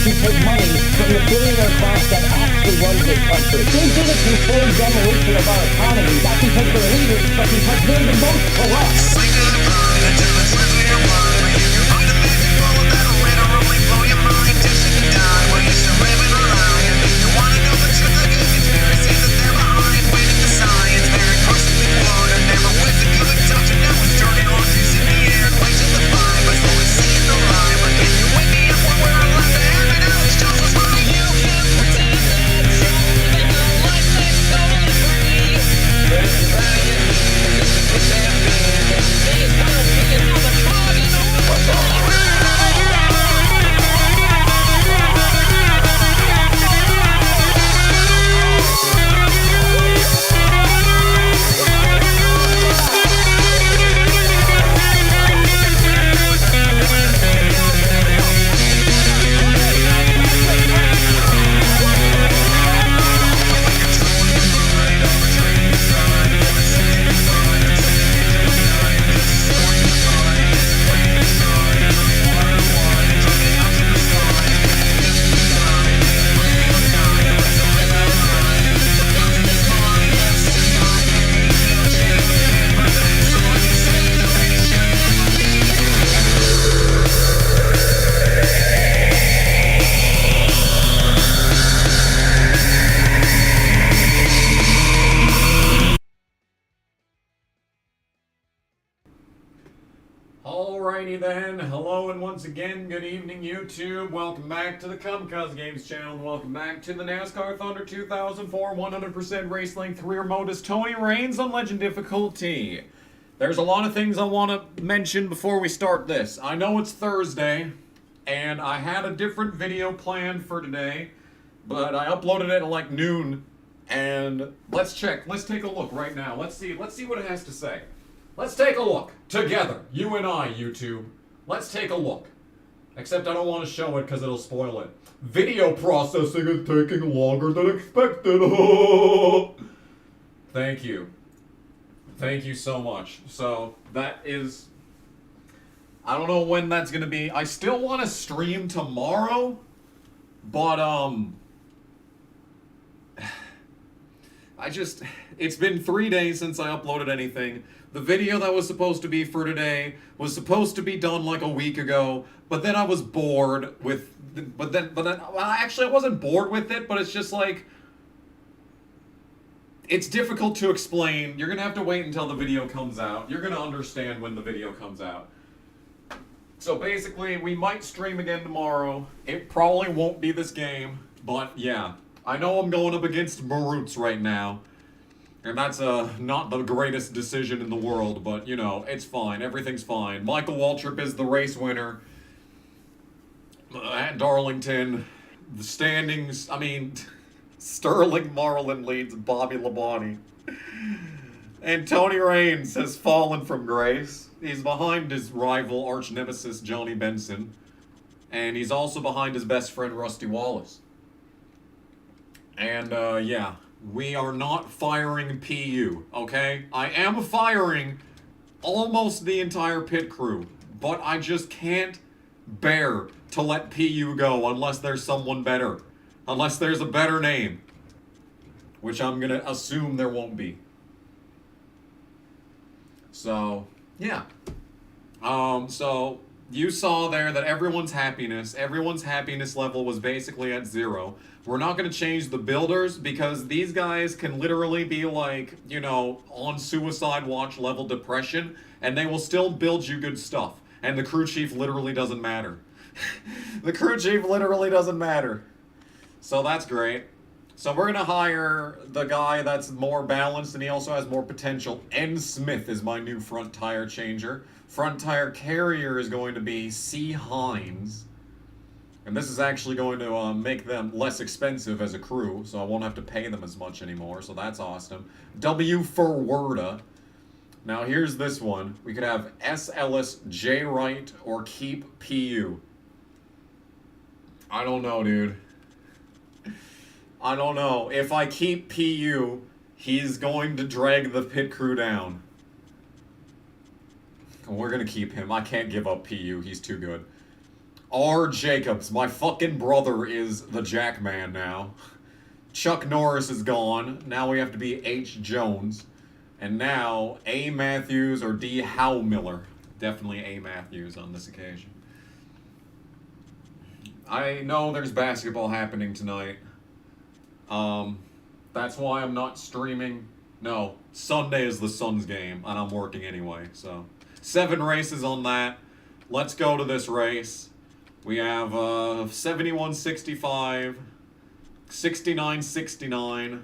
to take money from the billionaire class that actually runs this country. They did a controlled demolition of our economy, not because they're leaders, but because they're the most corrupt. Alrighty then, hello and once again, good evening YouTube. Welcome back to the Cuz Games channel, and welcome back to the NASCAR Thunder 2004 100% Race Length Career Mode as Tony Raines on Legend difficulty. There's a lot of things I want to mention before we start this. I know it's Thursday, and I had a different video planned for today, but I uploaded it at like noon, and let's check, let's take a look right now. Let's see what it has to say. Let's take a look, together, you and I, YouTube. Let's take a look. Except I don't want to show it because it'll spoil it. Video processing is taking longer than expected. Thank you. Thank you so much. So, that is... I don't know when that's going to be. I still want to stream tomorrow, but, it's been 3 days since I uploaded anything. The video that was supposed to be for today was supposed to be done like a week ago, but then I was bored with, actually I wasn't bored with it, but it's just like, it's difficult to explain. You're gonna have to wait until the video comes out. You're gonna understand when the video comes out. So basically, we might stream again tomorrow. It probably won't be this game, but yeah. I know I'm going up against Maroots right now. And that's not the greatest decision in the world, but, you know, it's fine. Everything's fine. Michael Waltrip is the race winner. At Darlington, the standings, I mean, Sterling Marlin leads Bobby Labonte. And Tony Raines has fallen from grace. He's behind his rival, arch nemesis, Johnny Benson. And he's also behind his best friend, Rusty Wallace. And, yeah. We are not firing PU, okay? I am firing almost the entire pit crew, but I just can't bear to let PU go unless there's someone better. Unless there's a better name. Which I'm gonna assume there won't be. So, yeah. So, you saw there that everyone's happiness level was basically at 0. We're not going to change the builders because these guys can literally be like, you know, on suicide watch level depression, and they will still build you good stuff. And the crew chief literally doesn't matter. The crew chief literally doesn't matter. So that's great. So we're going to hire the guy that's more balanced and he also has more potential. N. Smith is my new front tire changer. Front tire carrier is going to be C. Hines. And this is actually going to make them less expensive as a crew, so I won't have to pay them as much anymore, so that's awesome. W. Furwerda. Now here's this one. We could have S. Ellis, J. Wright, or keep PU. I don't know, dude. I don't know. If I keep PU, he's going to drag the pit crew down. We're going to keep him. I can't give up PU. He's too good. R. Jacobs, my fucking brother, is the Jackman now. Chuck Norris is gone. Now we have to be H. Jones. And now A. Matthews or D. Howmiller. Definitely A. Matthews on this occasion. I know there's basketball happening tonight. That's why I'm not streaming. No, Sunday is the Suns game, and I'm working anyway, so. 7 races on that. Let's go to this race. We have 71.65, 69.69,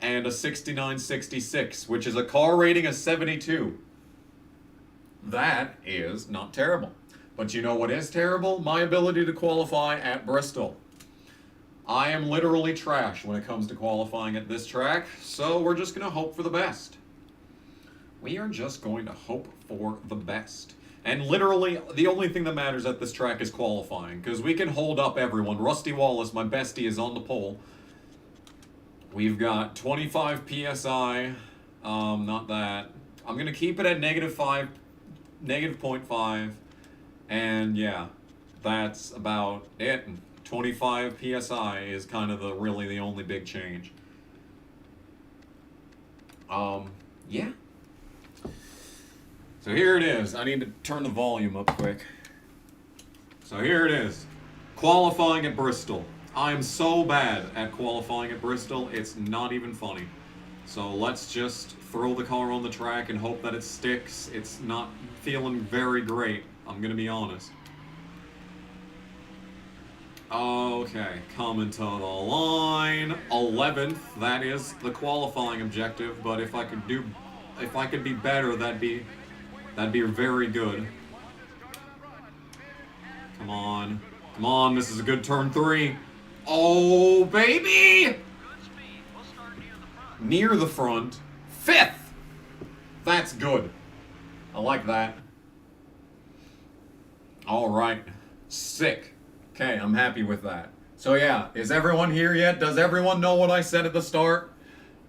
and a 69.66, which is a car rating of 72. That is not terrible. But you know what is terrible? My ability to qualify at Bristol. I am literally trash when it comes to qualifying at this track, so we're just going to hope for the best. We are just going to hope for the best. And literally, the only thing that matters at this track is qualifying, because we can hold up everyone. Rusty Wallace, my bestie, is on the pole. We've got 25 PSI. Not that. I'm going to keep it at -5, -0.5. And yeah, that's about it. 25 PSI is kind of really the only big change. Yeah. So here it is. I need to turn the volume up quick. So here it is. Qualifying at Bristol. I am so bad at qualifying at Bristol, it's not even funny. So let's just throw the car on the track and hope that it sticks. It's not feeling very great, I'm gonna be honest. Okay, coming to the line. 11th, that is the qualifying objective, but if I could be better, that'd be very good. Come on. Come on, this is a good turn 3. Oh, baby! Near the front. 5th! That's good. I like that. Alright. Sick. Okay, I'm happy with that. So yeah, is everyone here yet? Does everyone know what I said at the start?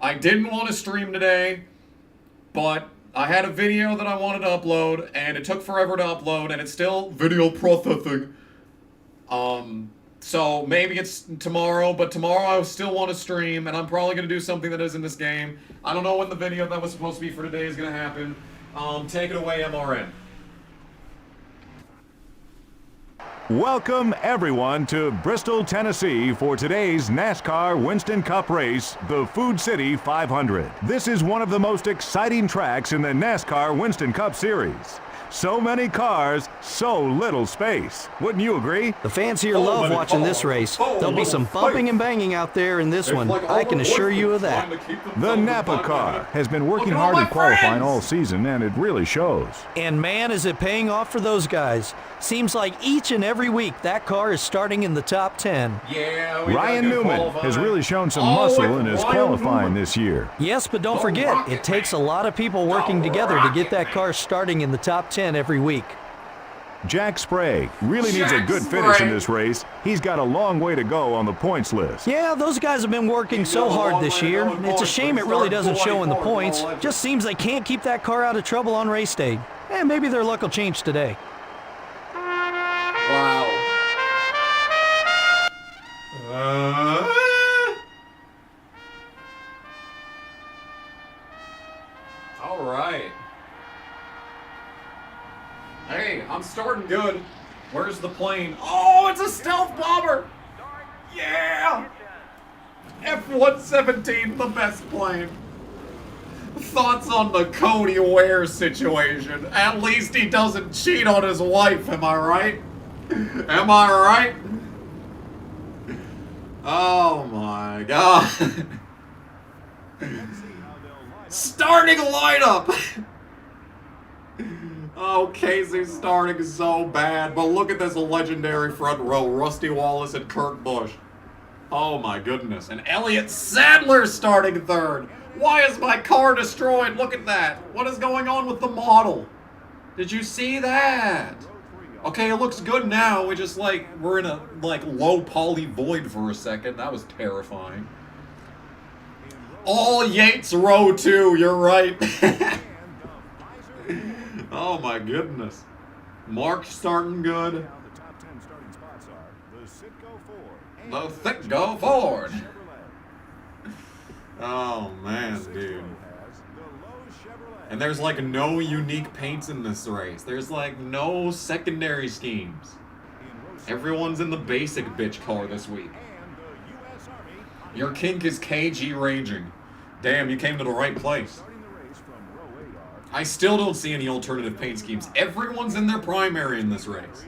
I didn't want to stream today, but I had a video that I wanted to upload, and it took forever to upload, and it's still video processing. So maybe it's tomorrow, but tomorrow I still want to stream, and I'm probably going to do something that is in this game. I don't know when the video that was supposed to be for today is going to happen. Take it away, MRN. Welcome, everyone, to Bristol, Tennessee for today's NASCAR Winston Cup race, the Food City 500. This is one of the most exciting tracks in the NASCAR Winston Cup Series. So many cars, so little space. Wouldn't you agree? The fans here love watching this race. There'll be some bumping and banging out there in this one. I can assure you of that. The Napa car has been working hard at qualifying all season, and it really shows. And man, is it paying off for those guys. Seems like each and every week that car is starting in the top 10. Yeah, Ryan Newman has really shown some muscle in his qualifying this year. Yes, but don't forget, it takes a lot of people working together to get that car starting in the top 10 every week. Jack Sprague really needs a good finish in this race. He's got a long way to go on the points list. Yeah, those guys have been working so hard this year. It's a shame it really doesn't show in the points. Just seems they can't keep that car out of trouble on race day. And maybe their luck will change today. Wow. All right. Hey, I'm starting good. Where's the plane? Oh, it's a stealth bomber! Yeah! F-117, the best plane. Thoughts on the Cody Ware situation? At least he doesn't cheat on his wife, am I right? Am I right? Oh my god. Starting lineup! Oh, Casey's starting so bad, but look at this legendary front row. Rusty Wallace and Kurt Busch. Oh my goodness. And Elliott Sadler starting third. Why is my car destroyed? Look at that. What is going on with the model? Did you see that? Okay, it looks good now. We're in a low poly void for a second. That was terrifying. All Yates row 2, you're right. Oh my goodness. Mark starting good. The Citgo Ford. Oh, man, dude. And there's like no unique paints in this race. There's like no secondary schemes. Everyone's in the basic bitch car this week. Your kink is KG raging. Damn, you came to the right place. I still don't see any alternative paint schemes. Everyone's in their primary in this race.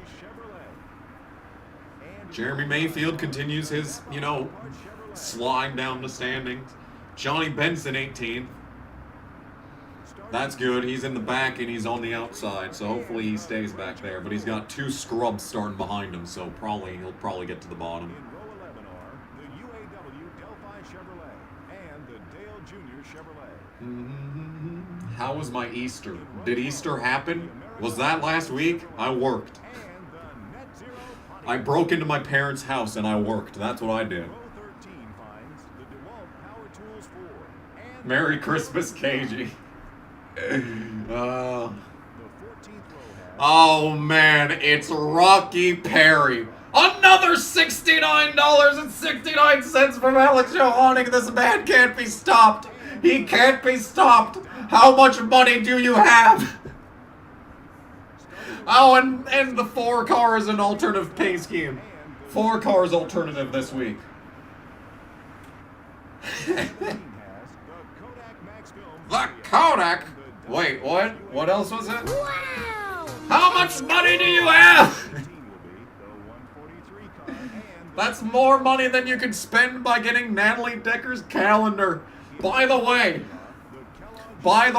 Jeremy Mayfield continues his, slide down the standings. Johnny Benson, 18th. That's good. He's in the back and he's on the outside, so hopefully he stays back there. But he's got two scrubs starting behind him, so he'll probably get to the bottom. How was my Easter? Did Easter happen? Was that last week? I worked. I broke into my parents' house and I worked. That's what I did. Merry Christmas, KG. Oh man, it's Rocky Perry. Another $69.69 from Alex Johanning. This man can't be stopped. He can't be stopped. How much money do you have? Oh, and the 4 cars an alternative pay scheme. 4 cars alternative this week. The Kodak? Wait, what? What else was it? Wow! How much money do you have? That's more money than you could spend by getting Natalie Decker's calendar. By the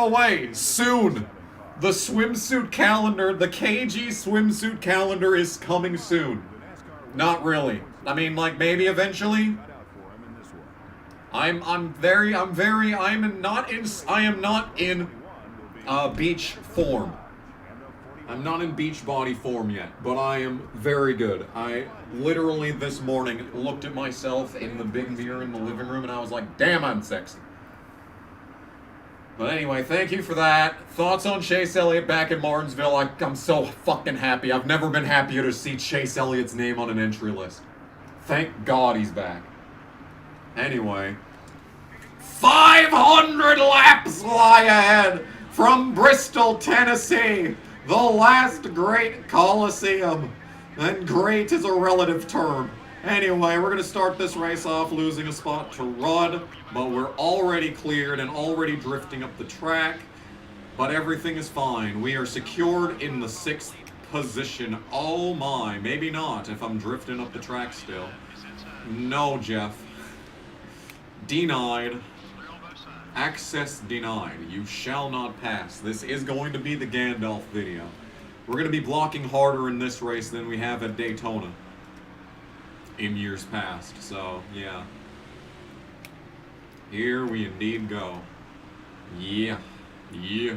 way, soon, the swimsuit calendar, the KG swimsuit calendar is coming soon. Not really. I mean, like, maybe eventually. I am not in beach form. I'm not in beach body form yet, but I am very good. I literally this morning looked at myself in the big mirror in the living room and I was like, damn, I'm sexy. But anyway, thank you for that. Thoughts on Chase Elliott back in Martinsville? I'm so fucking happy. I've never been happier to see Chase Elliott's name on an entry list. Thank God he's back. Anyway, 500 laps lie ahead from Bristol, Tennessee, the last great Coliseum. And great is a relative term. Anyway, we're going to start this race off losing a spot to Rudd, but we're already cleared and already drifting up the track. But everything is fine. We are secured in the 6th position. Oh my, maybe not if I'm drifting up the track still. No, Jeff. Denied. Access denied. You shall not pass. This is going to be the Gandalf video. We're going to be blocking harder in this race than we have at Daytona in years past. So, yeah. Here we indeed go. Yeah. Yeah.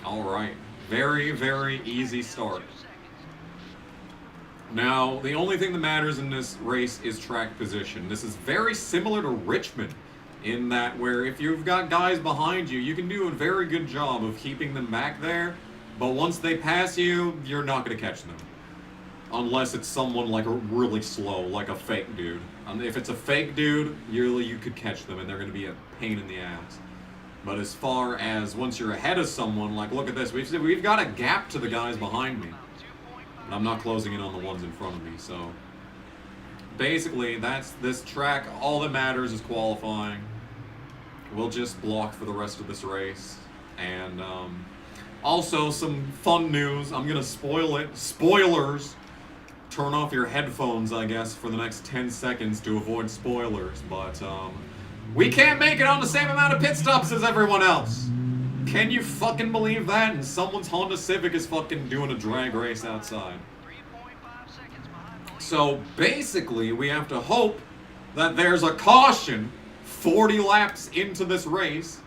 Alright. Very, very easy start. Now, the only thing that matters in this race is track position. This is very similar to Richmond in that where if you've got guys behind you, you can do a very good job of keeping them back there, but once they pass you, you're not going to catch them. Unless it's someone like really slow, like a fake dude. If it's a fake dude, you could catch them and they're going to be a pain in the ass. But as far as once you're ahead of someone, like look at this, we've got a gap to the guys behind me. And I'm not closing in on the ones in front of me, so basically that's this track. All that matters is qualifying. We'll just block for the rest of this race. And also some fun news. I'm gonna spoil it. Spoilers. Turn off your headphones, I guess, for the next 10 seconds to avoid spoilers. But we can't make it on the same amount of pit stops as everyone else. Can you fucking believe that? And someone's Honda Civic is fucking doing a drag race outside. So basically, we have to hope that there's a caution 40 laps into this race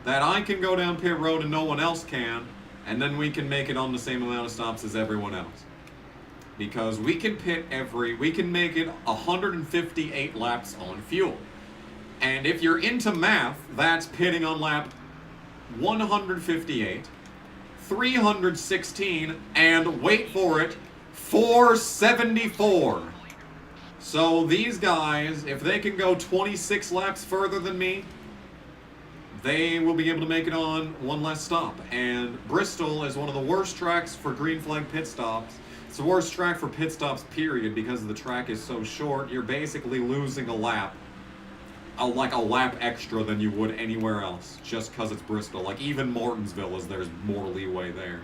that I can go down pit road and no one else can, and then we can make it on the same amount of stops as everyone else. Because we can make it 158 laps on fuel. And if you're into math, that's pitting on lap 158, 316, and wait for it, 474. So these guys, if they can go 26 laps further than me, they will be able to make it on one less stop. And Bristol is one of the worst tracks for green flag pit stops. It's the worst track for pit stops, period, because the track is so short. You're basically losing a lap. Like a lap extra than you would anywhere else, just because it's Bristol. Like, even Martinsville, there's more leeway there.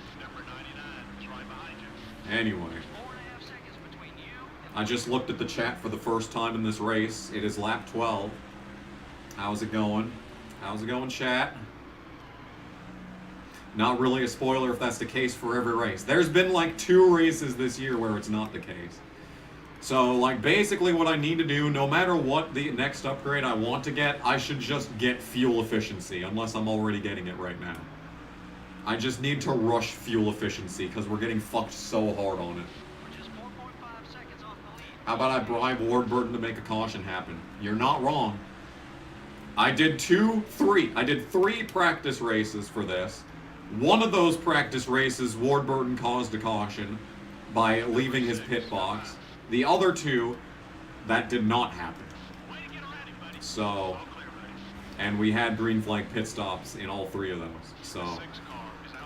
Anyway. I just looked at the chat for the first time in this race. It is lap 12. How's it going? How's it going, chat? Not really a spoiler if that's the case for every race. There's been like 2 races this year where it's not the case. So, like, basically what I need to do, no matter what the next upgrade I want to get, I should just get fuel efficiency, unless I'm already getting it right now. I just need to rush fuel efficiency, because we're getting fucked so hard on it. How about I bribe Warburton to make a caution happen? You're not wrong. I did 3 practice races for this. One of those practice races, Warburton caused a caution by leaving his pit box. The other 2, that did not happen. So, and we had green flag pit stops in all 3 of those. So,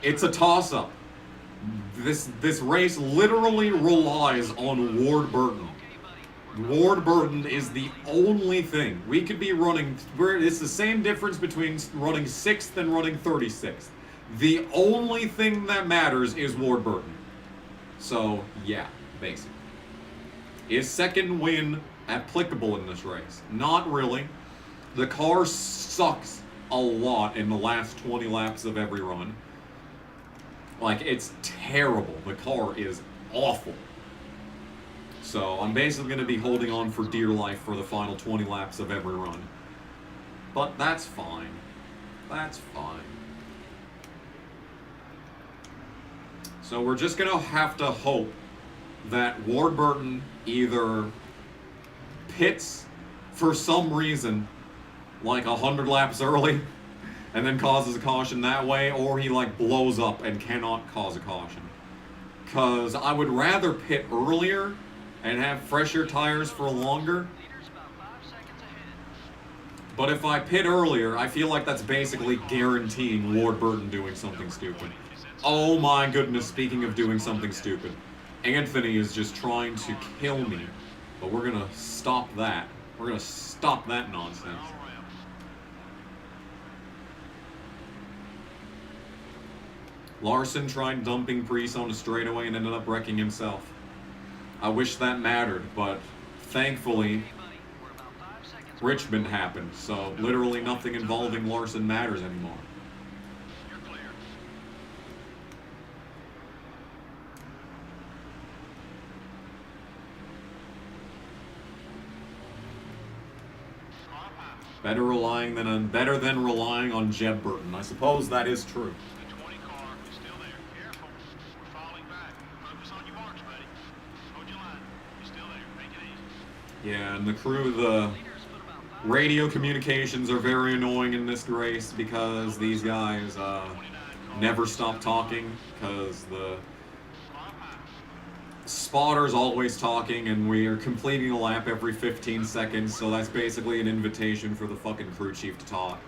it's a toss-up. This race literally relies on Warburton. Warburton is the only thing. We could be running, it's the same difference between running 6th and running 36th. The only thing that matters is Warburton. So, yeah, basically. Is second win applicable in this race? Not really. The car sucks a lot in the last 20 laps of every run. Like, it's terrible. The car is awful. So, I'm basically going to be holding on for dear life for the final 20 laps of every run. But that's fine. That's fine. So, we're just going to have to hope that Warburton either pits for some reason, like 100 laps early, and then causes a caution that way, or he like blows up and cannot cause a caution. Because I would rather pit earlier and have fresher tires for longer. But if I pit earlier, I feel like that's basically guaranteeing Warburton doing something stupid. Oh my goodness, speaking of doing something stupid. Anthony is just trying to kill me, but we're gonna stop that. We're gonna stop that nonsense. Larson tried dumping Priest on a straightaway and ended up wrecking himself. I wish that mattered, but thankfully Richmond happened, so literally nothing involving Larson matters anymore. Better than relying on Jeb Burton. I suppose that is true. The 20 car is still there. Careful. We're falling back. Focus on your marks, buddy. Hold your line. You're still there. Take it easy. Yeah, and the crew, the radio communications are very annoying in this race because these guys never stop talking because the spotter's always talking and we are completing a lap every 15 seconds, so that's basically an invitation for the fucking crew chief to talk.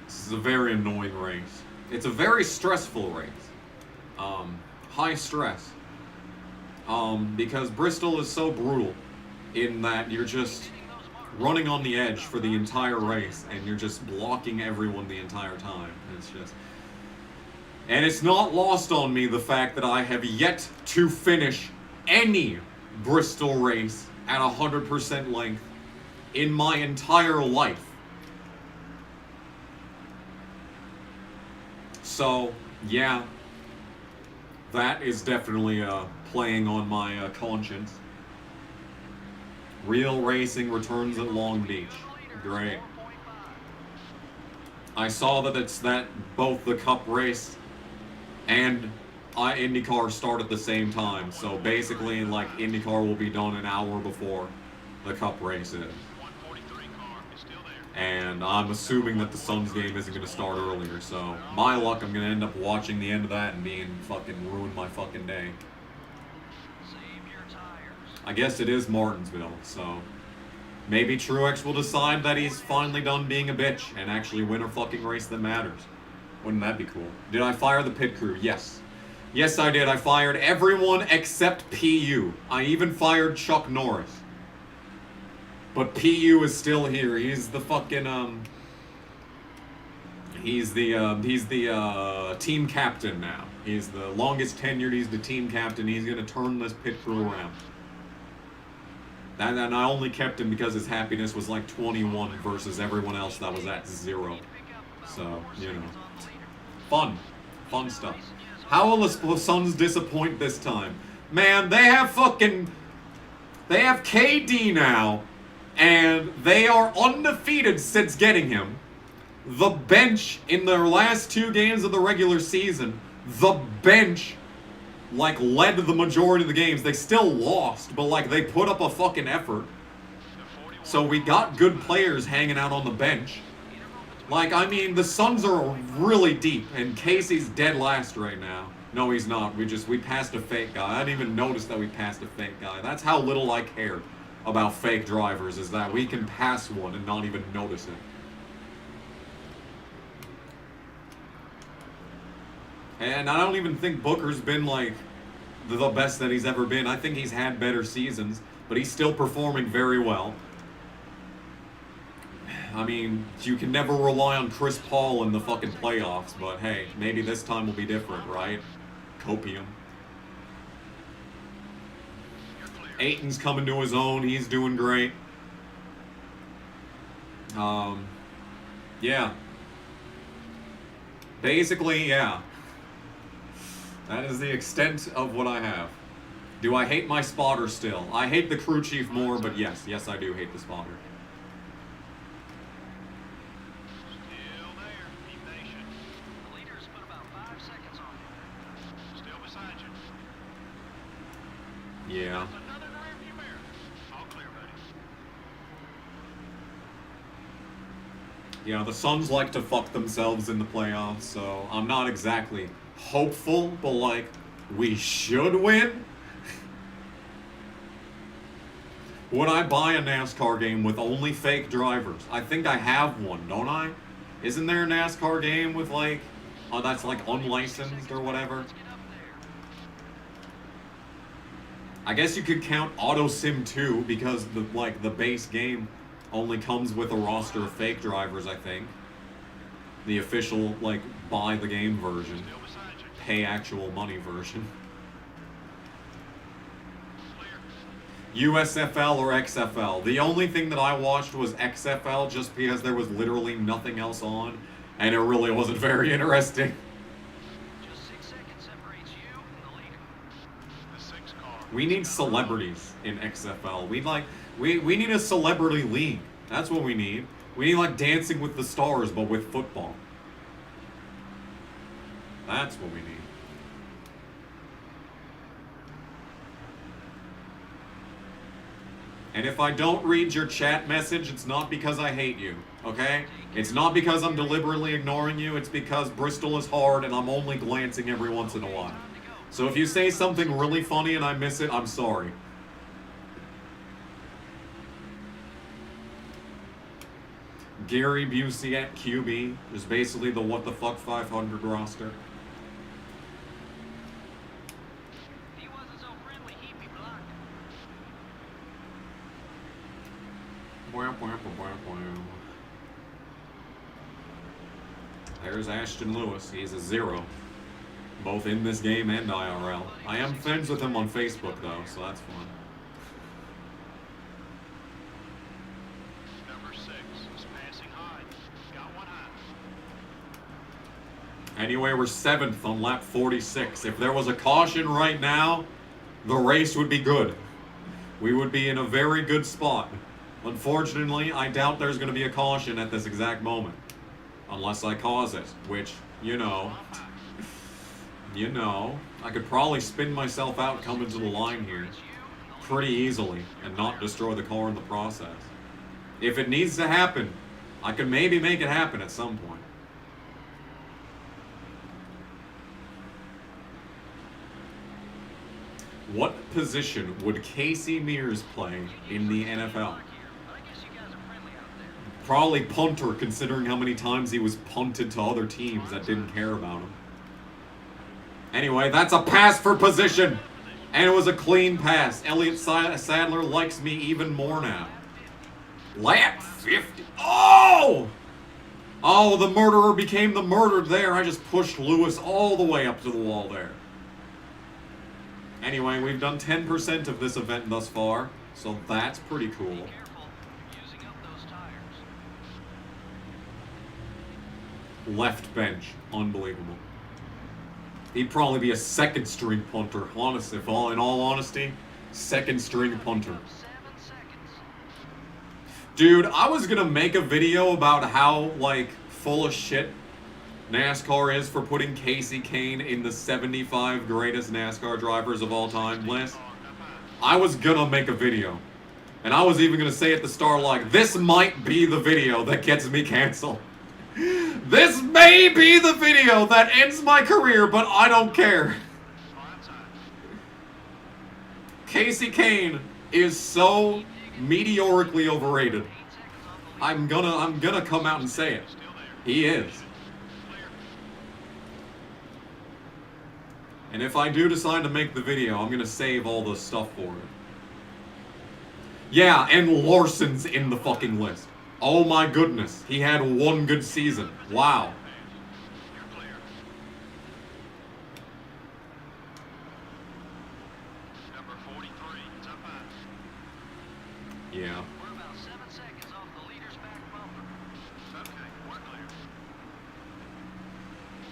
This is a very annoying race. It's a very stressful race. High stress. Because Bristol is so brutal in that you're just running on the edge for the entire race and you're just blocking everyone the entire time. It's just... And it's not lost on me the fact that I have yet to finish any Bristol race at 100% length in my entire life. So, yeah, that is definitely playing on my conscience. Real racing returns at Long Beach. Great. I saw that it's that both the Cup race and IndyCar start at the same time. So basically, like, IndyCar will be done an hour before the Cup race is. 143 car is still there. And I'm assuming that the Suns game isn't going to start earlier, so my luck, I'm going to end up watching the end of that and ruin my fucking day. I guess it is Martinsville, so maybe Truex will decide that he's finally done being a bitch and actually win a fucking race that matters. Wouldn't that be cool? Did I fire the pit crew? Yes. Yes, I did. I fired everyone except PU. I even fired Chuck Norris. But PU is still here. He's the fucking, he's the team captain now. He's the longest tenured. He's the team captain. He's gonna turn this pit crew around. And I only kept him because his happiness was like 21 versus everyone else that was at 0. So, you know. Fun stuff. How will the Suns disappoint this time? Man, they have KD now. And they are undefeated since getting him. The bench in their last 2 games of the regular season, the bench, like, led the majority of the games. They still lost, but, like, they put up a fucking effort. So we got good players hanging out on the bench. Like, I mean, the Suns are really deep, and Casey's dead last right now. No, he's not. We passed a fake guy. I didn't even notice that we passed a fake guy. That's how little I care about fake drivers, is that we can pass one and not even notice it. And I don't even think Booker's been, like, the best that he's ever been. I think he's had better seasons, but he's still performing very well. I mean, you can never rely on Chris Paul in the fucking playoffs, but hey, maybe this time will be different, right? Copium. Ayton's coming to his own. He's doing great. Yeah. Basically, yeah. That is the extent of what I have. Do I hate my spotter still? I hate the crew chief more, but yes, I do hate the spotter. Still there. Be patient. The leader's put about 5 seconds on you. Still beside you. Yeah. Another rearview mirror. All clear, buddy. Yeah, the Suns like to fuck themselves in the playoffs, so I'm not exactly hopeful, but like, we should win. Would I buy a NASCAR game with only fake drivers? I think I have one, don't I? Isn't there a NASCAR game with like, oh, that's like unlicensed or whatever? I guess you could count Auto Sim 2 because the base game only comes with a roster of fake drivers, I think. The official, like, buy the game version. Pay actual money version. USFL or XFL. The only thing that I watched was XFL just because there was literally nothing else on, and it really wasn't very interesting. Just 6 seconds separates you and the leader. The 6 car. We need celebrities in XFL. We need a celebrity league. That's what we need. We need like Dancing with the Stars, but with football. That's what we need. And if I don't read your chat message, it's not because I hate you, okay? It's not because I'm deliberately ignoring you, it's because Bristol is hard and I'm only glancing every once in a while. So if you say something really funny and I miss it, I'm sorry. Gary Busey at QB is basically the What the Fuck 500 roster. He wasn't so friendly, he'd be blocked. There's Ashton Lewis. He's a 0, both in this game and IRL. I am friends with him on Facebook though, so that's fun. Number 6 is passing high. Got one high. Anyway, we're 7th on lap 46. If there was a caution right now, the race would be good. We would be in a very good spot. Unfortunately, I doubt there's going to be a caution at this exact moment. Unless I cause it, which, you know, I could probably spin myself out coming to the line here pretty easily and not destroy the car in the process. If it needs to happen, I could maybe make it happen at some point. What position would Casey Mears play in the NFL? Probably punter, considering how many times he was punted to other teams that didn't care about him. Anyway, that's a pass for position. And it was a clean pass. Elliott Sadler likes me even more now. Lap 50. Oh! Oh, the murderer became the murdered there. I just pushed Lewis all the way up to the wall there. Anyway, we've done 10% of this event thus far, so that's pretty cool. Left bench. Unbelievable. He'd probably be a second string punter, honestly. In all honesty, second string punter. Dude, I was gonna make a video about how, like, full of shit NASCAR is for putting Casey Kane in the 75 greatest NASCAR drivers of all time list. I was gonna make a video. And I was even gonna say at the start, like, this might be the video that gets me canceled. This may be the video that ends my career, but I don't care. Casey Kane is so meteorically overrated. I'm gonna come out and say it. He is. And if I do decide to make the video, I'm gonna save all the stuff for it. Yeah, and Larson's in the fucking list. Oh my goodness, he had one good season. Wow. Number 43, it's up high. Yeah. We're about 7 seconds off the leader's back bumper. Okay, we're clear.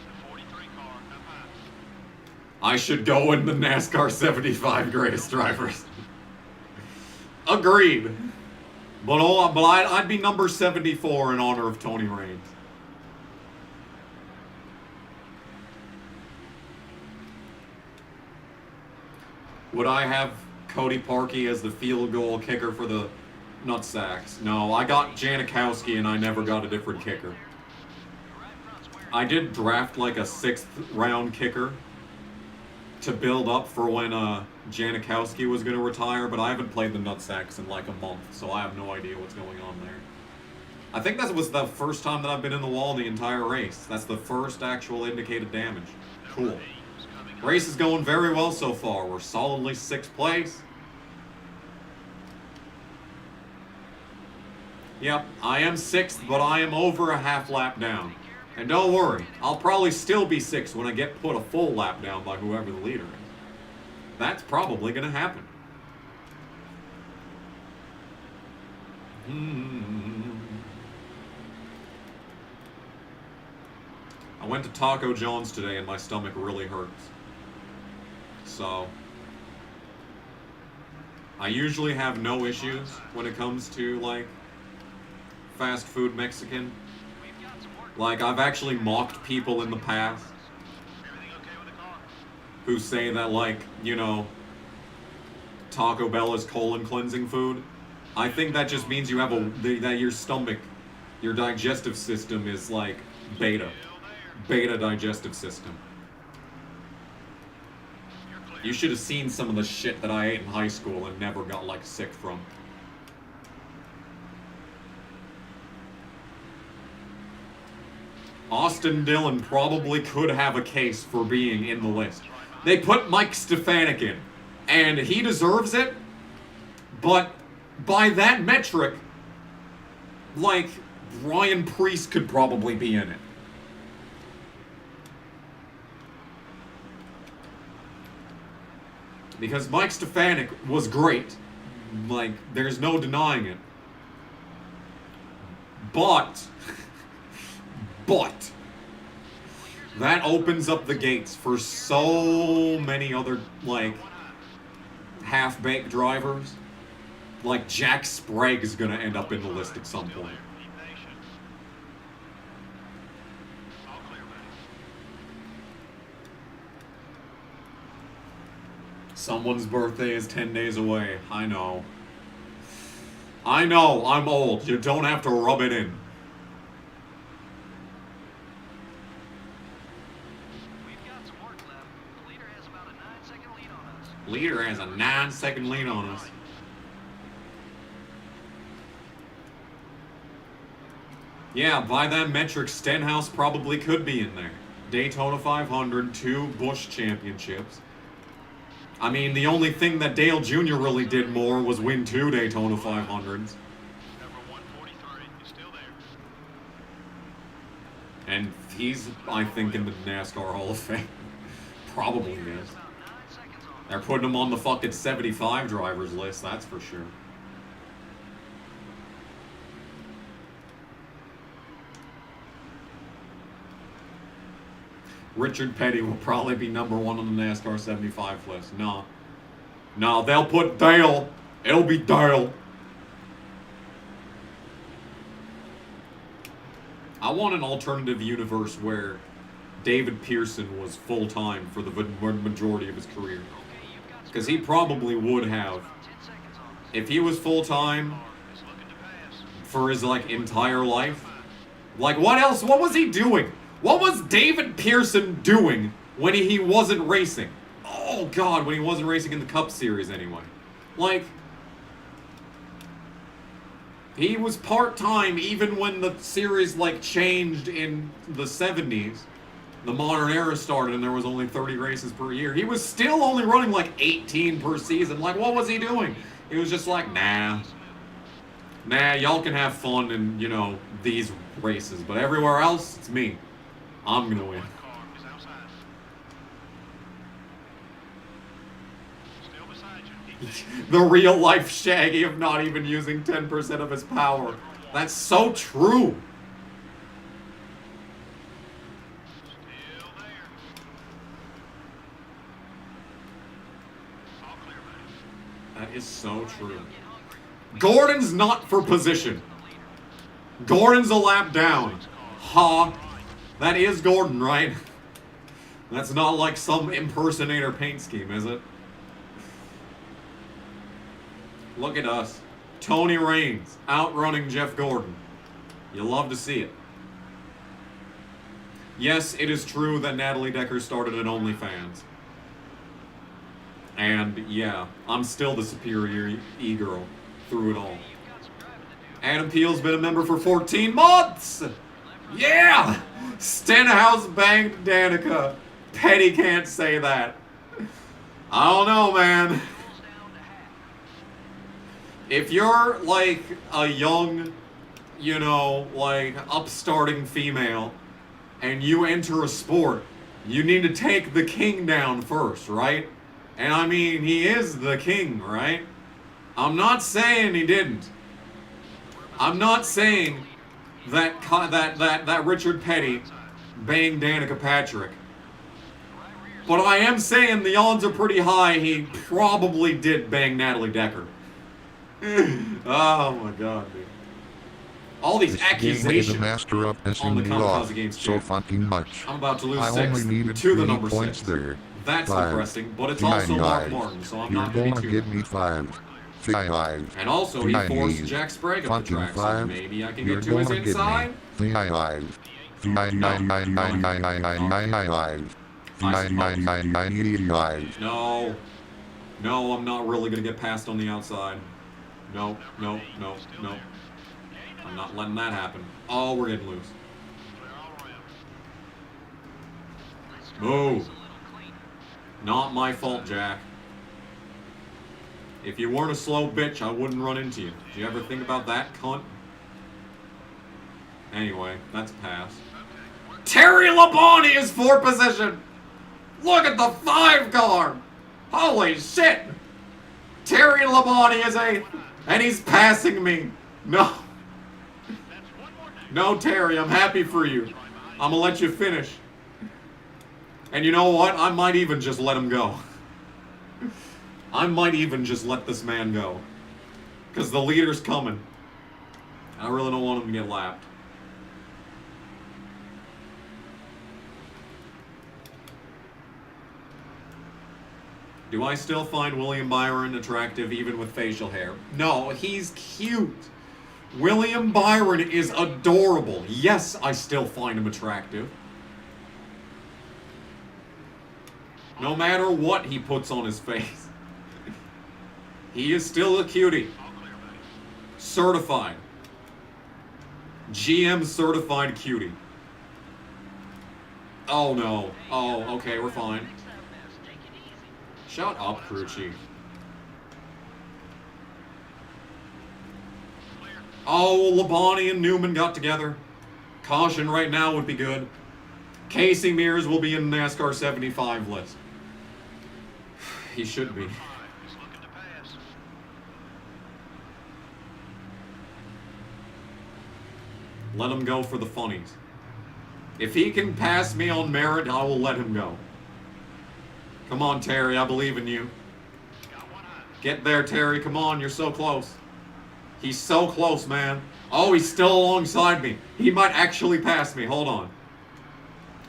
The 43 car, up high. I should go in the NASCAR 75 greatest drivers. Agreed. But I'd be number 74 in honor of Tony Raines. Would I have Cody Parkey as the field goal kicker for the Nutsacks? No, I got Janikowski and I never got a different kicker. I did draft like a 6th round kicker to build up for when Janikowski was going to retire, but I haven't played the Nutsacks in like a month, so I have no idea what's going on there. I think that was the first time that I've been in the wall the entire race. That's the first actual indicated damage. Cool. Race is going very well so far. We're solidly 6th place. Yep, I am 6th, but I am over a half lap down. And don't worry, I'll probably still be 6th when I get put a full lap down by whoever the leader is. That's probably going to happen. I went to Taco John's today and my stomach really hurts. So, I usually have no issues when it comes to, like, fast food Mexican. Like, I've actually mocked people in the past who say that, like, you know, Taco Bell is colon cleansing food. I think that just means you have that your stomach, your digestive system is like beta digestive system. You should have seen some of the shit that I ate in high school and never got like sick from. Austin Dillon probably could have a case for being in the list. They put Mike Stefanik in, and he deserves it, but by that metric, like, Ryan Preece could probably be in it. Because Mike Stefanik was great. Like, there's no denying it. But that opens up the gates for so many other, like, half-baked drivers. Like, Jack Sprague is going to end up in the list at some point. Someone's birthday is 10 days away. I know. I know, I'm old. You don't have to rub it in. Leader has a 9-second lead on us. Yeah, by that metric, Stenhouse probably could be in there. Daytona 500, 2 Busch championships. I mean, the only thing that Dale Jr. really did more was win 2 Daytona 500s. Number 143 is still there. And he's, I think, in the NASCAR Hall of Fame. Probably is. They're putting him on the fucking 75 drivers list, that's for sure. Richard Petty will probably be number 1 on the NASCAR 75 list. No. No, they'll put Dale. It'll be Dale. I want an alternative universe where David Pearson was full-time for the majority of his career. Because he probably would have. If he was full-time for his, like, entire life. Like, what else? What was he doing? What was David Pearson doing when he wasn't racing? Oh, God, when he wasn't racing in the Cup Series, anyway. Like, he was part-time even when the series, like, changed in the 70s. The modern era started and there was only 30 races per year. He was still only running, like, 18 per season. Like, what was he doing? He was just like, nah. Nah, y'all can have fun in, you know, these races. But everywhere else, it's me. I'm gonna win. Car is outside. Still beside you. The real life Shaggy of not even using 10% of his power. That's so true. Still there. All clear, buddy. That is so true. Gordon's not for position. Gordon's a lap down. Ha. That is Gordon, right? That's not like some impersonator paint scheme, is it? Look at us. Tony Raines outrunning Jeff Gordon. You love to see it. Yes, it is true that Natalie Decker started at OnlyFans. And yeah, I'm still the superior e-girl through it all. Adam Peel's been a member for 14 months! Yeah! Stenhouse banged Danica. Petty can't say that. I don't know, man. If you're, like, a young, you know, like, upstarting female, and you enter a sport, you need to take the king down first, right? And I mean, he is the king, right? I'm not saying he didn't. I'm not saying that Richard Petty banged Danica Patrick. But I am saying the odds are pretty high he probably did bang Natalie Decker. Oh my god, dude. All these accusations master of on the pissing me off Kamikaze Games so channel. fucking much. I'm about to lose I 6 only needed to the 3 number points 6. there. That's 5. depressing, but it's also Mark Martin, so I'm You're not going gonna to be give too me 5. 5. And also, he 5. forced Jack Sprague up the Fucking track, so 5. maybe I can You're get to his gonna give inside. me 5. 5. No. No, I'm not really going to get past on the outside. No, no, no, no. I'm not letting that happen. Oh, we're getting loose. Move. Not my fault, Jack. If you weren't a slow bitch, I wouldn't run into you. Did you ever think about that, cunt? Anyway, that's a pass. Terry Labonte is 4th position! Look at the 5 car! Holy shit! Terry Labonte is 8th, and he's passing me. No. No, Terry, I'm happy for you. I'm gonna let you finish. And you know what? I might even just let him go. I might even just let this man go. Because the leader's coming. I really don't want him to get lapped. Do I still find William Byron attractive even with facial hair? No, he's cute. William Byron is adorable. Yes, I still find him attractive. No matter what he puts on his face. He is still a cutie. Certified. GM certified cutie. Oh no. Oh, okay, we're fine. Shut up, crew chief. Oh, Labonte and Newman got together. Caution right now would be good. Casey Mears will be in the NASCAR 75 list. He should be. Let him go for the funnies. If he can pass me on merit, I will let him go. Come on, Terry, I believe in you. Get there, Terry, come on, you're so close. He's so close, man. Oh, he's still alongside me. He might actually pass me, hold on.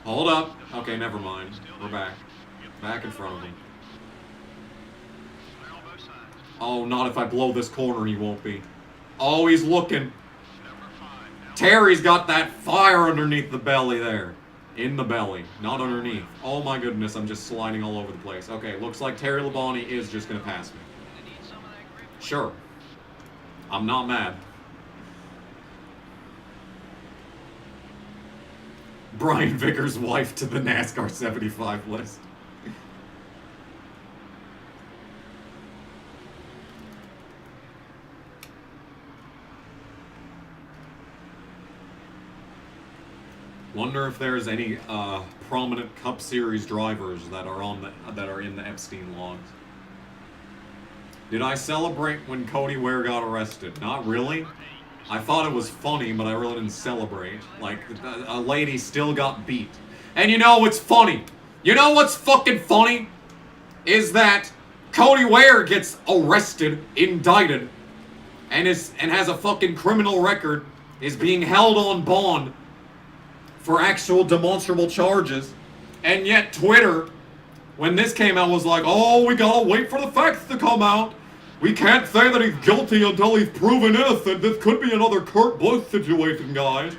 Hold up. Okay, never mind. We're back. Back in front of me. Oh, not if I blow this corner, he won't be. Oh, he's looking. Terry's got that fire underneath the belly there. In the belly, not underneath. Oh my goodness, I'm just sliding all over the place. Okay, looks like Terry Labonte is just gonna pass me. Sure. I'm not mad. Brian Vickers' wife to the NASCAR 75 list. Wonder if there's any prominent Cup Series drivers that are in the Epstein logs. Did I celebrate when Cody Ware got arrested? Not really. I thought it was funny, but I really didn't celebrate. Like, a lady still got beat. And you know what's funny? You know what's fucking funny? Is that Cody Ware gets arrested, indicted, and has a fucking criminal record, is being held on bond for actual demonstrable charges, and yet Twitter, when this came out, was like, oh, we gotta wait for the facts to come out. We can't say that he's guilty until he's proven innocent. This could be another Kurt Busch situation, guys.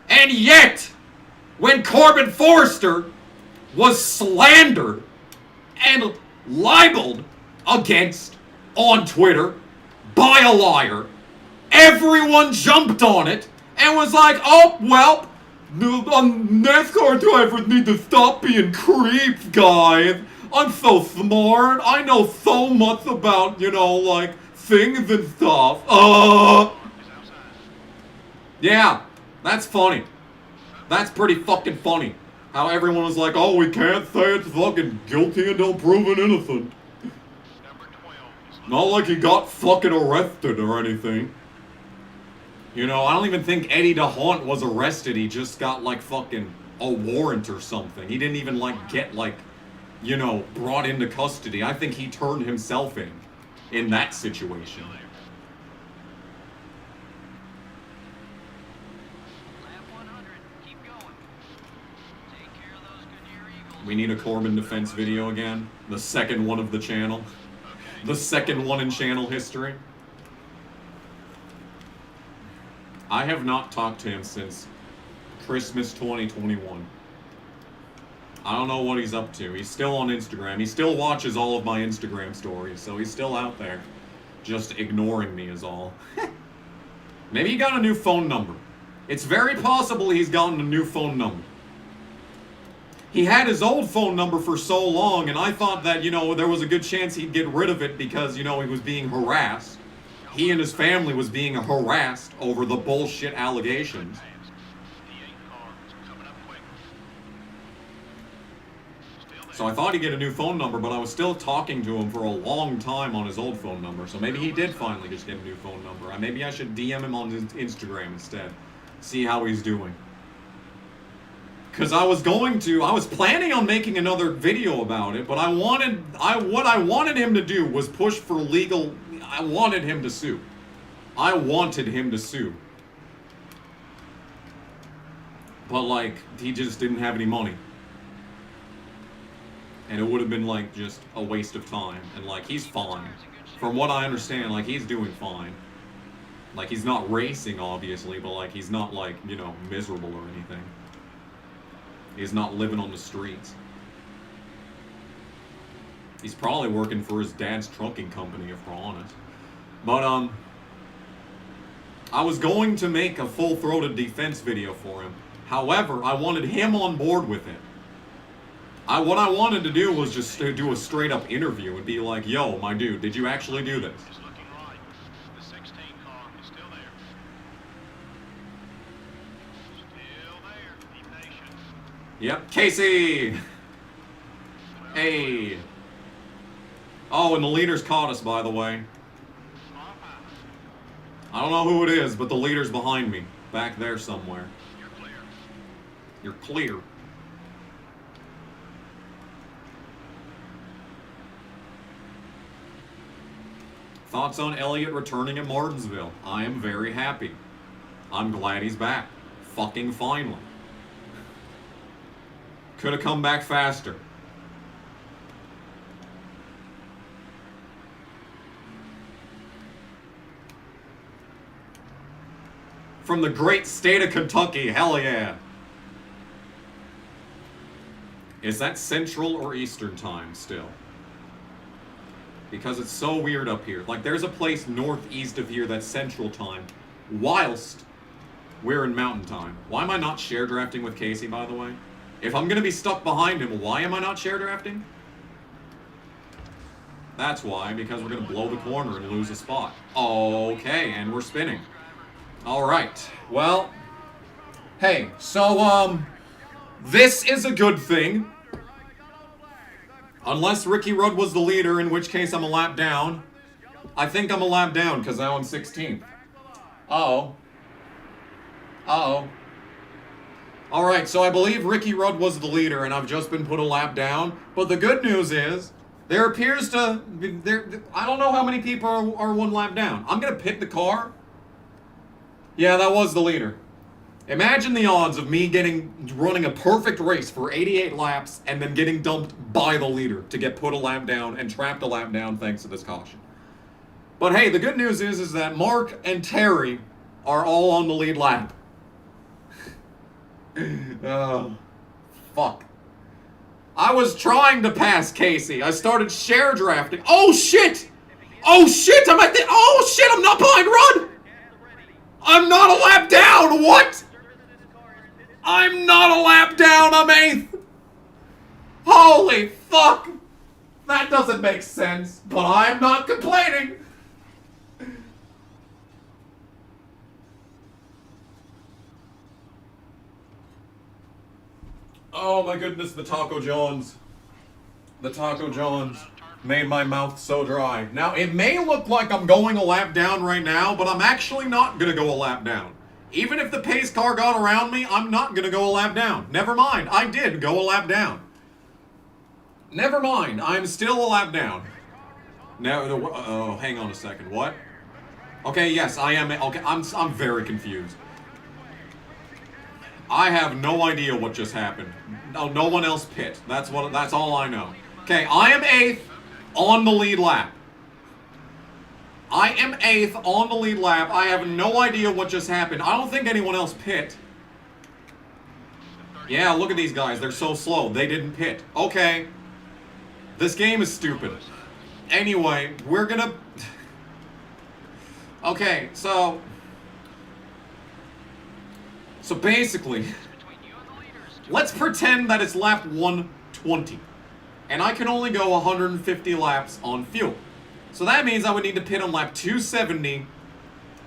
And yet, when Corbin Forrester was slandered and libeled against on Twitter by a liar, everyone jumped on it and was like, oh, well, NASCAR drivers need to stop being creeps, guys. I'm so smart. I know so much about, you know, like, things and stuff. Yeah, that's funny. That's pretty fucking funny. How everyone was like, oh, we can't say it's fucking guilty until proven innocent. Not like he got fucking arrested or anything. You know, I don't even think Eddie DeHaan was arrested. He just got, like, fucking a warrant or something. He didn't even, like, get, like, you know, brought into custody. I think he turned himself in that situation. We need a Corbin defense video again. The second one of the channel. The second one in channel history. I have not talked to him since Christmas 2021. I don't know what he's up to. He's still on Instagram. He still watches all of my Instagram stories, so he's still out there. Just ignoring me is all. Maybe he got a new phone number. It's very possible he's gotten a new phone number. He had his old phone number for so long, and I thought that, you know, there was a good chance he'd get rid of it because, you know, he was being harassed. He and his family was being harassed over the bullshit allegations. So I thought he'd get a new phone number, but I was still talking to him for a long time on his old phone number. So maybe he did finally just get a new phone number. Maybe I should DM him on his Instagram instead. See how he's doing. Because I was planning on making another video about it, but what I wanted him to do was push for legal. I wanted him to sue. I wanted him to sue. But, like, he just didn't have any money. And it would have been, like, just a waste of time. And, like, he's fine. From what I understand, like, he's doing fine. Like, he's not racing, obviously, but, like, he's not, like, you know, miserable or anything. He's not living on the streets. He's probably working for his dad's trucking company, if we're honest. But, I was going to make a full-throated defense video for him. However, I wanted him on board with it. What I wanted to do was just to do a straight-up interview and be like, yo, my dude, did you actually do this? It's looking right. The 16 car is still there. Still there. Be patient. Yep, Casey! Hey. Oh, and the leader's caught us, by the way. I don't know who it is, but the leader's behind me. Back there somewhere. You're clear. You're clear. Thoughts on Elliott returning at Martinsville? I am very happy. I'm glad he's back. Fucking finally. Could have come back faster. From the great state of Kentucky, hell yeah. Is that Central or Eastern time still? Because it's so weird up here. Like, there's a place northeast of here that's Central time, whilst we're in Mountain time. Why am I not share drafting with Casey, by the way? If I'm gonna be stuck behind him, why am I not share drafting? That's why, because we're gonna blow the corner and lose a spot. Okay, and we're spinning. Alright, well, hey, so, this is a good thing. Unless Ricky Rudd was the leader, in which case I'm a lap down. I think I'm a lap down, because now I'm 16th. Uh-oh. Uh-oh. Alright, so I believe Ricky Rudd was the leader, and I've just been put a lap down. But the good news is, there appears to... I don't know how many people are one lap down. I'm going to pit the car. Yeah, that was the leader. Imagine the odds of me running a perfect race for 88 laps and then getting dumped by the leader to get put a lap down and trapped a lap down thanks to this caution. But hey, the good news is that Mark and Terry are all on the lead lap. Oh, fuck. I was trying to pass Casey. I started share drafting. Oh shit! Oh shit! Oh shit! I'm not behind Rudd! I'm not a lap down! What? I'm not a lap down, I'm 8th! Holy fuck! That doesn't make sense, but I'm not complaining! Oh my goodness, the Taco Jones. The Taco Jones made my mouth so dry. Now, it may look like I'm going a lap down right now, but I'm actually not gonna go a lap down. Even if the pace car got around me, I'm not gonna go a lap down. Never mind, I did go a lap down. Never mind, I'm still a lap down. Now, oh, hang on a second, what? Okay, yes, I am, okay, I'm very confused. I have no idea what just happened. No one else pit. That's all I know. Okay, I am 8th on the lead lap. I am 8th on the lead lap. I have no idea what just happened. I don't think anyone else pit. Yeah, look at these guys. They're so slow. They didn't pit. Okay. This game is stupid. Anyway, we're gonna... Okay, so basically, let's pretend that it's lap 120. And I can only go 150 laps on fuel. So that means I would need to pit on lap 270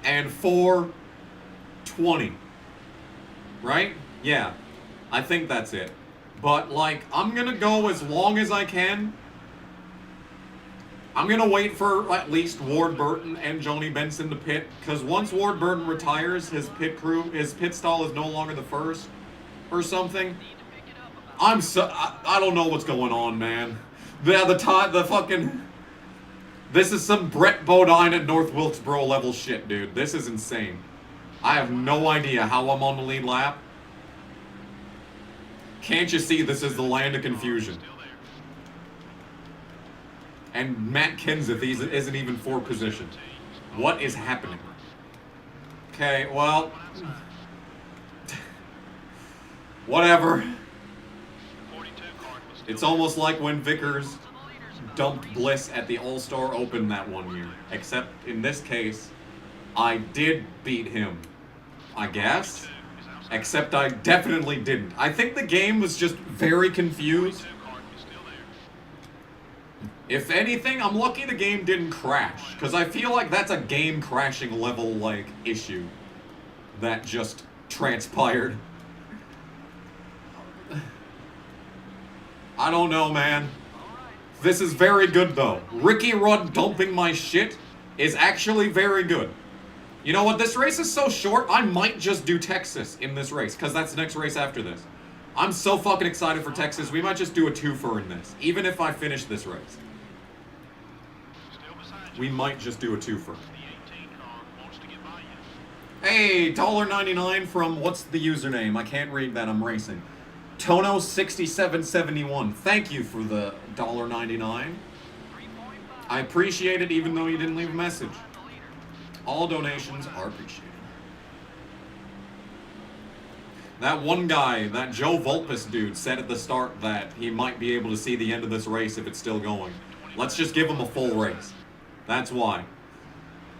and 420. Right? Yeah. I think that's it. But, like, I'm gonna go as long as I can. I'm gonna wait for at least Ward Burton and Joni Benson to pit, because once Ward Burton retires, his pit stall is no longer the first, or something. I don't know what's going on, man. The fucking... This is some Brett Bodine at North Wilkesboro level shit, dude. This is insane. I have no idea how I'm on the lead lap. Can't you see this is the land of confusion? And Matt Kenseth isn't even for position. What is happening? Okay, well... Whatever. It's almost like when Vickers dumped Bliss at the All-Star Open that one year. Except in this case, I did beat him, I guess. Except I definitely didn't. I think the game was just very confused. If anything, I'm lucky the game didn't crash, because I feel like that's a game crashing level, like, issue that just transpired. I don't know, man. This is very good, though. Ricky Rudd dumping my shit is actually very good. You know what? This race is so short, I might just do Texas in this race, because that's the next race after this. I'm so fucking excited for Texas, we might just do a twofer in this, even if I finish this race. We might just do a twofer. Hey, $1.99 from, what's the username? I can't read that, I'm racing. Tono6771. Thank you for the $1.99. I appreciate it even though you didn't leave a message. All donations are appreciated. That one guy, that Joe Vulpes dude, said at the start that he might be able to see the end of this race if it's still going. Let's just give him a full race. That's why.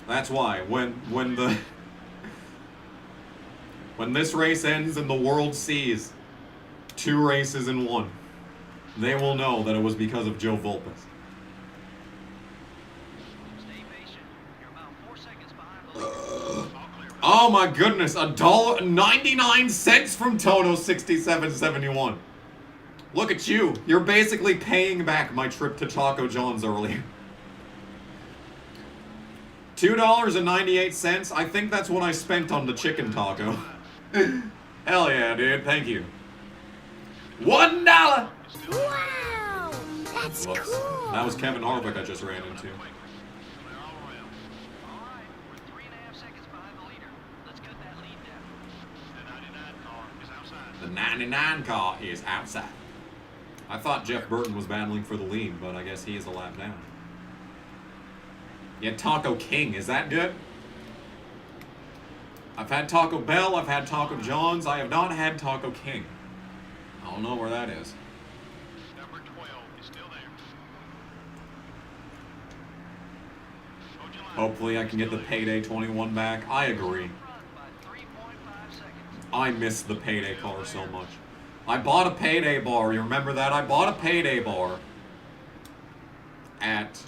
That's why. When this race ends and the world sees 2 races in 1, they will know that it was because of Joe Vulpes. Oh my goodness, $1.99 from Tono6771. Look at you. You're basically paying back my trip to Taco John's earlier. $2.98. I think that's what I spent on the chicken taco. Hell yeah, dude. Thank you. $1. Wow, that's Whoops. cool. That was Kevin Harvick I just ran into. The 99 car is outside. I thought Jeff Burton was battling for the lead, but I guess he is a lap down. Yeah, Taco King. Is that good? I've had Taco Bell. I've had Taco John's. I have not had Taco King. I don't know where that is. Number 12 is still there. Hopefully I can get the Payday 21 back. I agree. I miss the Payday car so much. I bought a Payday bar. You remember that? I bought a Payday bar at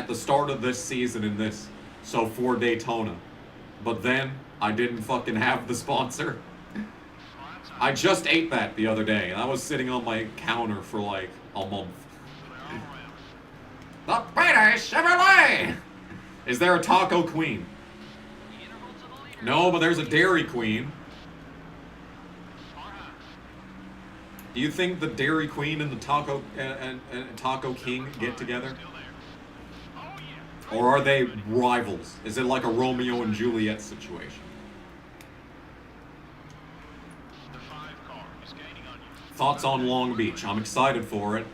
the start of this season in this. So for Daytona. But then I didn't fucking have the sponsor. I just ate that the other day, and I was sitting on my counter for like a month. The Payday Chevrolet! Is there a Taco Queen? No, but there's a Dairy Queen. Do you think the Dairy Queen and the Taco and Taco King get together? Or are they rivals? Is it like a Romeo and Juliet situation? Thoughts on Long Beach? I'm excited for it.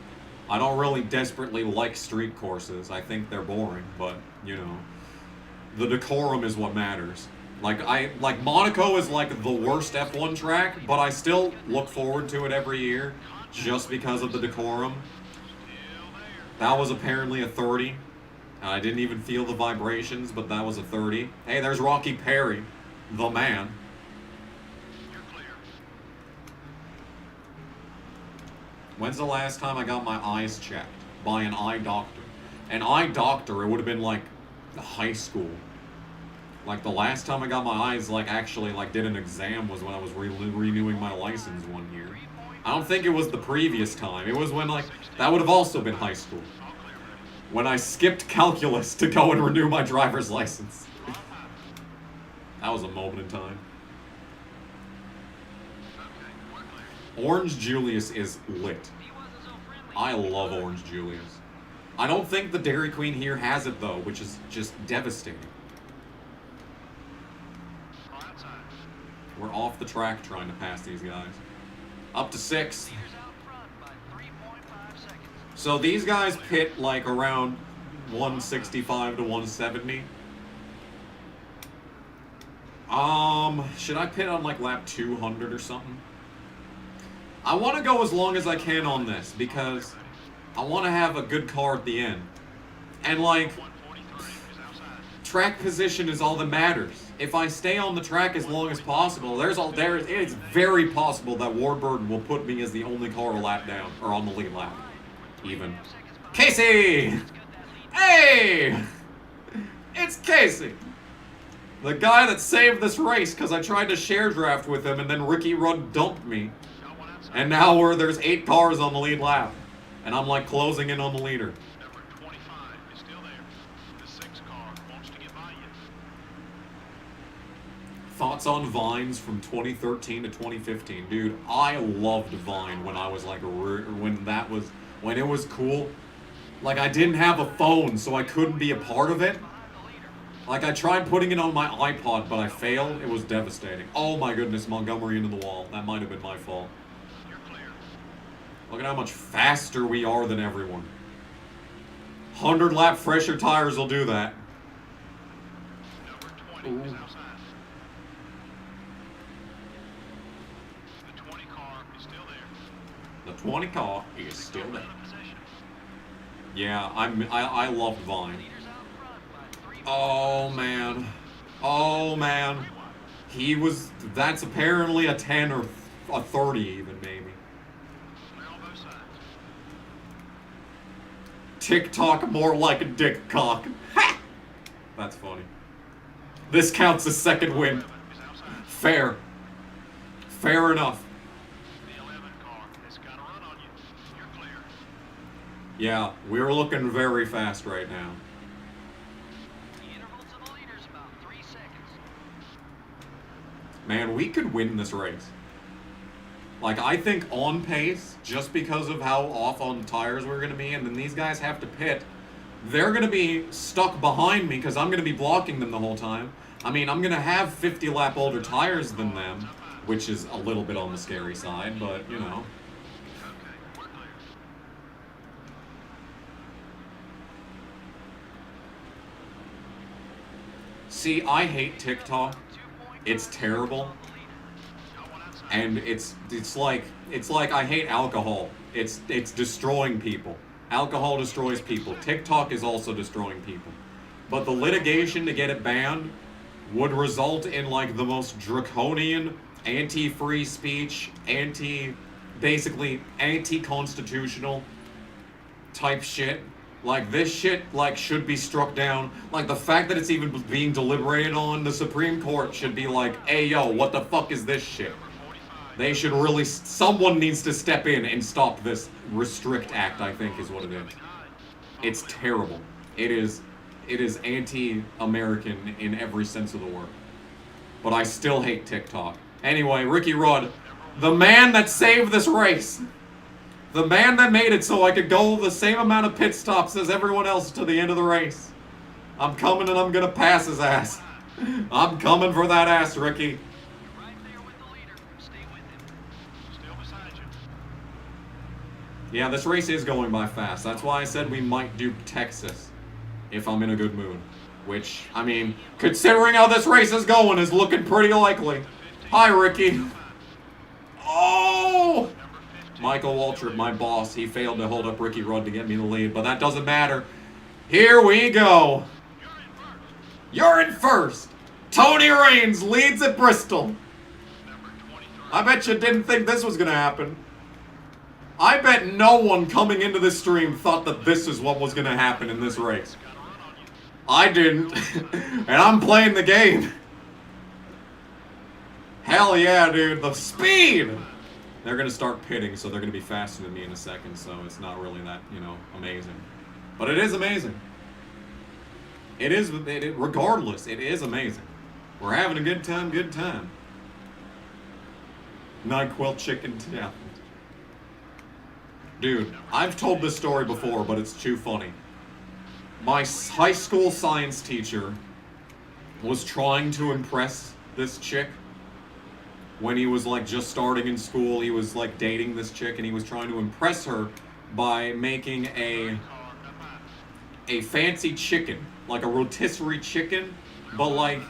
I don't really desperately like street courses. I think they're boring, but, you know, the decorum is what matters. Like Monaco is like the worst F1 track, but I still look forward to it every year just because of the decorum. That was apparently a 30. I didn't even feel the vibrations, but that was a 30. Hey, there's Rocky Perry, the man. When's the last time I got my eyes checked by an eye doctor? An eye doctor, it would have been like high school. Like the last time I got my eyes actually did an exam was when I was renewing my license one year. I don't think it was the previous time. It was when that would have also been high school. When I skipped calculus to go and renew my driver's license. That was a moment in time. Orange Julius is lit. I love Orange Julius. I don't think the Dairy Queen here has it though, which is just devastating. We're off the track trying to pass these guys. Up to 6th. So these guys pit around 165 to 170. Should I pit on lap 200 or something? I want to go as long as I can on this because I want to have a good car at the end. And like, track position is all that matters. If I stay on the track as long as possible, it's very possible that Warbird will put me as the only car a lap down, or on the lead lap, even. Casey! Hey! It's Casey! The guy that saved this race because I tried to share draft with him and then Ricky Rudd dumped me. And now there's 8 cars on the lead lap. And I'm like closing in on the leader. Number 25 is still there. The 6 car wants to get by you. Thoughts on Vines from 2013 to 2015. Dude, I loved Vine when I was like, when it was cool. Like, I didn't have a phone, so I couldn't be a part of it. Like, I tried putting it on my iPod, but I failed. It was devastating. Oh my goodness, Montgomery into the wall. That might have been my fault. You're clear. Look at how much faster we are than everyone. 100 lap fresher tires will do that. Number 20 is outside. The 20 car is still there. The 20 car is still there. Out of possession. Yeah, I loved Vine. Leaders out front by 3. Oh man. Oh man. That's apparently a 10 or a 30 even maybe. Clear on both sides. TikTok more like a dick cock. Ha! That's funny. This counts as second win. 11 is outside. Fair. Fair enough. The 11 car has got a run on you. You're clear. Yeah, we're looking very fast right now. The interval to the leaders about 3 seconds. Man, we could win this race. Like, I think on pace, just because of how off on tires we're going to be, and then these guys have to pit, they're going to be stuck behind me because I'm going to be blocking them the whole time. I mean, I'm going to have 50 lap older tires than them, which is a little bit on the scary side, but, you know. Okay, we're clear. See, I hate TikTok. It's terrible. No one outside. And it's like I hate alcohol. It's destroying people. Alcohol destroys people. TikTok is also destroying people. But the litigation to get it banned would result in like the most draconian anti-free speech, basically anti-constitutional type shit. Like, this shit, like, should be struck down. Like, the fact that it's even being deliberated on, the Supreme Court should be like, hey, yo, what the fuck is this shit? They should really, someone needs to step in and stop this Restrict Act, I think is what it is. It's terrible. It is anti-American in every sense of the word. But I still hate TikTok. Anyway, Ricky Rudd, the man that saved this race. The man that made it so I could go the same amount of pit stops as everyone else to the end of the race. I'm coming and I'm gonna pass his ass. I'm coming for that ass, Ricky. You're right there with the leader. Stay with him. Still beside you. Yeah, this race is going by fast. That's why I said we might do Texas if I'm in a good mood. Which, I mean, considering how this race is going, is looking pretty likely. Hi, Ricky. Oh! Michael Waltrip, my boss, he failed to hold up Ricky Rudd to get me the lead, but that doesn't matter. Here we go. You're in first. Tony Raines leads at Bristol. I bet you didn't think this was going to happen. I bet no one coming into this stream thought that this is what was going to happen in this race. I didn't, and I'm playing the game. Hell yeah, dude, the speed! They're going to start pitting, so they're going to be faster than me in a second, so it's not really that, amazing. But it is amazing. Regardless, it is amazing. We're having a good time, good time. NyQuil chicken challenge. Dude, I've told this story before, but it's too funny. My high school science teacher was trying to impress this chick. When he was like just starting in school, he was like dating this chick and he was trying to impress her by making a fancy chicken, like a rotisserie chicken, but like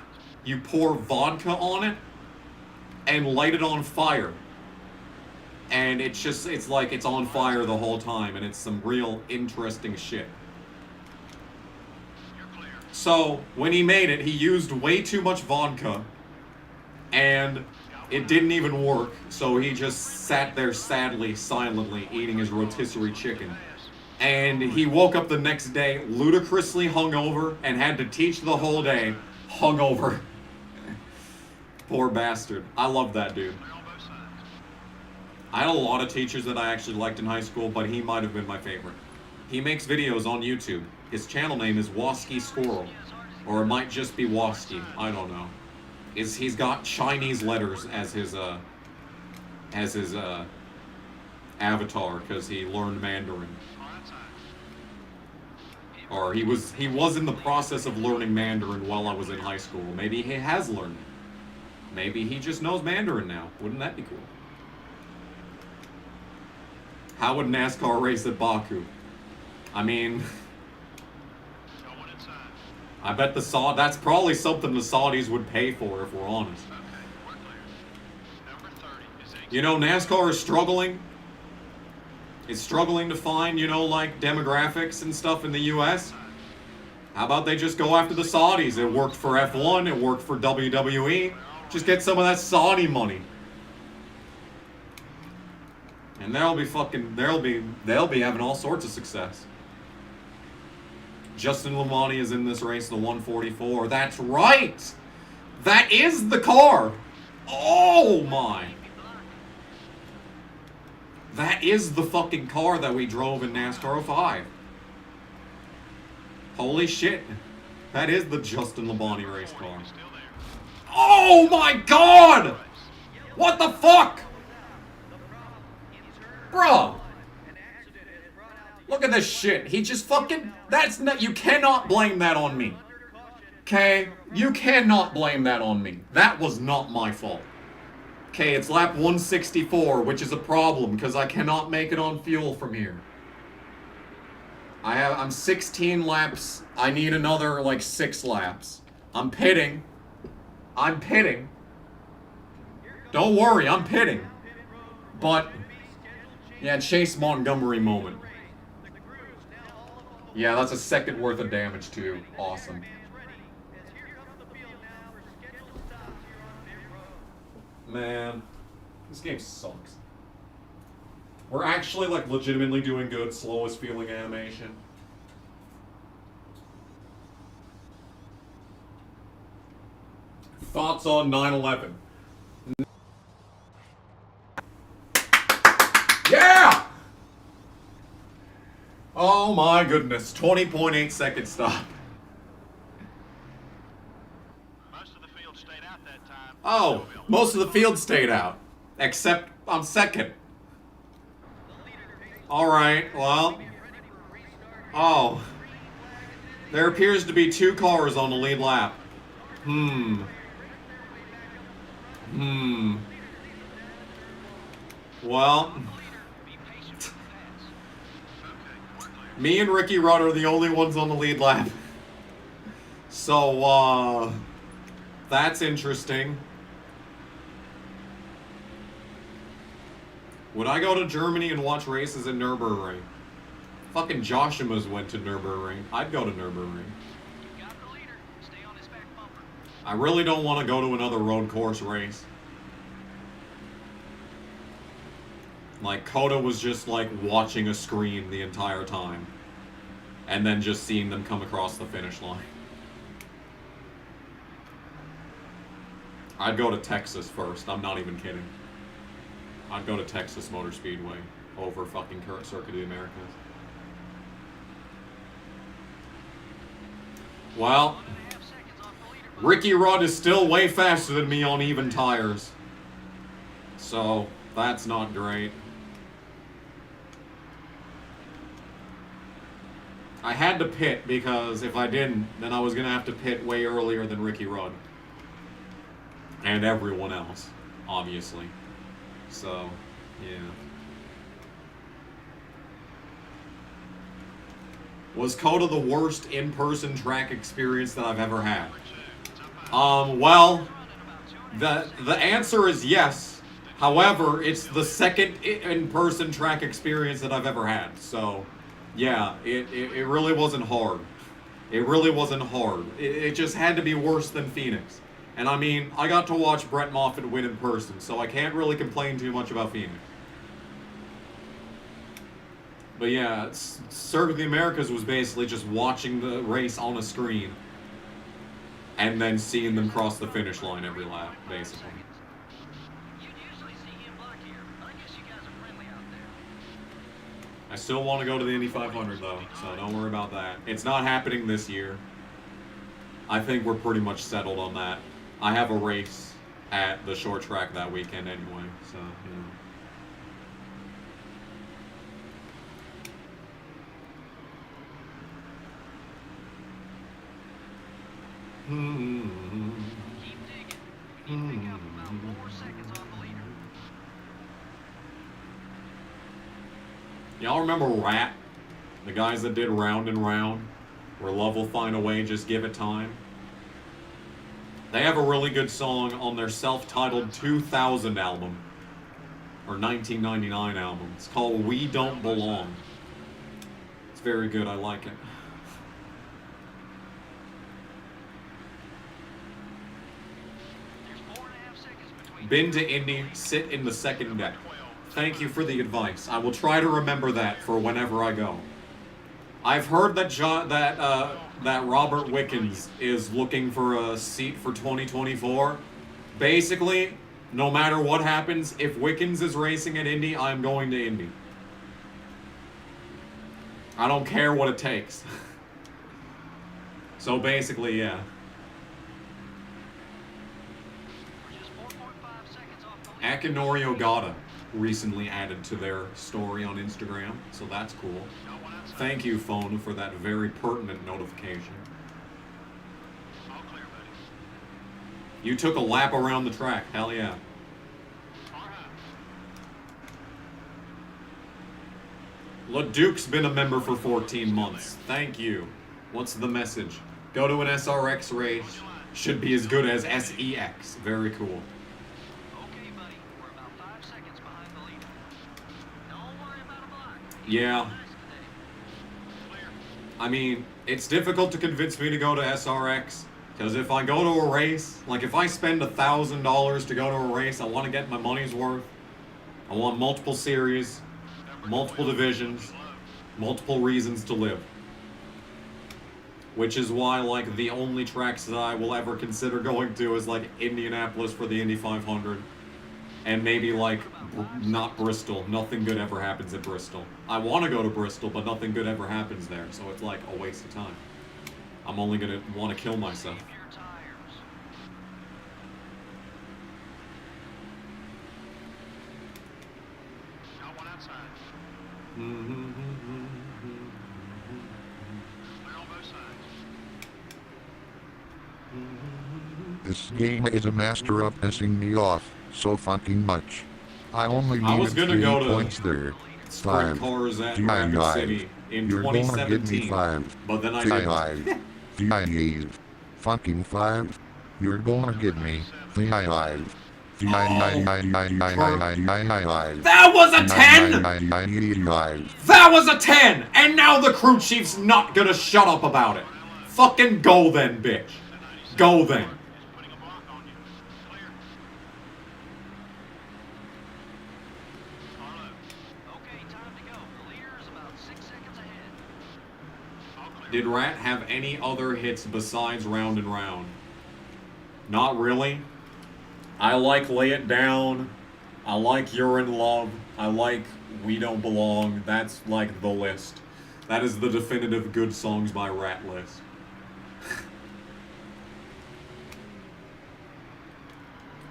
you pour vodka on it and light it on fire. And it's like it's on fire the whole time, and it's some real interesting shit. So, when he made it, he used way too much vodka, and it didn't even work, so he just sat there sadly, silently, eating his rotisserie chicken. And he woke up the next day ludicrously hungover and had to teach the whole day hungover. Poor bastard. I love that dude. I had a lot of teachers that I actually liked in high school, but he might have been my favorite. He makes videos on YouTube. His channel name is Wasky Squirrel. Or it might just be Wasky. I don't know. He's got Chinese letters as his avatar, because he learned Mandarin. Or he was in the process of learning Mandarin while I was in high school. Maybe he has learned it. Maybe he just knows Mandarin now. Wouldn't that be cool? How would NASCAR race at Baku? I mean, I bet that's probably something the Saudis would pay for, if we're honest. You know, NASCAR is struggling. It's struggling to find, you know, like demographics and stuff in the US. How about they just go after the Saudis? It worked for F1, it worked for WWE. Just get some of that Saudi money. And they'll be having all sorts of success. Justin Lamani is in this race, the 144. That's right! That is the car! Oh my! That is the fucking car that we drove in NASCAR 05. Holy shit. That is the Justin Lamani race car. Oh my god! What the fuck? Bro! Look at this shit. He just fucking... That's not... You cannot blame that on me. Okay? You cannot blame that on me. That was not my fault. Okay, it's lap 164, which is a problem, because I cannot make it on fuel from here. I'm 16 laps. I need another, like, 6 laps. I'm pitting. Don't worry, I'm pitting. But... Yeah, Chase Montgomery moment. Yeah, that's a second worth of damage too. Awesome. Man, this game sucks. We're actually like legitimately doing good, slowest feeling animation. Thoughts on 9/11? Yeah! Oh my goodness, 20.8 second stop. Most of the field stayed out that time. Oh, most of the field stayed out. Except I'm second. Alright, well. Oh. There appears to be 2 cars on the lead lap. Well. Me and Ricky Rudd are the only ones on the lead lap. So, that's interesting. Would I go to Germany and watch races in Nürburgring? Fucking Joshua's went to Nürburgring. I'd go to Nürburgring. I really don't want to go to another road course race. Like, Coda was just, like, watching a screen the entire time. And then just seeing them come across the finish line. I'd go to Texas first. I'm not even kidding. I'd go to Texas Motor Speedway over fucking Circuit of the Americas. Well, Ricky Rudd is still way faster than me on even tires. So, that's not great. I had to pit because if I didn't, then I was going to have to pit way earlier than Ricky Rudd. And everyone else, obviously. So, yeah. Was Coda the worst in-person track experience that I've ever had? Well, the answer is yes. However, it's the second in-person track experience that I've ever had. So, yeah, it really wasn't hard. It really wasn't hard. It just had to be worse than Phoenix. And I mean, I got to watch Brett Moffitt win in person, so I can't really complain too much about Phoenix. But yeah, Circuit of the Americas was basically just watching the race on a screen and then seeing them cross the finish line every lap, basically. I still want to go to the Indy 500 though, so don't worry about that. It's not happening this year. I think we're pretty much settled on that. I have a race at the short track that weekend anyway, so, you know. Keep digging. You need to pick up about 4 seconds on the leader. Y'all remember Rat? The guys that did Round and Round? Where Love Will Find a Way, Just Give It Time? They have a really good song on their self-titled 2000 album. Or 1999 album. It's called We Don't Belong. It's very good, I like it. There's 4.5 seconds between. Been to Indy, sit in the second deck. Thank you for the advice. I will try to remember that for whenever I go. I've heard that that Robert Wickens is looking for a seat for 2024. Basically, no matter what happens, if Wickens is racing at Indy, I'm going to Indy. I don't care what it takes. So basically, yeah. We're just 4.5 seconds off the leader. Akinori Ogata recently added to their story on Instagram, so that's cool. Thank you, phone, for that very pertinent notification. All clear, buddy. You took a lap around the track, hell yeah. Far high. LeDuc's been a member for 14 months. Thank you. What's the message? Go to an SRX race. Should be as good as SEX. Very cool. Okay, buddy. We're about 5 seconds behind the leader. Don't worry about a block. Yeah. Nice today. Clear. I mean, it's difficult to convince me to go to SRX. Because if I go to a race, like if I spend $1,000 to go to a race, I want to get my money's worth. I want multiple series, multiple divisions, multiple reasons to live. Which is why, like, the only tracks that I will ever consider going to is, like, Indianapolis for the Indy 500. And maybe, like, not Bristol. Nothing good ever happens at Bristol. I want to go to Bristol, but nothing good ever happens there. So it's, like, a waste of time. I'm only going to want to kill myself. Save your tires. Got one outside. Clear on both sides. This game is a master of pissing me off so fucking much. I only I was needed gonna 3 go to points there. Sprint 5. cars at Five. Rapid City in You're gonna give me 2017. 5. But then I didn't. 5. 5. You're gonna give me 5. That was a 10! 5. That was a 10! And now the crew chief's not gonna shut up about it. Fucking go then, bitch. Go then. Putting a block on you. Clear. Carlo. Okay, time to go. The leader is about 6 seconds ahead. All clear. Did Rat have any other hits besides Round and Round? Not really. I like Lay It Down. I like You're in Love. I like We Don't Belong. That's like the list. That is the definitive good songs by Rat list.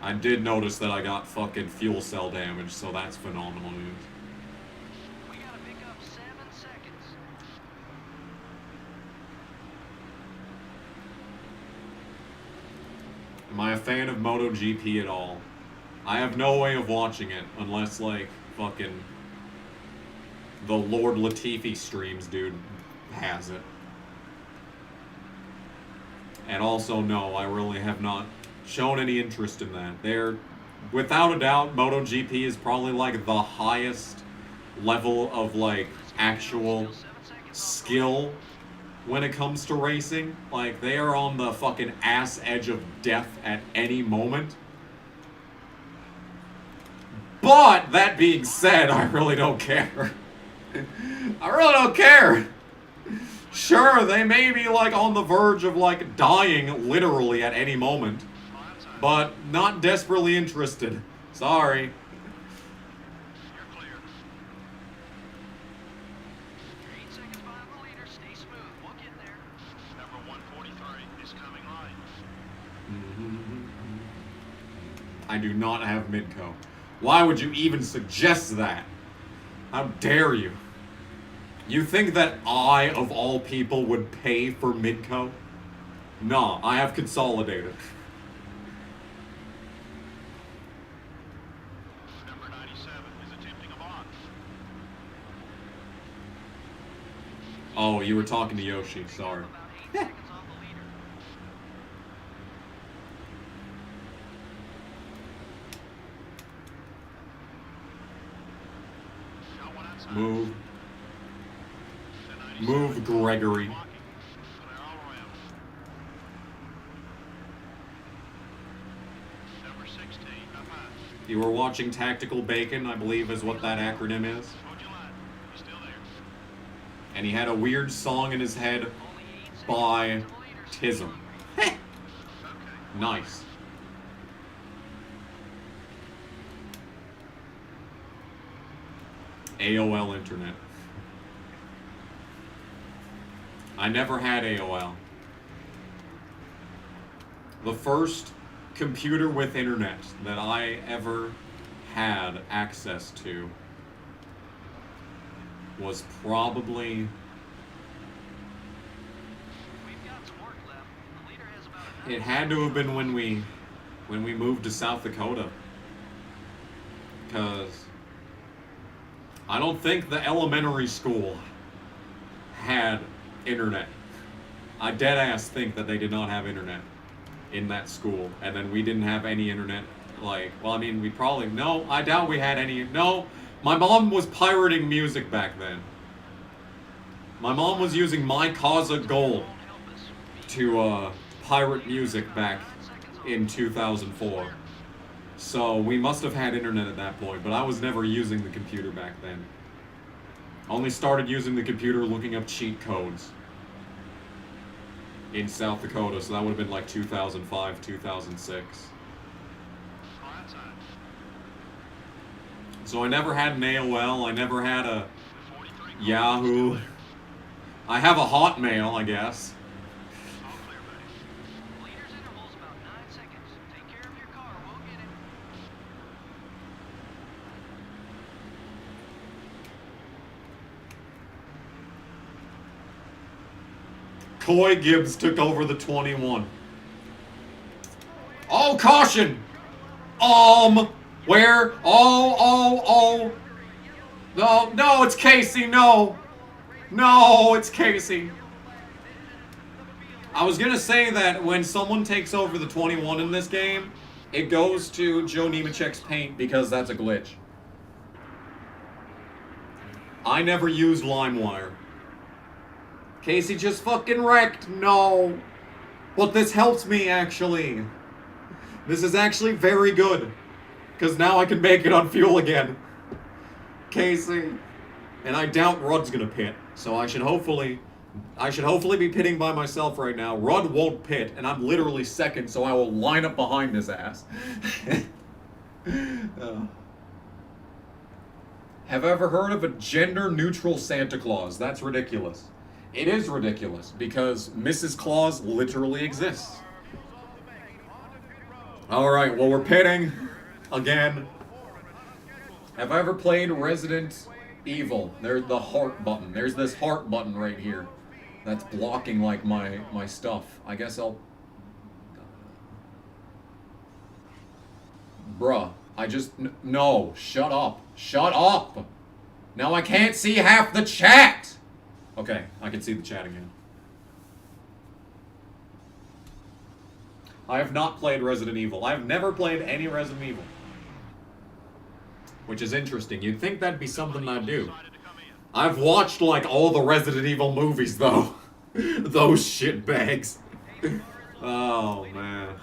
I did notice that I got fucking fuel cell damage, so that's phenomenal news. We gotta pick up 7 seconds. Am I a fan of MotoGP at all? I have no way of watching it unless, like, fucking the Lord Latifi streams dude has it. And also, no, I really have not shown any interest in that. Without a doubt, MotoGP is probably like the highest level of like actual skill when it comes to racing. Like, they are on the fucking ass edge of death at any moment. But, that being said, I really don't care. I really don't care. Sure, they may be, like, on the verge of, like, dying literally at any moment. But not desperately interested. Sorry. You're clear. 8 seconds behind the leader. Stay smooth. We'll get there. Number 143 is coming right. I do not have Midco. Why would you even suggest that? How dare you? You think that I, of all people, would pay for Midco? Nah, I have Consolidated. Number 97 is attempting a box. Oh, you were talking to Yoshi, sorry. About 8 seconds off the leader. Got one outside. Move. The 97 Move, Gregory. blocking. They're all around. Number 16 up high. You were watching Tactical Bacon, I believe is what that acronym is. Hold your line. He's still there. And he had a weird song in his head Only 8 seconds by to the leader. Tism. Okay. Nice. AOL Internet. I never had AOL. The first computer with internet that I ever had access to was probably We've got some work left. The leader has about a it had to have been when we moved to South Dakota. Cause I don't think the elementary school had internet. I dead ass think that they did not have internet in that school. And then we didn't have any internet. Like, well, I mean, we probably, no, I doubt we had any, no. My mom was pirating music back then. My mom was using My Causa Gold to pirate music back in 2004. So we must have had internet at that point, but I was never using the computer back then. I only started using the computer looking up cheat codes in South Dakota, so that would have been like 2005, 2006. outside. So I never had an AOL, I never had a 43 Yahoo. I have a Hotmail, I guess. all clear, buddy. Leader's interval's about 9 seconds. Take care of your car. We'll get him. Coy Gibbs took over the 21. Oh, caution! Where? Oh. No, it's Casey, no. No, it's Casey. I was gonna say that when someone takes over the 21 in this game, it goes to Joe Nemechek's paint because that's a glitch. I never used LimeWire. Casey just fucking wrecked. No. But this helps me, actually. This is actually very good. Because now I can make it on fuel again. Casey. And I doubt Rudd's gonna pit. So I should hopefully be pitting by myself right now. Rudd won't pit, and I'm literally second, so I will line up behind his ass. Have I ever heard of a gender-neutral Santa Claus? That's ridiculous. It is ridiculous, because Mrs. Claus literally exists. Alright, well, we're pitting again. Have I ever played Resident Evil? There's the heart button. There's this heart button right here that's blocking, like, my stuff. I guess I'll... Bruh, I just... No, shut up. Shut up! Now I can't see half the chat! Okay, I can see the chat again. I have not played Resident Evil. I have never played any Resident Evil. which is interesting. You'd think that'd be something I'd do. I've watched, like, all the Resident Evil movies, though. Those shitbags. Oh, man.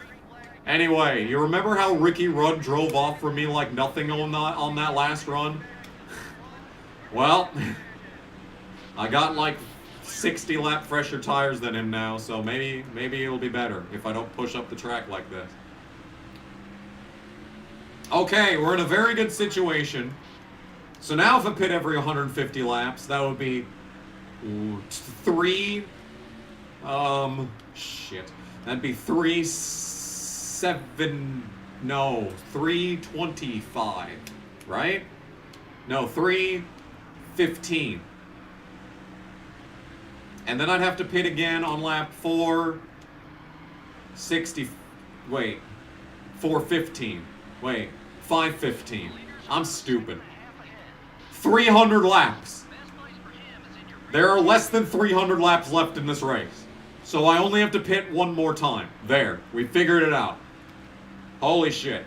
Anyway, you remember how Ricky Rudd drove off from me like nothing on that last run? Well, I got, like, 60 lap fresher tires than him now, so maybe it'll be better if I don't push up the track like this. Okay, we're in a very good situation. So now if I pit every 150 laps, that would be that'd be 325, right? No, 315. And then I'd have to pit again on lap 415. Wait, 515. I'm stupid. 300 laps. There are less than 300 laps left in this race. So I only have to pit one more time. There. We figured it out. Holy shit.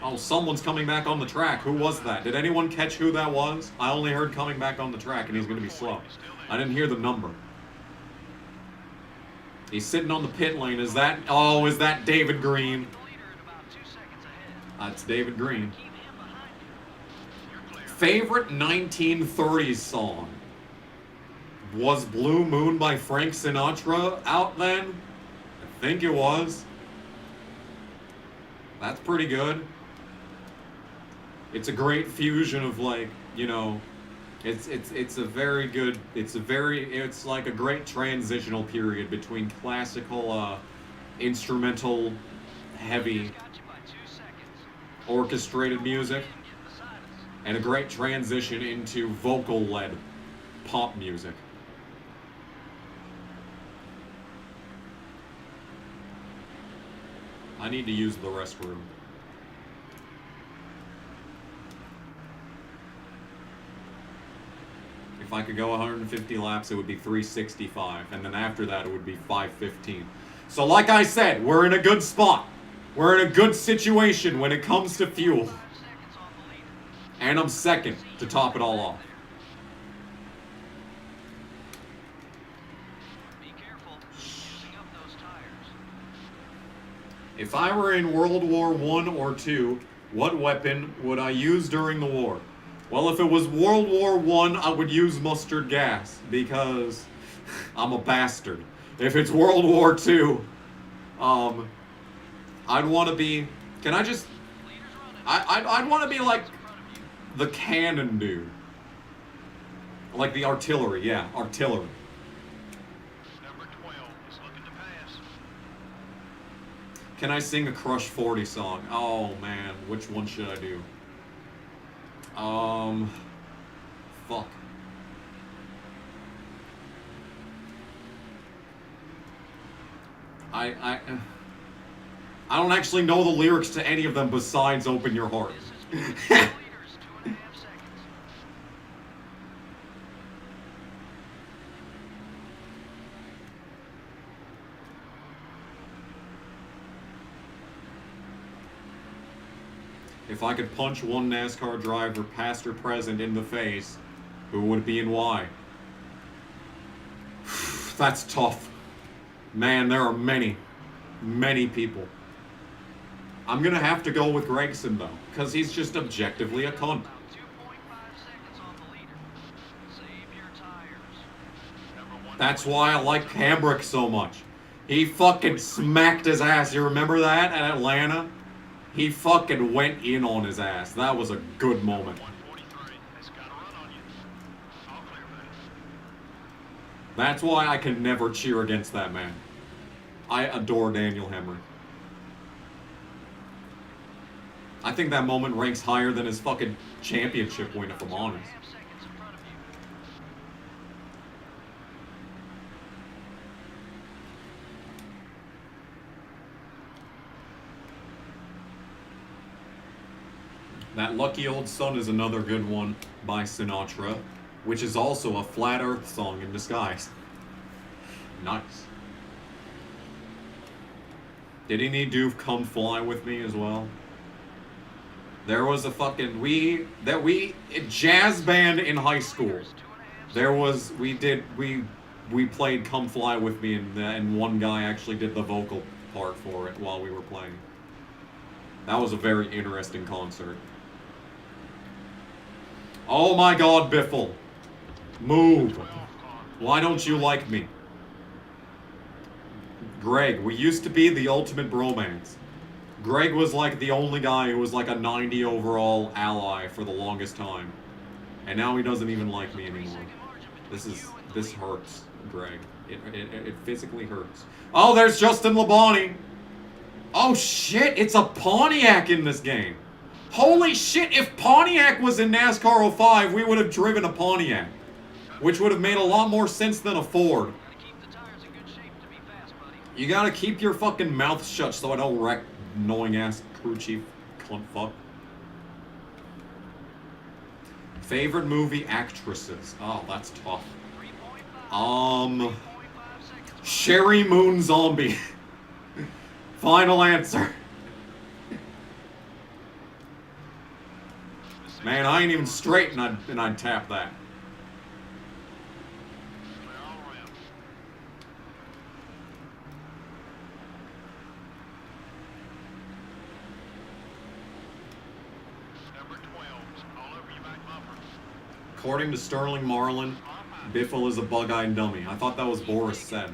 Oh, someone's coming back on the track. Who was that? Did anyone catch who that was? I only heard coming back on the track, and he's going to be slow. I didn't hear the number. He's sitting on the pit lane. Is that... Oh, is that David Green? That's David Green. Favorite 1930s song? Was Blue Moon by Frank Sinatra out then? I think it was. That's pretty good. It's a great fusion of, like, you know, it's a very good, it's like a great transitional period between classical, instrumental, heavy, orchestrated music, and a great transition into vocal-led pop music. I need to use the restroom. If I could go 150 laps, it would be 365, and then after that, it would be 515. So like I said, we're in a good spot. We're in a good situation when it comes to fuel. And I'm second to top it all off. If I were in World War I or II, what weapon would I use during the war? Well, if it was World War I would use mustard gas, because I'm a bastard. If it's World War II, I'd want to be... Can I just... I'd want to be like the cannon dude. Like the artillery, yeah, artillery. Number 12 is looking to pass. Can I sing a Crush 40 song? Oh man, which one should I do? Fuck. I don't actually know the lyrics to any of them besides Open Your Heart. If I could punch one NASCAR driver, past or present, in the face, who would it be and why? That's tough. Man, there are many, many people. I'm gonna have to go with Gregson, though, because he's just objectively a cunt. That's why I like Hambrick so much. He fucking smacked his ass. You remember that at Atlanta? He fucking went in on his ass. That was a good moment. 143. It's got a run on you. I'll clear that. That's why I can never cheer against that man. I adore Daniel Hemrick. I think that moment ranks higher than his fucking championship win, if I'm honest. That Lucky Old Sun is another good one by Sinatra, which is also a Flat Earth song in disguise. Nice. Didn't he do Come Fly With Me as well? There was a fucking, jazz band in high school. There was, we played Come Fly With Me, and one guy actually did the vocal part for it while we were playing. That was a very interesting concert. Oh my god, Biffle. Move. Why don't you like me? Greg, we used to be the ultimate bromance. Greg was like the only guy who was like a 90 overall ally for the longest time. And now he doesn't even like me anymore. This hurts, Greg. It physically hurts. Oh, there's Justin Labonte. Oh shit, it's a Pontiac in this game. Holy shit, if Pontiac was in NASCAR 05, we would have driven a Pontiac. Which would have made a lot more sense than a Ford. You gotta keep your fucking mouth shut so I don't wreck annoying ass crew chief cunt fuck. Favorite movie actresses. Oh, that's tough. Sherry Moon Zombie. Final answer. Man, I ain't even straight and I'd tap that. According to Sterling Marlin, Biffle is a bug-eyed dummy. I thought that was Boris said.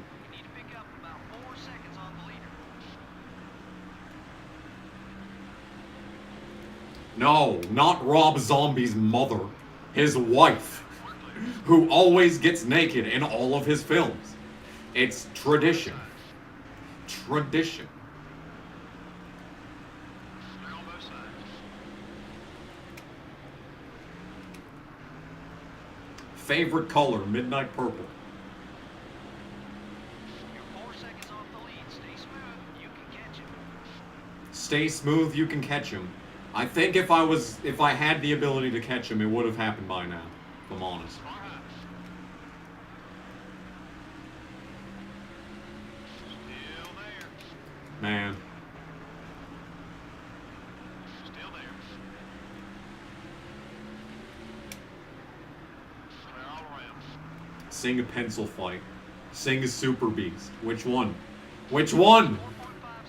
No, not Rob Zombie's mother. His wife. Who always gets naked in all of his films. It's tradition. Tradition. Favorite color, midnight purple. You're 4 seconds off the lead. Stay smooth. You can catch him. Stay smooth, you can catch him. I think if I had the ability to catch him, it would have happened by now, if I'm honest. Still there. Man. Still there. Clear all around. Sing a pencil fight. Sing a super beast. Which one? Which one? 4.5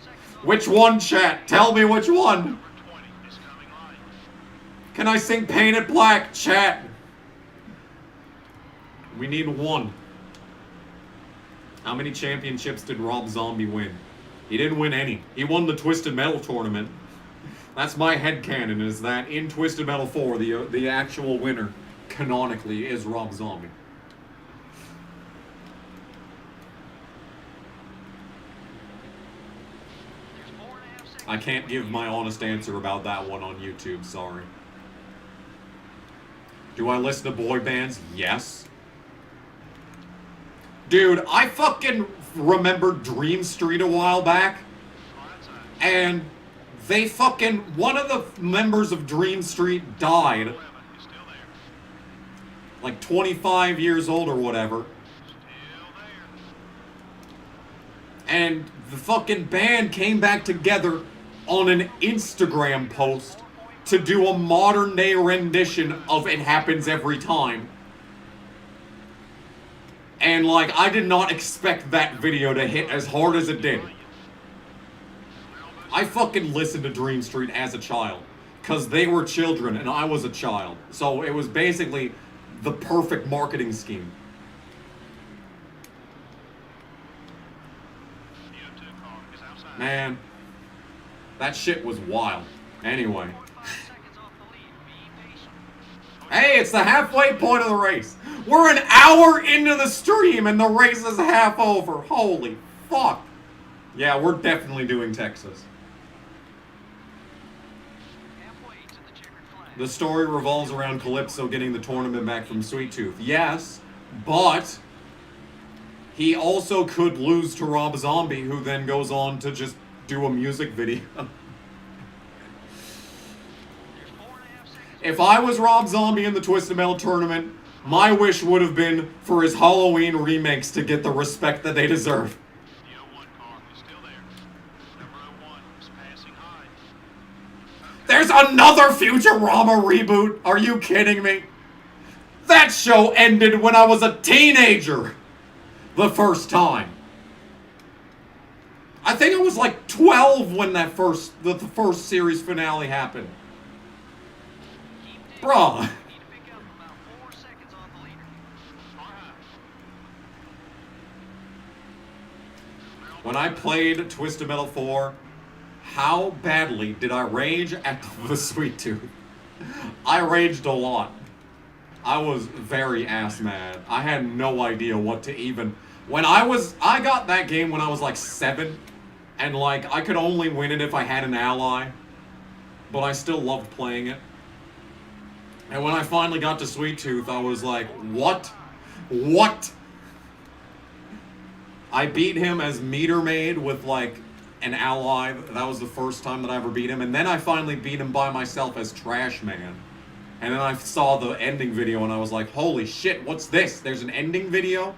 seconds. Which one, chat? Tell me which one. Number 20 is coming light. Can I sing Painted Black, chat? We need one. How many championships did Rob Zombie win? He didn't win any. He won the Twisted Metal tournament. That's my headcanon, is that in Twisted Metal 4, the actual winner, canonically, is Rob Zombie. There's 4.5 seconds. I can't give my honest answer about that one on YouTube, sorry. Do I listen to boy bands? Yes. Dude, I fucking remembered Dream Street a while back, and they fucking, one of the members of Dream Street died, 11 is still there. like 25 years old or whatever, Still there. and the fucking band came back together on an Instagram post to do a modern day rendition of It Happens Every Time. And like, I did not expect that video to hit as hard as it did. I fucking listened to Dream Street as a child, cause they were children and I was a child. So it was basically the perfect marketing scheme. The 2 car is outside. Man, that shit was wild. Anyway. 5 seconds off the lead. Be patient. Hey, it's the halfway point of the race. We're an hour into the stream and the race is half over. Holy fuck. Yeah, we're definitely doing Texas. Halfway to the checkered flag. The story revolves around Calypso getting the tournament back from Sweet Tooth. Yes, but he also could lose to Rob Zombie, who then goes on to just do a music video. There's 4.5 seconds. If I was Rob Zombie in the Twisted Metal tournament, my wish would have been for his Halloween remakes to get the respect that they deserve. The 01 car is still there. Number There's another Futurama reboot? Are you kidding me? That show ended when I was a teenager. The first time. I think I was like 12 when the first series finale happened. Bruh. When I played Twisted Metal 4, how badly did I rage at the Sweet Tooth? I raged a lot. I was very ass mad. I had no idea what to even... I got that game when I was like 7, and like, I could only win it if I had an ally, but I still loved playing it. And when I finally got to Sweet Tooth, I was like, what? What? I beat him as Meter Maid with like an ally. That was the first time that I ever beat him. And then I finally beat him by myself as Trash Man. And then I saw the ending video and I was like, holy shit, what's this? There's an ending video?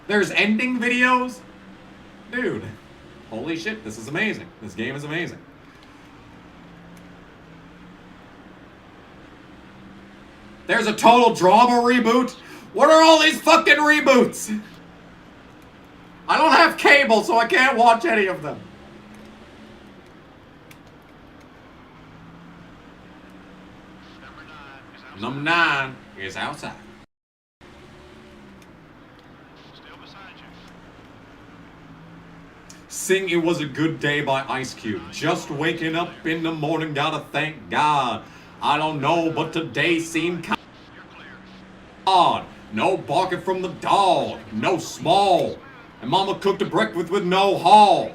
There's ending videos? Dude, holy shit, this is amazing. This game is amazing. There's a Total Drama reboot? What are all these fucking reboots? I don't have cable, so I can't watch any of them. Number 9 is outside. Still beside you. Sing It Was a Good Day by Ice Cube. Just waking up in the morning, gotta thank God. I don't know, but today seemed kind of odd. No barking from the dog, no small. And mama cooked a breakfast with no haul.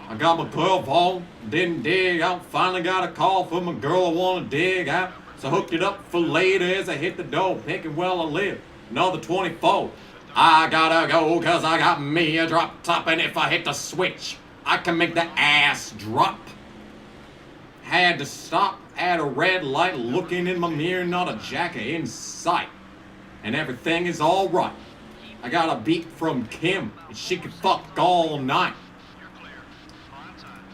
I got my glove on, didn't dig out. Finally got a call from a girl I wanna dig out. So hooked it up for later as I hit the door, thinking well I live another 24. I gotta go cause I got me a drop top, and if I hit the switch, I can make the ass drop. Had to stop at a red light, looking in my mirror, not a jacket in sight. And everything is alright. I got a beat from Kim, and she could fuck all night.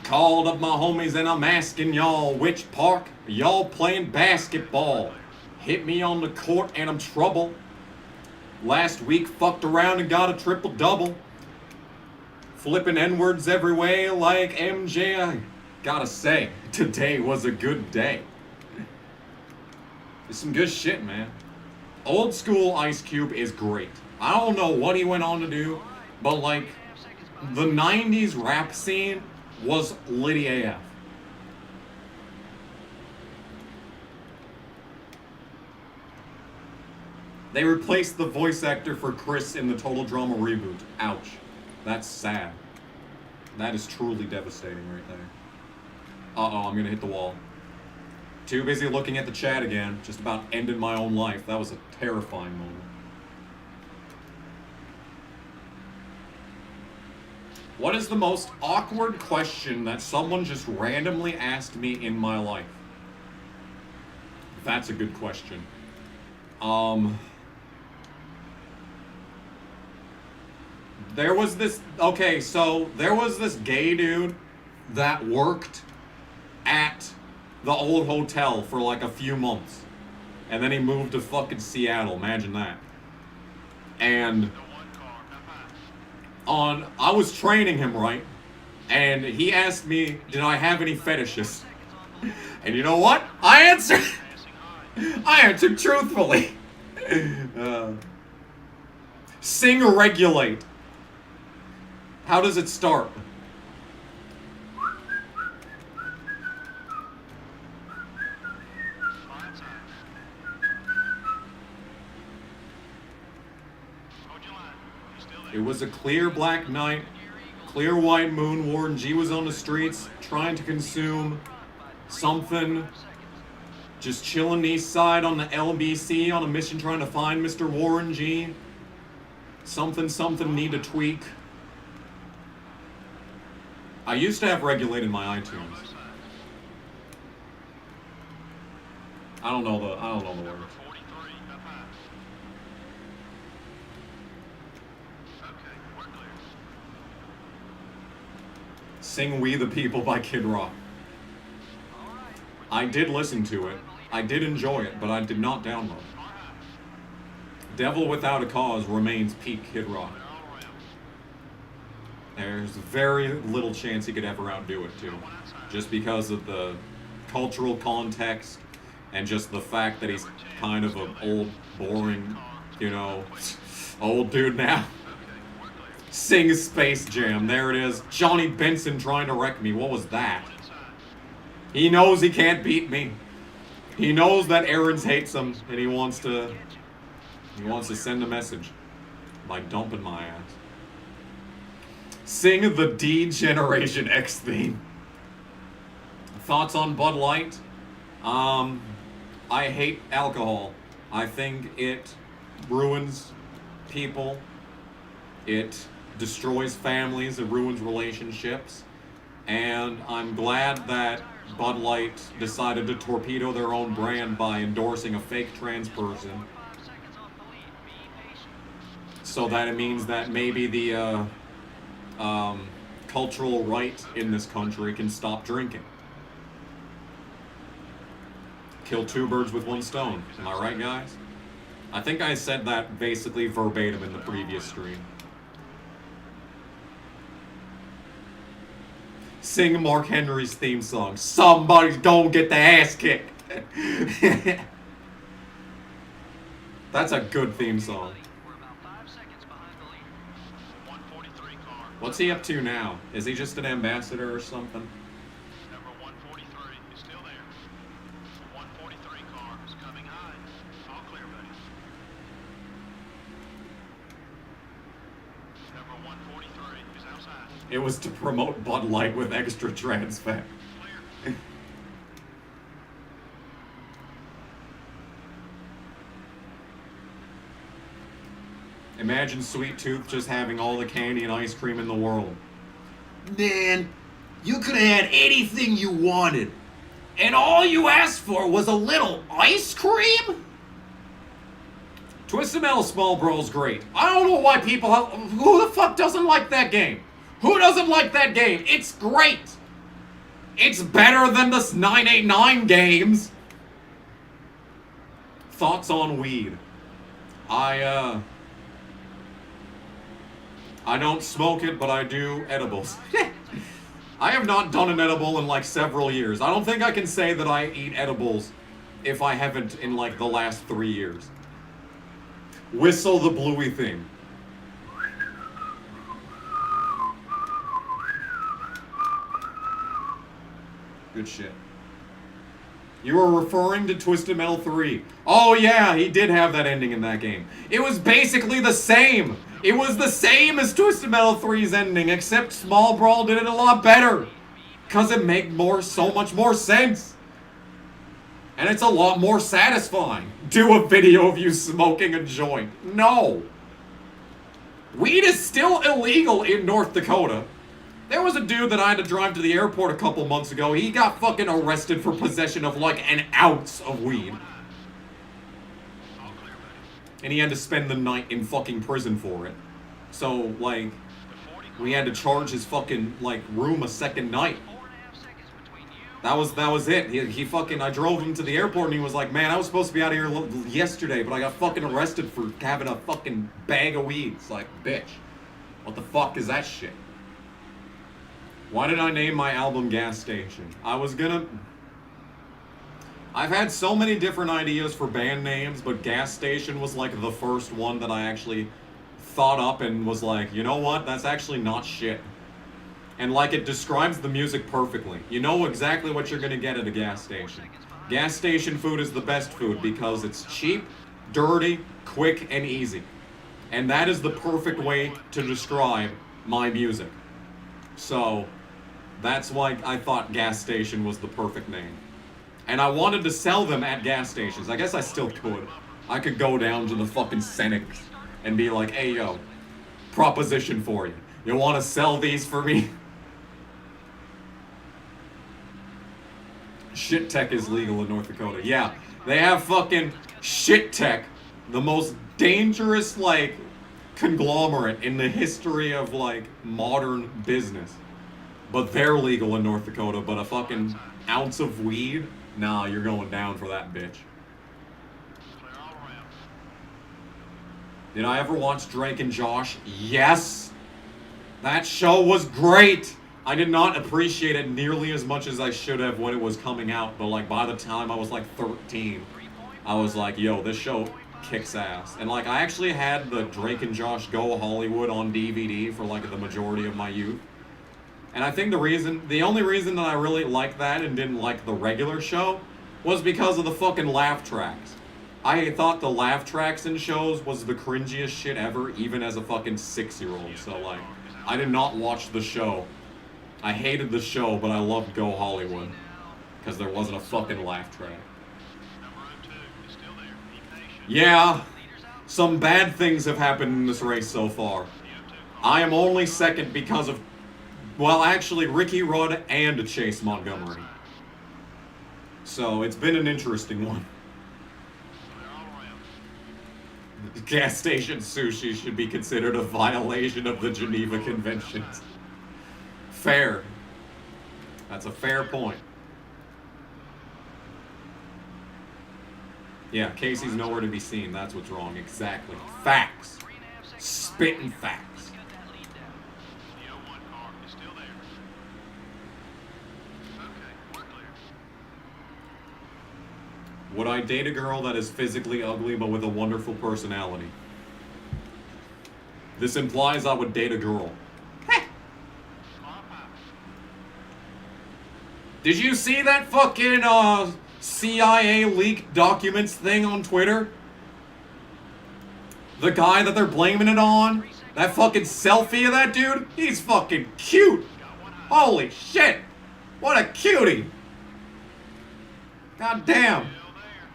Called up my homies and I'm asking y'all, which park are y'all playing basketball? Hit me on the court and I'm trouble. Last week fucked around and got a triple-double. Flipping N-words every way like MJ. I gotta say, today was a good day. It's some good shit, man. Old school Ice Cube is great. I don't know what he went on to do, but like, the 90s rap scene was litty AF. They replaced the voice actor for Chris in the Total Drama reboot. Ouch. That's sad. That is truly devastating right there. Uh-oh, I'm gonna hit the wall. Too busy looking at the chat again. Just about ended my own life. That was a terrifying moment. What is the most awkward question that someone just randomly asked me in my life? That's a good question. There was this gay dude that worked at the old hotel for like a few months. And then he moved to fucking Seattle, imagine that. And I was training him, right? And he asked me, did I have any fetishes? And you know what? I answered truthfully. Sing or regulate. How does it start? It was a clear black night, clear white moon. Warren G was on the streets trying to consume something. Just chilling east side on the LBC on a mission trying to find Mr. Warren G. Something need to tweak. I used to have regulated my iTunes. I don't know the word. Sing We the People by Kid Rock. I did listen to it. I did enjoy it, but I did not download it. Devil Without a Cause remains peak Kid Rock. There's very little chance he could ever outdo it, too. Just because of the cultural context and just the fact that he's kind of an old, boring, you know, old dude now. Sing Space Jam. There it is. Johnny Benson trying to wreck me. What was that? He knows he can't beat me. He knows that Aaron's hates him, and he wants to send a message by dumping my ass. Sing the D Generation X theme. Thoughts on Bud Light? I hate alcohol. I think it ruins people. It destroys families. It ruins relationships. And I'm glad that Bud Light decided to torpedo their own brand by endorsing a fake trans person. So that it means that maybe the cultural right in this country can stop drinking. Kill two birds with one stone. Am I right, guys? I think I said that basically verbatim in the previous stream. Sing Mark Henry's theme song. Somebody's gonna get the ass kicked. That's a good theme song. What's he up to now? Is he just an ambassador or something? Number 143 is still there. 143 car is coming high. All clear, buddy. Number 143 is outside. It was to promote Bud Light with extra trans fat. Clear. Imagine Sweet Tooth just having all the candy and ice cream in the world. Man, you could have had anything you wanted. And all you asked for was a little ice cream? Twisted Metal Small Bro's great. I don't know why people... Who the fuck doesn't like that game? Who doesn't like that game? It's great. It's better than the 989 games. Thoughts on weed? I don't smoke it, but I do edibles. I have not done an edible in like several years. I don't think I can say that I eat edibles if I haven't in like the last 3 years. Whistle the bluey thing. Good shit. You were referring to Twisted Metal 3. Oh yeah, he did have that ending in that game. It was basically the same. It was the same as Twisted Metal 3's ending, except Small Brawl did it a lot better. Cause it made so much more sense. And it's a lot more satisfying. Do a video of you smoking a joint. No. Weed is still illegal in North Dakota. There was a dude that I had to drive to the airport a couple months ago. He got fucking arrested for possession of like an ounce of weed. And he had to spend the night in fucking prison for it. So, like, we had to charge his fucking, like, room a second night. That was it. He fucking, I drove him to the airport and he was like, man, I was supposed to be out of here yesterday, but I got fucking arrested for having a fucking bag of weed. It's like, bitch, what the fuck is that shit? Why did I name my album Gas Station? I've had so many different ideas for band names, but Gas Station was like the first one that I actually thought up and was like, you know what? That's actually not shit. And like it describes the music perfectly. You know exactly what you're gonna get at a gas station. Gas station food is the best food because it's cheap, dirty, quick, and easy. And that is the perfect way to describe my music. So that's why I thought Gas Station was the perfect name. And I wanted to sell them at gas stations. I guess I still could. I could go down to the fucking Senex and be like, hey, yo, proposition for you. You want to sell these for me? Shit Tech is legal in North Dakota. Yeah, they have fucking Shit Tech, the most dangerous, like, conglomerate in the history of, like, modern business. But they're legal in North Dakota, but a fucking ounce of weed? Nah, you're going down for that bitch. Clear all around. Did I ever watch Drake and Josh? Yes! That show was great! I did not appreciate it nearly as much as I should have when it was coming out, but like by the time I was like 13, I was like, yo, this show kicks ass. And like I actually had the Drake and Josh Go Hollywood on DVD for like the majority of my youth. And I think the only reason that I really liked that and didn't like the regular show was because of the fucking laugh tracks. I thought the laugh tracks in shows was the cringiest shit ever, even as a fucking 6-year-old. So like, I did not watch the show. I hated the show, but I loved Go Hollywood. Because there wasn't a fucking laugh track. Number 02 is still there. Be patient. Yeah, some bad things have happened in this race so far. I am only second because of, well, actually, Ricky Rudd and Chase Montgomery. So it's been an interesting one. Clear all around. Gas station sushi should be considered a violation of the Geneva Conventions. Fair. That's a fair point. Yeah, Casey's nowhere to be seen. That's what's wrong. Exactly. Facts. Spitting facts. The 01 car is still there. Okay, we're clear. Would I date a girl that is physically ugly but with a wonderful personality? This implies I would date a girl. Did you see that fucking CIA leaked documents thing on Twitter? The guy that they're blaming it on? That fucking selfie of that dude? He's fucking cute! Holy shit! What a cutie! God damn! Still there.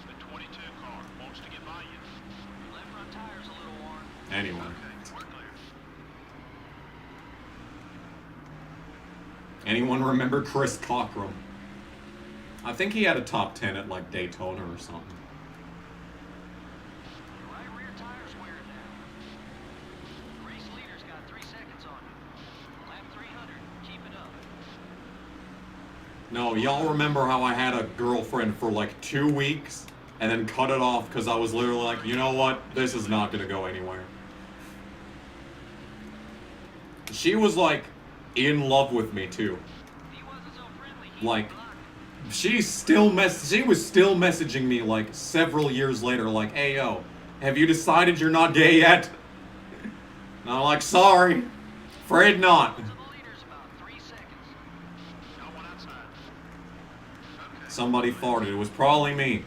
The 22 car wants to get by you. Left front tire's a little worn. Anyway. Okay, we're clear. Anyone remember Chris Cockrum? I think he had a top 10 at like Daytona or something. Right rear tire's wearing down. The race leader's got 3 seconds on you. Lap 300. Keep it up. No, y'all remember how I had a girlfriend for like 2 weeks and then cut it off because I was literally like, you know what? This is not gonna go anywhere. She was like in love with me too. He wasn't so friendly. He Like, blocked. she was still messaging me like several years later, like, hey yo, have you decided you're not gay yet? And I'm like, sorry, afraid not. To the leader's about 3 seconds. Got one outside. Okay. Somebody farted. It was probably me.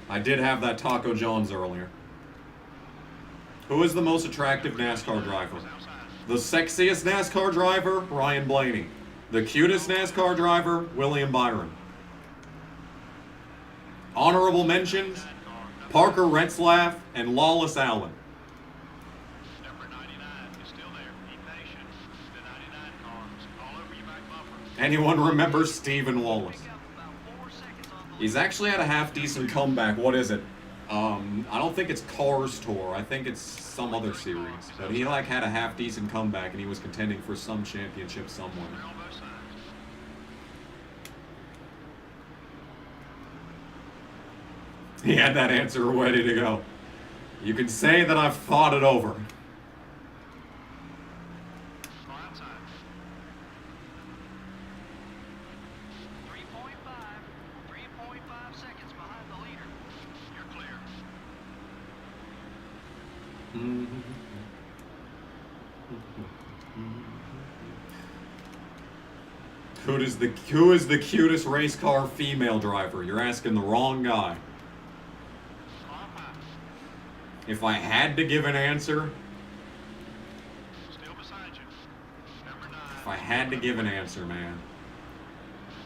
I did have that Taco John's earlier. Who is the most attractive NASCAR driver? The sexiest NASCAR driver, Ryan Blaney. The cutest NASCAR driver, William Byron. Honorable mentions, Parker Retzlaff and Lawless Allen. Number 99 is still there. Be patient. The 99 car is all over your back bumper. Anyone remember Stephen Wallace? Pick up about 4 seconds on the He's actually had a half-decent comeback. What is it? I don't think it's Cars Tour. I think it's some other series. But he like had a half-decent comeback and he was contending for some championship somewhere. on both sides. He had that answer ready to go. You can say that I've thought it over. Car outside. 3.5 seconds behind the leader. You're clear. Who is the cutest race car female driver? You're asking the wrong guy. Car five. If I had to give an answer, Still beside you. Number 9. if I had to give an answer, man.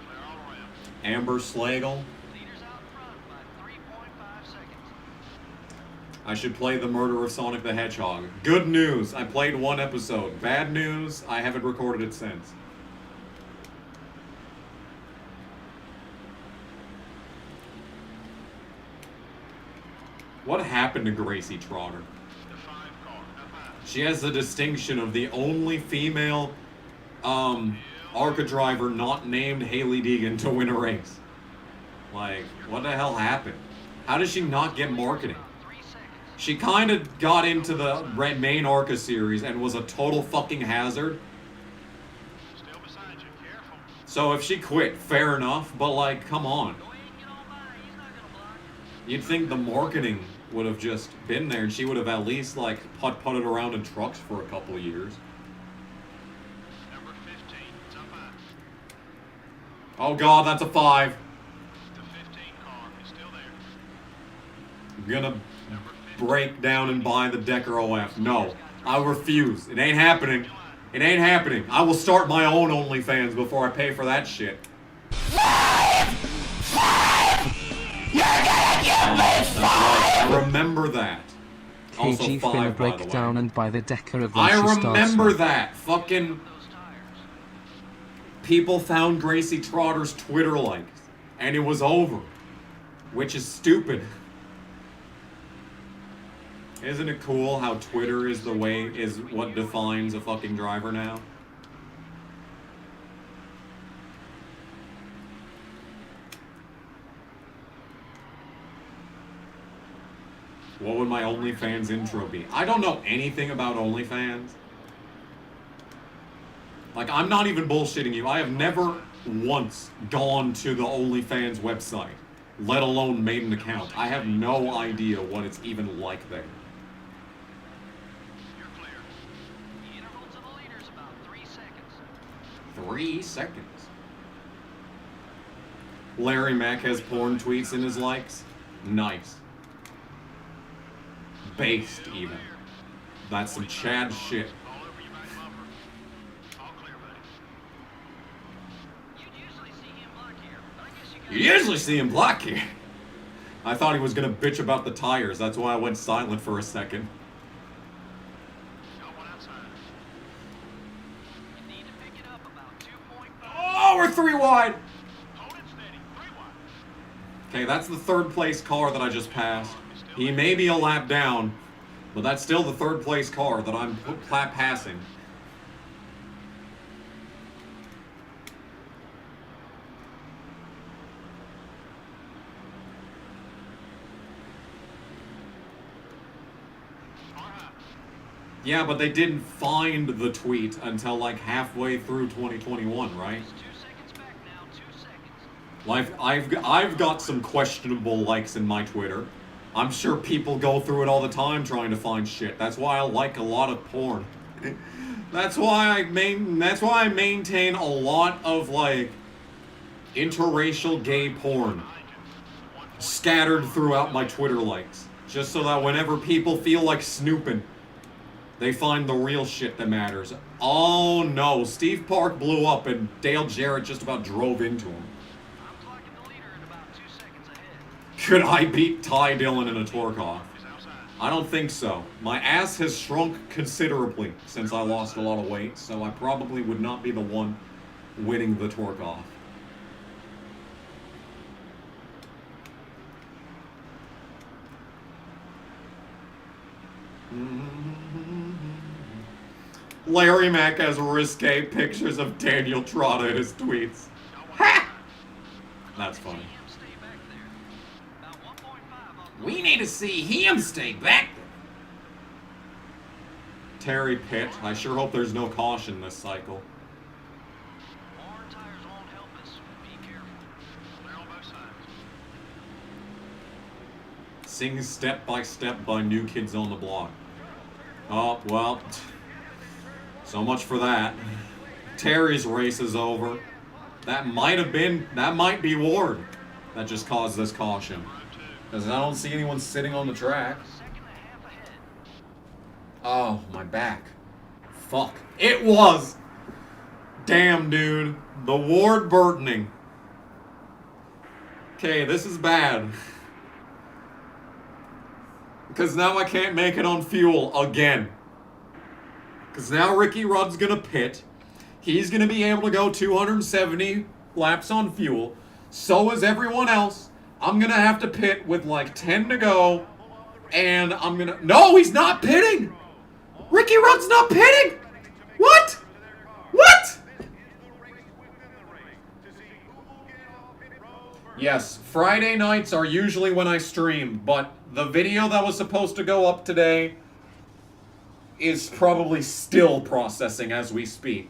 Clear all around. Amber Slagle. Leader's out front by 3.5 seconds. I should play The Murder of Sonic the Hedgehog. Good news, I played 1 episode. Bad news, I haven't recorded it since. What happened to Gracie Trotter? The 5 car. Up high. She has the distinction of the only female ARCA driver not named Haley Deegan to win a race. Like, what the hell happened? How did she not get marketing? She kind of got into the main ARCA series and was a total fucking hazard. Still beside you. Careful. So if she quit, fair enough, but like, come on. Go ahead and get on by. He's not gonna block you. You'd think the marketing would have just been there and she would have at least like putted around in trucks for a couple of years. Number 15. It's up high. Oh god, that's a 5. The 15 car is still there. I'm gonna Number 15. break down and buy the Decker OF. No, I refuse. It ain't happening. It ain't happening. I will start my own OnlyFans before I pay for that shit. That's right. I remember that. Also KG 5, finna by break the way. down and buy the Decker of I when she starts remember with. that. Fucking Those tires. people found Gracie Trotter's Twitter likes, and it was over, which is stupid. Isn't it cool how Twitter is what defines a fucking driver now? What would my OnlyFans intro be? I don't know anything about OnlyFans. Like, I'm not even bullshitting you. I have never once gone to the OnlyFans website, let alone made an account. I have no idea what it's even like there. You're clear. The interval to the leader is about 3 seconds. 3 seconds. Larry Mack has porn tweets in his likes. Nice. Based, even. That's some Chad shit. All over your back bumper. All clear, buddy. You'd usually see him block here, but I guess you got You usually see him block here. I thought he was gonna bitch about the tires. That's why I went silent for a second. Got one outside. You need to pick it up about 2.5. Oh, we're 3 wide! Hold it steady. 3 wide. Okay, that's the 3rd place car that I just passed. He may be a lap down, but that's still the 3rd place car that I'm passing. All right. Yeah, but they didn't find the tweet until like halfway through 2021, right? 2 seconds back now. 2 seconds. Like, I've got some questionable likes in my Twitter. I'm sure people go through it all the time trying to find shit. That's why I like a lot of porn. That's why I maintain a lot of like interracial gay porn scattered throughout my Twitter likes, just so that whenever people feel like snooping, they find the real shit that matters. Oh no, Steve Park blew up and Dale Jarrett just about drove into him. I'm clocking the leader at about 2 seconds ahead. Could I beat Ty Dillon in a torque-off? He's outside. I don't think so. My ass has shrunk considerably since I lost a lot of weight, so I probably would not be the one winning the torque-off. Larry Mack has risque pictures of Daniel Trotta in his tweets. Ha! That's funny. Him stay back there. About 1.5 off. We need to see him stay back there. Terry Pitt, I sure hope there's no caution this cycle. More tires won't help us. Be careful. Clear on both sides. Sing Step by Step by New Kids on the Block. Oh, well, so much for that. Terry's race is over. That might be Ward that just caused this caution. Because I don't see anyone sitting on the track. Second and a half ahead. Oh, my back. Fuck. It was! Damn, dude. The Ward Burtoning. Okay, this is bad. Because now I can't make it on fuel again. Because now Ricky Rudd's gonna pit. He's gonna be able to go 270 laps on fuel. So is everyone else. I'm gonna have to pit with like 10 to go. And I'm gonna... No, he's not pitting! Ricky Rudd's not pitting! What? What? Yes, Friday nights are usually when I stream, but the video that was supposed to go up today is probably still processing as we speak.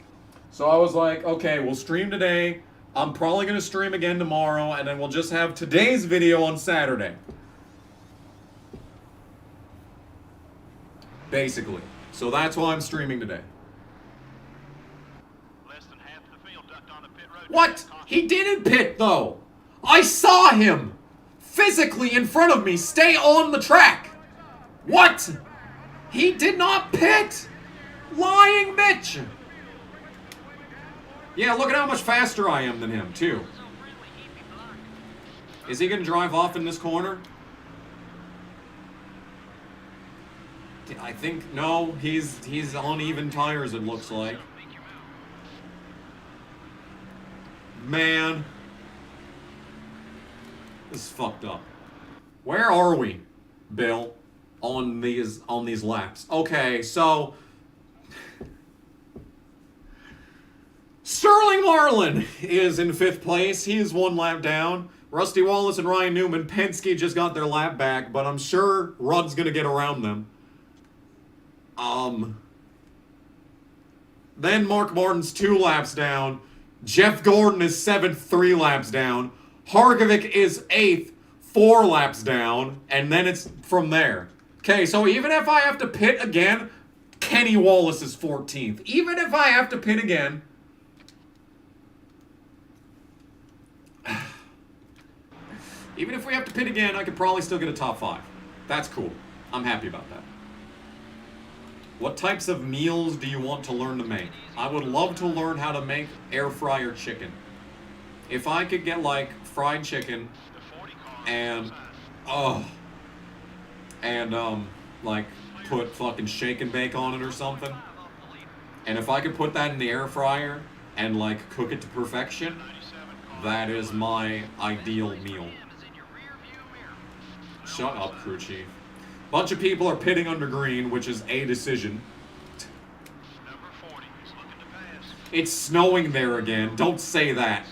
So I was like, okay, we'll stream today. I'm probably going to stream again tomorrow, and then we'll just have today's video on Saturday. Basically. So that's why I'm streaming today. Less than half the field ducked on the pit road. What? He didn't pit, though. I saw him physically in front of me stay on the track. What? He did not pit. Lying bitch. Yeah, look at how much faster I am than him, too. Is he going to drive off in this corner? I think, no, he's on even tires, it looks like. Man. This is fucked up. Where are we, Bill, on these laps? Okay, so Sterling Marlin is in 5th place. He is 1 lap down. Rusty Wallace and Ryan Newman, Penske just got their lap back, but I'm sure Rudd's gonna get around them. Then Mark Martin's 2 laps down. Jeff Gordon is 7th, 3 laps down. Hargovic is 8th, 4 laps down, and then it's from there. Okay, so even if I have to pit again, Kenny Wallace is 14th. Even if I have to pit again, even if we have to pit again, I could probably still get a top 5. That's cool. I'm happy about that. What types of meals do you want to learn to make? I would love to learn how to make air fryer chicken. If I could get like fried chicken and like put fucking shake and bake on it or something, and if I could put that in the air fryer and like cook it to perfection, that is my ideal meal. Shut up, crew chief. Bunch of people are pitting under green, which is a decision. It's snowing there again. Don't say that.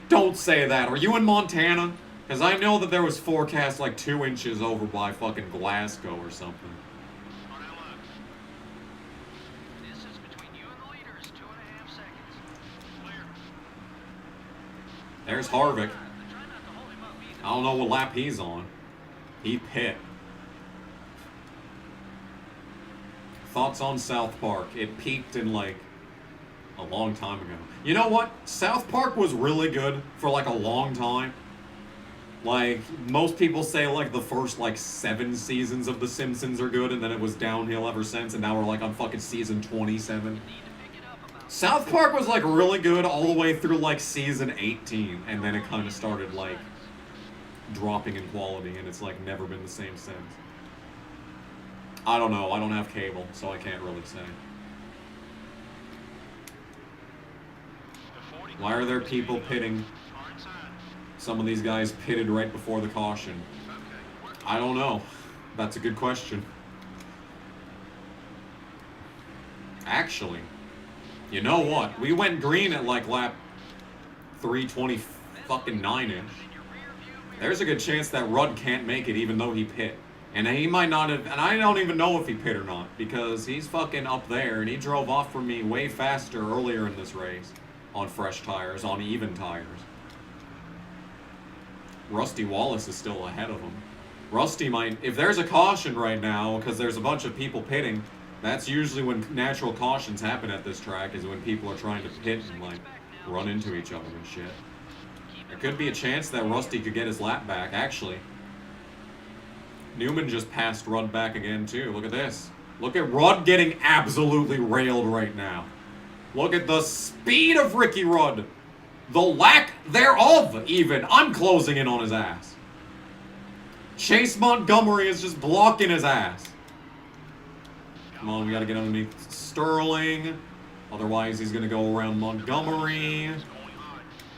Don't say that. Are you in Montana? Because I know that there was forecast like 2 inches over by fucking Glasgow or something. There's Harvick. I don't know what lap he's on. He pit. Thoughts on South Park? It peaked in like a long time ago. You know what? South Park was really good for like a long time. Like, most people say like the first like 7 seasons of The Simpsons are good, and then it was downhill ever since, and now we're like on fucking season 27. South Park was like really good all the way through like season 18, and then it kind of started like dropping in quality, and it's like never been the same since. I don't know. I don't have cable, so I can't really say. Why are there people pitting? Some of these guys pitted right before the caution. I don't know. That's a good question. Actually, you know what? We went green at like lap 320 fucking 9-ish. There's a good chance that Rudd can't make it even though he pit. And he might not have, and I don't even know if he pit or not, because he's fucking up there, and he drove off from me way faster earlier in this race on fresh tires, on even tires. Rusty Wallace is still ahead of him. Rusty might, if there's a caution right now, because there's a bunch of people pitting, that's usually when natural cautions happen at this track, is when people are trying to pit and like run into each other and shit. There could be a chance that Rusty could get his lap back, actually. Newman just passed Rudd back again, too. Look at this. Look at Rudd getting absolutely railed right now. Look at the speed of Ricky Rudd. The lack thereof, even. I'm closing in on his ass. Chase Montgomery is just blocking his ass. Come on, we gotta get underneath Sterling. Otherwise, he's gonna go around Montgomery.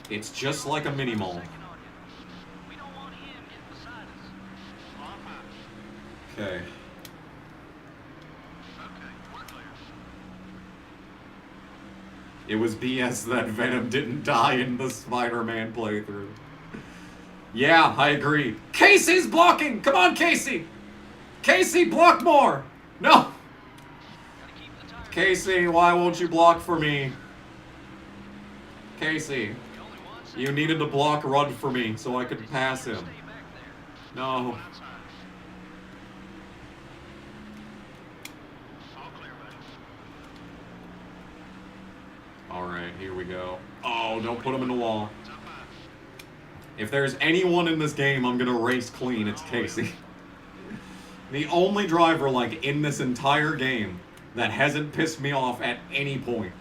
It's just like a mini-mall. Okay. It was BS that Venom didn't die in the Spider-Man playthrough. Yeah, I agree. Casey's blocking! Come on, Casey! Casey, block more! No! Casey, why won't you block for me? Casey, you needed to block Rudd for me so I could pass him. No. Alright, here we go. Oh, don't put him in the wall. If there's anyone in this game I'm gonna race clean, it's Casey. The only driver, like, in this entire game that hasn't pissed me off at any point.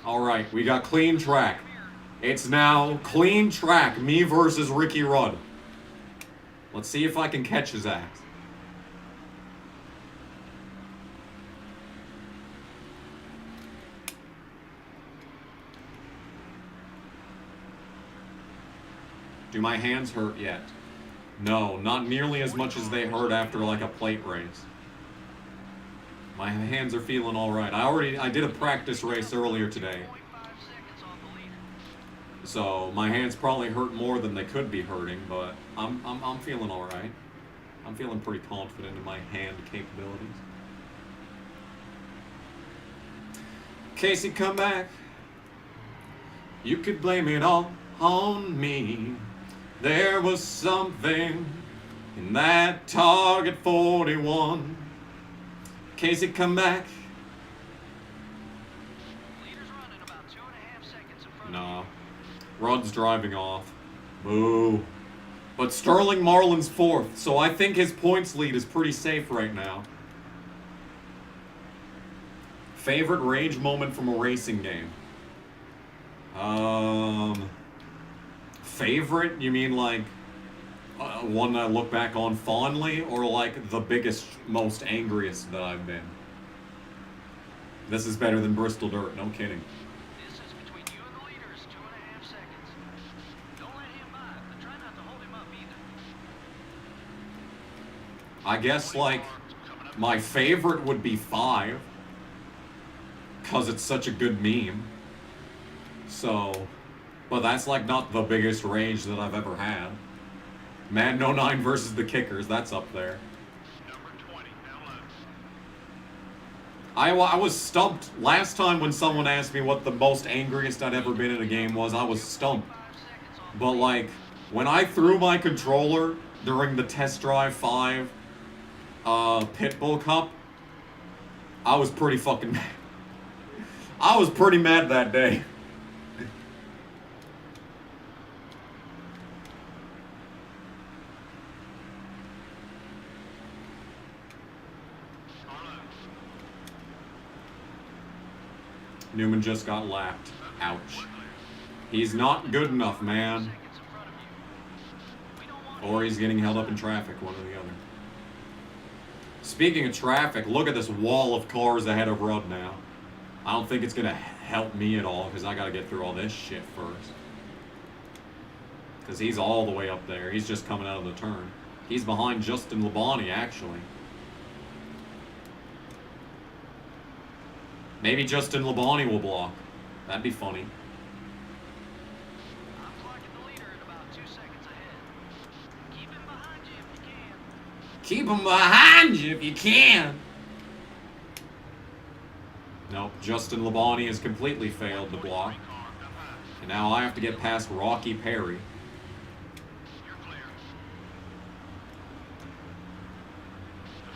Alright, we got clean track. It's now clean track, me versus Ricky Rudd. Let's see if I can catch his ass. Do my hands hurt yet? No, not nearly as much as they hurt after like a plate race. My hands are feeling all right. I did a practice race earlier today. So my hands probably hurt more than they could be hurting, but I'm feeling all right. I'm feeling pretty confident in my hand capabilities. Casey, come back. You could blame it all on me. There was something in that Target 41. Casey, come back. No. Rudd's driving off. Boo. But Sterling Marlin's fourth, so I think his points lead is pretty safe right now. Favorite rage moment from a racing game? Favorite? You mean like one that I look back on fondly, or like the biggest, most angriest that I've been? This is better than Bristol Dirt, no kidding. This is between you and the leaders, 2.5 seconds. Don't let him by, but try not to hold him up either. I guess like my favorite would be 5, cause it's such a good meme. So, but that's like not the biggest rage that I've ever had. Madden 09 versus the Kickers, that's up there. Number 20, now left. I was stumped last time when someone asked me what the most angriest I'd ever been in a game was. I was stumped. But like, when I threw my controller during the Test Drive 5 Pitbull Cup, I was pretty fucking mad. I was pretty mad that day. Newman just got lapped. Ouch. He's not good enough, man. Or he's getting held up in traffic, one or the other. Speaking of traffic, look at this wall of cars ahead of Rudd now. I don't think it's going to help me at all, because I got to get through all this shit first. Because he's all the way up there. He's just coming out of the turn. He's behind Justin Labonte, actually. Maybe Justin Labonte will block. That'd be funny. I'm clocking the leader at about 2 seconds ahead. Keep him behind you if you can. Keep him behind you if you can. Nope, Justin Labonte has completely failed to block. And now I have to get past Rocky Perry. You're clear.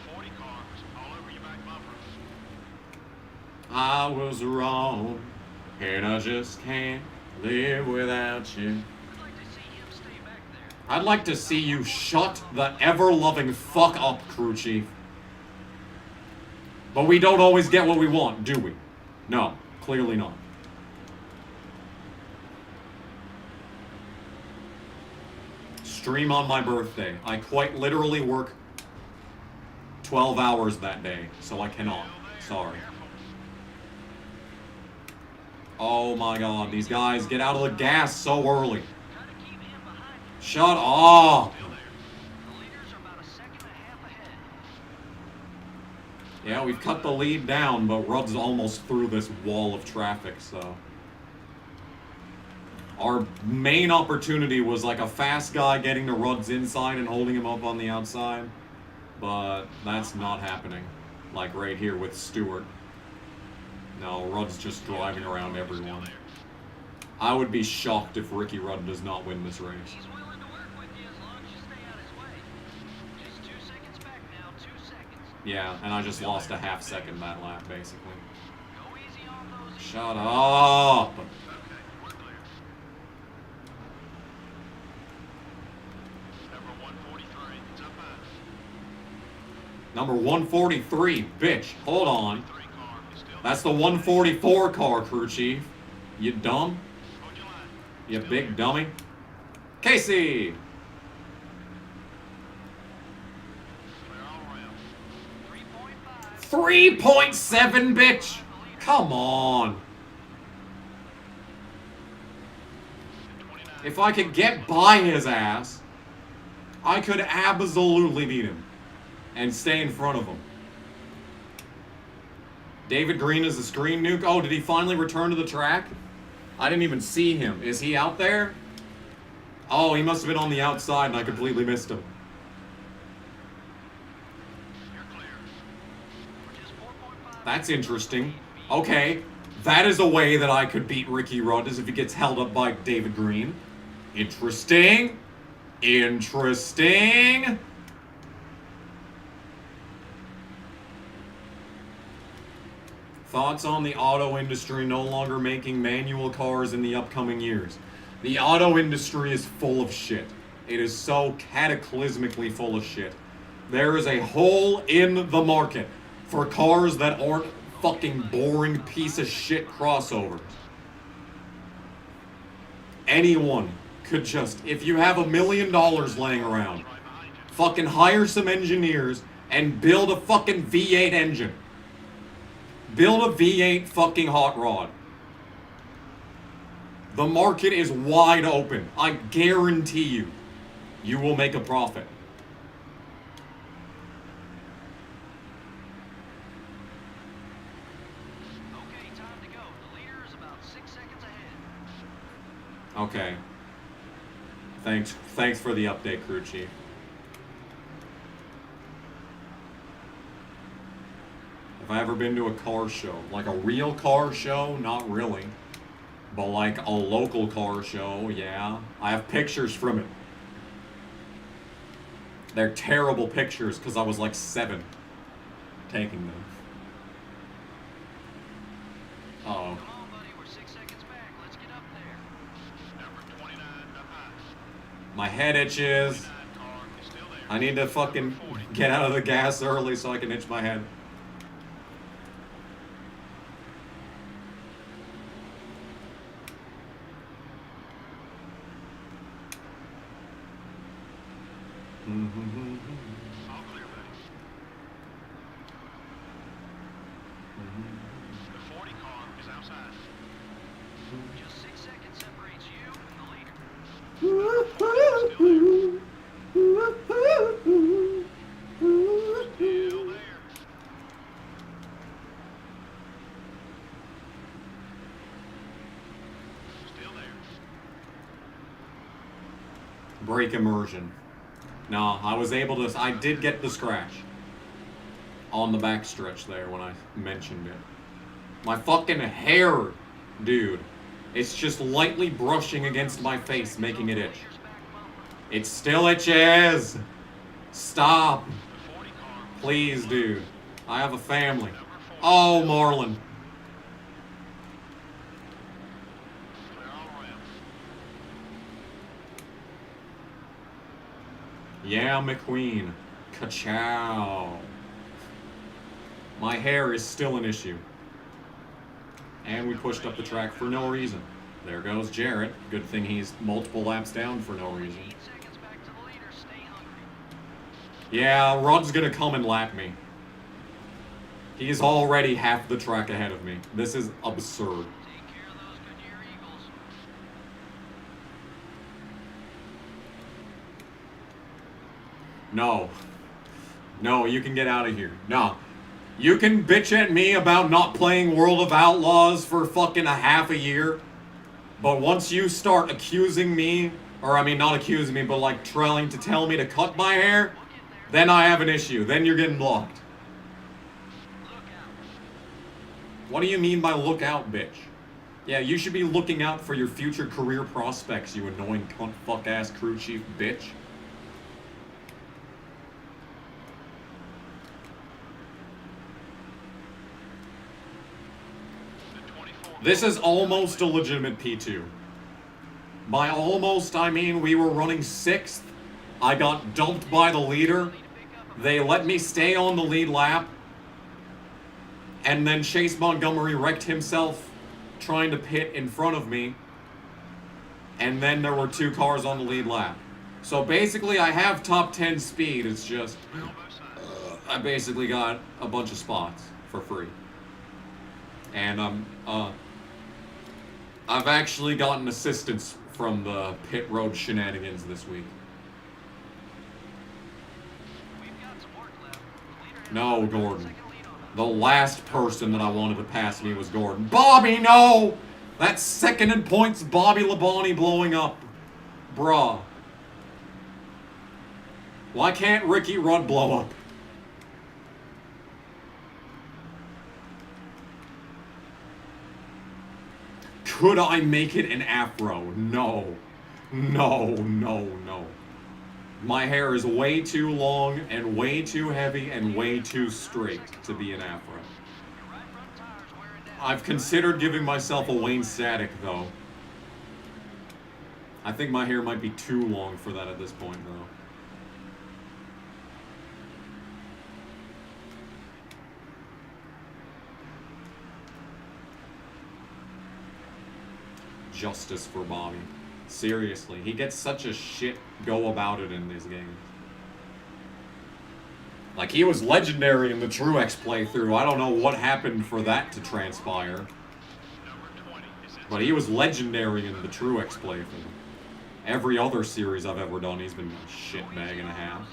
The 40 cars all over your back bumper. I was wrong, and I just can't live without you. I'd like to see him stay back there. I'd like to see you shut the ever-loving fuck up, crew chief. But we don't always get what we want, do we? No, clearly not. Stream on my birthday. I quite literally work 12 hours that day, so I cannot. Sorry. Oh my god, these guys get out of the gas so early. Try to keep him behind you. Shut up! Still there. The leaders are about 1.5 seconds ahead. Yeah, we've cut the lead down, but Rudd's almost through this wall of traffic, so. Our main opportunity was like a fast guy getting to Rudd's inside and holding him up on the outside. But that's not happening. Like right here with Stewart. No, Rudd's just driving around everyone. I would be shocked if Ricky Rudd does not win this race. He's willing to work with you as long as you stay out his way. Just 2 seconds back now, 2 seconds. Yeah, and I just lost a half second that lap, basically. Go easy on those. Shut up! Okay, we're clear. Number 143, it's up high. Number 143, bitch. Hold on. 3 car is still That's the 144 car, crew chief. You dumb? hold your line. You big dummy. Casey! Clear all around. 3.5. 3.7, bitch! Come on. If I could get by his ass, I could absolutely beat him and stay in front of him. David Green is the screen nuke. Oh, did he finally return to the track? I didn't even see him. Is he out there? Oh, he must have been on the outside and I completely missed him. You're clear. We're just 4.5. That's interesting. Okay, that is a way that I could beat Ricky Rudd, is if he gets held up by David Green. Interesting. Interesting. Thoughts on the auto industry no longer making manual cars in the upcoming years? The auto industry is full of shit. It is so cataclysmically full of shit. There is a hole in the market for cars that aren't fucking boring piece of shit crossovers. Anyone could just, if you have $1 million laying around, fucking hire some engineers and build a fucking V8 engine. Build a V8 fucking hot rod. The market is wide open. I guarantee you, you will make a profit. Okay, time to go. The leader is about 6 seconds ahead. Okay. Thanks for the update, crew chief. Have I ever been to a car show? Like a real car show? Not really. But like a local car show, yeah. I have pictures from it. They're terrible pictures because I was like 7 taking them. Uh-oh. Come on, buddy. We're 6 seconds back. Let's get up there. Number 29 up high. My head itches. 9 car is still there. I need to fucking get out of the gas early so I can itch my head. All clear, buddy. The 40 car is outside. Just 6 seconds separates you and the leader. Still there. Still there. Brake immersion. No, I was able to. I did get the scratch on the backstretch there when I mentioned it. My fucking hair, dude. It's just lightly brushing against my face, making it itch. It still itches. Stop. The 40 car. Please, dude. I have a family. Oh, Marlon. Clear all around. Yeah, McQueen. Ka-chow. My hair is still an issue. And we pushed up the track for no reason. There goes Jarrett. Good thing he's multiple laps down for no reason. 8 seconds back to the leader. Stay hungry. Yeah, Rod's gonna come and lap me. He's already half the track ahead of me. This is absurd. Take care of those Goodyear Eagles. No. No, you can get out of here. No. You can bitch at me about not playing World of Outlaws for fucking a half a year, but once you start accusing me, or I mean not accusing me, but like trying to tell me to cut my hair, then I have an issue. Then you're getting blocked. What do you mean by look out, bitch? Yeah, you should be looking out for your future career prospects, you annoying cunt fuck ass crew chief bitch. This is almost a legitimate P2. By almost, I mean we were running 6th. I got dumped by the leader. They let me stay on the lead lap. And then Chase Montgomery wrecked himself trying to pit in front of me. And then there were 2 cars on the lead lap. So basically I have top 10 speed. It's just I basically got a bunch of spots for free. And I've actually gotten assistance from the pit road shenanigans this week. No, Gordon. The last person that I wanted to pass me was Gordon. Bobby, no! That's second in points, Bobby Labonte blowing up. Bruh. Why can't Ricky Rudd blow up? Could I make it an afro? No. No, no, no. My hair is way too long and way too heavy and way too straight to be an afro. I've considered giving myself a Wayne Static, though. I think my hair might be too long for that at this point, though. Justice for Bobby. Seriously, he gets such a shit go about it in these games. Like, he was legendary in the Truex playthrough. I don't know what happened for that to transpire. But he was legendary in the Truex playthrough. Every other series I've ever done, he's been a shitbag and a half.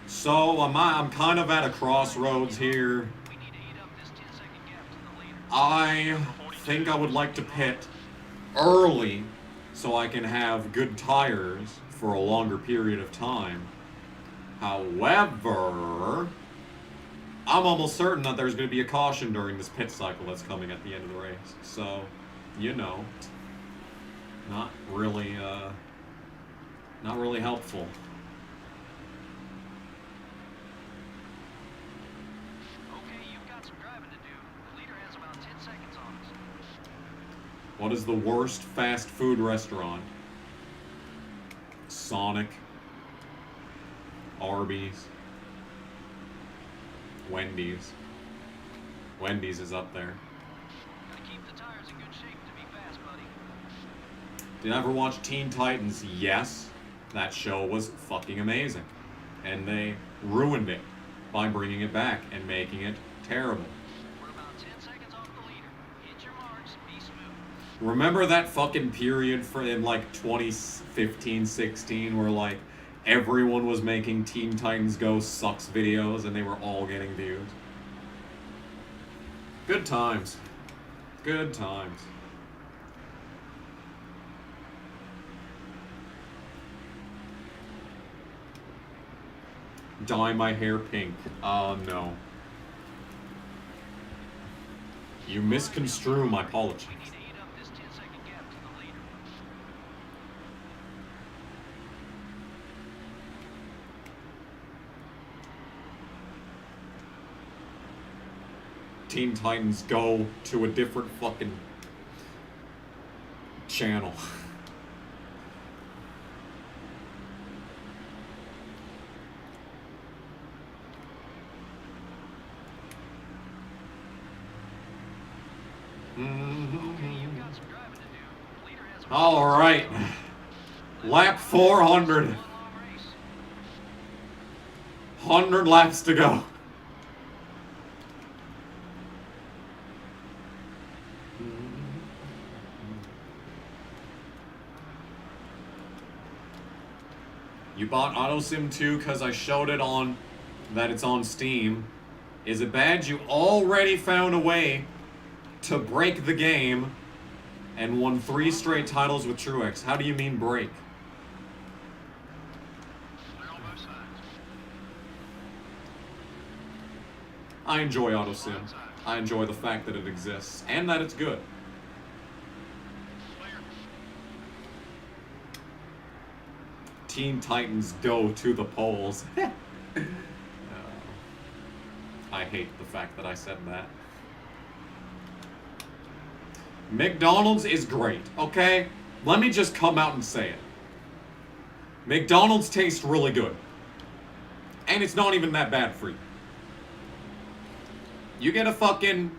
So I'm kind of at a crossroads here. I think I would like to pit early so I can have good tires for a longer period of time. However, I'm almost certain that there's going to be a caution during this pit cycle that's coming at the end of the race. So, you know, not really helpful. What is the worst fast food restaurant? Sonic, Arby's, Wendy's. Wendy's is up there. Gotta keep the tires in good shape to be fast, buddy. Did you ever watch Teen Titans? Yes. That show was fucking amazing. And they ruined it by bringing it back and making it terrible. We're about 10 seconds off the leader. Hit your marks, be smooth. Remember that fucking period in like 2015-16 where like everyone was making Teen Titans Go Sucks videos and they were all getting views? Good times. Good times. Dye my hair pink. Oh no. You misconstrue my apologies. We need to eat up this 10-second gap to the leader. Teen Titans Go to a different fucking channel. All right, lap 400. 100 laps to go. You bought AutoSim 2 because I showed it on that it's on Steam. Is it bad you already found a way to break the game and won 3 straight titles with Truex? How do you mean break? I enjoy AutoSim. I enjoy the fact that it exists and that it's good. Teen Titans go to the polls. I hate the fact that I said that. McDonald's is great, okay? Let me just come out and say it. McDonald's tastes really good. And it's not even that bad for you. You get a fucking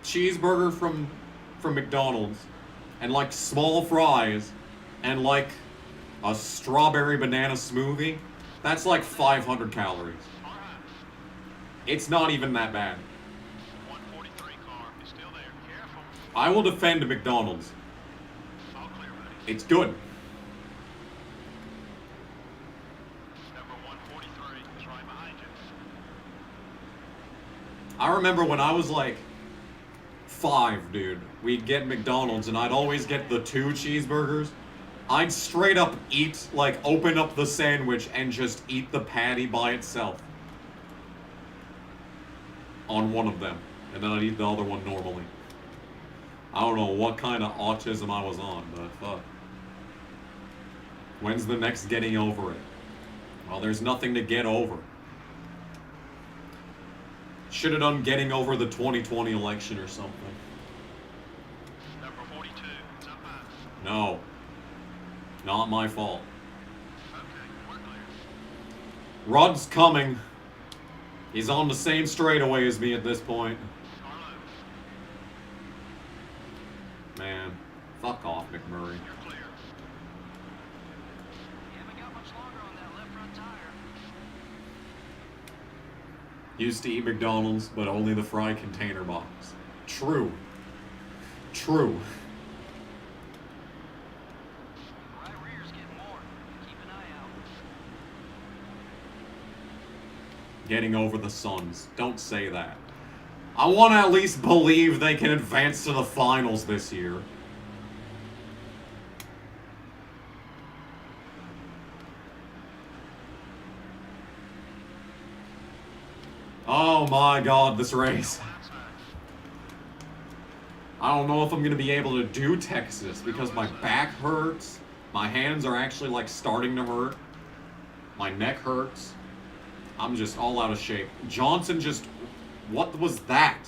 cheeseburger from McDonald's and like small fries and like a strawberry banana smoothie, that's like 500 calories. It's not even that bad. 143 car is still there. Careful. I will defend McDonald's. All clear, buddy. It's good. Number 143 is right behind you. I remember when I was like 5, dude, we'd get McDonald's and I'd always get the 2 cheeseburgers. I'd straight up eat, like, open up the sandwich and just eat the patty by itself. On one of them. And then I'd eat the other one normally. I don't know what kind of autism I was on, but fuck. When's the next getting over it? Well, there's nothing to get over. Should have done getting over the 2020 election or something. Number 42 is up high. No. Not my fault. Okay, we're clear. Rod's coming. He's on the same straightaway as me at this point. Carlos, Man, fuck off, McMurray. you're clear. You haven't got much longer on that left front tire. Used to eat McDonald's, but only the fry container box. True. True. Right rear's getting more. Keep an eye out. Getting over the Suns. Don't say that. I want to at least believe they can advance to the finals this year. Oh my god, this race. I don't know if I'm going to be able to do Texas because my back hurts. My hands are actually like starting to hurt. My neck hurts. I'm just all out of shape. Johnson just... What was that?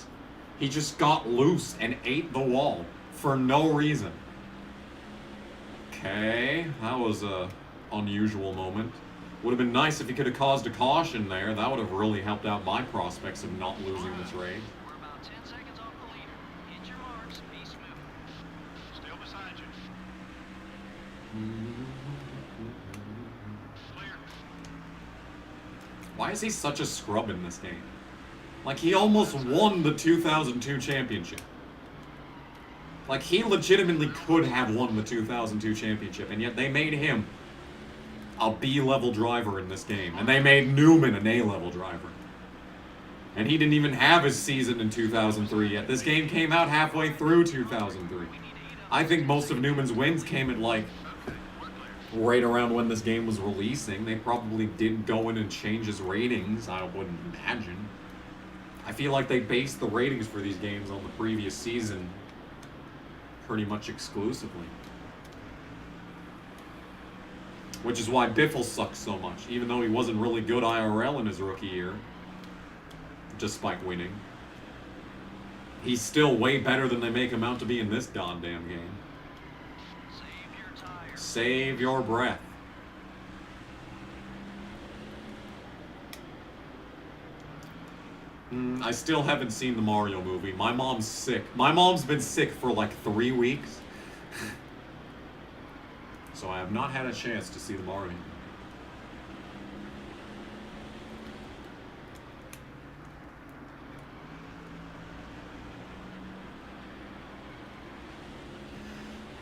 He just got loose and ate the wall for no reason. Okay, that was a unusual moment. Would have been nice if he could have caused a caution there. That would have really helped out my prospects of not losing this race. We're about 10 seconds off the leader. Hit your marks. Be smooth. Still beside you. Clear. Why is he such a scrub in this game? Like, he almost won the 2002 championship. Like, he legitimately could have won the 2002 championship, and yet they made him a B-level driver in this game. And they made Newman an A-level driver. And he didn't even have his season in 2003 yet. This game came out halfway through 2003. I think most of Newman's wins came at, like, right around when this game was releasing. They probably didn't go in and change his ratings, I wouldn't imagine. I feel like they based the ratings for these games on the previous season pretty much exclusively. Which is why Biffle sucks so much, even though he wasn't really good IRL in his rookie year, despite winning. He's still way better than they make him out to be in this goddamn game. Save your tire. Save your breath. I still haven't seen the Mario movie. My mom's sick. My mom's been sick for like 3 weeks. So I have not had a chance to see the Mario movie.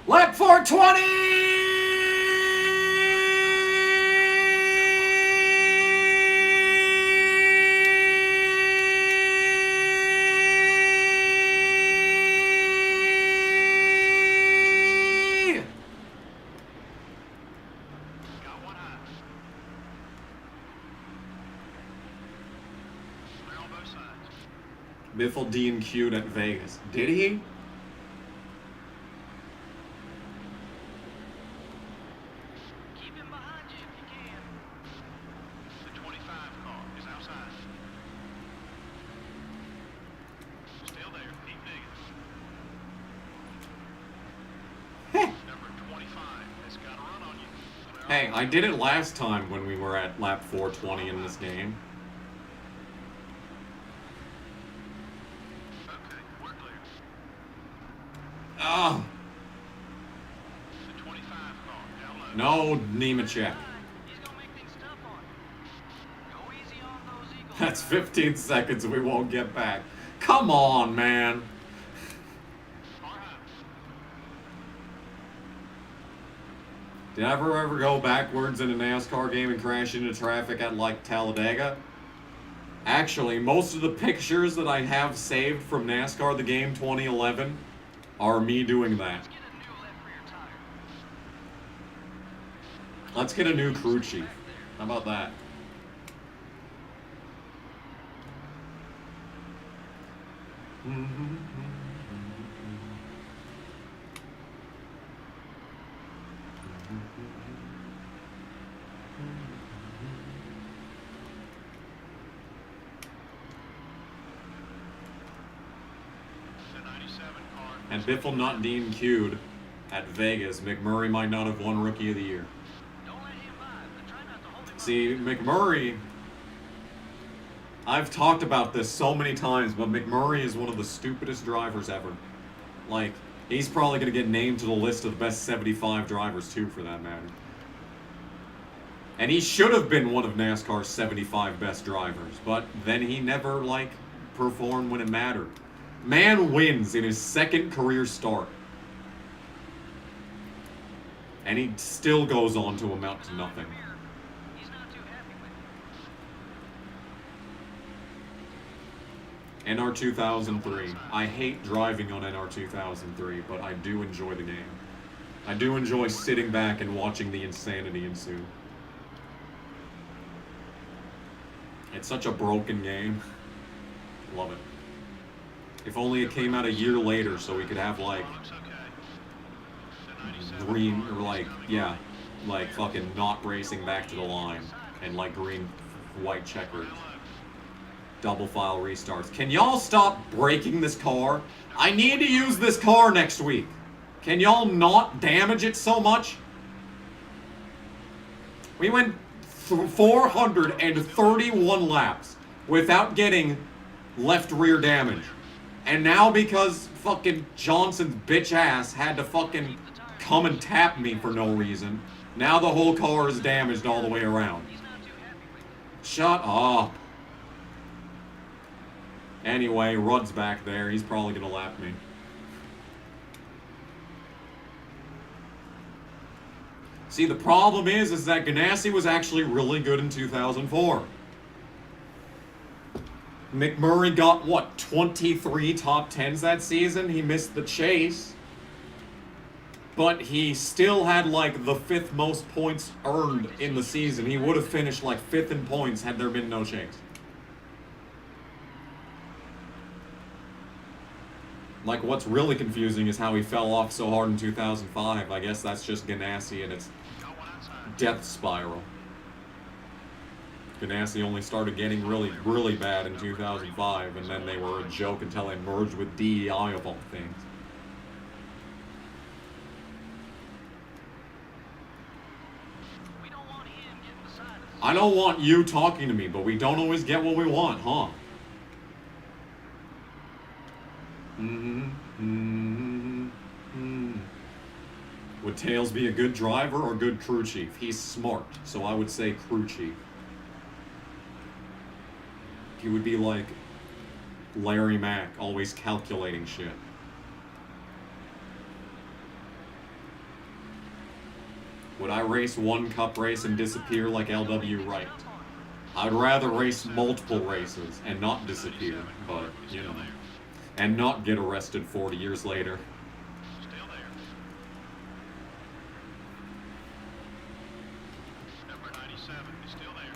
Lap 420! Got one eye. Clear on both sides. Biffle D&Q'd at Vegas. Did he? Keep him behind you if you can. The 25 car is outside. Still there. Keep digging. Number 25 has got a run on you. Clear Hey, on- I did it last time when we were at lap 420 in this game. Okay, we're clear. Oh, The 25 car down low. no Nemechek. He's gonna make things tough on you. Go easy on those Eagles. That's 15 seconds we won't get back. Come on, man. Far high. Did I ever go backwards in a NASCAR game and crash into traffic at like Talladega? Actually, most of the pictures that I have saved from NASCAR the game 2011 are me doing that. Get a new left rear tire. Let's get a new crew chief. How about that? The 97 car. And Biffle not Dean Q'd at Vegas. McMurray might not have won Rookie of the Year. Don't let him by, but try not to hold him up. See, McMurray, I've talked about this so many times, but McMurray is one of the stupidest drivers ever. Like, he's probably going to get named to the list of the best 75 drivers, too, for that matter. And he should have been one of NASCAR's 75 best drivers, but then he never, like, performed when it mattered. Man wins in his second career start. And he still goes on to amount to nothing. He's not too happy with it. NR 2003. I hate driving on NR 2003, but I do enjoy the game. I do enjoy sitting back and watching the insanity ensue. It's such a broken game. Love it. If only it came out a year later so we could have like Looks okay. The 97 green car or is like coming yeah, right. like fucking not racing back to the line and like green white checkers. Double file restarts. Can y'all stop breaking this car? I need to use this car next week. Can y'all not damage it so much? We went 431 laps without getting left rear damage. And now because fucking Johnson's bitch ass had to fucking come and tap me for no reason, now the whole car is damaged all the way around. He's not too happy with it. Shut up. Anyway, Rudd's back there. He's probably gonna lap me. See, the problem is that Ganassi was actually really good in 2004. McMurray got, what, 23 top 10s that season? He missed the chase. But he still had, like, the 5th most points earned in the season. He would have finished, like, 5th in points had there been no chase. Like, what's really confusing is how he fell off so hard in 2005. I guess that's just Ganassi and its Got one outside. death spiral. Ganassi only started getting really, really bad in 2005, and then they were a joke until they merged with DEI of all things. We don't want him getting beside us. I don't want you talking to me, but we don't always get what we want, huh? Would Tails be a good driver or good crew chief? He's smart, so I would say crew chief. He would be like Larry Mack, always calculating shit. Would I race one cup race and disappear like LW Wright? I'd rather race multiple races and not disappear, but, you know, and not get arrested 40 years later. Still there. Number 97 is still there.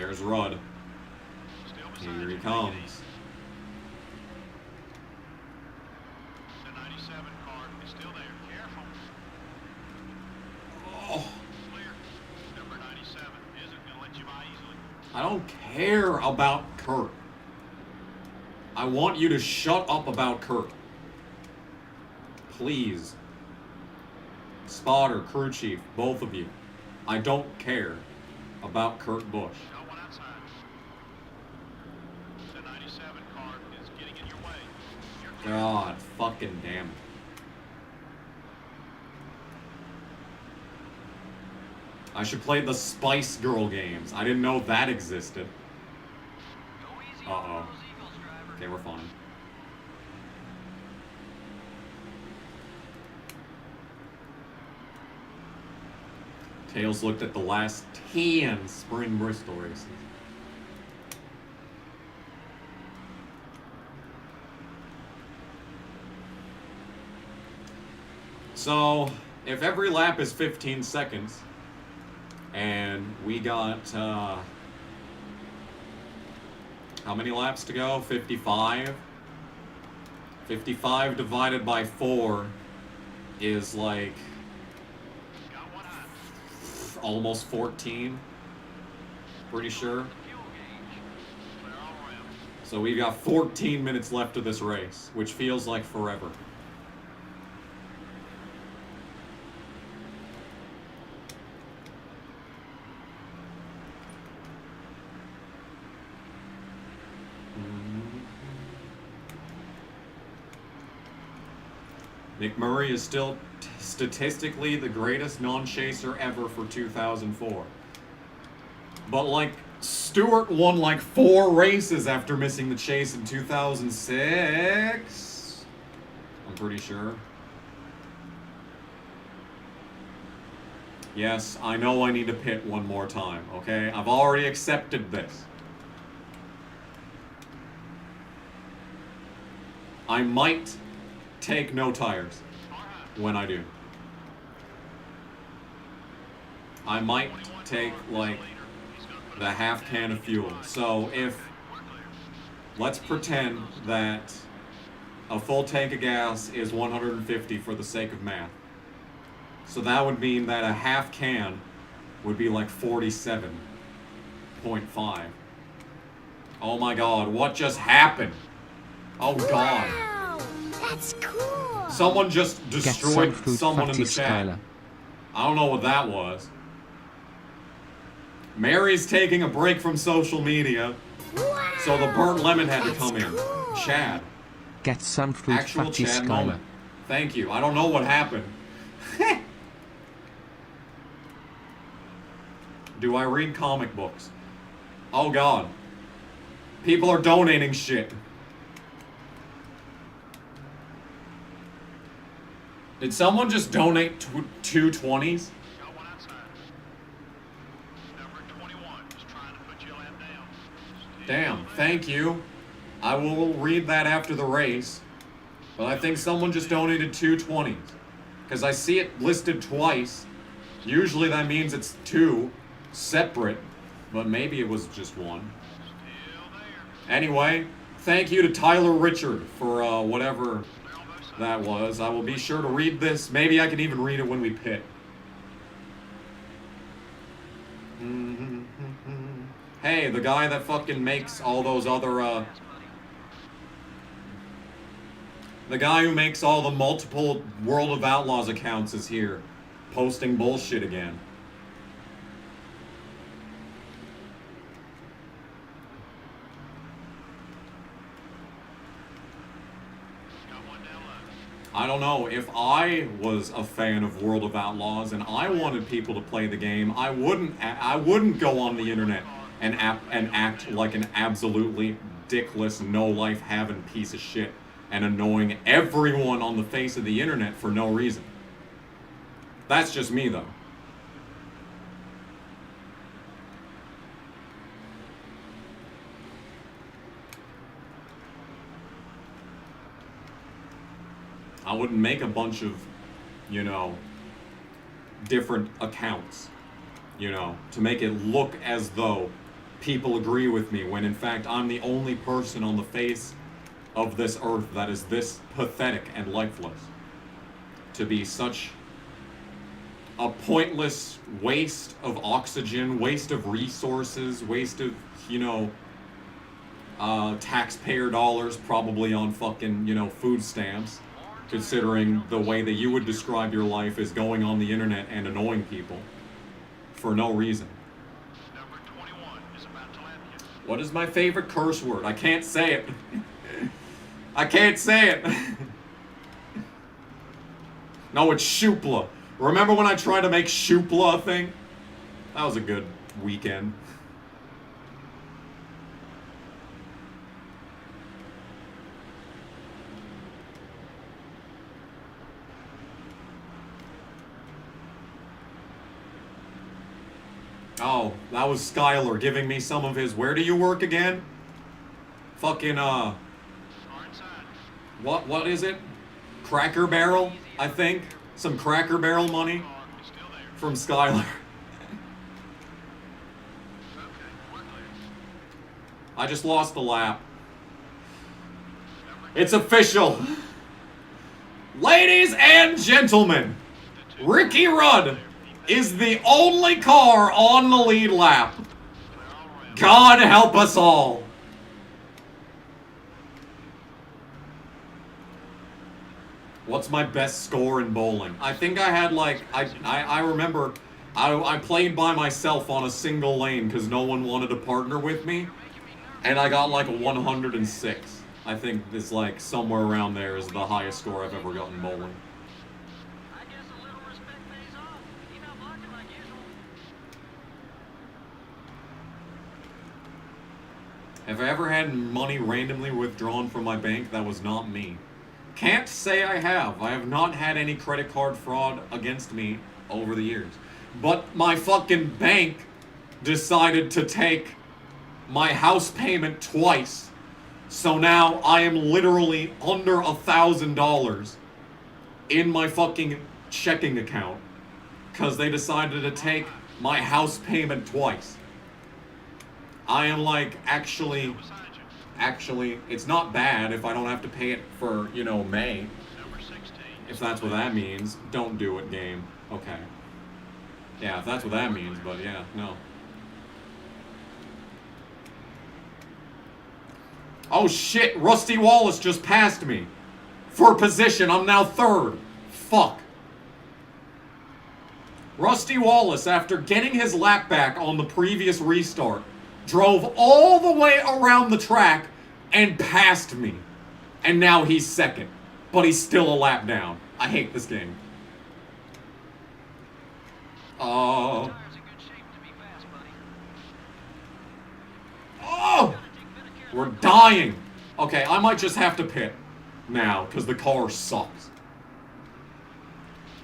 There's Rudd. Still beside Here he you. comes. The 97 car is still there. Careful. Oh, Clear. Number 97 isn't going to let you by easily. I don't care about Kurt. I want you to shut up about Kurt. Please. Spotter, crew chief, both of you. I don't care about Kurt Busch. Got one outside. The 97 car is getting in your way. You're clear. God fucking damn it. I should play the Spice Girl games. I didn't know that existed. Go easy Uh-oh. on those Eagles, driver. Okay, we're fine. Tails looked at the last 10 spring Bristol races. So, if every lap is 15 seconds, and we got, how many laps to go? 55? 55 divided by 4 is like Got one eye. almost 14. Pretty sure. Fuel gauge. Clear all around. So we've got 14 minutes left of this race, which feels like forever. McMurray is still statistically the greatest non-chaser ever for 2004. But like, Stewart won like 4 races after missing the chase in 2006. I'm pretty sure. Yes, I know I need to pit one more time, okay? I've already accepted this. I might take no tires when I do. I might take like the half can of fuel. So if, let's pretend that a full tank of gas is 150 for the sake of math. So that would mean that a half can would be like 47.5. Oh my god, what just happened? Oh god. Wow, that's cool. Someone just destroyed some someone in the fruit, chat. Skylar. I don't know what that was. Mary's taking a break from social media, Wow, so the burnt lemon had to that's come in. cool. Chad. Get some fruit, Actual fatty Chad Skylar. moment. Thank you. I don't know what happened. Do I read comic books? Oh god. People are donating shit. Did someone just donate two 20s? Got one outside. Number 21 is trying to put you a lap down. Damn, thank you. I will read that after the race. But I think someone just donated 2 20s. Because I see it listed twice. Usually that means it's 2 separate. But maybe it was just 1. Still there. Anyway, thank you to Tyler Richard for whatever Clear on both sides. that was. I will be sure to read this. Maybe I can even read it when we pit. Hey, the guy that fucking makes all those other, the guy who makes all the multiple World of Outlaws accounts is here, posting bullshit again. Got one down low. I don't know, if I was a fan of World of Outlaws and I wanted people to play the game, I wouldn't go on the internet and act like an absolutely dickless, no-life having piece of shit and annoying everyone on the face of the internet for no reason. That's just me, though. I wouldn't make a bunch of, you know, different accounts, you know, to make it look as though people agree with me, when in fact I'm the only person on the face of this earth that is this pathetic and lifeless. To be such a pointless waste of oxygen, waste of resources, waste of, you know, taxpayer dollars, probably on fucking, you know, food stamps. Considering the way that you would describe your life is going on the internet and annoying people for no reason. Number 21 is about to land you. What is my favorite curse word? I can't say it. I can't say it. No, it's shoopla. Remember when I tried to make shoopla a thing? That was a good weekend. Oh, that was Skylar giving me some of his, where do you work again? Fucking, what is it? Cracker Barrel, I think? Some Cracker Barrel money from Skylar. I just lost the lap. It's official. Ladies and gentlemen, Ricky Rudd is the only car on the lead lap. God help us all. What's my best score in bowling? I think I had like, I remember I played by myself on a single lane because no one wanted to partner with me. And I got like a 106. I think it's like somewhere around there is the highest score I've ever gotten bowling. I guess a little respect pays off. Keep out blocking like usual. Have I ever had money randomly withdrawn from my bank? That was not me. Can't say I have. I have not had any credit card fraud against me over the years. But my fucking bank decided to take my house payment twice. So now I am literally under $1,000 in my fucking checking account because they decided to take my house payment twice. I am like, actually, it's not bad if I don't have to pay it for, you know, May. If that's what that means. Don't do it, game. Okay. Yeah, if that's what that means, but yeah, no. Oh shit, Rusty Wallace just passed me. For position, I'm now third. Fuck. Rusty Wallace, after getting his lap back on the previous restart, drove all the way around the track and passed me. And now he's second. But he's still a lap down. I hate this game. Oh. We're dying. Okay, I might just have to pit now, because the car sucks.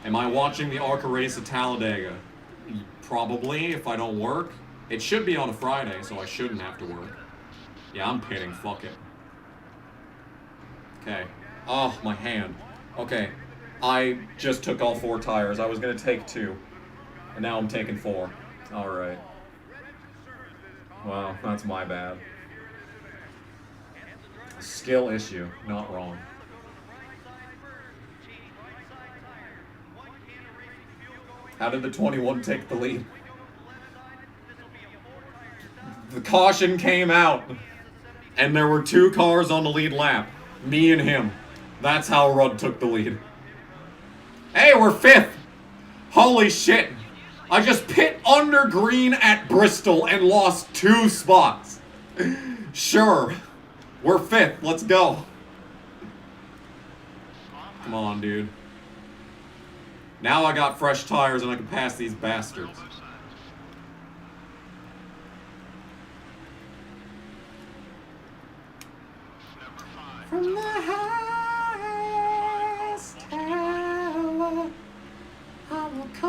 Am I watching the ARCA race at Talladega? Probably, if I don't work. It should be on a Friday, so I shouldn't have to work. Yeah, I'm pitting. Fuck it. Okay. Oh, my hand. Okay. I just took all 4 tires. I was going to take 2. And now I'm taking 4. Alright. Wow, that's my bad. Skill issue. Not wrong. How did the 21 take the lead? The caution came out, and there were 2 cars on the lead lap. Me and him. That's how Rudd took the lead. Hey, we're 5th! Holy shit! I just pit under green at Bristol and lost 2 spots. Sure. We're 5th. Let's go. Come on, dude. Now I got fresh tires and I can pass these bastards. From the highest tower, I will call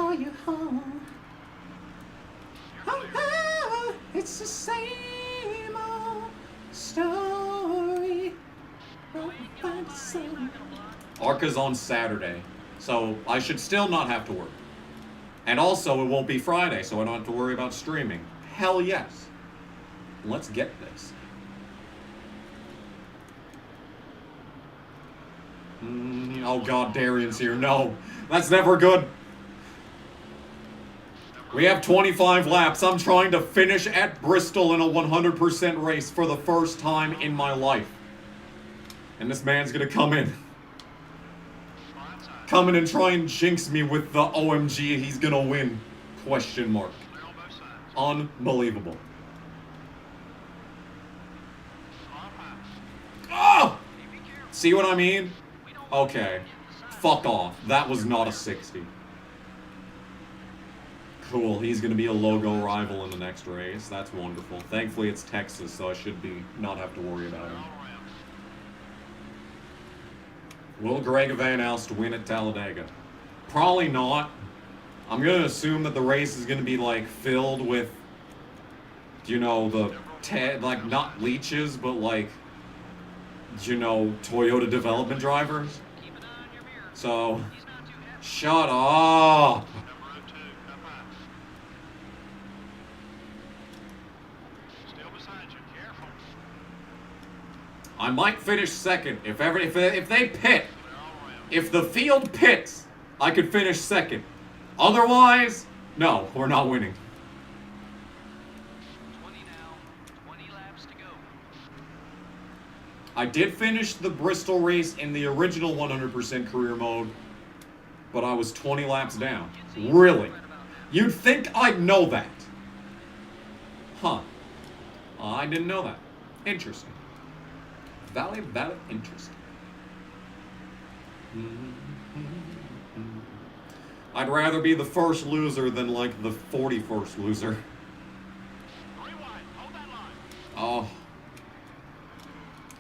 Marca's on Saturday, so I should still not have to work. And also, it won't be Friday, so I don't have to worry about streaming. Hell yes. Let's get this. Oh god, Darian's here. No, that's never good. We have 25 laps. I'm trying to finish at Bristol in a 100% race for the first time in my life. And this man's gonna come in. Come in and try and jinx me with the OMG he's gonna win. Question mark. Unbelievable. Oh! See what I mean? Okay. Fuck off. That was not a 60. Cool. He's going to be a logo rival in the next race. That's wonderful. Thankfully, it's Texas, so I should not have to worry about him. Will Greg Van Alst win at Talladega? Probably not. I'm going to assume that the race is going to be, like, filled with, you know, like, not leeches, but, like, you know, Toyota development drivers. So, shut up. I might finish second if they pit. If the field pits, I could finish second. Otherwise, no, we're not winning. 20 now, 20 laps to go. I did finish the Bristol race in the original 100% career mode, but I was 20 laps down. Really? You'd think I'd know that. Huh. I didn't know that. Interesting. Valid, interesting. I'd rather be the first loser than, like, the 41st loser. Oh.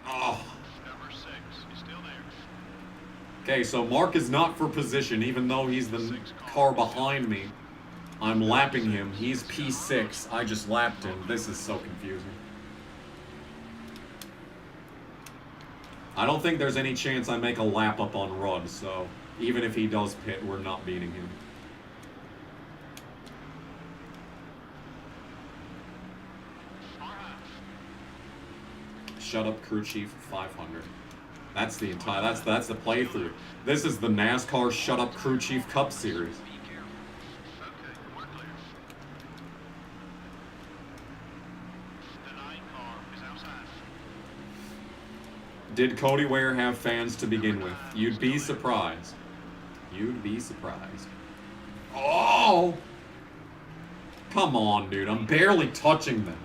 Oh. Number 6 is still there. Okay, so Mark is not for position, even though he's the car behind me. I'm lapping him. He's P6. I just lapped him. This is so confusing. I don't think there's any chance I make a lap up on Rudd, so even if he does pit, we're not beating him. Shut up, crew chief 500. That's the entire. That's the playthrough. This is the NASCAR Shut Up Crew Chief Cup Series. Did Cody Ware have fans to begin with? You'd be surprised. You'd be surprised. Oh! Come on, dude. I'm barely touching them.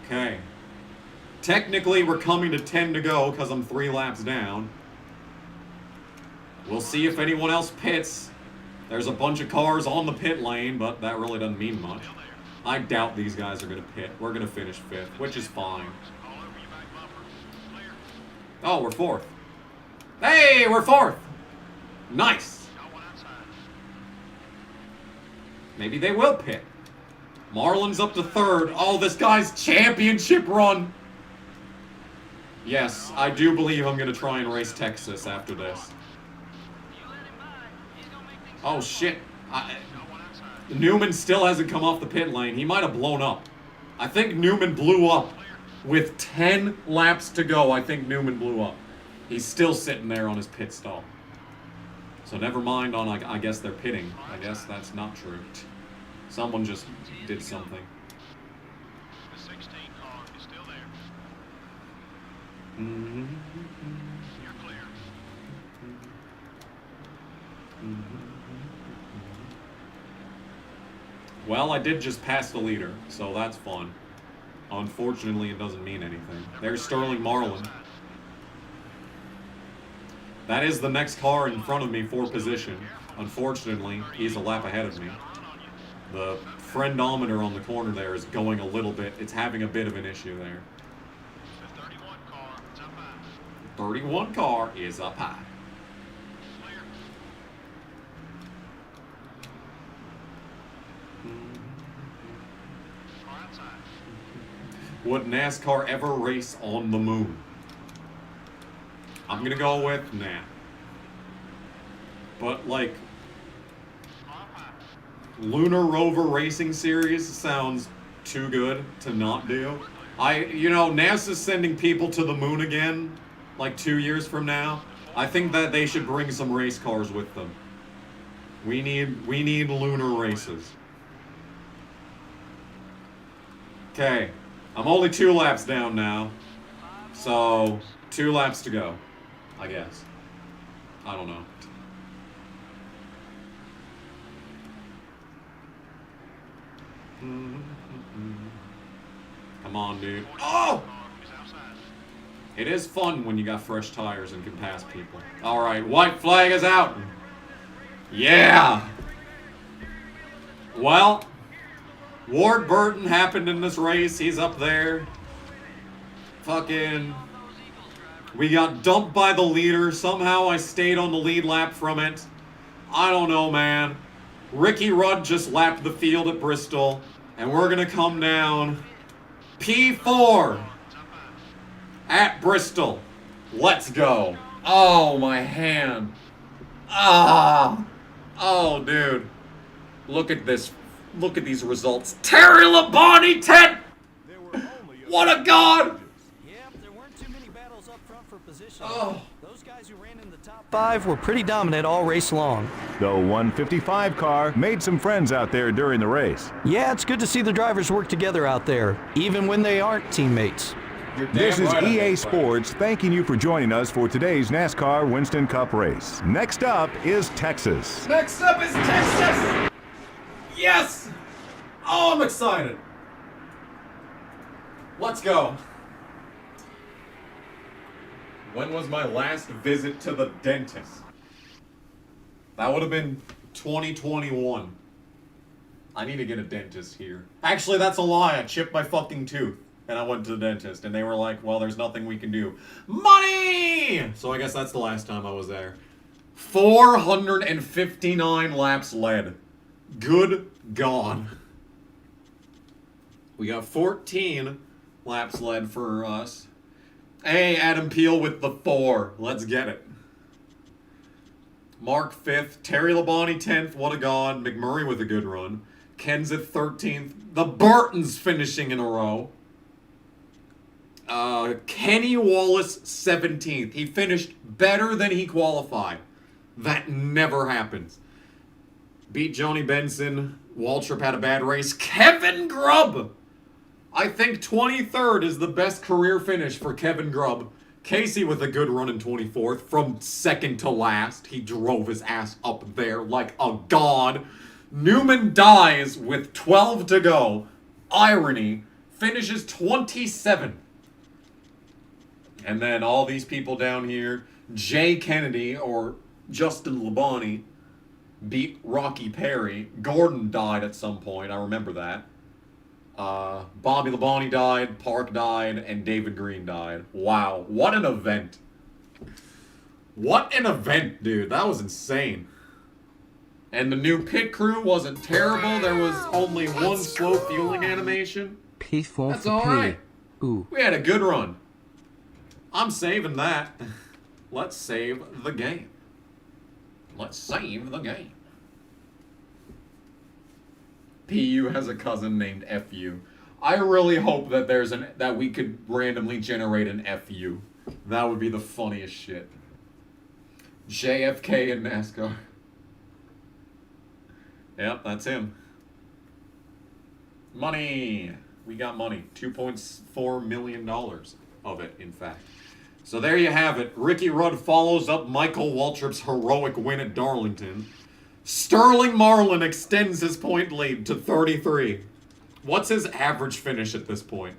Okay. Technically, we're coming to 10 to go because I'm 3 laps down. We'll see if anyone else pits. There's a bunch of cars on the pit lane, but that really doesn't mean much. I doubt these guys are going to pit. We're going to finish 5th, which is fine. Oh, we're 4th. Hey, we're 4th. Nice. Maybe they will pit. Marlin's up to 3rd. Oh, this guy's championship run. Yes, I do believe I'm going to try and race Texas after this. Oh, shit. Newman still hasn't come off the pit lane. He might have blown up. I think Newman blew up. With 10 laps to go, I think Newman blew up. He's still sitting there on his pit stall. So never mind on, I guess they're pitting. I guess that's not true. Someone just did something. The 16 car is still there. Mm-hmm. You're clear. Well, I did just pass the leader, so that's fun. Unfortunately, it doesn't mean anything. There's Sterling Marlin. That is the next car in front of me for position. Unfortunately, he's a lap ahead of me. The friendometer on the corner there is going a little bit. It's having a bit of an issue there. The 31 car is up high. 31 car is up high. Clear. Would NASCAR ever race on the moon? I'm gonna go with nah. But, like, Lunar Rover Racing Series sounds too good to not do. NASA's sending people to the moon again, like 2 years from now. I think that they should bring some race cars with them. We need lunar races. Okay, I'm only 2 laps down now, so 2 laps to go, I guess. I don't know. Come on, dude. Oh! It is fun when you got fresh tires and can pass people. Alright, white flag is out. Yeah! Well, Ward Burton happened in this race. He's up there. Fucking... We got dumped by the leader. Somehow I stayed on the lead lap from it. I don't know, man. Ricky Rudd just lapped the field at Bristol. And we're gonna come down P4 at Bristol. Let's go. Oh, my hand. Ah. Oh, dude. Look at this. Look at these results. Terry Labonte 10th. What a god. Yep, there weren't too many battles up front for position. Oh. Those guys who ran in the top 5 were pretty dominant all race long. The 155 car made some friends out there during the race. Yeah, it's good to see the drivers work together out there, even when they aren't teammates. This is EA Sports thanking you for joining us for today's NASCAR Winston Cup race. Next up is Texas. Next up is Texas. Yes. Oh, I'm excited. Let's go. When was my last visit to the dentist? That would have been 2021. I need to get a dentist here. Actually, that's a lie. I chipped my fucking tooth. And I went to the dentist. And they were like, well, there's nothing we can do. Money! So I guess that's the last time I was there. 459 laps led. Good God. We got 14 laps led for us. Hey, Adam Peel with the 4. Let's get it. Mark 5th. Terry Labonte 10th. What a god. McMurray with a good run. Kenseth 13th. The Burtons finishing in a row. Kenny Wallace 17th. He finished better than he qualified. That never happens. Beat Joni Benson. Waltrip had a bad race. Kevin Grubb! I think 23rd is the best career finish for Kevin Grubb. Casey with a good run in 24th. From second to last, he drove his ass up there like a god. Newman dies with 12 to go. Irony. Finishes 27th. And then all these people down here. Jay Kennedy, or Justin Labonte, beat Rocky Perry. Gordon died at some point. I remember that. Bobby Labonte died, Park died, and David Green died. Wow, what an event. What an event, dude. That was insane. And the new pit crew wasn't terrible. There was only one slow fueling animation. P4 That's for alright. P. Ooh. We had a good run. I'm saving that. Let's save the game. Let's save the game. PU has a cousin named FU. I really hope that that we could randomly generate an FU. That would be the funniest shit. JFK in NASCAR. Yep, that's him. Money. We got money. $2.4 million of it, in fact. So there you have it. Ricky Rudd follows up Michael Waltrip's heroic win at Darlington. Sterling Marlin extends his point lead to 33. What's his average finish at this point?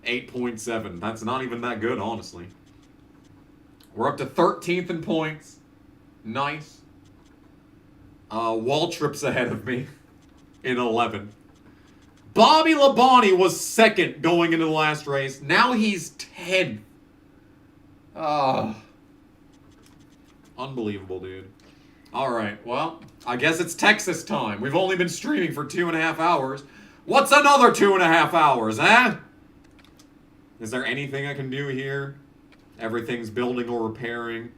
8.7. That's not even that good, honestly. We're up to 13th in points. Nice. Waltrip's ahead of me in 11. Bobby Labonte was second going into the last race. Now he's 10th. Unbelievable, dude. Alright, well, I guess it's Texas time. We've only been streaming for 2.5 hours. What's another 2.5 hours, eh? Is there anything I can do here? Everything's building or repairing.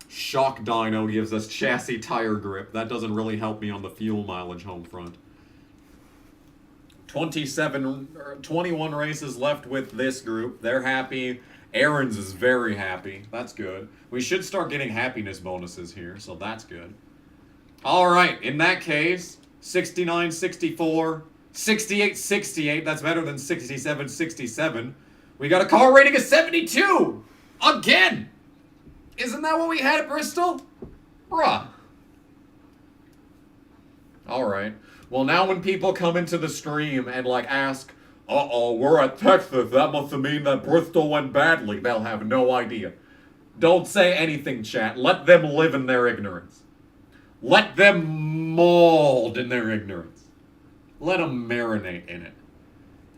Shock dyno gives us chassis tire grip. That doesn't really help me on the fuel mileage home front. 21 races left with this group. They're happy. Aaron's is very happy. That's good. We should start getting happiness bonuses here, so that's good. All right, in that case, 69, 64, 68, 68. That's better than 67, 67. We got a car rating of 72! Again! Isn't that what we had at Bristol? Bruh. Alright. Well, now when people come into the stream and, like, ask, uh-oh, we're at Texas, that must mean that Bristol went badly, they'll have no idea. Don't say anything, chat. Let them live in their ignorance. Let them mold in their ignorance. Let them marinate in it.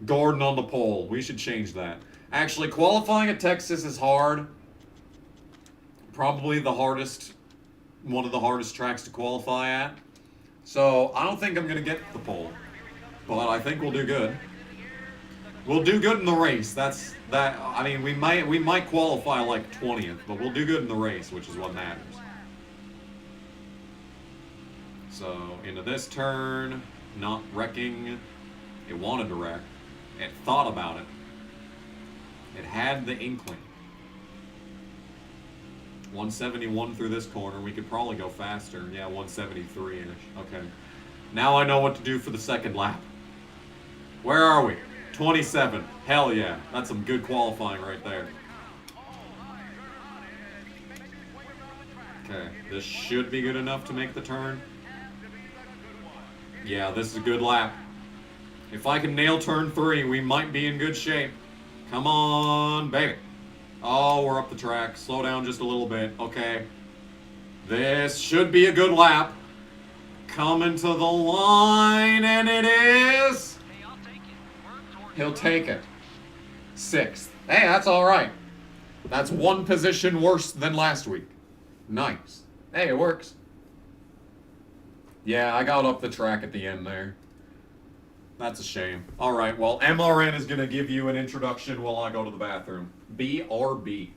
Gordon on the pole. We should change that. Actually, qualifying at Texas is hard. Probably the hardest, one of the hardest tracks to qualify at. So, I don't think I'm going to get the pole. But I think we'll do good. We'll do good in the race. I mean, we might qualify like 20th, but we'll do good in the race, which is what matters. So, into this turn, not wrecking. It wanted to wreck. It thought about it. It had the inkling. 171 through this corner. We could probably go faster. Yeah, 173-ish. Okay. Now I know what to do for the second lap. Where are we? 27. Hell yeah. That's some good qualifying right there. Okay. This should be good enough to make the turn. Yeah, this is a good lap. If I can nail turn 3, we might be in good shape. Come on, baby. Oh, we're up the track. Slow down just a little bit. Okay. This should be a good lap. Coming to the line, and it is... He'll take it. 6th. Hey, that's all right. That's one position worse than last week. Nice. Hey, it works. Yeah, I got up the track at the end there. That's a shame. All right, well, MRN is going to give you an introduction while I go to the bathroom. BRB.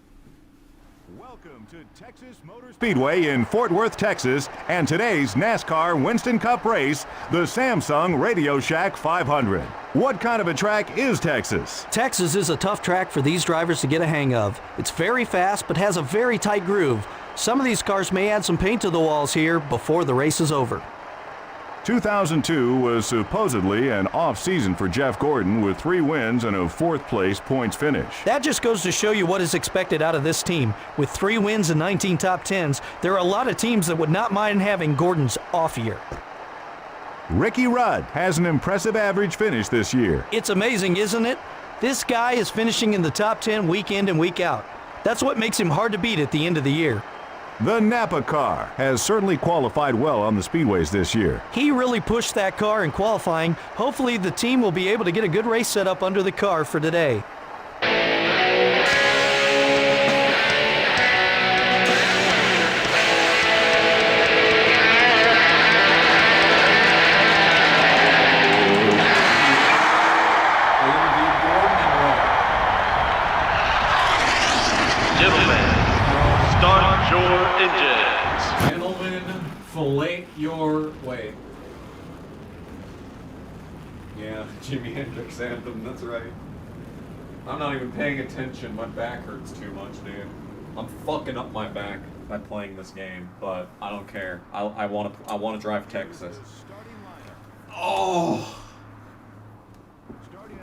Welcome to Texas Motor Speedway in Fort Worth, Texas, and today's NASCAR Winston Cup race, the Samsung Radio Shack 500. What kind of a track is Texas? Texas is a tough track for these drivers to get a hang of. It's very fast, but has a very tight groove. Some of these cars may add some paint to the walls here before the race is over. 2002 was supposedly an off-season for Jeff Gordon with 3 wins and a 4th-place points finish. That just goes to show you what is expected out of this team. With 3 wins and 19 top 10s, there are a lot of teams that would not mind having Gordon's off year. Ricky Rudd has an impressive average finish this year. It's amazing, isn't it? This guy is finishing in the top 10 week in and week out. That's what makes him hard to beat at the end of the year. The Napa car has certainly qualified well on the speedways this year. He really pushed that car in qualifying. Hopefully the team will be able to get a good race set up under the car for today. Gentlemen, fillet your way. Yeah, Jimi Hendrix anthem, that's right. I'm not even paying attention, my back hurts too much, dude. I'm fucking up my back by playing this game, but I don't care. I want to drive Texas. Oh!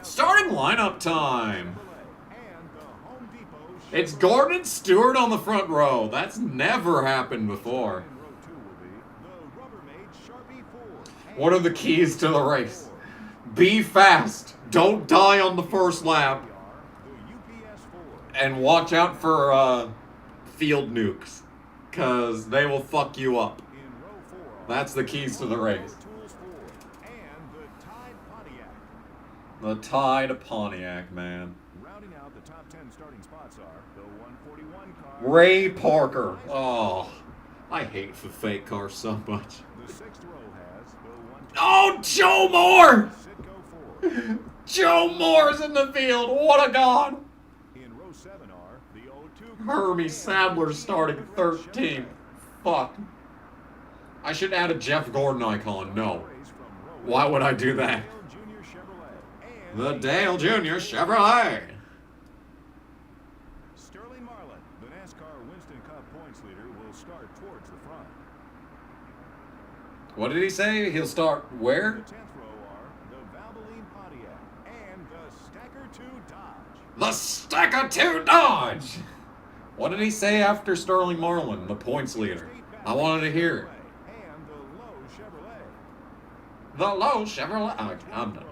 Starting lineup time! It's Gordon Stewart on the front row. That's never happened before. What are the keys to the race? Be fast. Don't die on the first lap. And watch out for field nukes, because they will fuck you up. That's the keys to the race. The Tide Pontiac, man. Ray Parker. Oh, I hate the fake cars so much. Oh, Joe Moore! Joe Moore's in the field. What a god. In row 7 are the 02 Hermie Sadler's starting 13th. Fuck. I should add a Jeff Gordon icon. No. Why would I do that? Junior Chevrolet. The Dale Jr. Chevrolet. Sterling Marlin, the NASCAR Winston Cup points leader, will start towards the front. What did he say? He'll start In where? the 10th row are the Valvoline Pontiac and the Stacker 2 Dodge. The Stacker 2 Dodge. What did he say after Sterling Marlin, the points leader? I wanted to hear it. And the Lowe Chevrolet. The Lowe Chevrolet. I'm done.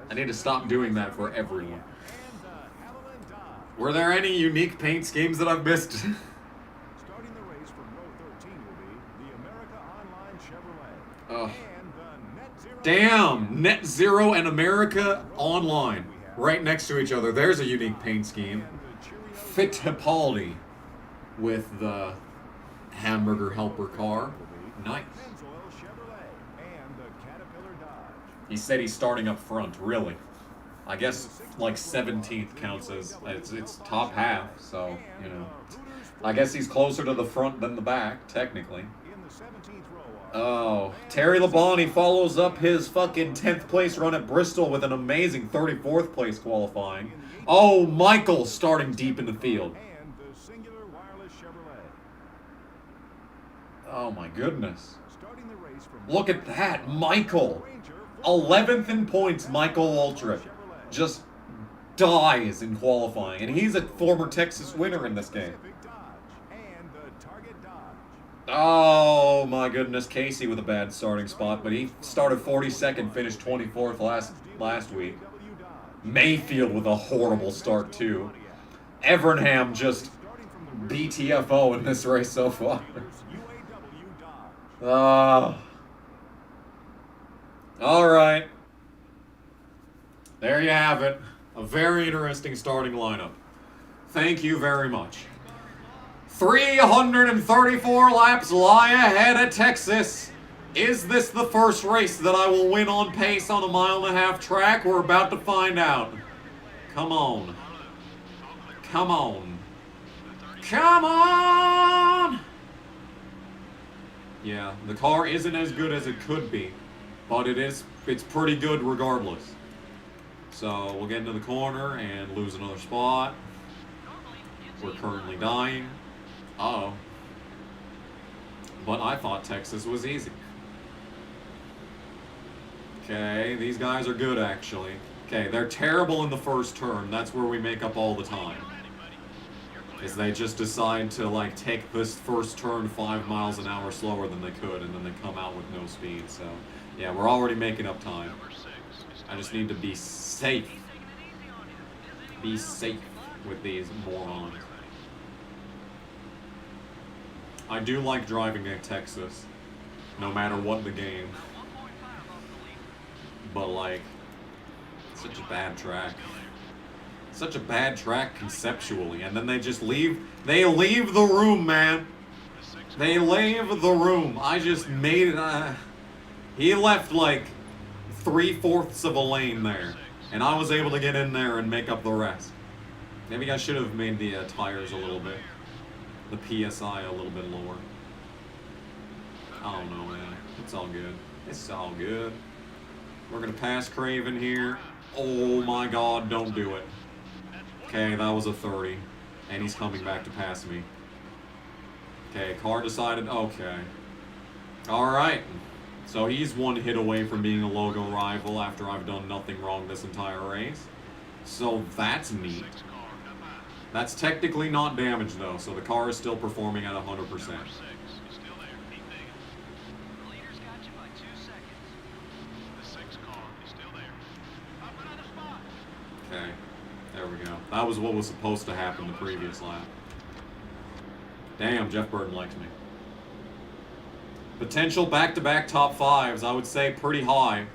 I need to stop doing that for everyone. And the Haviland Dodge. Were there any unique paint schemes that I've missed? Starting the race from row 13 will be the America Online Chevrolet. Ugh. And the Net Zero. Damn, Net Zero and America Online, right next to each other. There's a unique paint scheme. Fittipaldi with the hamburger helper car. Nice. Pennzoil Chevrolet and the Caterpillar Dodge. He said he's starting up front. Really? I guess like 17th counts as it's top half. So you know, I guess he's closer to the front than the back technically. In the 17th row are Oh, Terry Labonte follows up his fucking 10th place run at Bristol with an amazing 34th place qualifying. Oh, Michael starting deep in the field. and the Singular Wireless Chevrolet. Oh my goodness. Starting the race from Look at that, Michael. Ranger 11th in points, Michael Waltrip. Just dies in qualifying. And he's a former Texas winner in this game. Pacific Dodge and the Target Dodge. Oh my goodness, Casey with a bad starting spot, but he started 42nd, finished 24th last week. W Dodge. Mayfield with a horrible start too. Evernham just BTFO in this race so far. UAW Dodge. Alright. There you have it. A very interesting starting lineup. Thank you very much. 334 laps lie ahead at Texas. Is this the first race that I will win on pace on a 1.5 mile track? We're about to find out. Come on. Come on. Come on! Yeah, the car isn't as good as it could be, but it's pretty good regardless. So we'll get into the corner and lose another spot. We're currently dying. Uh-oh. But I thought Texas was easy. Okay, these guys are good actually. Okay, they're terrible in the first turn. That's where we make up all the time. Is they just decide to like take this first turn 5 miles an hour slower than they could, and then they come out with no speed. So yeah, we're already making up time. I just need to be safe. Be safe with these morons. I do like driving at Texas, no matter what the game. But like, it's such a bad track. Such a bad track conceptually, and then they just leave. They leave the room, man. They leave the room. I just made it. He left like 3/4 of a lane there, and I was able to get in there and make up the rest. Maybe I should have made the tires a little bit, the PSI a little bit lower. I don't know, man. It's all good. It's all good. We're gonna pass Craven here. Oh my God! Don't do it. Okay, that was a 30, and he's coming back to pass me. Okay, car decided. Okay. All right. So he's one hit away from being a logo rival after I've done nothing wrong this entire race. So that's neat. That's technically not damaged though, so the car is still performing at 100%. Number 6 is still there. Keep digging. The leader's got you by 2 seconds. The 6 car is still there. Up another spot. Okay, there we go. That was what was supposed to happen the previous lap. Damn, Jeff Burton likes me. Potential back-to-back top 5s, I would say pretty high.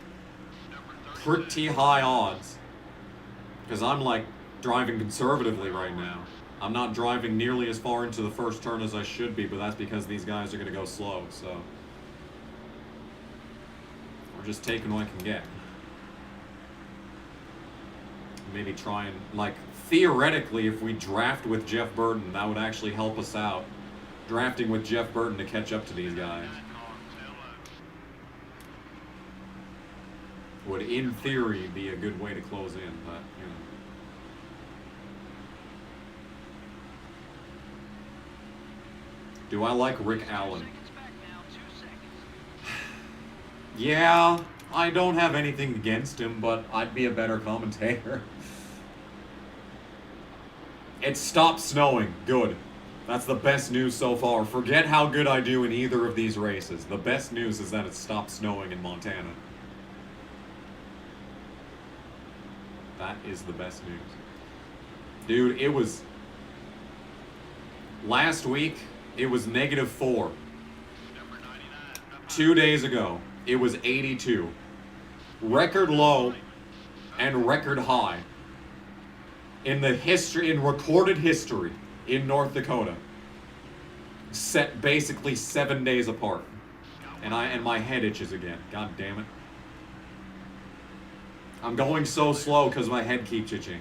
Pretty high odds. Because I'm like driving conservatively right now. I'm not driving nearly as far into the first turn as I should be, but that's because these guys are going to go slow, so. We're just taking what I can get. maybe try and, like, theoretically, if we draft with Jeff Burton, that would actually help us out. Drafting with Jeff Burton to catch up to these guys would, in theory, be a good way to close in, but, you know. Do I like Rick Allen? Yeah, I don't have anything against him, but I'd be a better commentator. It stopped snowing. Good. That's the best news so far. Forget how good I do in either of these races. The best news is that it stopped snowing in Montana. That is the best news. Dude, it was... Last week, it was -4. 2 days ago, it was 82. Record low and record high in the history, in recorded history in North Dakota. Set basically 7 days apart. And my head itches again. God damn it. I'm going so slow because my head keeps itching.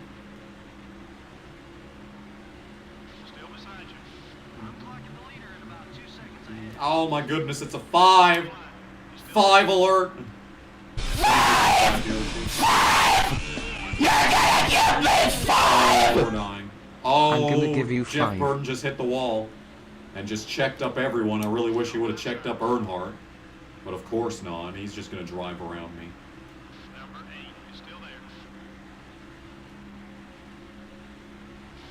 Still beside you. I'm clocking the leader at about 2 seconds ahead. Oh my goodness, it's a 5. 5 alert. You're gonna give me 5! We're dying. Oh, I'm gonna give you Jeff 5. Burton just hit the wall and just checked up everyone. I really wish he would have checked up Earnhardt, but of course not. He's just gonna drive around me. Number 8 is still there.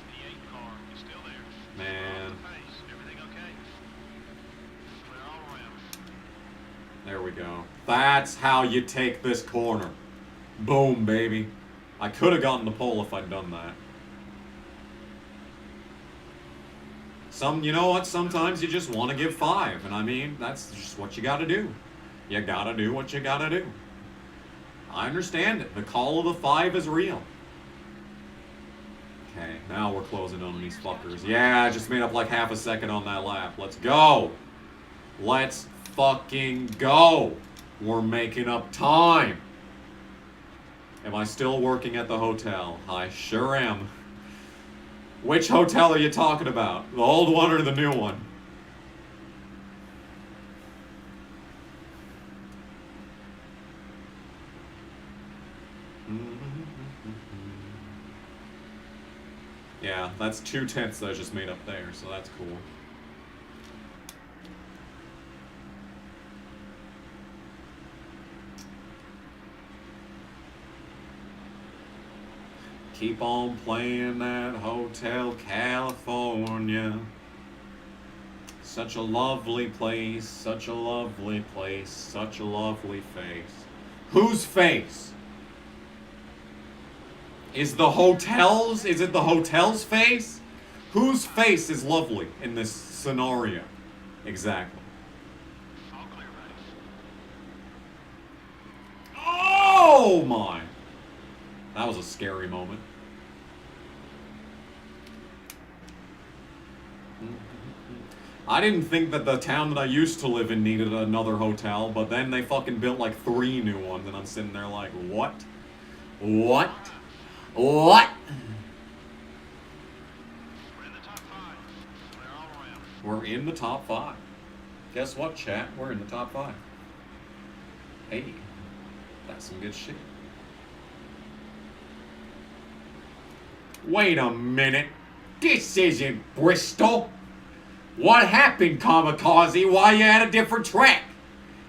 The 8 car is still there. Man, Pace. Everything okay? Clear all around. there we go. That's how you take this corner. Boom, baby. I could have gotten the pole if I'd done that. You know what? Sometimes you just want to give 5, and I mean, that's just what you gotta do. You gotta do what you gotta do. I understand it. The call of the 5 is real. Okay, now we're closing on these fuckers. Yeah, I just made up like half a second on that lap. Let's go. Let's fucking go. We're making up time. Am I still working at the hotel? I sure am. Which hotel are you talking about? The old one or the new one? Yeah, that's 2/10 that I just made up there, so that's cool. Keep on playing that Hotel California. Such a lovely place, such a lovely place, such a lovely face. Whose face? Is the hotel's? Is it the hotel's face? Whose face is lovely in this scenario? Exactly. All clear, buddy. Oh my! That was a scary moment. I didn't think that the town that I used to live in needed another hotel, but then they fucking built like 3 new ones, and I'm sitting there like, what? What? What? We're in the top 5. Clear all around. We're in the top 5. Guess what, chat? We're in the top 5. Hey, that's some good shit. Wait a minute. This isn't Bristol. What happened, Kamikaze? Why you at a different track?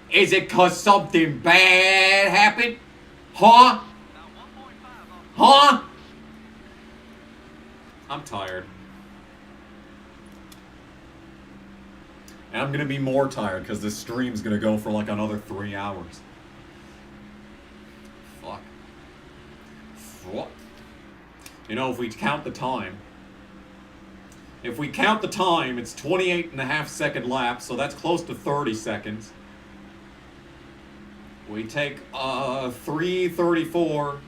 Is it 'cause something bad happened? Huh? Huh? I'm tired. And I'm gonna be more tired because this stream's gonna go for like another 3 hours. Fuck. Fuck. You know, if we count the time, it's 28.5 second laps, so that's close to 30 seconds. We take 334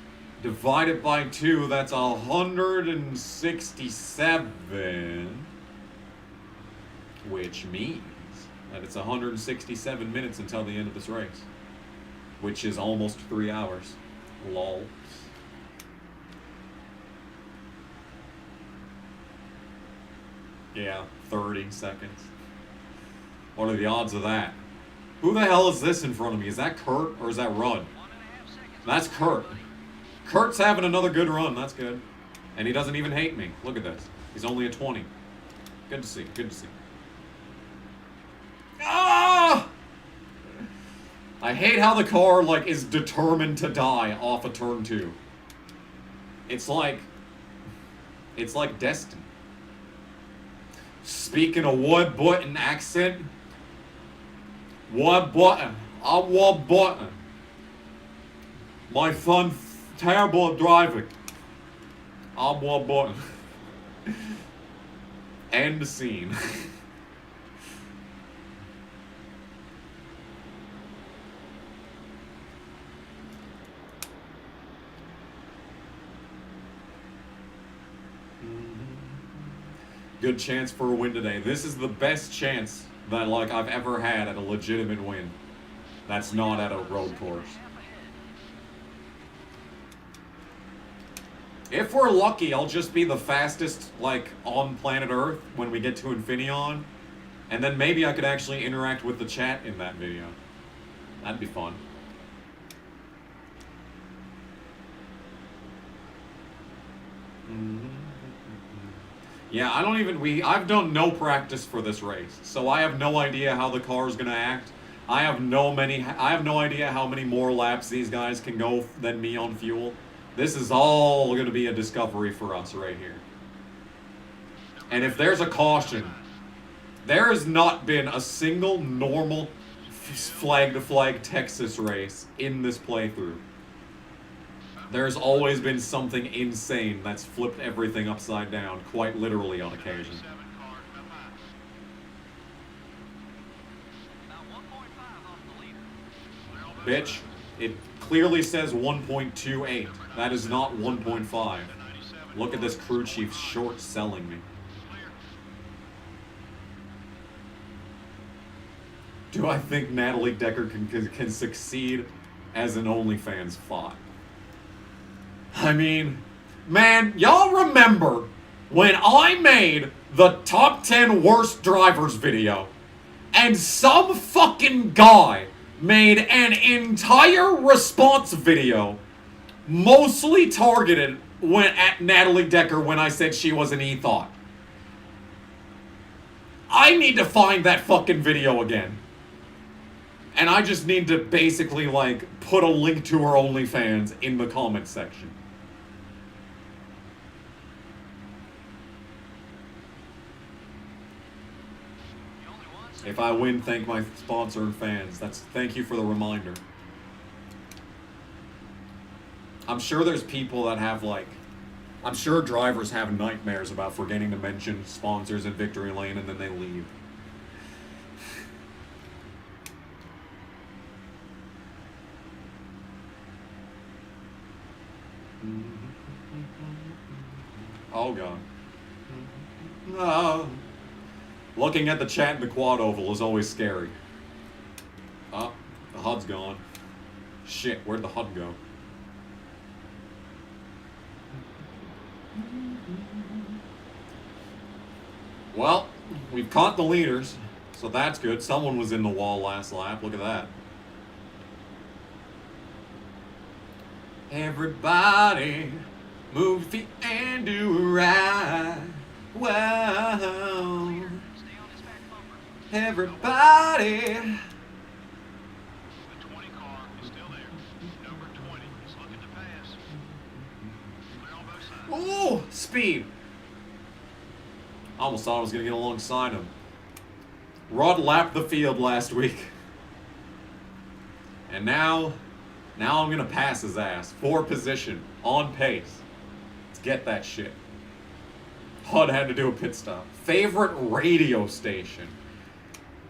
divided by 2, that's 167, which means that it's 167 minutes until the end of this race, which is almost 3 hours. Lol. Yeah, 30 seconds. What are the odds of that? Who the hell is this in front of me? Is that Kurt or is that Rudd? That's Kurt. Kurt's having another good run. That's good. And he doesn't even hate me. Look at this. He's only a 20. Good to see. Good to see. Ah! I hate how the car, like, is determined to die off of turn 2. It's like destiny. Speaking of what button accent, what button? I what button? My son's terrible at driving. I what button? End scene. Good chance for a win today. This is the best chance that, like, I've ever had at a legitimate win. That's not at a road course. If we're lucky, I'll just be the fastest, like, on planet Earth when we get to Infineon. And then maybe I could actually interact with the chat in that video. That'd be fun. Yeah, I don't even, I've done no practice for this race, so I have no idea how the car is gonna act. I have no idea how many more laps these guys can go than me on fuel. This is all gonna be a discovery for us right here. And if there's a caution, there has not been a single normal flag-to-flag Texas race in this playthrough. There's always been something insane that's flipped everything upside down, quite literally on occasion. Bitch, it clearly says 1.28. That is not 1.5. Look at this crew chief short selling me. Do I think Natalie Decker can succeed as an OnlyFans bot? I mean, man, y'all remember when I made the top 10 worst drivers video and some fucking guy made an entire response video mostly targeted at Natalie Decker when I said she was an e-thought? I need to find that fucking video again. And I just need to basically, like, put a link to her OnlyFans in the comment section. If I win, thank my sponsor and fans. Thank you for the reminder. I'm sure there's people that have, like, I'm sure drivers have nightmares about forgetting to mention sponsors in Victory Lane and then they leave. Oh god. No. Looking at the chat in the quad oval is always scary. Oh, the HUD's gone. Shit, where'd the HUD go? Well, we've caught the leaders, so that's good. Someone was in the wall last lap. Look at that. Everybody, move your feet and do right. Wow. Everybody. The 20 car is still there. Number 20 is looking to pass. Clear on both sides. Ooh, speed. I almost thought I was going to get alongside him. Rod lapped the field last week. And now I'm going to pass his ass. 4 position, on pace. Let's get that shit. HUD had to do a pit stop. Favorite radio station?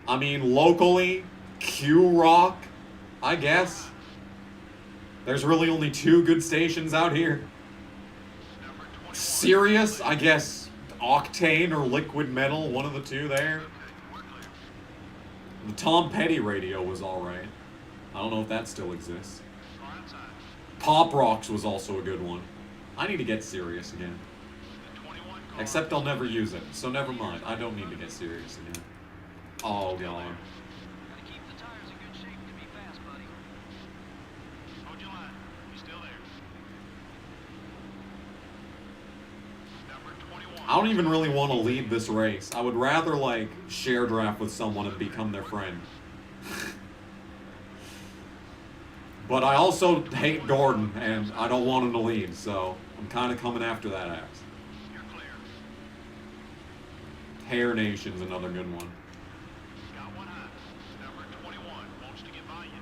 I mean, locally, Q-Rock, I guess. There's really only 2 good stations out here. Sirius, I guess, Octane or Liquid Metal, one of the 2 there. The Tom Petty radio was alright. I don't know if that still exists. Pop Rocks was also a good one. I need to get Sirius again. The 21 car Except I'll never use it, so never mind. I don't need to get serious again. Oh, God. Gotta keep the tires in good shape to be fast, buddy. Hold your line. You still there? Number 21. I don't even really want to lead this race. I would rather, like, share draft with someone and become their friend. But I also hate Gordon, and I don't want him to lead, so I'm kind of coming after that axe. You're clear. Hair Nation's another good one. Got one hot. Number 21 wants to get by you.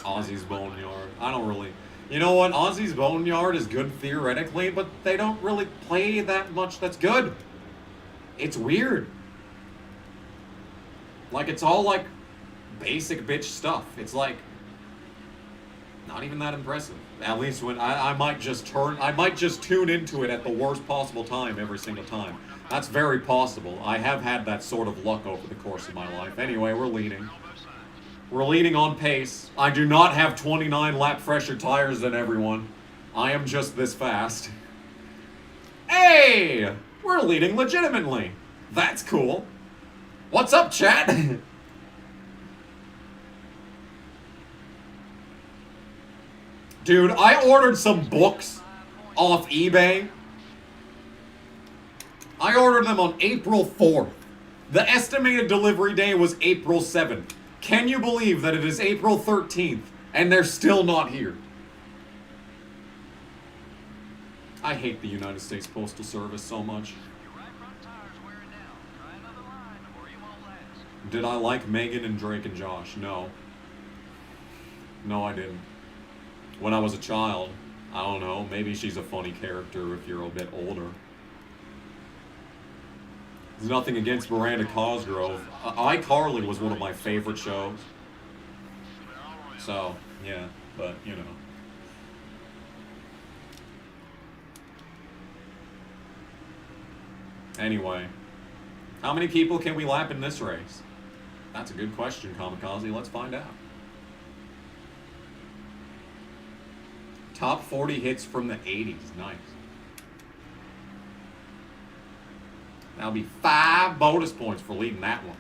Ozzy's Boneyard. I don't really... You know what? Ozzy's Boneyard is good theoretically, but they don't really play that much that's good. It's weird. Like, it's all, like, basic bitch stuff. It's, like, not even that impressive. At least when I might just tune into it at the worst possible time every single time. That's very possible. I have had that sort of luck over the course of my life. Anyway, we're leading. We're leading on pace. I do not have 29 lap fresher tires than everyone. I am just this fast. Hey! We're leading legitimately. That's cool. What's up, chat? Dude, I ordered some books off eBay. I ordered them on April 4th. The estimated delivery day was April 7th. Can you believe that it is April 13th and they're still not here? I hate the United States Postal Service so much. Your right front tire's wearing down. Try another line or you won't last. Did I like Megan and Drake and Josh? No. No, I didn't. When I was a child, I don't know, maybe she's a funny character if you're a bit older. There's nothing against Miranda Cosgrove. iCarly was one of my favorite shows. So, yeah, but, you know. Anyway, how many people can we lap in this race? That's a good question, Kamikaze. Let's find out. Top 40 hits from the 80s. Nice. That'll be 5 bonus points for leading that one.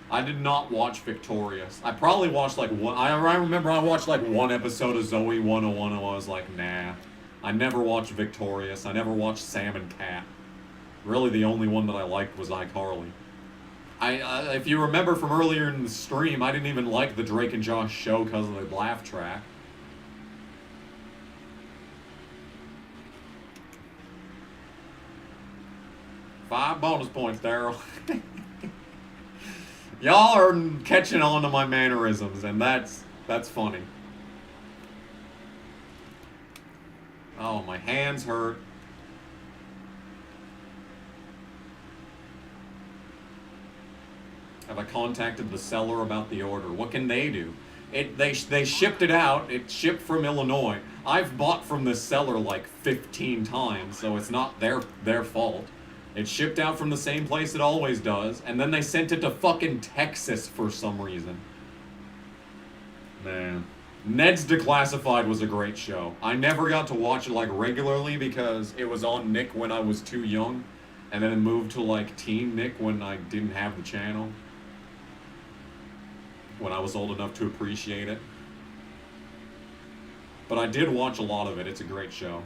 I did not watch Victorious. I probably watched like one. I remember I watched like one episode of Zoe 101 and I was like, nah. I never watched Victorious. I never watched Sam and Cat. Really, the only one that I liked was iCarly. If you remember from earlier in the stream, I didn't even like the Drake and Josh show because of the laugh track. Five bonus points, Daryl. Y'all are catching on to my mannerisms, and that's funny. Oh, my hands hurt. Have I contacted the seller about the order? What can they do? They shipped it out. It shipped from Illinois. I've bought from this seller like 15 times, so it's not their fault. It shipped out from the same place it always does, and then they sent it to fucking Texas for some reason. Man. Ned's Declassified was a great show. I never got to watch it like regularly because it was on Nick when I was too young, and then it moved to like Teen Nick when I didn't have the channel. When I was old enough to appreciate it. But I did watch a lot of it. It's a great show.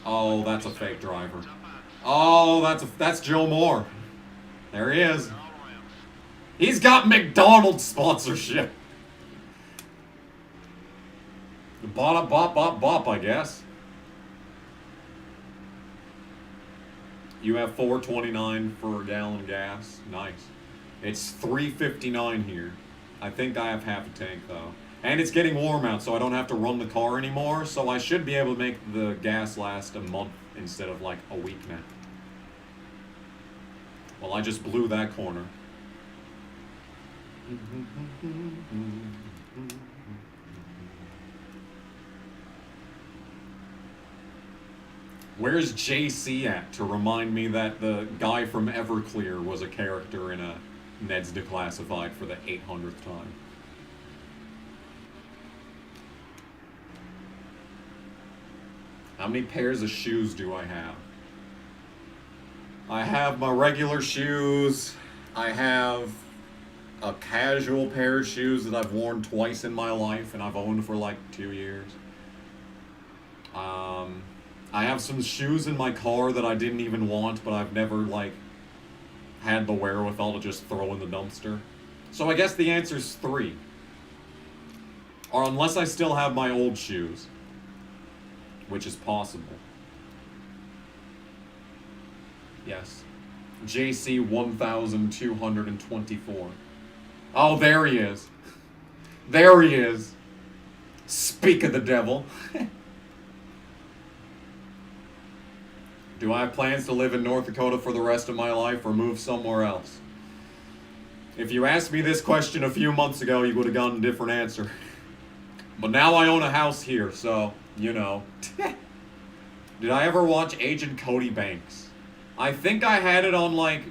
Oh, that's a fake driver. Oh, that's Joe Moore. There he is. He's got McDonald's sponsorship. Bop, bop, bop, bop, I guess. You have $4.29 for a gallon of gas. Nice. It's $3.59 here. I think I have half a tank though. And it's getting warm out, so I don't have to run the car anymore, so I should be able to make the gas last a month instead of like a week now. Well, I just blew that corner. Where's JC at to remind me that the guy from Everclear was a character in a Ned's Declassified for the 800th time? How many pairs of shoes do I have? I have my regular shoes. I have a casual pair of shoes that I've worn twice in my life and I've owned for like 2 years. I have some shoes in my car that I didn't even want, but I've never, like, had the wherewithal to just throw in the dumpster. So I guess the answer's 3. Or unless I still have my old shoes. Which is possible. Yes. JC 1224. Oh, there he is. There he is. Speak of the devil. Do I have plans to live in North Dakota for the rest of my life or move somewhere else? If you asked me this question a few months ago, you would have gotten a different answer. But now I own a house here, so, you know. Did I ever watch Agent Cody Banks? I think I had it on, like,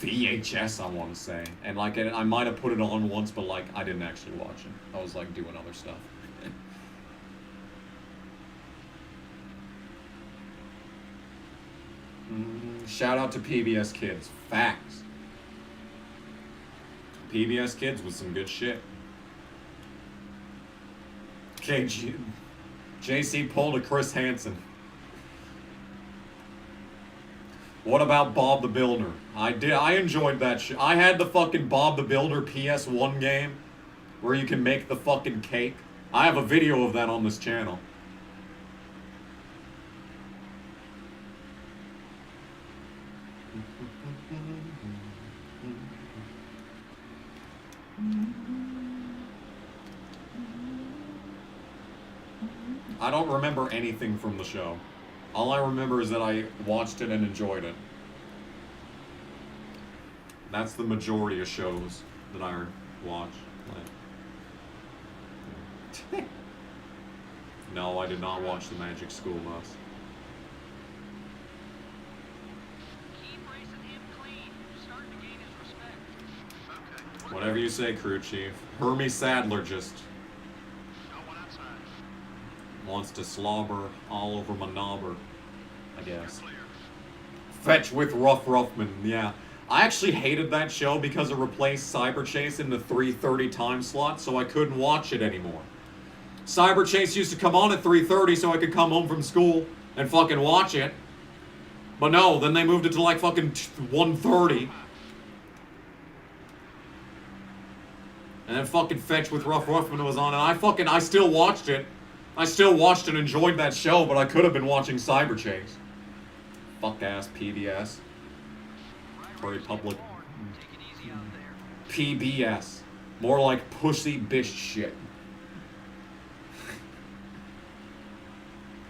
VHS, I want to say. And, like, I might have put it on once, but, like, I didn't actually watch it. I was, like, doing other stuff. Shout out to PBS Kids. Facts. PBS Kids was some good shit. Okay, JC pulled a Chris Hansen. What about Bob the Builder? I enjoyed that shit. I had the fucking Bob the Builder PS1 game where you can make the fucking cake. I have a video of that on this channel. I don't remember anything from the show. All I remember is that I watched it and enjoyed it. That's the majority of shows that I watch. No, I did not watch the Magic School Bus. Keep racing him clean. You're starting to gain his respect. Okay. Whatever you say, crew chief. Hermie Sadler just No one outside. wants to slobber all over my knobber, I guess. Clear. Fetch with Rough Ruffman, yeah. I actually hated that show because it replaced Cyber Chase in the 3:30 time slot, so I couldn't watch it anymore. Cyber Chase used to come on at 3:30 so I could come home from school and fucking watch it. But no, then they moved it to like fucking 1:30. And then fucking Fetch with Rough Ruffman was on, and I still watched it. I still watched and enjoyed that show, but I could have been watching Cyber Chase. Fuck ass PBS. Very public. Take it easy out there. PBS. More like pussy bitch shit.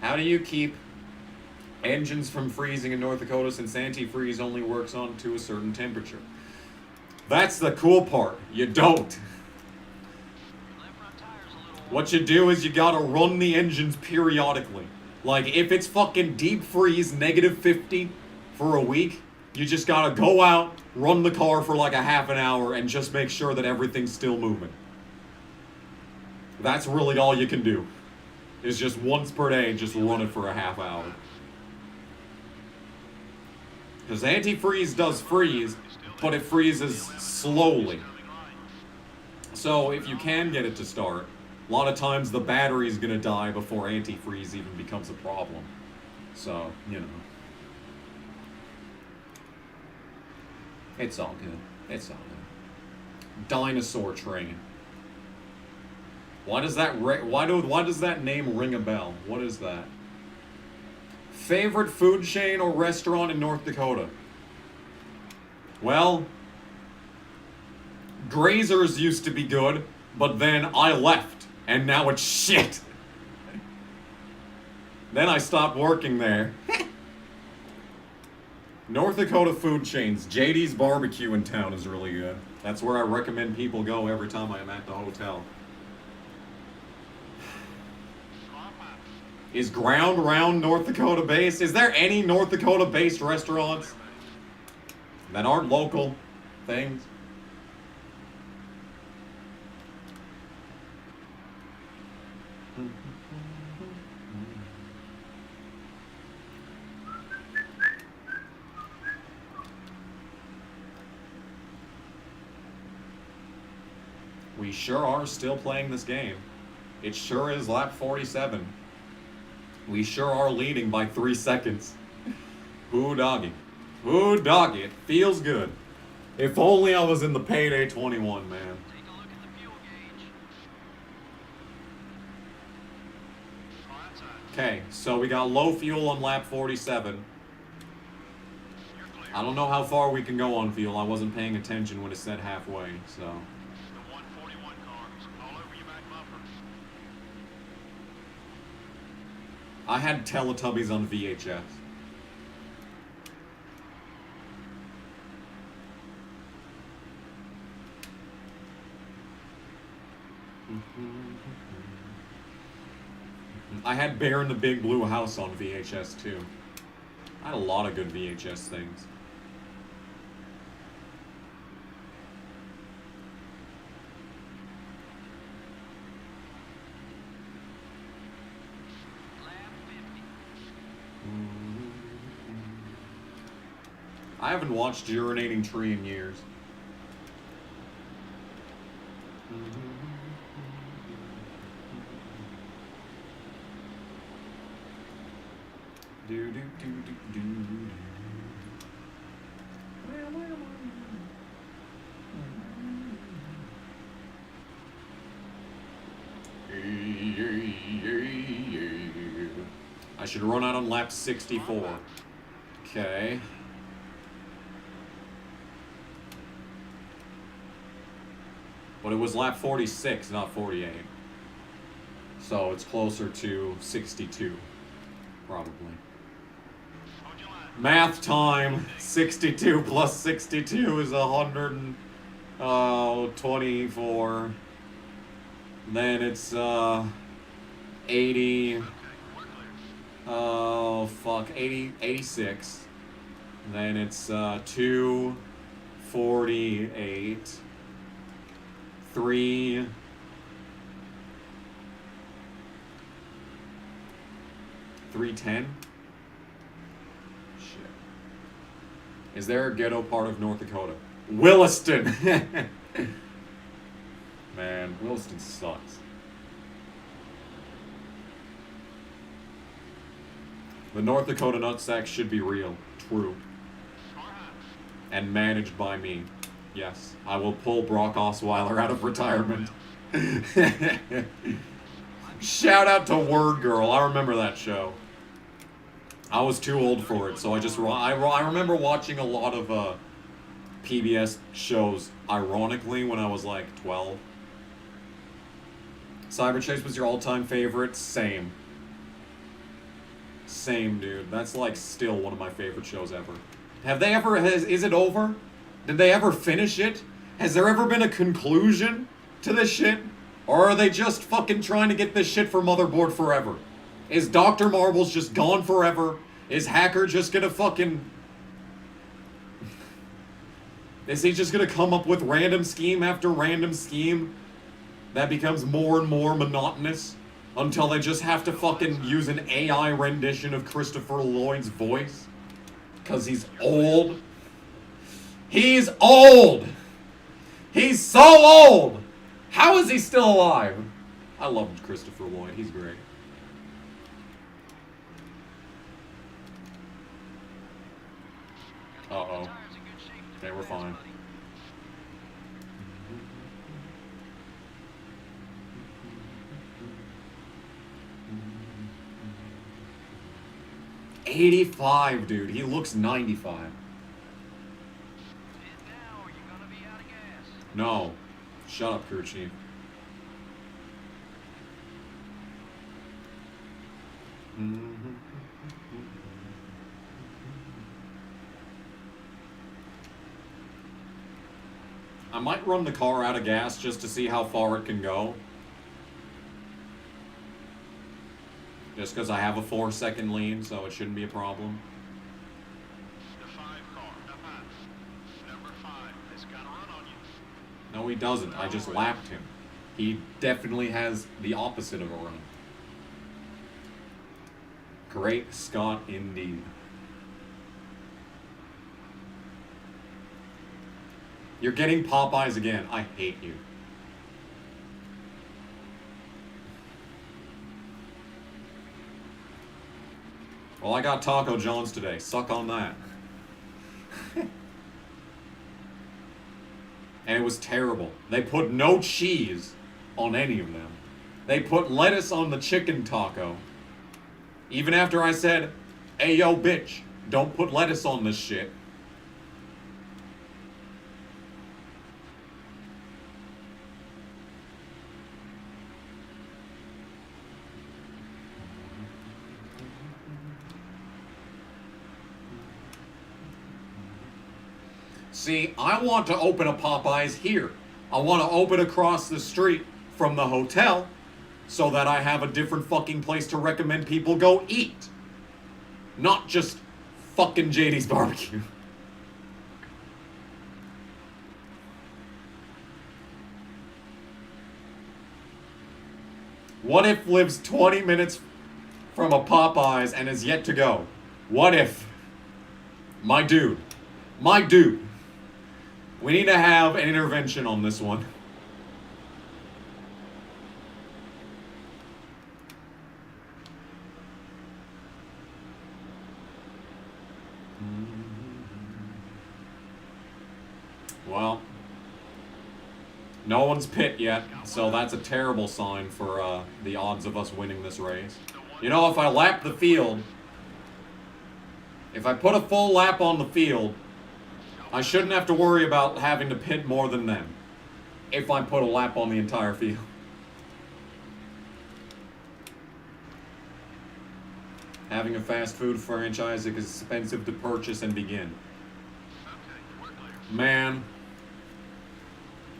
How do you keep engines from freezing in North Dakota since antifreeze only works on to a certain temperature? That's the cool part. You don't. What you do is you gotta run the engines periodically. Like, if it's fucking deep freeze, -50 for a week, you just gotta go out, run the car for like a half an hour, and just make sure that everything's still moving. That's really all you can do. Is just once per day, just run it for a half hour. Because antifreeze does freeze, but it freezes slowly. So if you can get it to start, a lot of times the battery's gonna die before antifreeze even becomes a problem. So, you know. It's all good. It's all good. Dinosaur Train. Why does that why does that name ring a bell? What is that? Favorite food chain or restaurant in North Dakota? Well, Grazer's used to be good, but then I left, and now it's shit. Then I stopped working there. North Dakota food chains. JD's Barbecue in town is really good. That's where I recommend people go every time I'm at the hotel. Is Ground Round North Dakota based? Is there any North Dakota based restaurants that aren't local things? We sure are still playing this game. It sure is lap 47. We sure are leading by 3 seconds. Ooh, doggy. Ooh, doggy. It feels good. If only I was in the payday 21, man. Take a look at the fuel gauge. Okay, so we got low fuel on lap 47. I don't know how far we can go on fuel. I wasn't paying attention when it said halfway, so. The 141 car is all over your back bumper. I had Teletubbies on VHS. I had Bear in the Big Blue House on VHS too. I had a lot of good VHS things. Lap 50. I haven't watched Urinating Tree in years. Do do do do do do. I should run out on lap 64. Okay. But it was lap 46, not 48. So it's closer to 62, probably. Math time. 62 plus 62 is 124. Then it's 80. Oh fuck, 86. Then it's 248. 310. Shit. Is there a ghetto part of North Dakota? Williston. Man, Williston sucks. The North Dakota nutsack should be real. True. And managed by me. Yes, I will pull Brock Osweiler out of retirement. Shout out to Word Girl. I remember that show. I was too old for it, so I remember watching a lot of PBS shows, ironically, when I was like 12. Cyber Chase was your all-time favorite? Same. Same, dude. That's like still one of my favorite shows ever. Have they ever, is it over? Did they ever finish it? Has there ever been a conclusion to this shit? Or are they just fucking trying to get this shit for Motherboard forever? Is Dr. Marbles just gone forever? Is Hacker just gonna fucking... Is he just gonna come up with random scheme after random scheme that becomes more and more monotonous until they just have to fucking use an AI rendition of Christopher Lloyd's voice? Because he's old. He's old! He's so old! How is he still alive? I love Christopher Lloyd. He's great. Uh-oh. Okay, we're fine. $85, dude. He looks 95. No. Shut up, crew chief. I might run the car out of gas just to see how far it can go. Just because I have a 4-second lead, so it shouldn't be a problem. The 5 car, number 5, has got a run on you. No, he doesn't. I just lapped him. He definitely has the opposite of a run. Great Scott indeed. You're getting Popeyes again. I hate you. Well, I got Taco John's today. Suck on that. And it was terrible. They put no cheese on any of them. They put lettuce on the chicken taco. Even after I said, hey, yo, bitch, don't put lettuce on this shit. See, I want to open a Popeyes here. I want to open across the street from the hotel so that I have a different fucking place to recommend people go eat. Not just fucking JD's Barbecue. What if lives 20 minutes from a Popeyes and is yet to go? What if? My dude. We need to have an intervention on this one. Well, no one's pit yet, so that's a terrible sign for the odds of us winning this race. You know, if I lap the field, if I put a full lap on the field, I shouldn't have to worry about having to pit more than them if I put a lap on the entire field. Having a fast food franchise is expensive to purchase and begin. Man,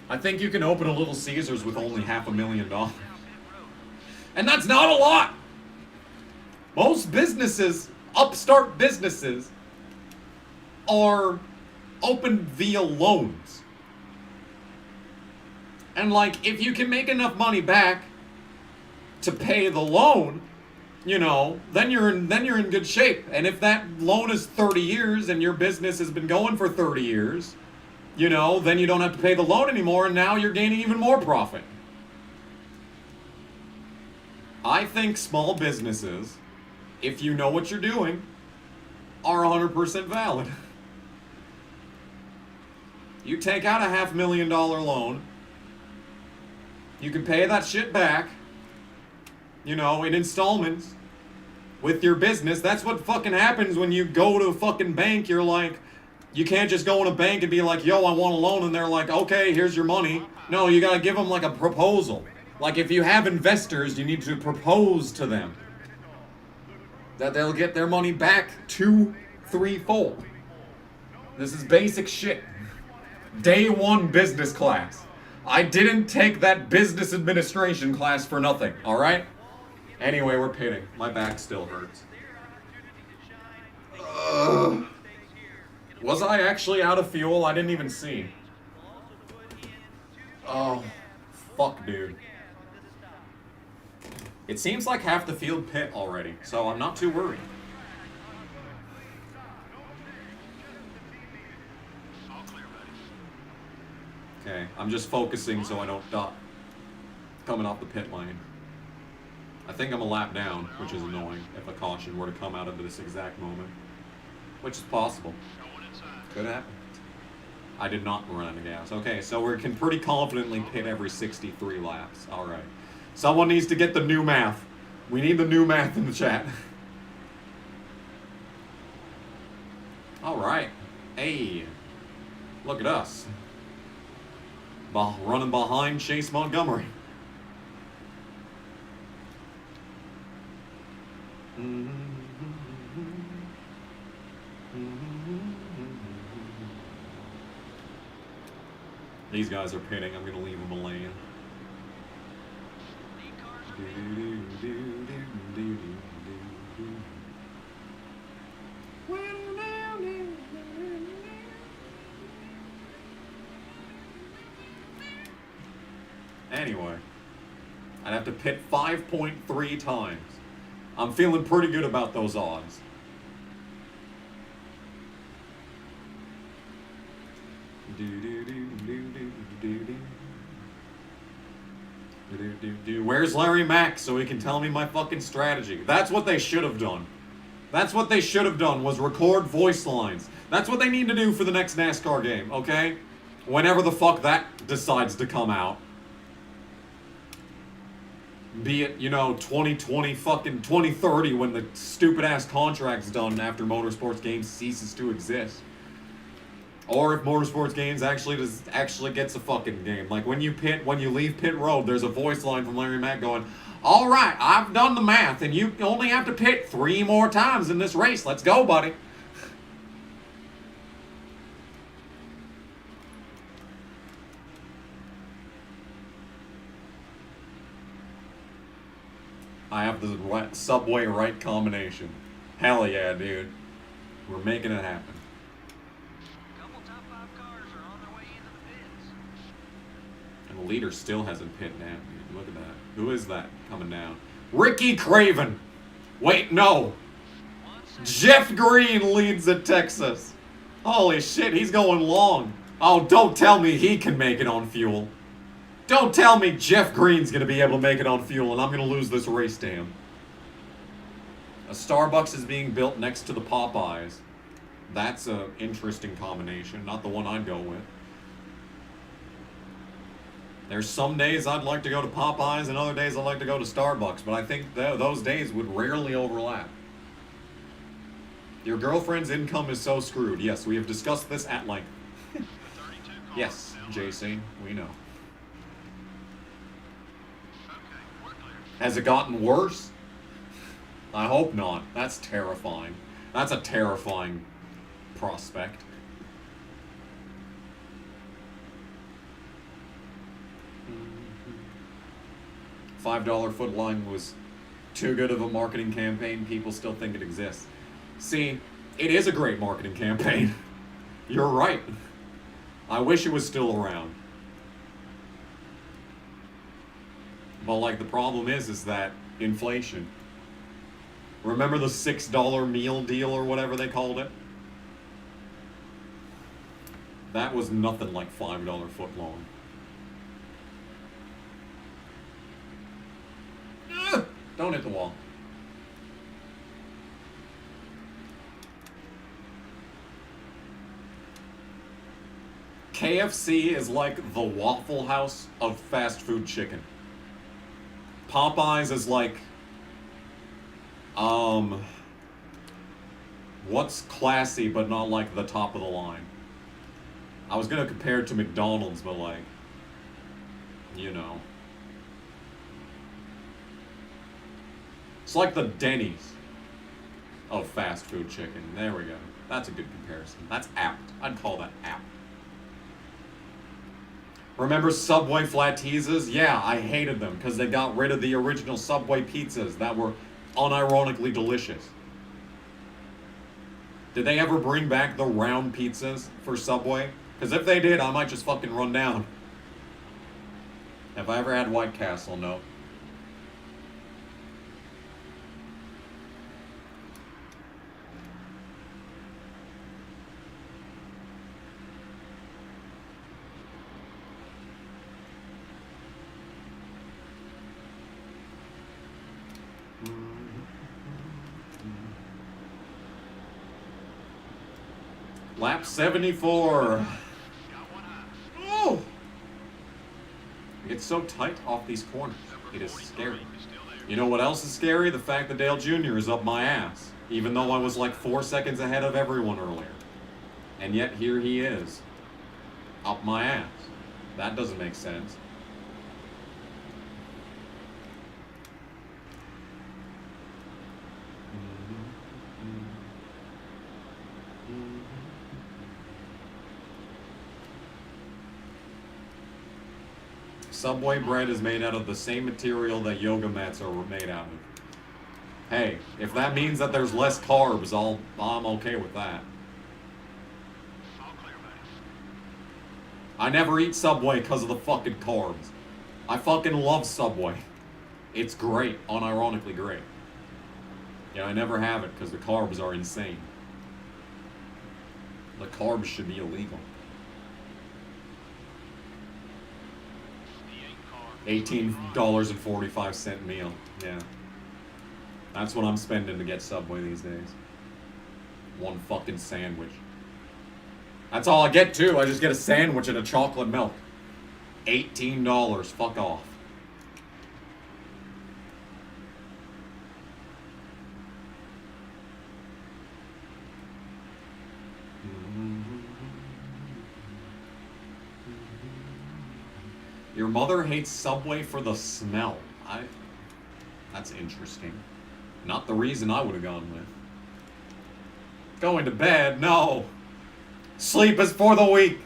I think you can open a Little Caesars with only $500,000. And that's not a lot! Most businesses, upstart businesses, are opened via loans. And like, if you can make enough money back to pay the loan, you know, then you're in good shape. And if that loan is 30 years and your business has been going for 30 years, you know, then you don't have to pay the loan anymore and now you're gaining even more profit. I think small businesses, if you know what you're doing, are 100% valid. You take out a $500,000 loan, you can pay that shit back, you know, in installments with your business. That's what fucking happens when you go to a fucking bank. You're like, you can't just go in a bank and be like, yo, I want a loan, and they're like, okay, here's your money. No, you gotta give them like a proposal. Like if you have investors, you need to propose to them that they'll get their money back 2, 3-fold. This is basic shit. Day 1 business class. I didn't take that business administration class for nothing, alright? Anyway, we're pitting. My back still hurts. Was I actually out of fuel? I didn't even see. Oh, fuck, dude. It seems like half the field pit already, so I'm not too worried. Okay, I'm just focusing so I don't dot coming off the pit lane. I think I'm a lap down, which is annoying if a caution were to come out of this exact moment. Which is possible. Could happen. I did not run out of gas. Okay, so we can pretty confidently pit every 63 laps. Alright. Someone needs to get the new math. We need the new math in the chat. Alright. Hey. Look at us. Running behind Chase Montgomery. These guys are pitting. I'm gonna leave them a lane. Anyway, I'd have to pit 5.3 times. I'm feeling pretty good about those odds. Where's Larry Mack so he can tell me my fucking strategy? That's what they should have done. That's what they should have done, was record voice lines. That's what they need to do for the next NASCAR game, okay? Whenever the fuck that decides to come out. Be it, 2020 fucking 2030 when the stupid ass contract's done after Motorsports Games ceases to exist. Or if Motorsports Games actually gets a fucking game. Like when you leave pit road, there's a voice line from Larry Mack going, "All right, I've done the math, and you only have to pit 3 more times in this race. Let's go, buddy." I have the subway right combination. Hell yeah, dude. We're making it happen. Couple top 5 cars are on their way into the pits. And the leader still hasn't pit down, dude. Look at that. Who is that coming down? Ricky Craven! Wait, no! Jeff Green leads at Texas. Holy shit, he's going long. Oh, don't tell me he can make it on fuel. Don't tell me Jeff Green's going to be able to make it on fuel and I'm going to lose this race to him. A Starbucks is being built next to the Popeyes. That's an interesting combination. Not the one I'd go with. There's some days I'd like to go to Popeyes and other days I'd like to go to Starbucks, but I think those days would rarely overlap. Your girlfriend's income is so screwed. Yes, we have discussed this at length. Yes, JC, we know. Has it gotten worse? I hope not. That's terrifying. That's a terrifying prospect. $5 foot line was too good of a marketing campaign. People still think it exists. See, it is a great marketing campaign. You're right. I wish it was still around. But like the problem is that inflation. Remember the $6 meal deal or whatever they called it? That was nothing like $5 foot long. Don't hit the wall. KFC is like the Waffle House of fast food chicken. Popeyes is like, what's classy but not like the top of the line? I was gonna compare it to McDonald's, but like, It's like the Denny's of fast food chicken. There we go. That's a good comparison. That's apt. I'd call that apt. Remember Subway flat teases? Yeah, I hated them because they got rid of the original Subway pizzas that were unironically delicious. Did they ever bring back the round pizzas for Subway? Because if they did, I might just fucking run down. Have I ever had White Castle? No. Lap 74. Oh! It's so tight off these corners. It is scary. You know what else is scary? The fact that Dale Jr. is up my ass. Even though I was like 4 seconds ahead of everyone earlier. And yet here he is. Up my ass. That doesn't make sense. Subway bread is made out of the same material that yoga mats are made out of. Hey, if that means that there's less carbs, I'm okay with that. I never eat Subway because of the fucking carbs. I fucking love Subway. It's great, unironically great. Yeah, I never have it because the carbs are insane. The carbs should be illegal. $18.45 meal. Yeah. That's what I'm spending to get Subway these days. One fucking sandwich. That's all I get too. I just get a sandwich and a chocolate milk. $18. Fuck off. Your mother hates Subway for the smell. That's interesting. Not the reason I would have gone with. Going to bed? No. Sleep is for the weak.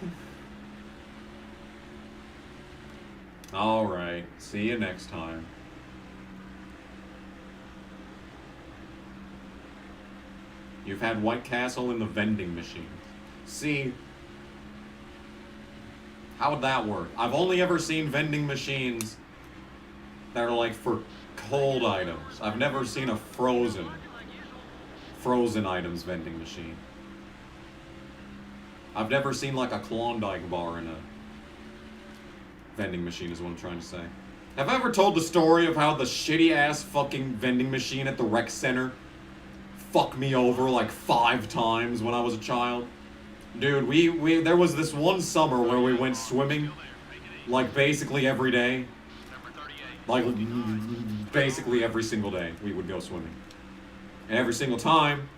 Alright. See you next time. You've had White Castle in the vending machine. See, how would that work? I've only ever seen vending machines that are like for cold items. I've never seen a frozen items vending machine. I've never seen like a Klondike bar in a vending machine is what I'm trying to say. Have I ever told the story of how the shitty ass fucking vending machine at the rec center fucked me over like 5 times when I was a child? Dude, there was this one summer where we went swimming like basically every day. Like basically every single day we would go swimming. And every single time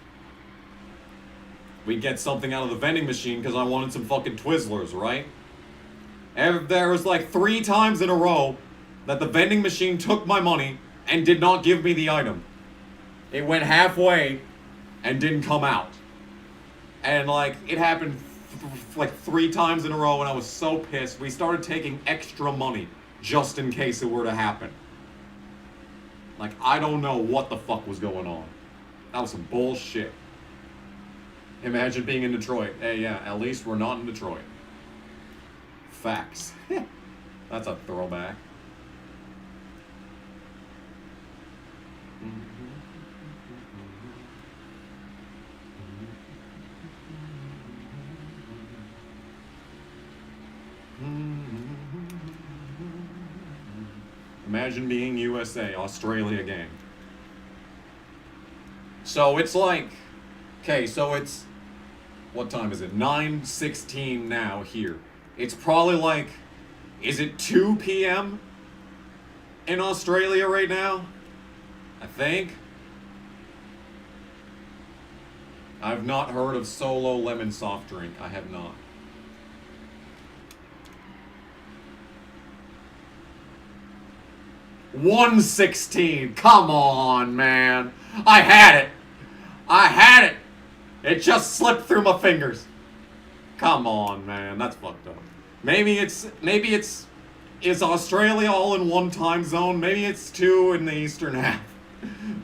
we'd get something out of the vending machine because I wanted some fucking Twizzlers, right? And there was like 3 times in a row that the vending machine took my money and did not give me the item. It went halfway and didn't come out. And like, it happened like 3 times in a row and I was so pissed. We started taking extra money just in case it were to happen. Like, I don't know what the fuck was going on. That was some bullshit. Imagine being in Detroit. Hey, yeah, at least we're not in Detroit. Facts. That's a throwback. Imagine being USA, Australia gang. So it's like, okay, so it's, what time is it? 9:16 now here. It's probably like, is it 2 p.m. in Australia right now? I think. I've not heard of Solo lemon soft drink. I have not. $1.16. Come on, man. I had it. It just slipped through my fingers. Come on, man. That's fucked up. Maybe it's is Australia all in one time zone? Maybe it's 2 in the eastern half.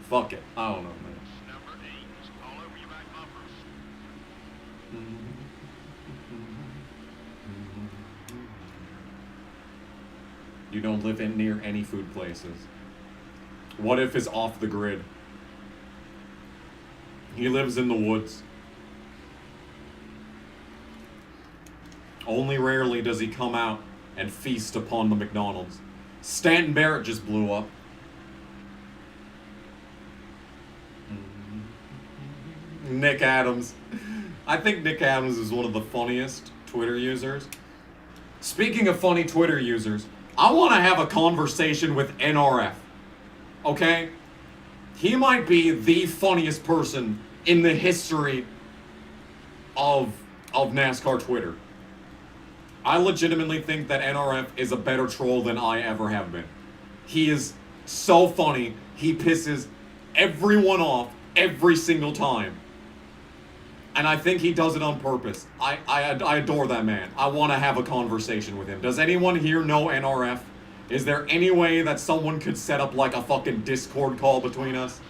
Fuck it. I don't know, man. Number 8 is all over your back bumpers. You don't live in near any food places. What if it's off the grid? He lives in the woods. Only rarely does he come out and feast upon the McDonald's. Stanton Barrett just blew up. Nick Adams. I think Nick Adams is one of the funniest Twitter users. Speaking of funny Twitter users, I want to have a conversation with NRF. Okay? He might be the funniest person in the history of NASCAR Twitter. I legitimately think that NRF is a better troll than I ever have been. He is so funny. He pisses everyone off every single time. And I think he does it on purpose. I adore that man. I want to have a conversation with him. Does anyone here know NRF? Is there any way that someone could set up like a fucking Discord call between us?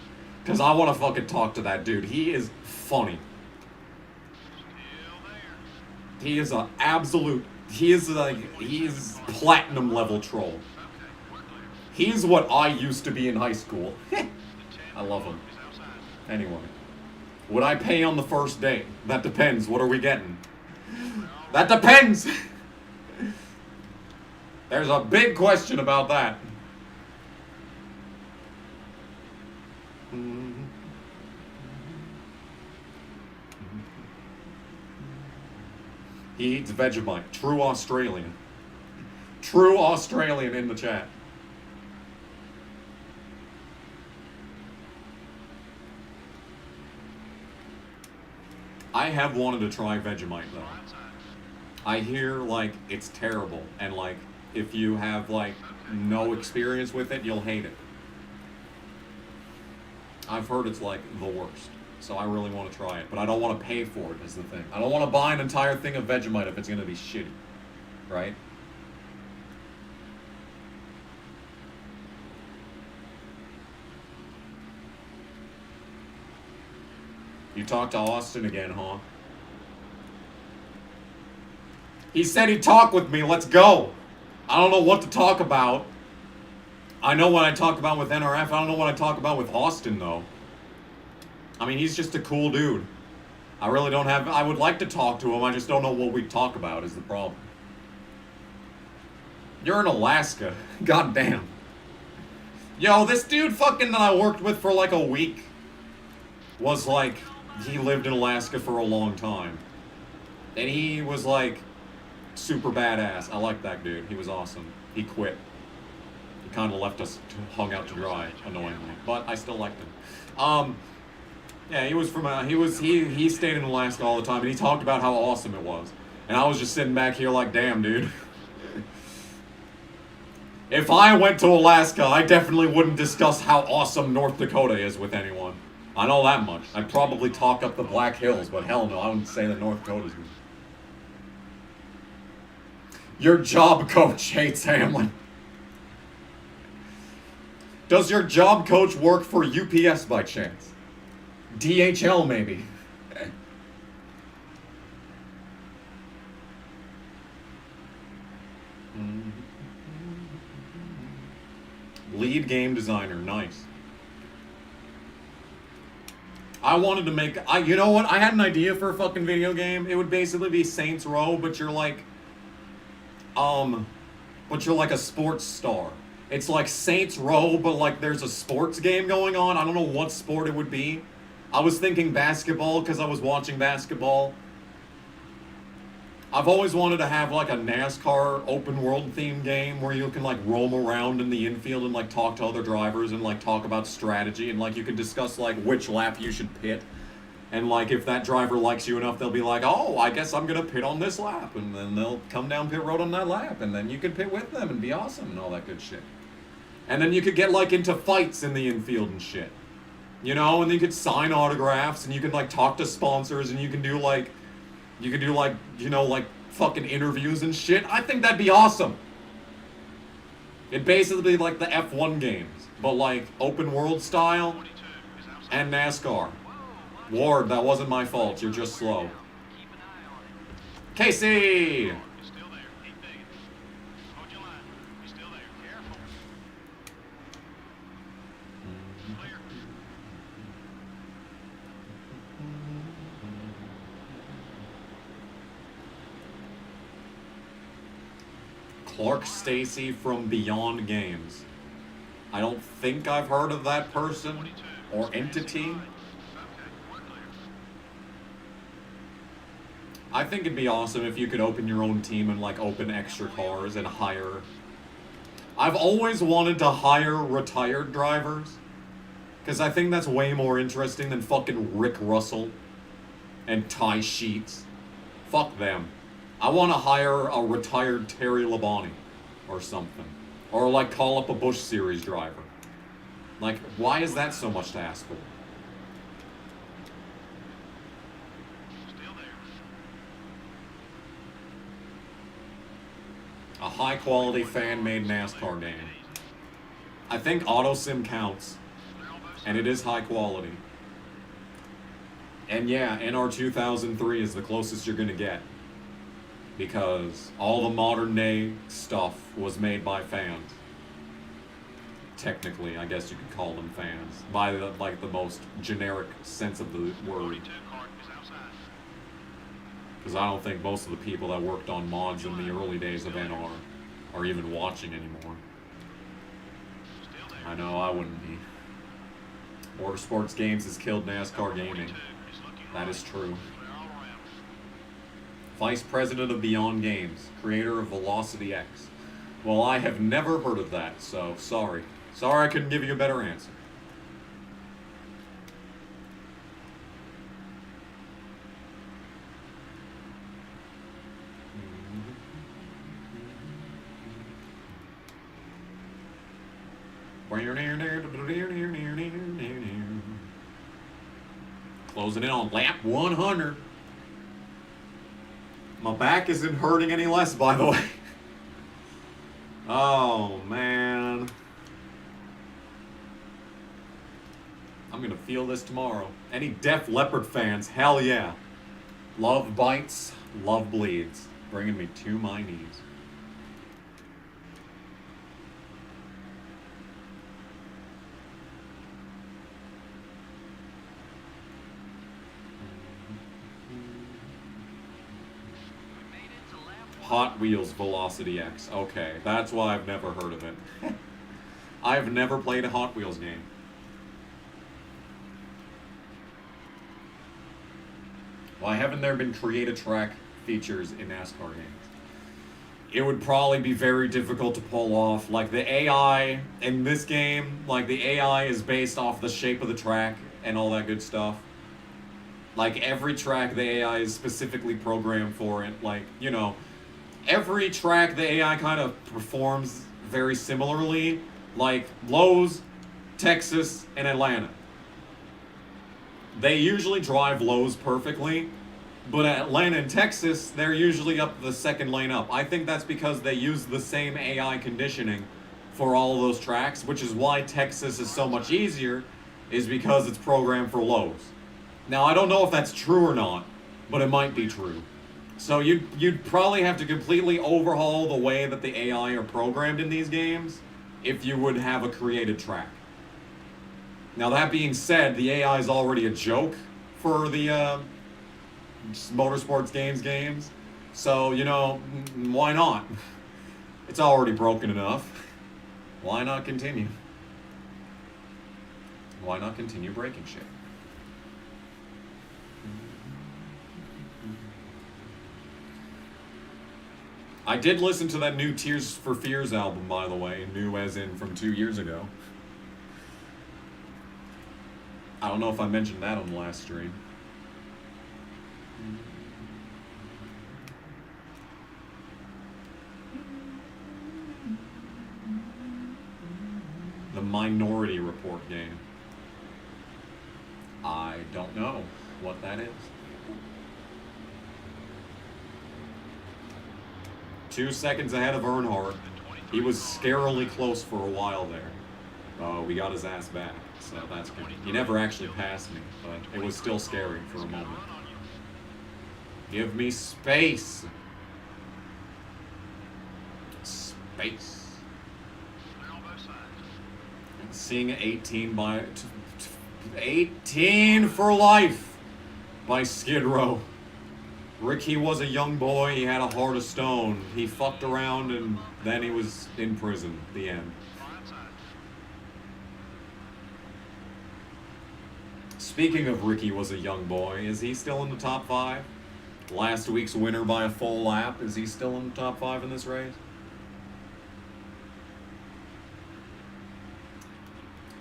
Because I want to fucking talk to that dude. He is funny. He is an absolute... He is platinum level troll. He's what I used to be in high school. I love him. Anyway. Would I pay on the first date? That depends. What are we getting? That depends! There's a big question about that. He eats Vegemite. True Australian. True Australian in the chat. I have wanted to try Vegemite though. I hear like it's terrible, and like if you have like no experience with it, you'll hate it. I've heard it's like the worst, so I really want to try it, but I don't want to pay for it is the thing. I don't want to buy an entire thing of Vegemite if it's going to be shitty, right? You talked to Austin again, huh? He said he'd talk with me. Let's go. I don't know what to talk about. I know what I talk about with NRF. I don't know what I talk about with Austin, though. I mean, he's just a cool dude. I really don't have... I would like to talk to him. I just don't know what we talk about is the problem. You're in Alaska. God damn. Yo, this dude fucking that I worked with for like a week was like... He lived in Alaska for a long time. And he was like... super badass. I like that dude. He was awesome. He quit. He kind of left us hung out to dry, annoyingly. But I still liked him. Yeah, he was from he stayed in Alaska all the time, and he talked about how awesome it was. And I was just sitting back here like, damn, dude. If I went to Alaska, I definitely wouldn't discuss how awesome North Dakota is with anyone. I know that much. I'd probably talk up the Black Hills, but hell no, I wouldn't say that North Dakota's good. Your job coach hates Hamlin. Does your job coach work for UPS by chance? DHL maybe. Lead game designer, nice. I wanted to make, you know what? I had an idea for a fucking video game. It would basically be Saints Row, but you're like a sports star. It's like Saints Row, but like there's a sports game going on. I don't know what sport it would be. I was thinking basketball because I was watching basketball. I've always wanted to have like a NASCAR open world themed game where you can like roam around in the infield and like talk to other drivers and like talk about strategy and like you can discuss like which lap you should pit. And like if that driver likes you enough, they'll be like, oh, I guess I'm gonna pit on this lap, and then they'll come down pit road on that lap, and then you can pit with them and be awesome and all that good shit. And then you could get like into fights in the infield and shit. You know, and then you could sign autographs and you could like talk to sponsors and you can do like you know, like fucking interviews and shit. I think that'd be awesome. It'd basically be like the F1 games, but like open world style and NASCAR. Ward, that wasn't my fault. You're just slow. Casey! Clark Stacy from Beyond Games. I don't think I've heard of that person or entity. I think it'd be awesome if you could open your own team and like open extra cars and hire. I've always wanted to hire retired drivers because I think that's way more interesting than fucking Rick Russell and Ty Sheets. Fuck them. I want to hire a retired Terry Labonte or something. Or like call up a Busch Series driver. Like, why is that so much to ask for? A high quality fan made NASCAR game. I think AutoSim counts. And it is high quality. And yeah, NR 2003 is the closest you're gonna get. Because all the modern day stuff was made by fans. Technically, I guess you could call them fans. By the, like the most generic sense of the word. Because I don't think most of the people that worked on mods in the early days of NR are even watching anymore. I know I wouldn't be. Motorsports Games has killed NASCAR gaming. That is true. Vice President of Beyond Games, creator of Velocity X. Well, I have never heard of that, so sorry. Sorry I couldn't give you a better answer. Closing in on lap 100. My back isn't hurting any less, by the way. Oh, man. I'm gonna feel this tomorrow. Any Def Leppard fans, hell yeah. Love bites, love bleeds. Bringing me to my knees. Hot Wheels Velocity X. Okay, that's why I've never heard of it. I've never played a Hot Wheels game. Why haven't there been create-a-track features in NASCAR games? It would probably be very difficult to pull off. Like, the AI in this game, like, the AI is based off the shape of the track and all that good stuff. Like, every track, the AI is specifically programmed for it. Like, you know, every track, the AI kind of performs very similarly. Like, Lowe's, Texas, and Atlanta. They usually drive Lowe's perfectly, but at Atlanta and Texas, they're usually up the second lane up. I think that's because they use the same AI conditioning for all of those tracks, which is why Texas is so much easier, is because it's programmed for Lowe's. Now, I don't know if that's true or not, but it might be true. So you'd probably have to completely overhaul the way that the AI are programmed in these games if you would have a created track. Now, that being said, the AI is already a joke for the Motorsports games. So, you know, why not? It's already broken enough. Why not continue? Why not continue breaking shit? I did listen to that new Tears for Fears album, by the way. New as in from 2 years ago. I don't know if I mentioned that on the last stream. The Minority Report game. I don't know what that is. 2 seconds ahead of Earnhardt. He was scarily close for a while there. Oh, we got his ass back, so that's good. He never actually passed me, but it was still scary for a moment. Give me space. Space. Seeing 18 for life by Skid Row. Ricky was a young boy, he had a heart of stone. He fucked around and then he was in prison. The end. Speaking of Ricky was a young boy, is he still in the top 5? Last week's winner by a full lap, is he still in the top 5 in this race?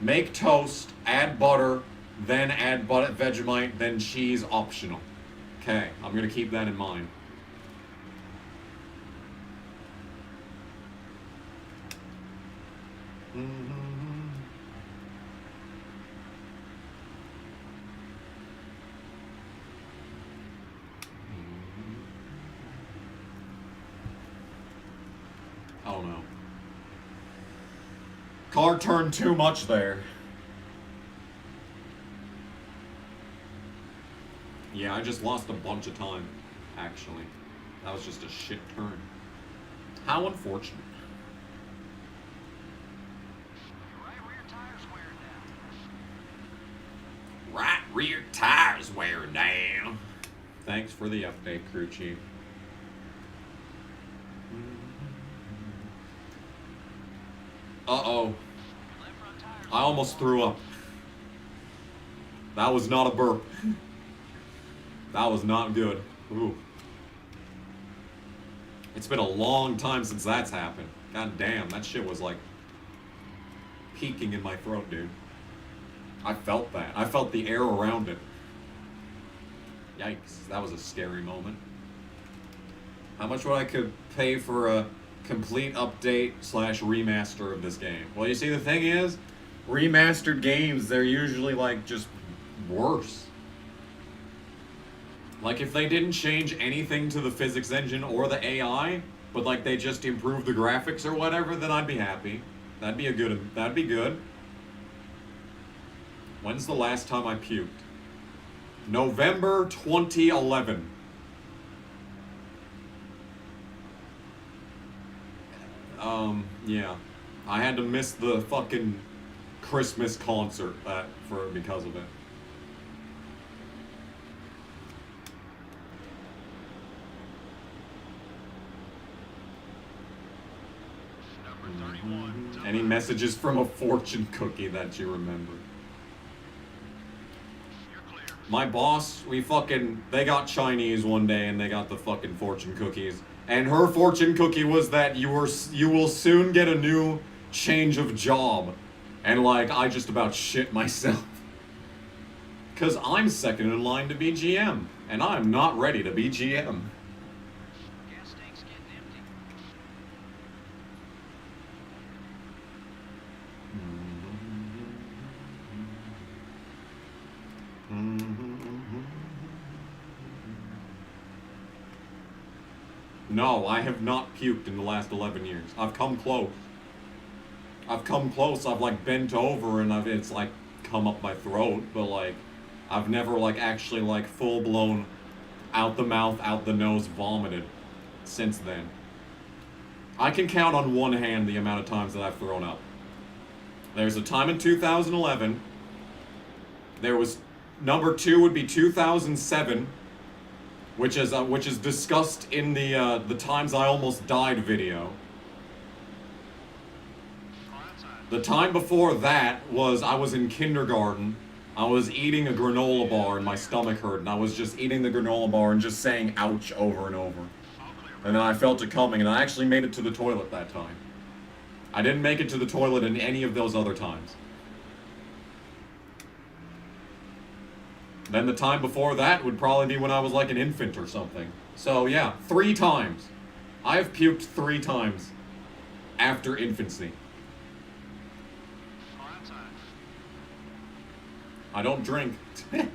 Make toast, add butter, then add Vegemite, then cheese optional. Okay, I'm gonna keep that in mind. Oh no. Car turned too much there. Yeah, I just lost a bunch of time, actually. That was just a shit turn. How unfortunate. Right rear tires wearing down. Thanks for the update, crew chief. Uh-oh. I almost threw up. That was not a burp. That was not good. Ooh. It's been a long time since that's happened. God damn, that shit was like peaking in my throat, dude. I felt that. I felt the air around it. Yikes, that was a scary moment. How much would I could pay for a complete update / remaster of this game? Well, you see, the thing is, remastered games, they're usually like just worse. Like if they didn't change anything to the physics engine or the AI, but like they just improved the graphics or whatever, then I'd be happy. That'd be good. When's the last time I puked? November 2011. Yeah. I had to miss the fucking Christmas concert because of it. Number 31. Any messages from a fortune cookie that you remember? You're clear. My boss, they got Chinese one day and they got the fucking fortune cookies. And her fortune cookie was that you will soon get a new change of job. And like, I just about shit myself. Cause I'm second in line to be GM. And I'm not ready to be GM. Gas tank's getting empty. No, I have not puked in the last 11 years. I've come close. I've like bent over and it's like come up my throat, but like I've never like actually like full blown out the mouth, out the nose vomited since then. I can count on one hand the amount of times that I've thrown up. There's a time in 2011. There was number 2 would be 2007. Which is discussed in the times I almost died video. The time before that was I was in kindergarten. I was eating a granola bar and my stomach hurt, and I was just eating the granola bar and just saying ouch over and over. And then I felt it coming, and I actually made it to the toilet that time. I didn't make it to the toilet in any of those other times. Then the time before that would probably be when I was like an infant or something. So yeah, 3 times. I have puked 3 times after infancy. I don't drink. It's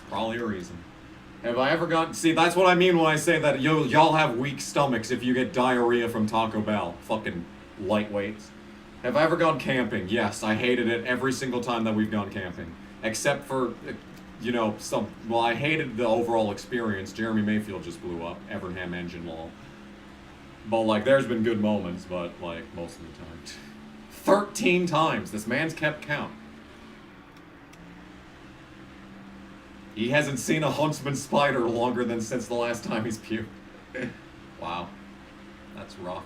probably a reason. Have I ever got... See, that's what I mean when I say that y'all have weak stomachs if you get diarrhea from Taco Bell. Fucking lightweights. Have I ever gone camping? Yes, I hated it every single time that we've gone camping. Except for, you know, I hated the overall experience. Jeremy Mayfield just blew up. Evernham engine lol. But, like, there's been good moments, but, like, most of the time. 13 times! This man's kept count. He hasn't seen a huntsman spider longer than since the last time he's puked. Wow. That's rough.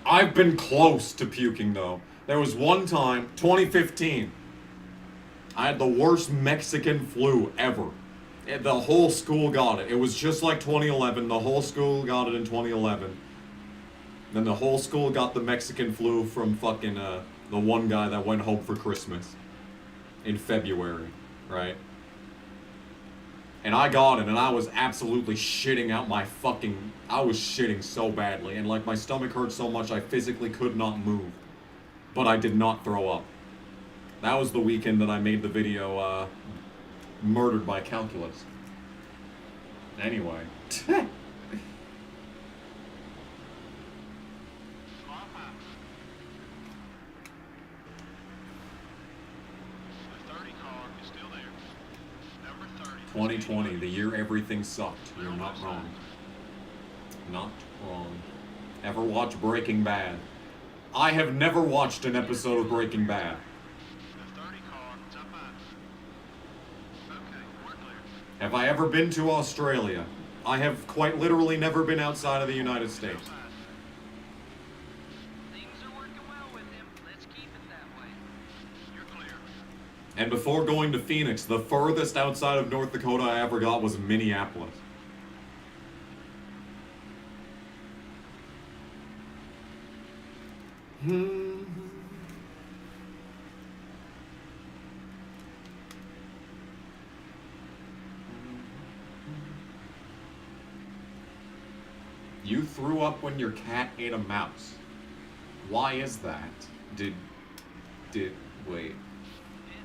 I've been close to puking, though. There was one time, 2015, I had the worst Mexican flu ever. The whole school got it. It was just like 2011. The whole school got it in 2011. Then the whole school got the Mexican flu from fucking the one guy that went home for Christmas in February, right? And I got it, and I was absolutely shitting out my fucking... I was shitting so badly, and like my stomach hurt so much I physically could not move. But I did not throw up. That was the weekend that I made the video, Murdered by Calculus. Anyway. 2020, the year everything sucked. You're not wrong. Not wrong. Ever watch Breaking Bad? I have never watched an episode of Breaking Bad. Have I ever been to Australia? I have quite literally never been outside of the United States. Things are working well with him. Let's keep it that way. You're And before going to Phoenix, the furthest outside of North Dakota I ever got was Minneapolis. You threw up when your cat ate a mouse. Why is that? Wait. And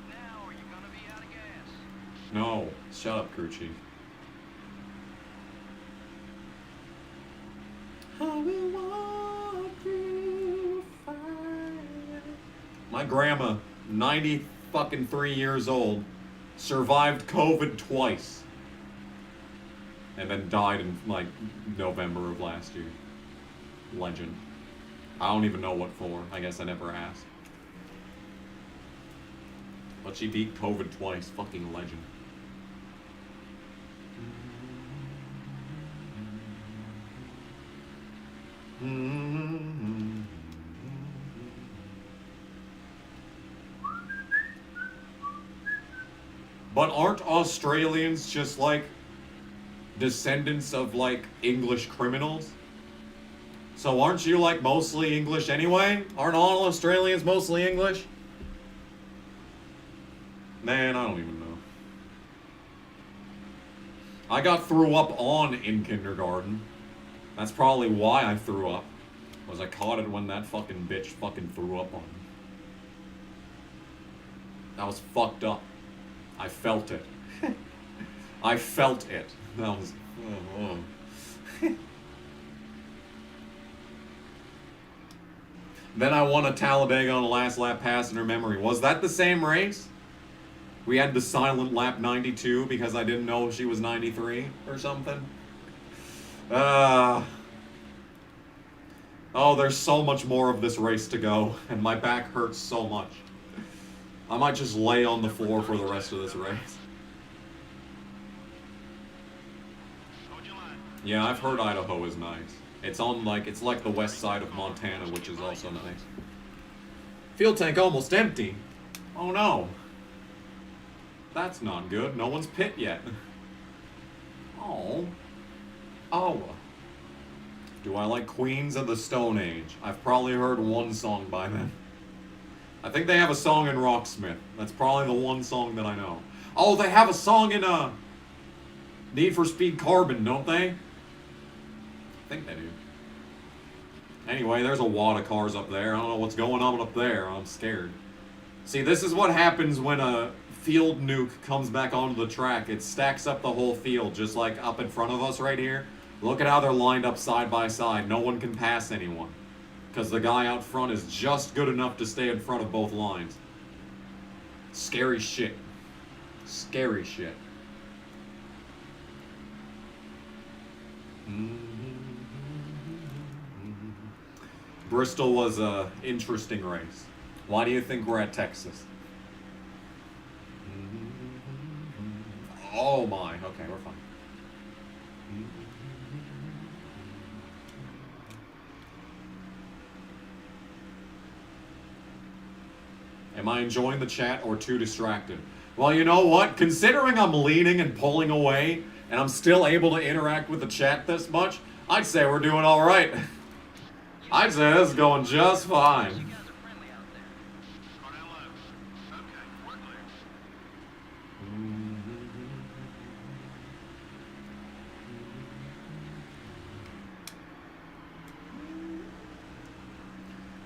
now, are you gonna be out of gas? No. Shut up, crew chief. My grandma, 93 years old, survived COVID twice. And then died in, like, November of last year. Legend. I don't even know what for. I guess I never asked. But she beat COVID twice. Fucking legend. But aren't Australians just like descendants of like English criminals? So aren't you like mostly English anyway? Aren't all Australians mostly English? Man, I don't even know. I got threw up on in kindergarten. That's probably why I threw up. Was I caught it when that fucking bitch fucking threw up on me. That was fucked up. I felt it. I felt it. That was... Then I won a Talladega on a last lap pass in her memory. Was that the same race? We had the silent lap 92 because I didn't know she was 93 or something. Oh, there's so much more of this race to go, and my back hurts so much. I might just lay on the floor for the rest of this race. Yeah, I've heard Idaho is nice. It's on like, it's like the west side of Montana, which is also nice. Fuel tank almost empty. Oh no. That's not good. No one's pit yet. Oh. Oh. Do I like Queens of the Stone Age? I've probably heard one song by them. I think they have a song in Rocksmith. That's probably the one song that I know. Oh, they have a song in Need for Speed Carbon, don't they? I think they do. Anyway, there's a wad of cars up there. I don't know what's going on up there. I'm scared. See, this is what happens when a field nuke comes back onto the track. It stacks up the whole field, just like up in front of us right here. Look at how they're lined up side by side. No one can pass anyone. Because the guy out front is just good enough to stay in front of both lines. Scary shit. Scary shit. Bristol was a interesting race. Why do you think we're at Texas? Oh my. Okay, we're fine. Am I enjoying the chat or too distracted? Well, you know what? Considering I'm leaning and pulling away, and I'm still able to interact with the chat this much, I'd say we're doing all right. I'd say this is going just fine.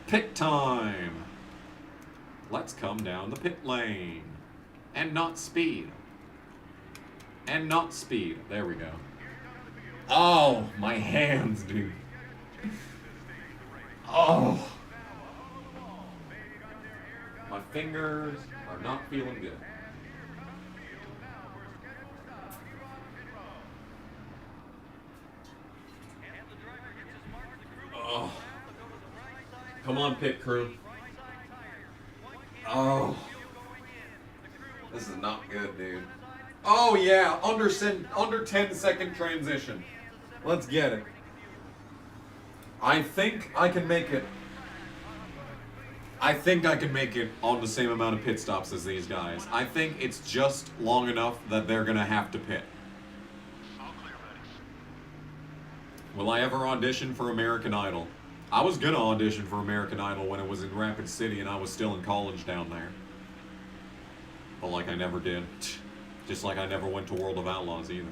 Pit time. Let's come down the pit lane. And not speed. And not speed. There we go. Oh, my hands, dude. Oh. My fingers are not feeling good. Oh. Come on, pit crew. Oh. This is not good, dude. Oh, yeah. Under 10-second transition. Let's get it. I think I can make it. I think I can make it on the same amount of pit stops as these guys. I think it's just long enough that they're gonna have to pit. All clear, buddy. Will I ever audition for American Idol? I was gonna audition for American Idol when it was in Rapid City and I was still in college down there. But like I never did. Just like I never went to World of Outlaws either.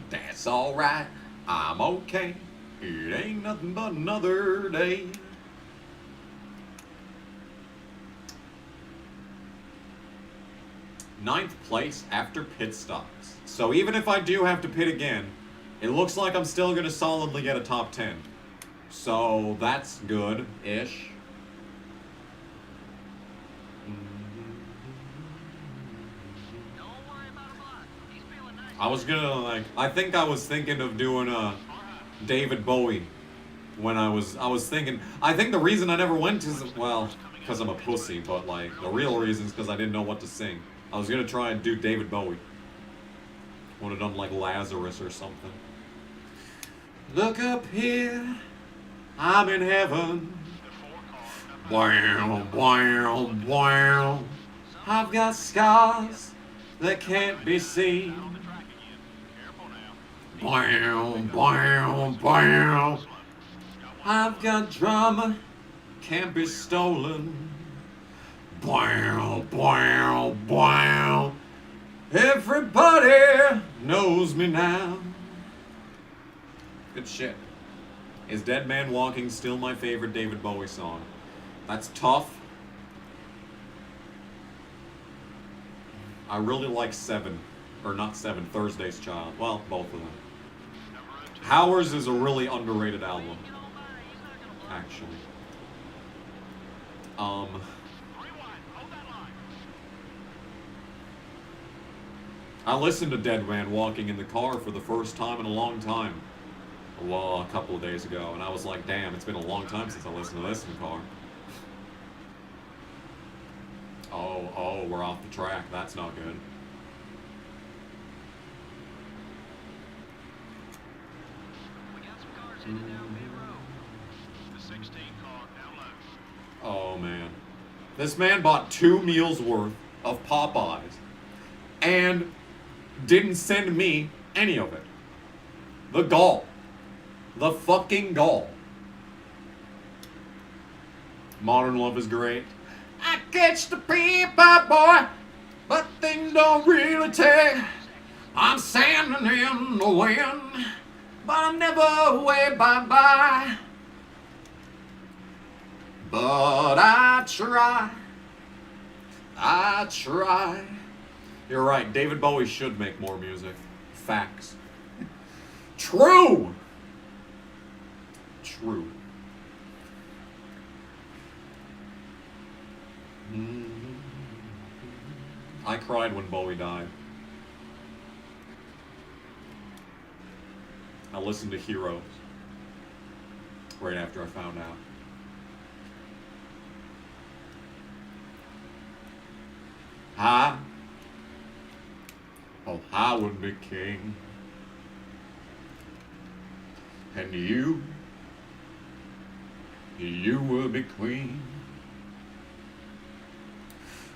That's alright, I'm okay. It ain't nothing but another day. Ninth place after pit stops. So even if I do have to pit again, it looks like I'm still gonna solidly get a top 10. So that's good-ish. Don't worry about a lot. He's feeling nice. I was gonna I think I was thinking of doing David Bowie when I was thinking. I think the reason I never went is, well, because I'm a pussy, but like the real reason is because I didn't know what to sing. I was gonna try and do David Bowie. Would have done like Lazarus or something. Look up here, I'm in heaven. Wow, wow, wow. I've got scars that can't be seen. Wow, wow, wow. I've got drama, can't be stolen. Wow, wow, wow. Everybody knows me now. Good shit. Is Dead Man Walking still my favorite David Bowie song? That's tough. I really like 7. Or not 7, Thursday's Child. Well, both of them. Hours is a really underrated album. Actually. I listened to Dead Man Walking in the car for the first time in a long time. Well, a couple of days ago, and I was like, damn, it's been a long time since I listened to this in the car. Oh, we're off the track. That's not good. We got some cars headed down Bay Road. The 16 car down low. Oh, man. This man bought 2 meals worth of Popeyes and didn't send me any of it. The gall. The fucking gall. Modern Love is great. I catch the people, boy, but things don't really take. I'm sanding in the wind, but I'm never way bye-bye. But I try. You're right, David Bowie should make more music. Facts. True! True. I cried when Bowie died. I listened to Heroes right after I found out. I would be king. And you will be queen.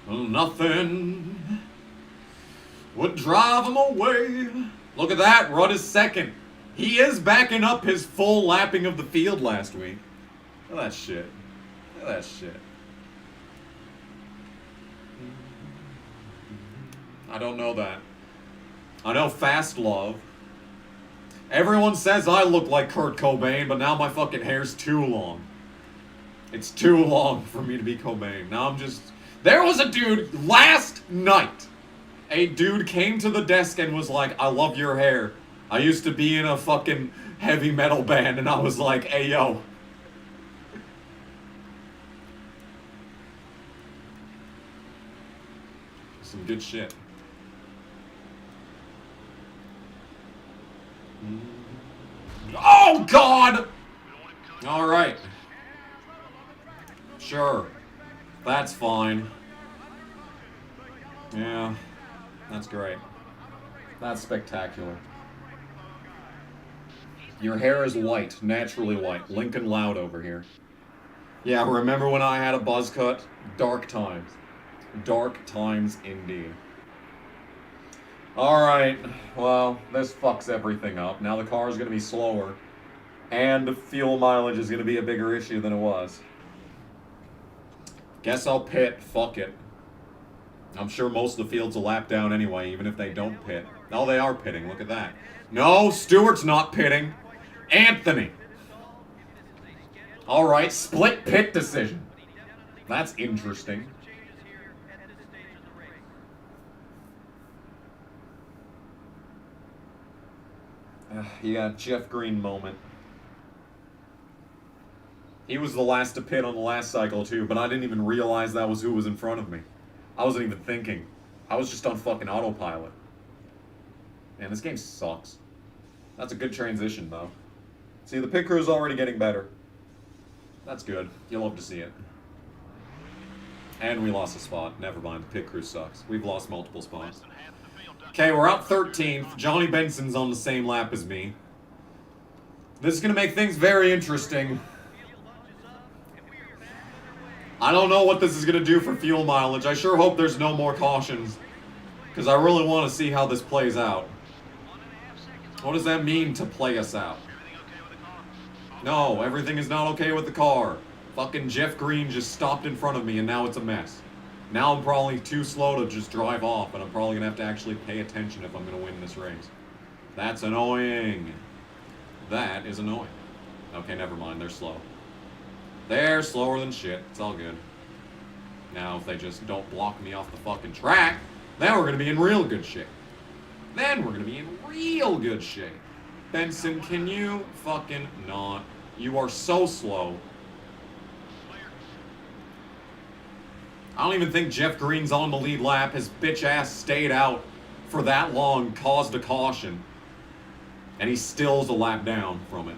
Nothing would drive him away. Look at that, Rudd is second. He is backing up his full lapping of the field last week. Look at that shit. Look at that shit. I don't know that. I know Fast Love. Everyone says I look like Kurt Cobain, but now my fucking hair's too long. It's too long for me to be Cobain. Now I'm just... There was a dude last night. A dude came to the desk and was like, I love your hair. I used to be in a fucking heavy metal band, and I was like, hey, yo. Some good shit. Oh, God! Alright. Sure. That's fine. Yeah, that's great. That's spectacular. Your hair is white, naturally white. Lincoln Loud over here. Yeah, remember when I had a buzz cut? Dark times. Dark times indeed. Alright, well, this fucks everything up. Now the car is going to be slower. And fuel mileage is going to be a bigger issue than it was. Guess I'll pit. Fuck it. I'm sure most of the field's a lap down anyway, even if they don't pit. Oh, they are pitting. Look at that. No, Stewart's not pitting. Anthony. Alright, split pit decision. That's interesting. You got Jeff Green moment. He was the last to pit on the last cycle too, but I didn't even realize that was who was in front of me. I wasn't even thinking. I was just on fucking autopilot. Man, this game sucks. That's a good transition though. See, the pit crew is already getting better. That's good. You'll love to see it. And we lost a spot. Never mind, the pit crew sucks. We've lost multiple spots. Okay, we're out 13th. Johnny Benson's on the same lap as me. This is going to make things very interesting. I don't know what this is going to do for fuel mileage. I sure hope there's no more cautions. Because I really want to see how this plays out. What does that mean to play us out? No, everything is not okay with the car. Fucking Jeff Green just stopped in front of me and now it's a mess. Now I'm probably too slow to just drive off, and I'm probably going to have to actually pay attention if I'm going to win this race. That's annoying. That is annoying. Okay, never mind. They're slow. They're slower than shit. It's all good. Now, if they just don't block me off the fucking track, then we're going to be in real good shape. Then we're going to be in real good shape. Benson, can you fucking not? You are so slow. I don't even think Jeff Green's on the lead lap. His bitch ass stayed out for that long, caused a caution. And he still's a lap down from it.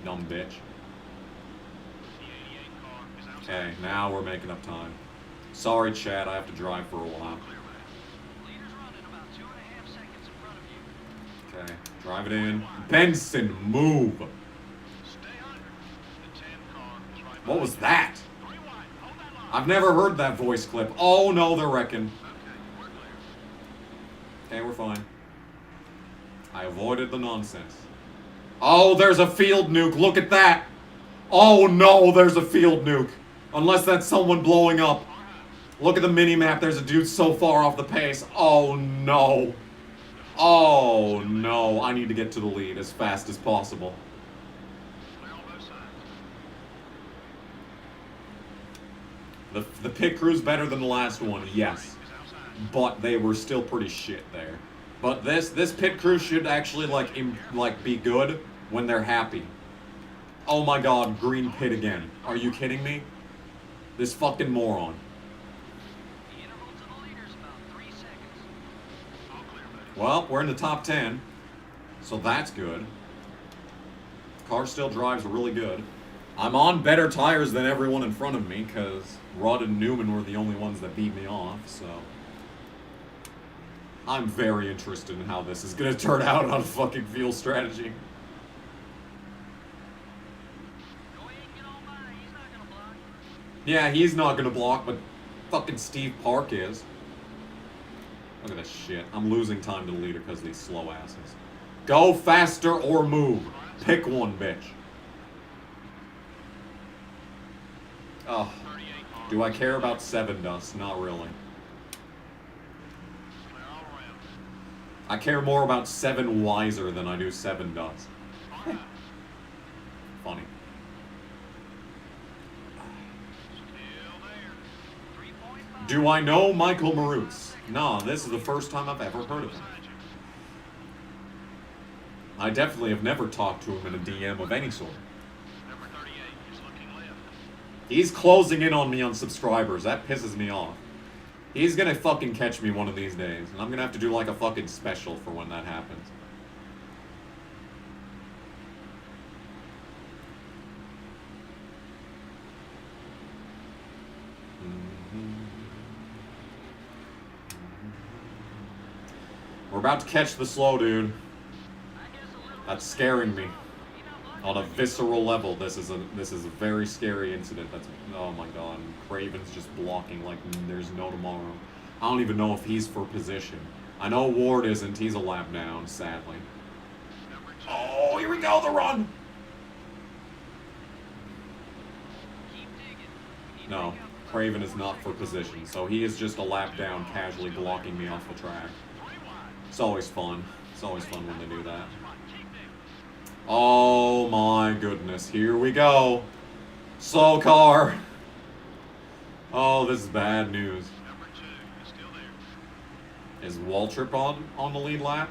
Dumb bitch. Okay, now we're making up time. Sorry, Chad, I have to drive for a while. Okay, drive it in. Benson, move! What was that? I've never heard that voice clip. Oh no, they're wrecking. Okay, we're fine. I avoided the nonsense. Oh, there's a field nuke. Look at that. Oh no, there's a field nuke. Unless that's someone blowing up. Look at the mini-map. There's a dude so far off the pace. Oh no. Oh no. I need to get to the lead as fast as possible. The pit crew's better than the last one, yes. But they were still pretty shit there. But this pit crew should actually like be good when they're happy. Oh my god, green pit again. Are you kidding me? This fucking moron. Well, we're in the top 10. So that's good. Car still drives really good. I'm on better tires than everyone in front of me, because Rudd and Newman were the only ones that beat me off, so... I'm very interested in how this is going to turn out on fucking fuel strategy. Yeah, he's not going to block, but fucking Steve Park is. Look at this shit. I'm losing time to the leader because of these slow asses. Go faster or move. Pick one, bitch. Oh, do I care about 7 dust? Not really. I care more about 7 wiser than I do 7 dust. Funny. Do I know Michael Marutz? No, this is the first time I've ever heard of him. I definitely have never talked to him in a DM of any sort. He's closing in on me on subscribers. That pisses me off. He's gonna fucking catch me one of these days. And I'm gonna have to do like a fucking special for when that happens. We're about to catch the slow dude. That's scaring me. On a visceral level, this is a very scary incident. That's, oh my god. Craven's just blocking like there's no tomorrow. I don't even know if he's for position. I know Ward isn't. He's a lap down, sadly. Oh, here we go, the run! No, Craven is not for position, so he is just a lap down, casually blocking me off the track. It's always fun. It's always fun when they do that. Oh my goodness, here we go. Slow car. Oh, this is bad news. Is Waltrip on the lead lap?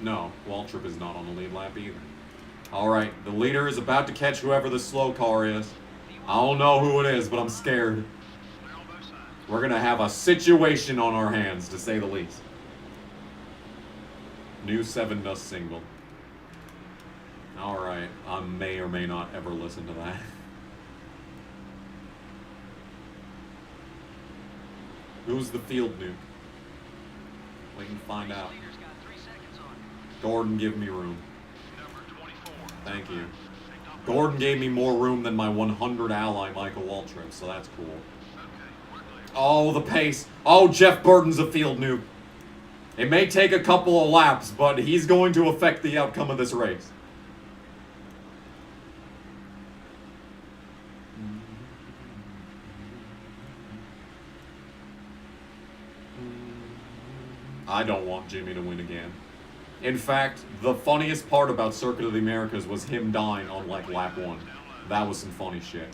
No, Waltrip is not on the lead lap either. Alright, the leader is about to catch whoever the slow car is. I don't know who it is, but I'm scared. We're gonna have a situation on our hands, to say the least. New 7 Dust single. Alright, I may or may not ever listen to that. Who's the field nuke? We can find out. Gordon, give me room. Thank you. Gordon gave me more room than my 100 ally, Michael Waltrip, so that's cool. Oh, the pace. Oh, Jeff Burton's a field nuke. It may take a couple of laps, but he's going to affect the outcome of this race. I don't want Jimmy to win again. In fact, the funniest part about Circuit of the Americas was him dying on, like, lap 1. That was some funny shit.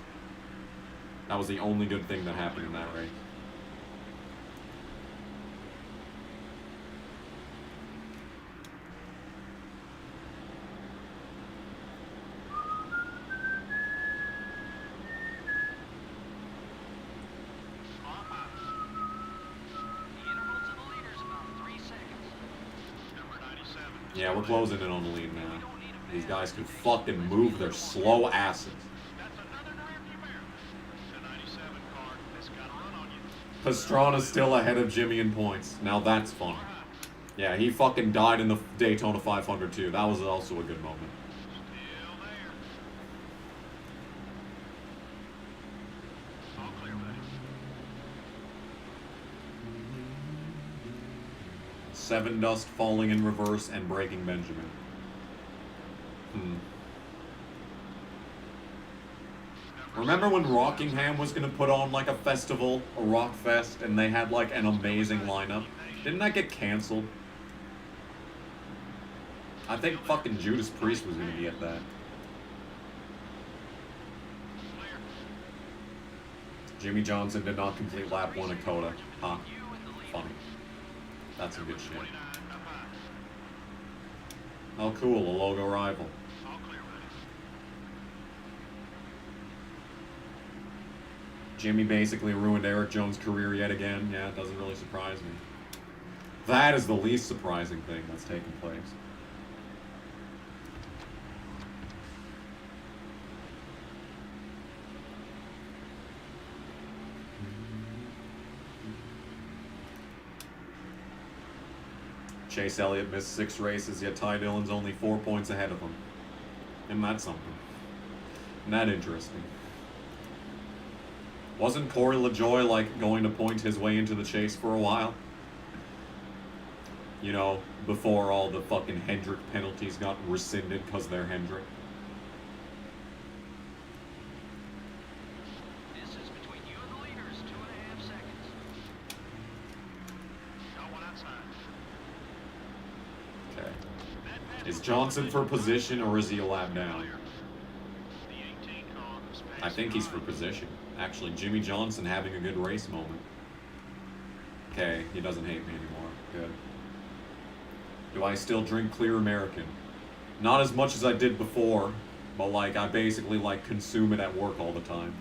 That was the only good thing that happened in that race. Yeah, we're closing in on the lead now. These guys can fucking move their slow asses. Pastrana's still ahead of Jimmy in points. Now that's fun. Yeah, he fucking died in the Daytona 500 too. That was also a good moment. Seven Dust falling in reverse and breaking Benjamin. Remember when Rockingham was gonna put on like a festival, a rock fest, and they had like an amazing lineup? Didn't that get canceled? I think fucking Judas Priest was gonna be at that. Jimmy Johnson did not complete lap 1 at Coda. Huh. Funny. That's some good shit. Oh cool, a logo rival. Jimmy basically ruined Eric Jones' career yet again. Yeah, it doesn't really surprise me. That is the least surprising thing that's taken place. Chase Elliott missed 6 races, yet Ty Dillon's only 4 points ahead of him. Isn't that something? Isn't that interesting? Wasn't Corey LaJoie, like, going to point his way into the chase for a while? You know, before all the fucking Hendrick penalties got rescinded because they're Hendrick. Distance between you and the leader is 2.5 seconds. Got one outside. Okay. Is Johnson for position or is he a lap down? I think he's for position. Actually, Jimmy Johnson having a good race moment. Okay, he doesn't hate me anymore. Good. Do I still drink Clear American? Not as much as I did before, but like I basically like consume it at work all the time.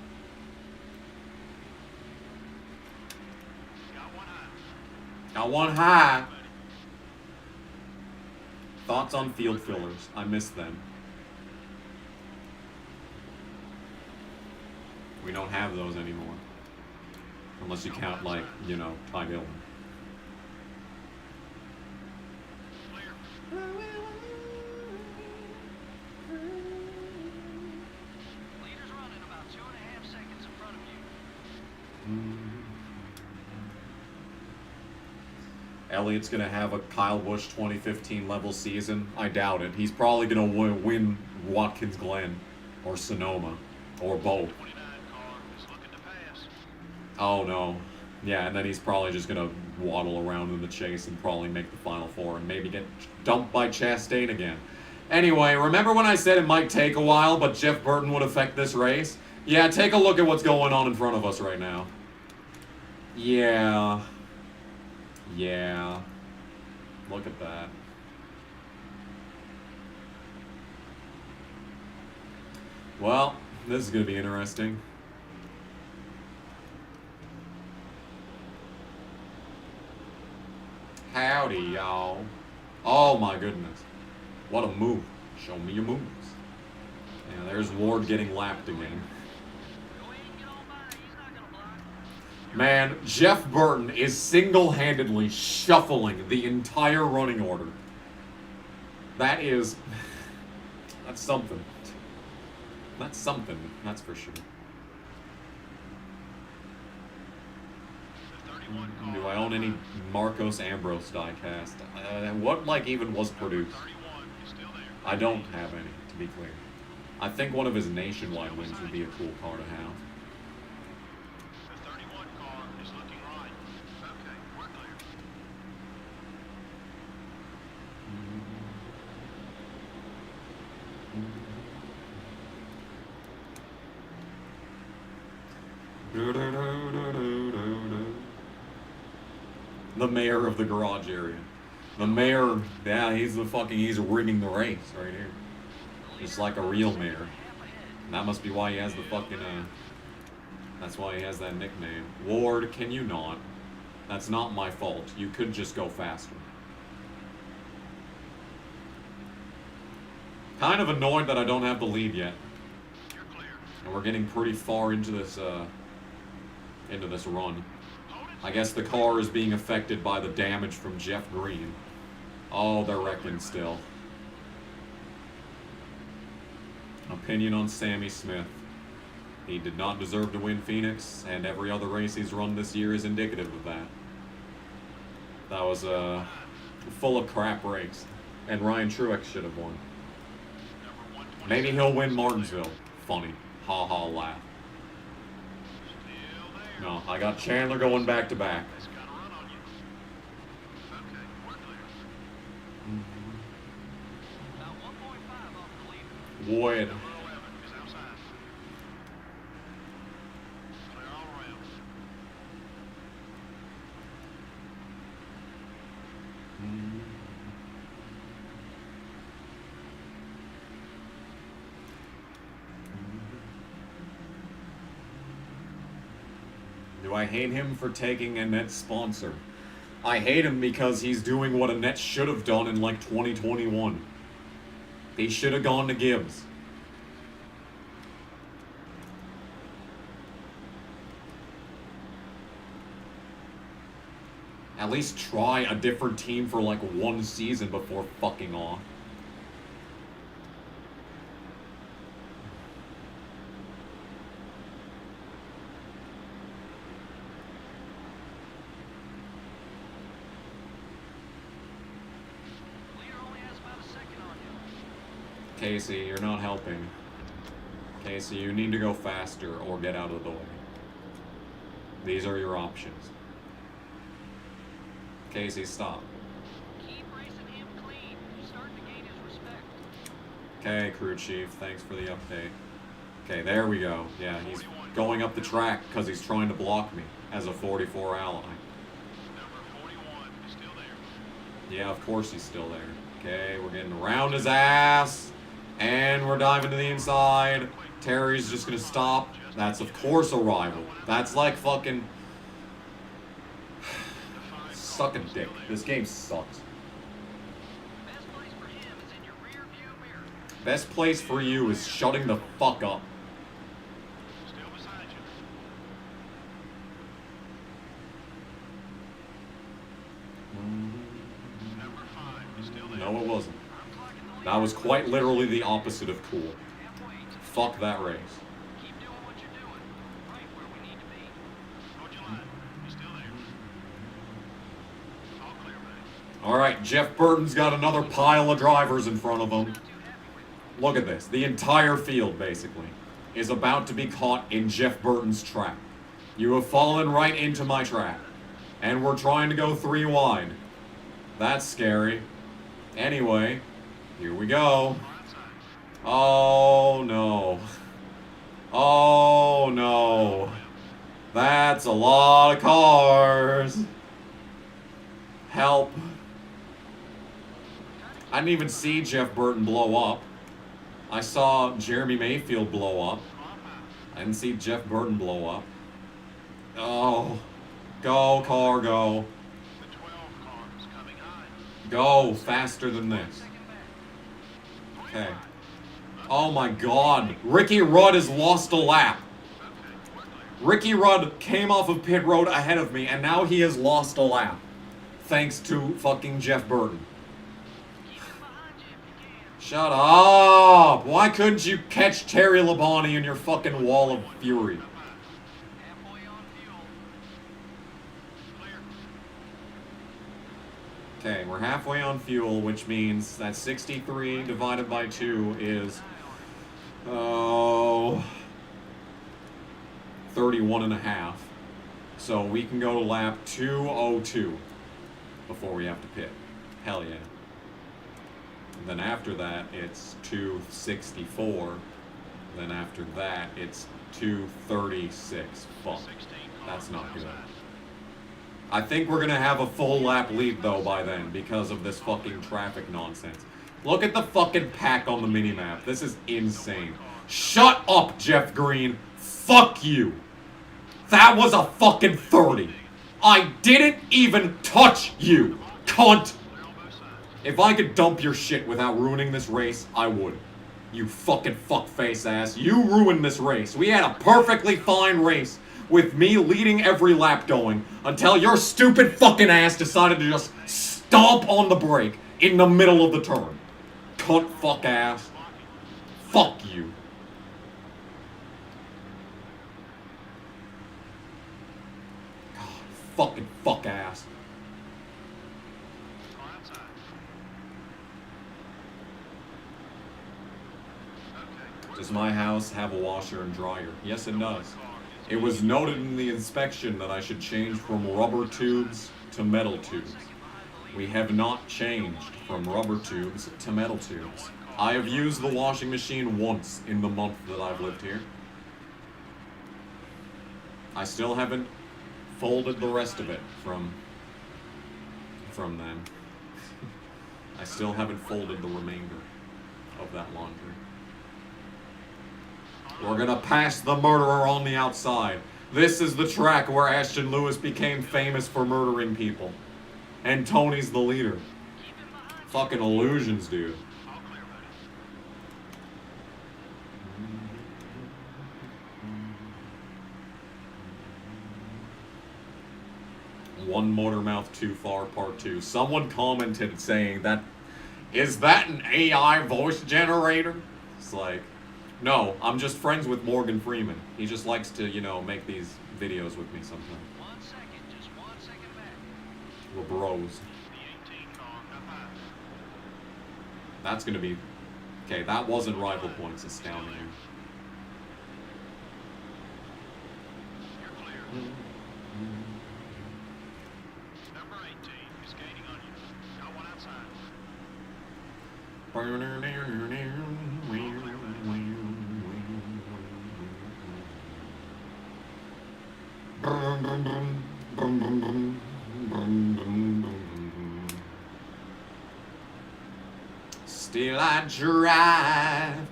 Got one high. Thoughts on field fillers? I miss them. We don't have those anymore. Unless you count, like, you know, Ty Dillon. Leader's running about 2.5 seconds in front of you. Elliott's going to have a Kyle Busch 2015 level season. I doubt it. He's probably going to win Watkins Glen or Sonoma or both. 29 car is looking to pass. Oh no. Yeah, and then he's probably just going to waddle around in the chase and probably make the Final Four and maybe get dumped by Chastain again. Anyway, remember when I said it might take a while, but Jeff Burton would affect this race? Yeah, take a look at what's going on in front of us right now. Yeah. Yeah. Look at that. Well, this is going to be interesting. Howdy, y'all. Oh my goodness. What a move. Show me your moves. Yeah, there's Ward getting lapped again. Go ahead and get on by. He's not gonna block. Man, Jeff Burton is single-handedly shuffling the entire running order. That is... That's something. That's something, that's for sure. The 31 car. Do I own any Marcos Ambrose diecast? What, like, even was produced? 31 is still there. I don't have any, to be clear. I think one of his nationwide wins would be a cool car to have. The 31 car is looking right. Okay, we're clear. The mayor of the garage area. The mayor, yeah, he's rigging the race right here. Just like a real mayor. And that must be why he has the fucking, that's why he has that nickname. Ward, can you not? That's not my fault. You could just go faster. Kind of annoyed that I don't have the lead yet. You're clear. And we're getting pretty far into this run. I guess the car is being affected by the damage from Jeff Green. Oh, they're wrecking still. Opinion on Sammy Smith. He did not deserve to win Phoenix, and every other race he's run this year is indicative of that. That was a full of crap race, and Ryan Truex should have won. Maybe he'll win Martinsville. Funny. Ha ha laugh. No, I got Chandler going back to back. It's got a run on you. Okay, we're clear. About 1.5 off the leader. Wood. Number 11 is outside. Clear all around. Do I hate him for taking a net sponsor? I hate him because he's doing what a net should have done in like 2021. They should have gone to Gibbs. At least try a different team for like one season before fucking off. Leader only has about a second on you. Casey, you're not helping. Casey, you need to go faster or get out of the way. These are your options. Casey, stop. Keep racing him clean. You're starting to gain his respect. Okay, crew chief, thanks for the update. Okay, there we go. Yeah, he's going up the track because he's trying to block me as a 44 ally. Number 41 is still there. Yeah, of course he's still there. Okay, we're getting around his ass. And we're diving to the inside. Terry's just gonna stop. That's of course a rival. That's like fucking... Suck a dick. This game sucks. Best place for him is in your rear view mirror. Best place for you is shutting the fuck up. Still beside you. No, it wasn't. That was quite literally the opposite of cool. Fuck that race. Keep doing what you're doing. Right where we need to be. Hold your line. You still there? All clear, buddy. Alright, Jeff Burton's got another pile of drivers in front of him. Look at this. The entire field, basically, is about to be caught in Jeff Burton's trap. You have fallen right into my trap. And we're trying to go 3 wide. That's scary. Anyway, here we go. Oh no. Oh no. That's a lot of cars. Help. I didn't even see Jeff Burton blow up. I saw Jeremy Mayfield blow up. I didn't see Jeff Burton blow up. Oh. Go, car, go. The 12 cars coming high. Go faster than this. Okay. Oh my god. Ricky Rudd has lost a lap. Ricky Rudd came off of pit road ahead of me, and now he has lost a lap. Thanks to fucking Jeff Burton. Shut up! Why couldn't you catch Terry Labonte in your fucking wall of fury? Halfway on fuel. Okay, we're halfway on fuel, which means that 63 divided by 2 is, 31 and a half. So we can go to lap 202 before we have to pit. Hell yeah. And then after that, it's 264. Then after that, it's 236. Fuck. That's not good. I think we're gonna have a full lap lead though by then because of this fucking traffic nonsense. Look at the fucking pack on the minimap. This is insane. Shut up, Jeff Green. Fuck you. That was a fucking 30. I didn't even touch you, cunt. If I could dump your shit without ruining this race, I would. You fucking fuckface ass. You ruined this race. We had a perfectly fine race with me leading every lap going until your stupid fucking ass decided to just stomp on the brake in the middle of the turn. Cunt fuck ass. Fuck you. God, fucking fuck ass. Does my house have a washer and dryer? Yes, it does. It was noted in the inspection that I should change from rubber tubes to metal tubes. We have not changed from rubber tubes to metal tubes. I have used the washing machine once in the month that I've lived here. I still haven't folded the rest of it from then. I still haven't folded the remainder of that laundry. We're gonna pass the murderer on the outside. This is the track where Ashton Lewis became famous for murdering people. And Tony's the leader. Fucking illusions, dude. One motor mouth too far, part 2. Someone commented saying that, is that an AI voice generator? It's like, no, I'm just friends with Morgan Freeman. He just likes to, you know, make these videos with me sometimes. 1 second, just 1 second back. We're bros. That's gonna be... Okay, that wasn't rival points, astounding. You're clear. Number 18 is gaining on you. Got one outside. Still I drive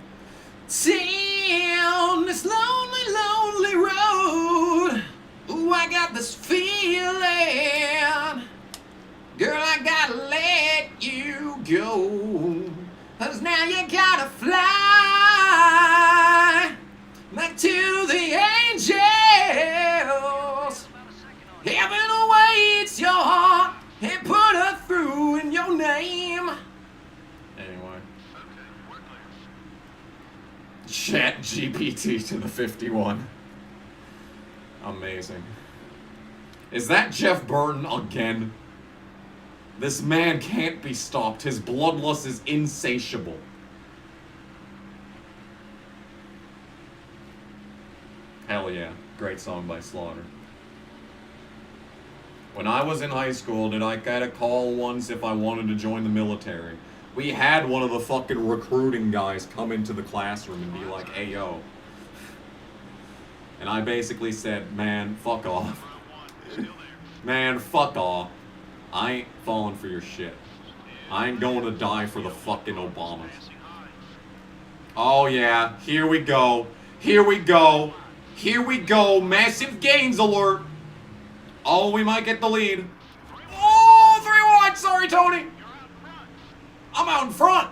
down this lonely, lonely road. Ooh, I got this feeling, girl, I gotta let you go, 'cause now you gotta fly back to the angels. Heaven awaits your heart and put her through in your name. Chat GPT to the 51. Amazing. Is that Jeff Burton again? This man can't be stopped. His bloodlust is insatiable. Hell yeah. Great song by Slaughter. When I was in high school, did I get a call once if I wanted to join the military? We had one of the fucking recruiting guys come into the classroom and be like, hey, yo. And I basically said, man, fuck off. Man, fuck off. I ain't falling for your shit. I ain't going to die for the fucking Obamas. Oh yeah, here we go. Here we go. Here we go. Massive gains alert. Oh, we might get the lead. Oh, 3-1. Sorry, Tony. I'm out in front.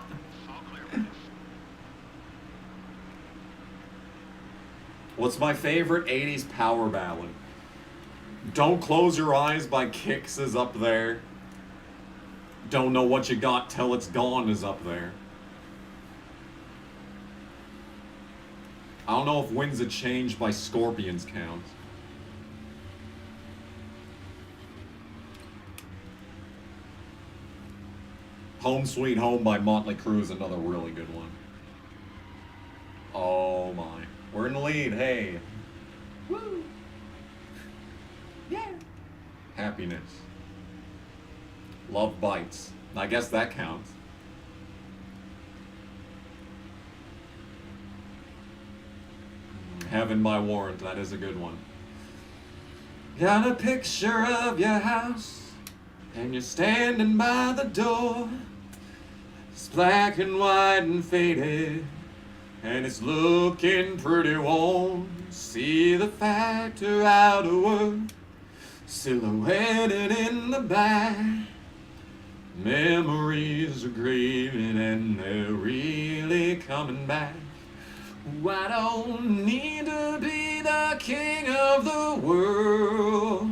What's my favorite 80s power ballad? Don't Close Your Eyes by Kix is up there. Don't Know What You Got Till It's Gone is up there. I don't know if Winds of Change by Scorpions counts. Home Sweet Home by Motley Crue is another really good one. Oh my. We're in the lead, hey. Woo! Yeah. Happiness. Love Bites. I guess that counts. Heaven by Warrant, that is a good one. Got a picture of your house, and you're standing by the door. It's black and white and faded, and it's looking pretty warm. See the factor out of work, silhouetted in the back. Memories are grieving and they're really coming back. I don't need to be the king of the world,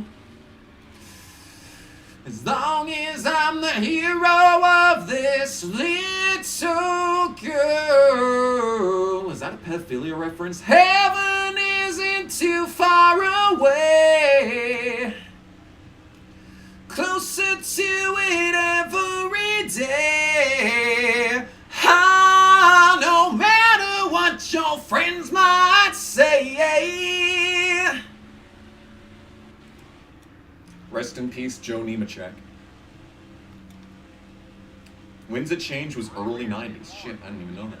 as long as I'm the hero of this little girl. Is that a pedophilia reference? Heaven isn't too far away, closer to it every day. No matter what your friends might say. Rest in peace, Joe Nemechek. Winds of Change was early 90s. Shit, I didn't even know that.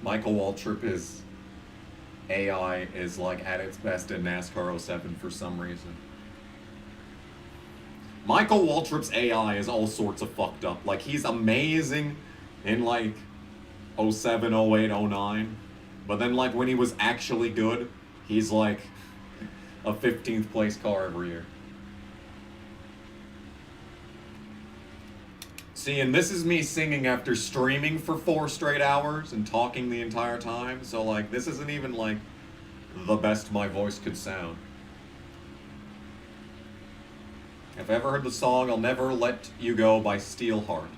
Michael Waltrip is... AI is like at its best in NASCAR 07 for some reason. Michael Waltrip's AI is all sorts of fucked up. Like, he's amazing in like 07, 08, 09. But then like when he was actually good, he's like a 15th place car every year. See, and this is me singing after streaming for 4 straight hours and talking the entire time, so like, this isn't even like the best my voice could sound. Have I ever heard the song I'll Never Let You Go by Steelheart?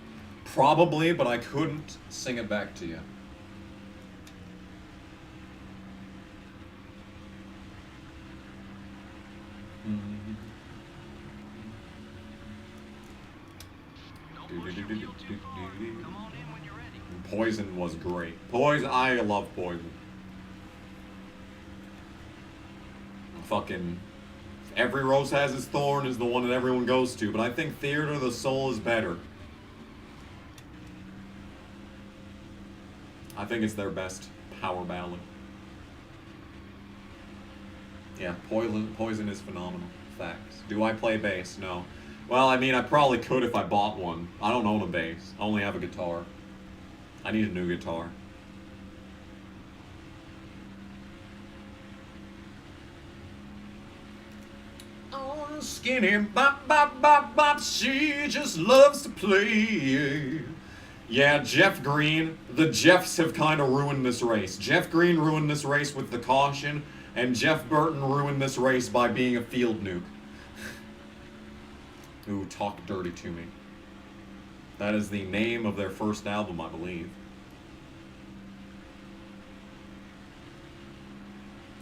Probably, but I couldn't sing it back to you. Poison was great. Poison, I love Poison. Fucking Every Rose Has Its Thorn is the one that everyone goes to, but I think Theater of the Soul is better. I think it's their best power ballad. Yeah, Poison is phenomenal. Facts. Do I play bass? No. Well, I mean, I probably could if I bought one. I don't own a bass. I only have a guitar. I need a new guitar. Oh, skinny bop bop bop bop, she just loves to play. Yeah, Jeff Green. The Jeffs have kind of ruined this race. Jeff Green ruined this race with the caution, and Jeff Burton ruined this race by being a field nuke. Ooh, Talk Dirty to Me. That is the name of their first album, I believe.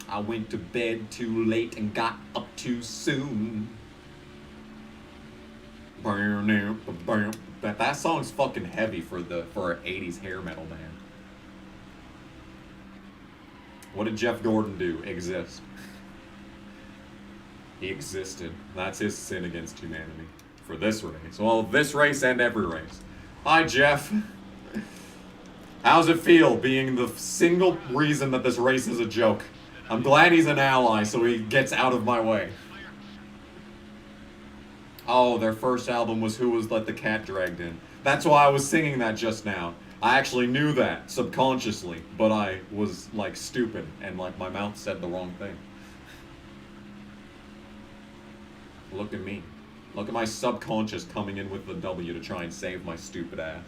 I went to bed too late and got up too soon. That song's fucking heavy for an 80s hair metal band. What did Jeff Gordon do? Exist. He existed. That's his sin against humanity. For this race. Well, this race and every race. Hi, Jeff. How's it feel being the single reason that this race is a joke? I'm glad he's an ally so he gets out of my way. Oh, their first album was Who Was Let the Cat Dragged In. That's why I was singing that just now. I actually knew that subconsciously, but I was like stupid and like my mouth said the wrong thing. Look at me. Look at my subconscious coming in with the W to try and save my stupid ass.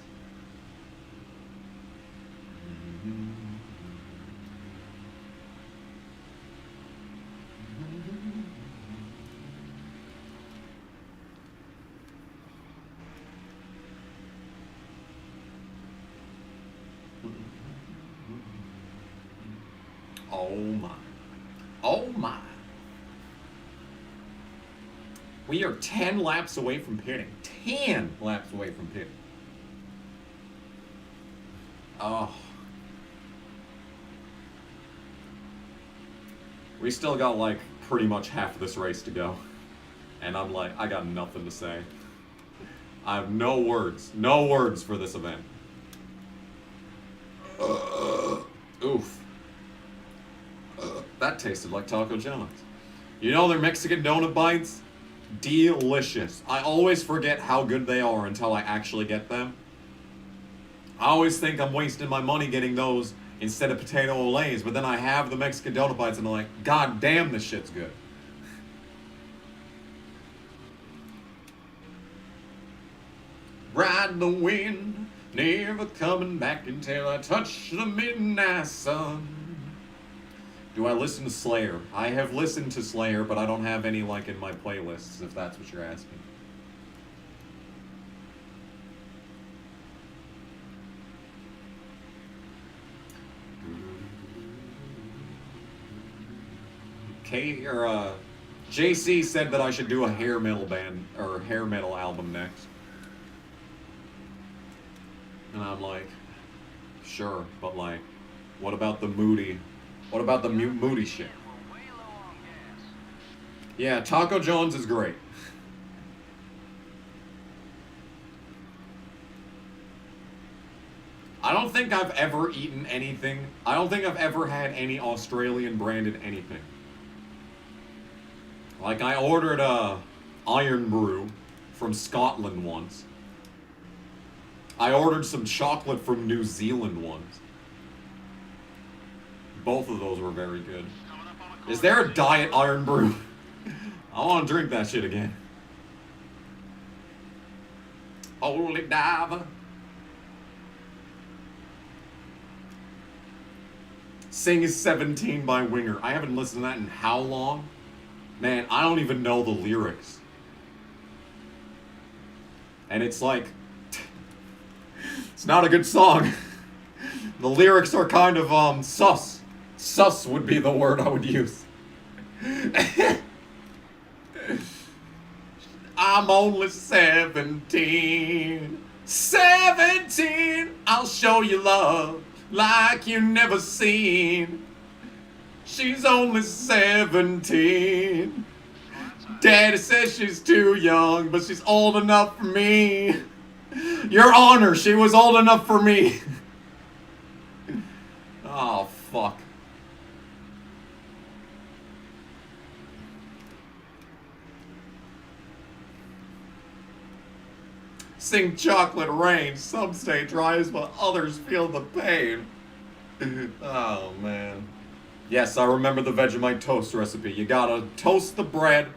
Oh my. Oh my. We are 10 laps away from pitting. 10 laps away from pitting. Oh. We still got like pretty much half of this race to go. And I'm like, I got nothing to say. I have no words. No words for this event. Oof. That tasted like Taco John's. You know their Mexican donut bites? Delicious. I always forget how good they are until I actually get them. I always think I'm wasting my money getting those instead of potato olays, but then I have the Mexican donut bites and I'm like, God damn, this shit's good. Ride the wind, never coming back until I touch the midnight sun. Do I listen to Slayer? I have listened to Slayer, but I don't have any like in my playlists, if that's what you're asking. JC said that I should do a hair metal band or hair metal album next. And I'm like, sure, but like, what about the moody? What about the moody shit? Yeah, Taco John's is great. I don't think I've ever eaten anything. I don't think I've ever had any Australian branded anything. Like I ordered a Iron Brew from Scotland once. I ordered some chocolate from New Zealand once. Both of those were very good. Is there a diet Iron Brew? I want to drink that shit again. Holy diver. Sing is 17 by Winger. I haven't listened to that in how long? Man, I don't even know the lyrics. And it's like, it's not a good song. The lyrics are kind of, sus. Sus would be the word I would use. I'm only 17. 17! I'll show you love like you never seen. She's only 17. Daddy says she's too young, but she's old enough for me. Your Honor, she was old enough for me. Oh, fuck. Sing Chocolate Rain. Some stay dry but others feel the pain. Oh, man. Yes, I remember the Vegemite toast recipe. You gotta toast the bread,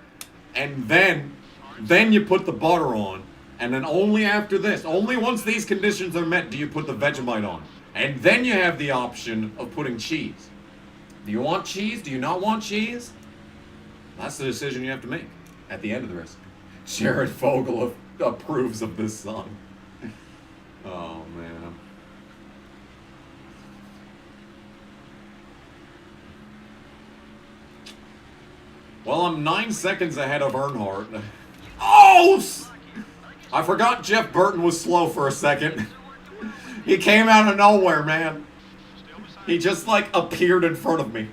and then you put the butter on. And then only after this, only once these conditions are met, do you put the Vegemite on. And then you have the option of putting cheese. Do you want cheese? Do you not want cheese? That's the decision you have to make at the end of the recipe. Jared Fogle approves of this song. Oh, man. Well, I'm 9 seconds ahead of Earnhardt. Oh! I forgot Jeff Burton was slow for a second. He came out of nowhere, man. He just, like, appeared in front of me.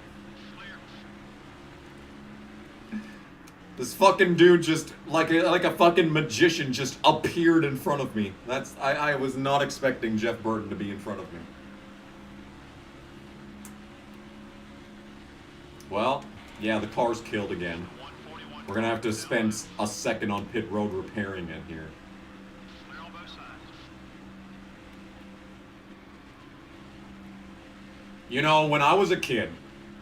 This fucking dude just, like a fucking magician, just appeared in front of me. I was not expecting Jeff Burton to be in front of me. Well, yeah, the car's killed again. We're gonna have to spend a second on pit road repairing it here. You know, when I was a kid,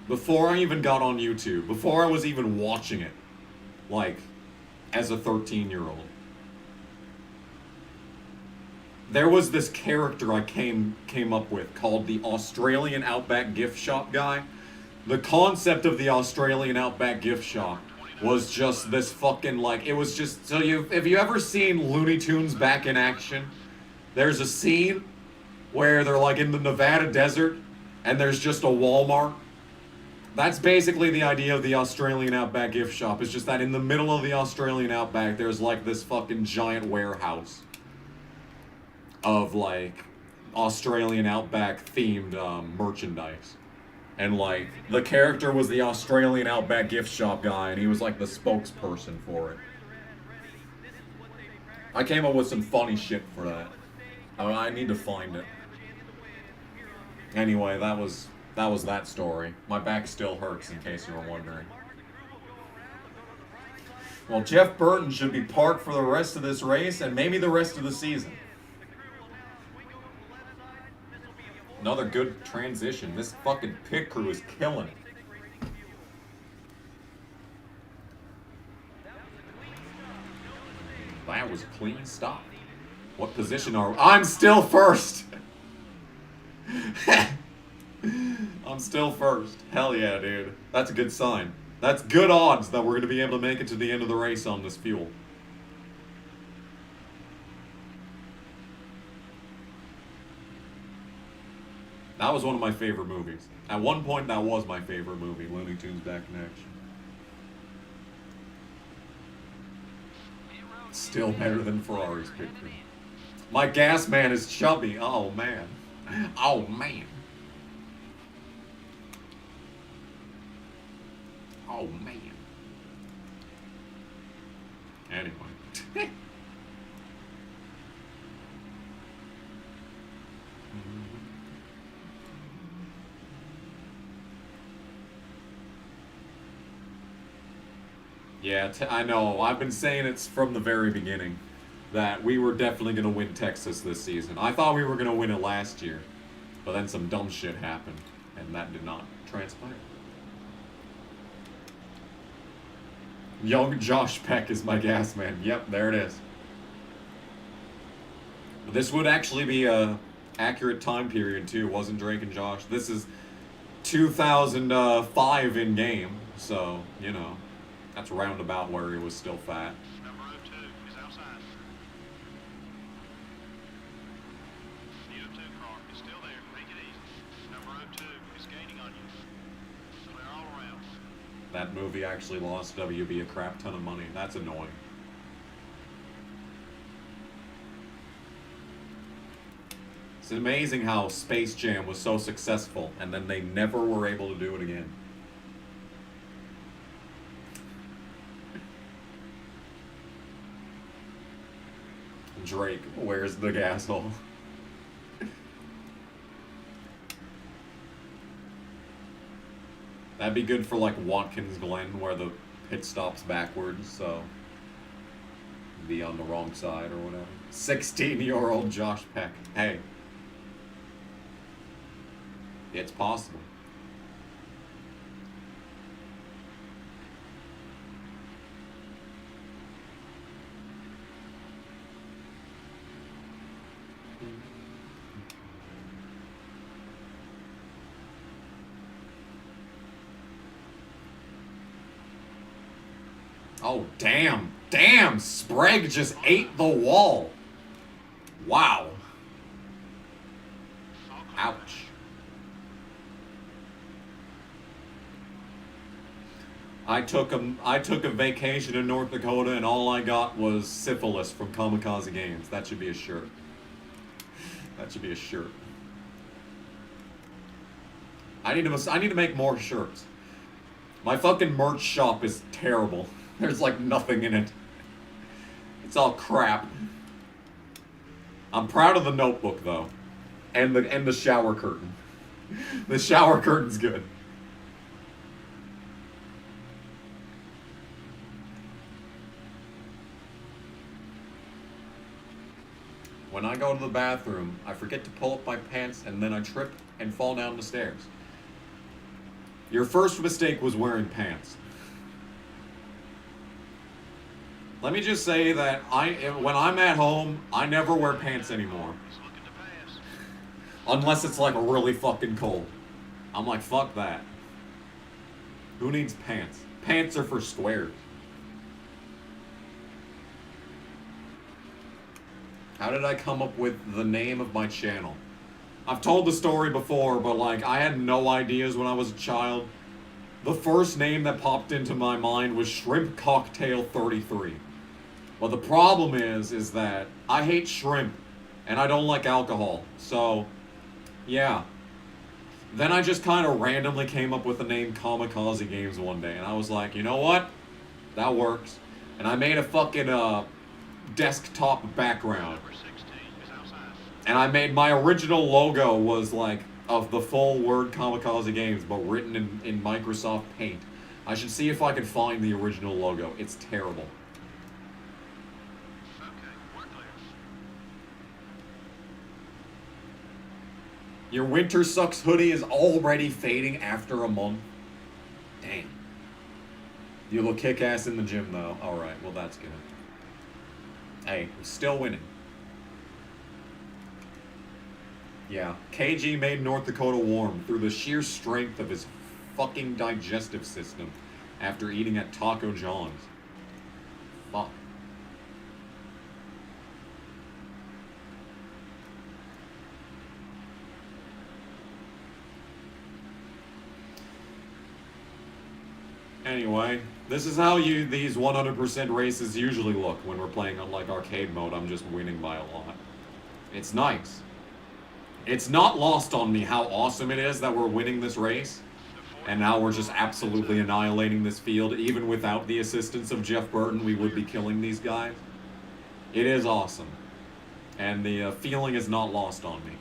before I even got on YouTube, before I was even watching it, like, as a 13-year-old, there was this character I came up with called the Australian Outback Gift Shop guy. The concept of the Australian Outback Gift Shop was just this fucking, like, it was just, so have you ever seen Looney Tunes Back in Action? There's a scene where they're, like, in the Nevada desert, and there's just a Walmart. That's basically the idea of the Australian Outback Gift Shop. It's just that in the middle of the Australian Outback, there's, like, this fucking giant warehouse of, like, Australian Outback themed merchandise. And, like, the character was the Australian Outback Gift Shop guy, and he was, like, the spokesperson for it. I came up with some funny shit for that. I need to find it. Anyway, that was that story. My back still hurts, in case you were wondering. Well, Jeff Burton should be parked for the rest of this race, and maybe the rest of the season. Another good transition. This fucking pit crew is killing it. That was a clean stop. What position are we? I'm still first! I'm still first. Hell yeah, dude. That's a good sign. That's good odds that we're going to be able to make it to the end of the race on this fuel. That was one of my favorite movies. At one point, that was my favorite movie, Looney Tunes Back in Action. Still better than Ferrari's pit crew. My gas man is chubby. Oh, man. Oh, man. Oh, man. Anyway. Yeah, I know. I've been saying it's from the very beginning that we were definitely going to win Texas this season. I thought we were going to win it last year, but then some dumb shit happened, and that did not transpire. Young Josh Peck is my gas man. Yep, there it is. This would actually be a accurate time period, too, wasn't Drake and Josh? This is 2005 in game, so, you know. That's roundabout where he was still fat. Number 02 is outside. The 02 car is still there. Take it easy. Number 02 is gaining on you. Clear all around. That movie actually lost WB a crap ton of money. That's annoying. It's amazing how Space Jam was so successful, and then they never were able to do it again. Drake, where's the gas hole? That'd be good for, like, Watkins Glen, where the pit stops backwards, so be on the wrong side or whatever. 16-year-old Josh Peck. Hey. It's possible. Oh, damn. Damn, Sprague just ate the wall. Wow. Ouch. I took a vacation in North Dakota and all I got was syphilis from Kamikaze Games. That should be a shirt. That should be a shirt. I need to make more shirts. My fucking merch shop is terrible. There's like nothing in it. It's all crap. I'm proud of the notebook though. And the shower curtain. The shower curtain's good. When I go to the bathroom, I forget to pull up my pants and then I trip and fall down the stairs. Your first mistake was wearing pants. Let me just say that when I'm at home, I never wear pants anymore. Unless it's like really fucking cold. I'm like, fuck that. Who needs pants? Pants are for squares. How did I come up with the name of my channel? I've told the story before, but like, I had no ideas when I was a child. The first name that popped into my mind was Shrimp Cocktail 33. Well, the problem is that I hate shrimp, and I don't like alcohol, so, yeah. Then I just kind of randomly came up with the name Kamikaze Games one day, and I was like, you know what? That works. And I made a fucking, desktop background. And I made my original logo was like of the full word Kamikaze Games, but written in Microsoft Paint. I should see if I can find the original logo. It's terrible. Your Winter Sucks hoodie is already fading after a month. Damn. You look kick-ass in the gym though. Alright, well that's good. Hey, I'm still winning. Yeah, KG made North Dakota warm through the sheer strength of his fucking digestive system after eating at Taco John's. Fuck. Anyway, this is how these 100% races usually look when we're playing on like arcade mode. I'm just winning by a lot. It's nice. It's not lost on me how awesome it is that we're winning this race. And now we're just absolutely annihilating this field. Even without the assistance of Jeff Burton, we would be killing these guys. It is awesome. And the feeling is not lost on me.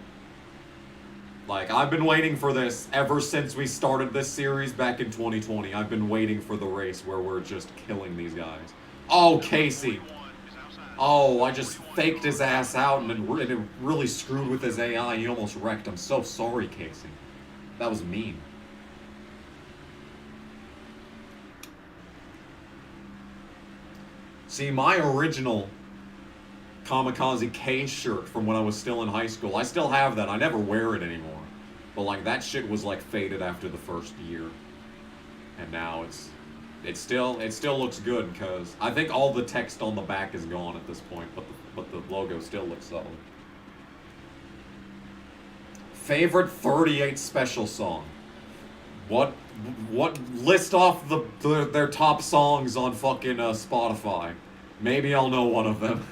Like, I've been waiting for this ever since we started this series back in 2020. I've been waiting for the race where we're just killing these guys. Oh, Casey. Oh, I just faked his ass out and it really screwed with his AI. He almost wrecked. I'm so sorry, Casey. That was mean. See, my original Kamikaze K shirt from when I was still in high school, I still have that. I never wear it anymore. But like, that shit was like faded after the first year. And now it still looks good because I think all the text on the back is gone at this point, but the logo still looks solid. Favorite 38 special song. What list off their top songs on fucking Spotify. Maybe I'll know one of them.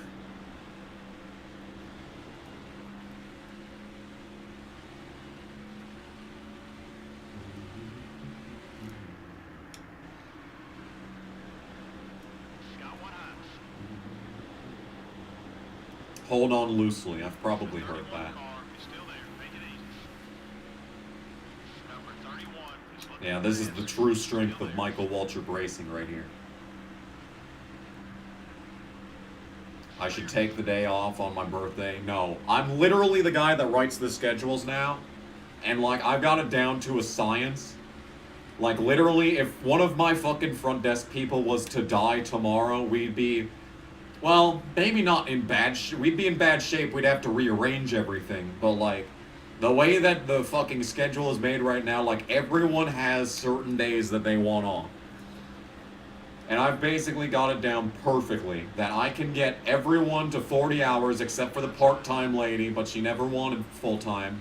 Hold on loosely. I've probably heard that. Yeah, this is the true strength of Michael Waltrip Racing right here. I should take the day off on my birthday. No, I'm literally the guy that writes the schedules now. And like, I've got it down to a science. Like, literally, if one of my fucking front desk people was to die tomorrow, we'd be... Well, maybe not in bad shape. We'd be in bad shape. We'd have to rearrange everything. But, like, the way that the fucking schedule is made right now, like, everyone has certain days that they want off. And I've basically got it down perfectly that I can get everyone to 40 hours except for the part-time lady, but she never wanted full-time.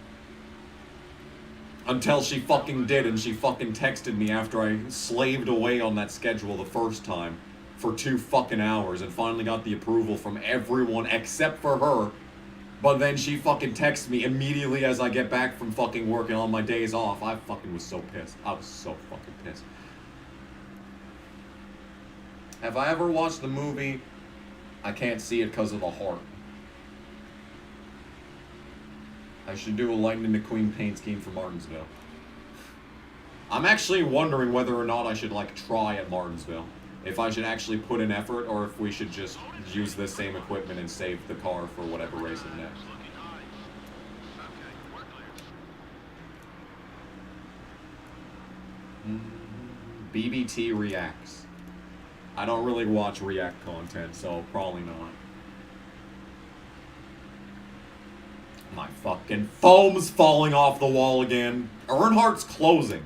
Until she fucking did, and she fucking texted me after I slaved away on that schedule the first time for 2 fucking hours and finally got the approval from everyone except for her. But then she fucking texts me immediately as I get back from fucking work and on my days off. I fucking was so pissed. I was so fucking pissed. Have I ever watched the movie I Can't See It Because of the Heart? I should do a Lightning McQueen paint scheme for Martinsville. I'm actually wondering whether or not I should, like, try at Martinsville. If I should actually put in effort, or if we should just use the same equipment and save the car for whatever race is next. BBT reacts. I don't really watch React content, so probably not. My fucking foam's falling off the wall again. Earnhardt's closing.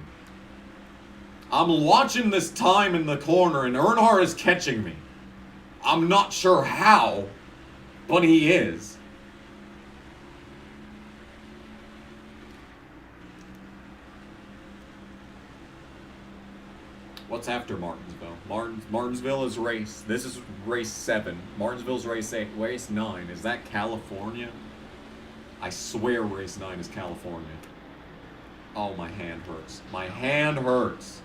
I'm watching this time in the corner, and Earnhardt is catching me. I'm not sure how, but he is. What's after Martinsville? Martinsville is race. This is race 7. Martinsville's race 8. Race 9. Is that California? I swear race 9 is California. Oh, my hand hurts. My hand hurts.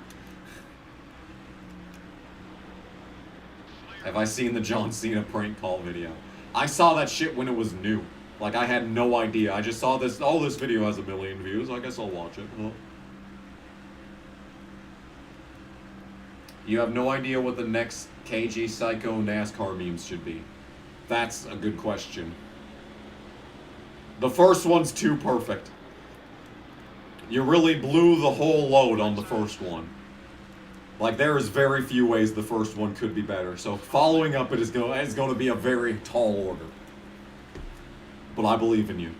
Have I seen the John Cena prank call video? I saw that shit when it was new. Like, I had no idea. I just saw this. Oh, this video has 1 million views. I guess I'll watch it. Huh? You have no idea what the next KG Psycho NASCAR memes should be. That's a good question. The first one's too perfect. You really blew the whole load on the first one. Like, there is very few ways the first one could be better. So following up it is going to be a very tall order. But I believe in you.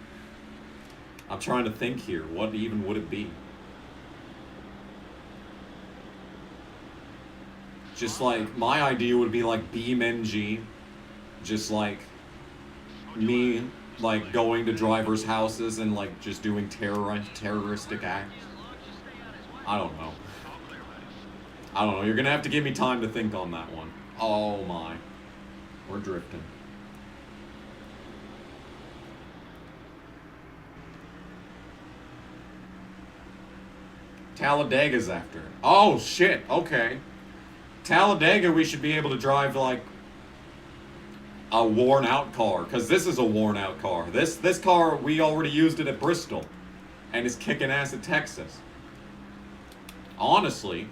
I'm trying to think here. What even would it be? Just like, my idea would be like BeamNG. Just like me, like, going to drivers' houses and like just doing terroristic acts. I don't know. I don't know. You're gonna have to give me time to think on that one. Oh my. We're drifting. Talladega's after it. Oh shit, okay. Talladega, we should be able to drive like a worn out car, because this is a worn out car. This car, we already used it at Bristol, and it's kicking ass at Texas. Honestly,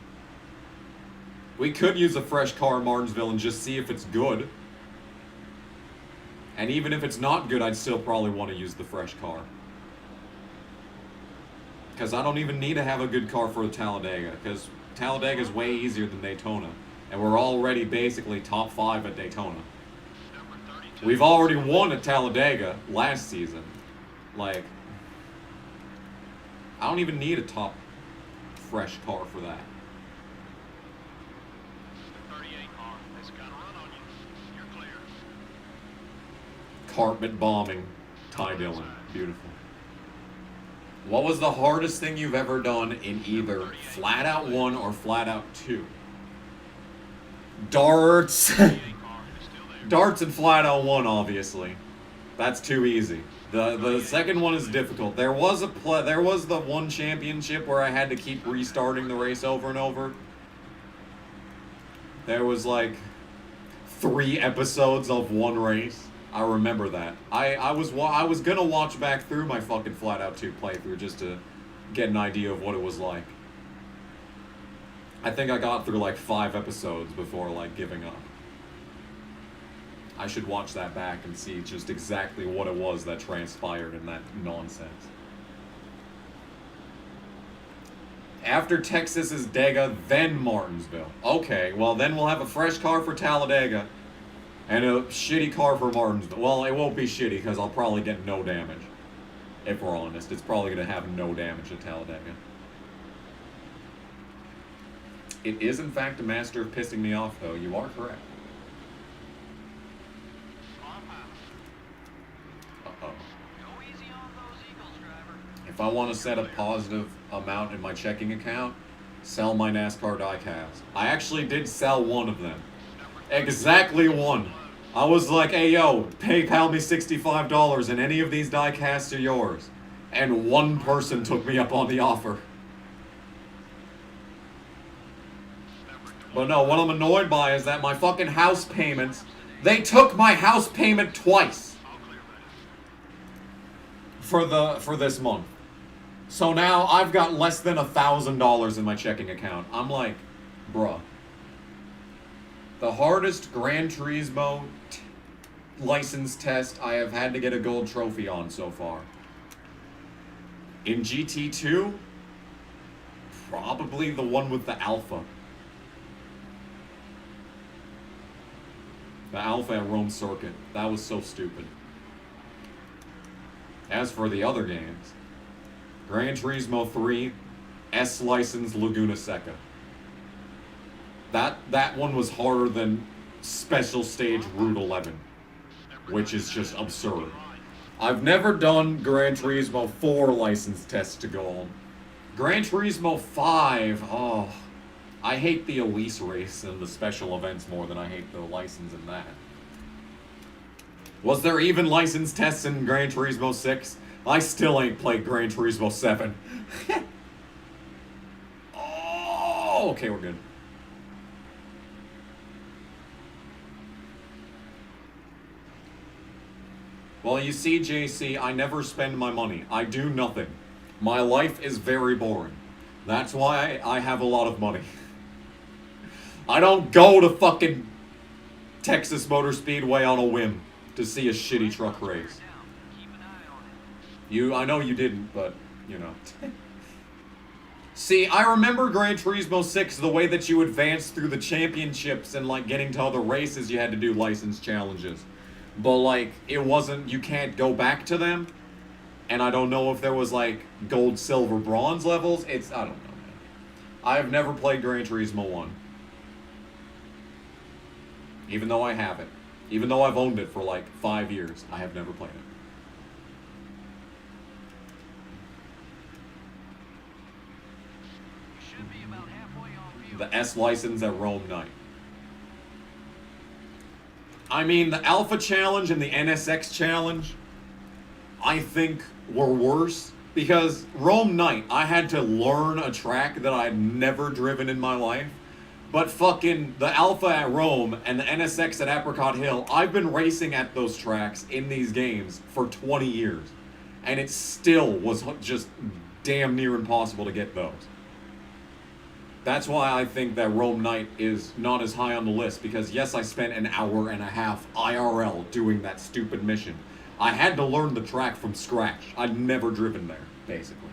we could use a fresh car in Martinsville and just see if it's good. And even if it's not good, I'd still probably want to use the fresh car. Because I don't even need to have a good car for a Talladega, because Talladega is way easier than Daytona. And we're already basically top 5 at Daytona. We've already won at Talladega last season. Like, I don't even need a top fresh car for that. The 38 car, it's got a run on you. You're clear. Carpet bombing. Ty Dillon. Beautiful. What was the hardest thing you've ever done in either Flat Out 1 or Flat Out 2? Darts. Darts and Flat Out 1, obviously. That's too easy. The second one is difficult. There was the one championship where I had to keep restarting the race over and over. There was like 3 episodes of one race. I remember that. I was gonna watch back through my fucking Flat Out 2 playthrough just to get an idea of what it was like. I think I got through like 5 episodes before like giving up. I should watch that back and see just exactly what it was that transpired in that nonsense. After Texas is Dega, then Martinsville. Okay, well then we'll have a fresh car for Talladega and a shitty car for Martinsville. Well, it won't be shitty because I'll probably get no damage. If we're honest, it's probably going to have no damage at Talladega. It is in fact a master of pissing me off, though. You are correct. Uh-oh. Go easy on those Eagles, driver. If I want to set a positive amount in my checking account, sell my NASCAR diecast. I actually did sell one of them. Exactly one. I was like, hey yo, PayPal me $65 and any of these diecasts are yours. And one person took me up on the offer. But no, what I'm annoyed by is that my fucking house payments, they took my house payment twice for this month. So now I've got less than $1,000 in my checking account. I'm like, bruh. The hardest Gran Turismo license test I have had to get a gold trophy on so far. In GT2, probably the one with the Alpha. The Alpha at Rome Circuit. That was so stupid. As for the other games, Gran Turismo 3, S license Laguna Seca. That one was harder than Special Stage Route 11, which is just absurd. I've never done Gran Turismo 4 license tests to go on. Gran Turismo 5, oh, I hate the Elise race and the special events more than I hate the license in that. Was there even license tests in Gran Turismo 6? I still ain't played Gran Turismo 7. Oh, okay, we're good. Well, you see, JC, I never spend my money. I do nothing. My life is very boring. That's why I have a lot of money. I don't go to fucking Texas Motor Speedway on a whim to see a shitty truck race. I know you didn't, but, you know. See, I remember Gran Turismo 6, the way that you advanced through the championships and, like, getting to other races, you had to do license challenges. But, like, it wasn't, you can't go back to them. And I don't know if there was, like, gold, silver, bronze levels. I don't know, man. I have never played Gran Turismo 1. Even though I have it. Even though I've owned it for, like, 5 years. I have never played it. You should be about halfway on field. The S license at Rome Night. I mean, the Alpha Challenge and the NSX Challenge, I think, were worse. Because Rome Night, I had to learn a track that I'd never driven in my life. But fucking the Alpha at Rome and the NSX at Apricot Hill, I've been racing at those tracks in these games for 20 years. And it still was just damn near impossible to get those. That's why I think that Rome Night is not as high on the list, because yes, I spent an hour and a half IRL doing that stupid mission. I had to learn the track from scratch. I'd never driven there, basically.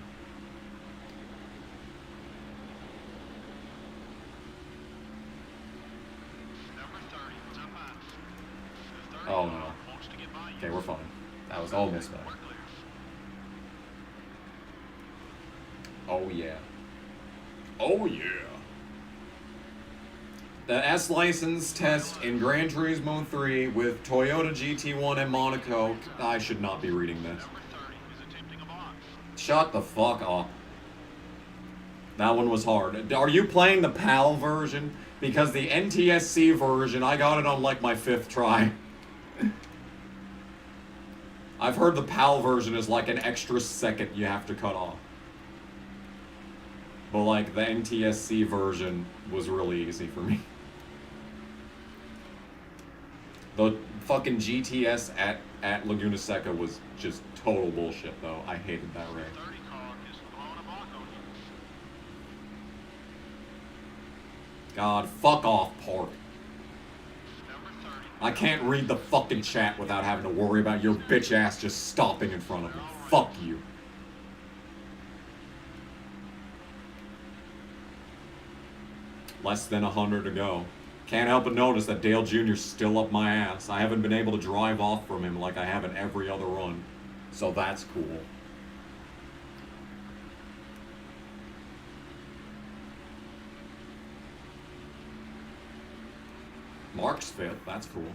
Number 30, jump out. The 30 Oh no. wants to get by you. Okay, we're fine. That was almost bad. We're clear. Oh yeah. Oh yeah. The S license test in Gran Turismo 3 with Toyota GT1 and Monaco. I should not be reading this. Number 30 is attempting a box. Shut the fuck up. That one was hard. Are you playing the PAL version? Because the NTSC version, I got it on like my 5th try. I've heard the PAL version is like an extra second you have to cut off. But like the NTSC version was really easy for me. The fucking GTS at Laguna Seca was just total bullshit though. I hated that race. 30 car is blowing a block on you. God, fuck off, Park. Number 30. I can't read the fucking chat without having to worry about your bitch ass just stopping in front of me. Fuck you. Less than 100 to go. Can't help but notice that Dale Jr.'s still up my ass. I haven't been able to drive off from him like I have in every other run. So that's cool. Mark's 5th, that's cool.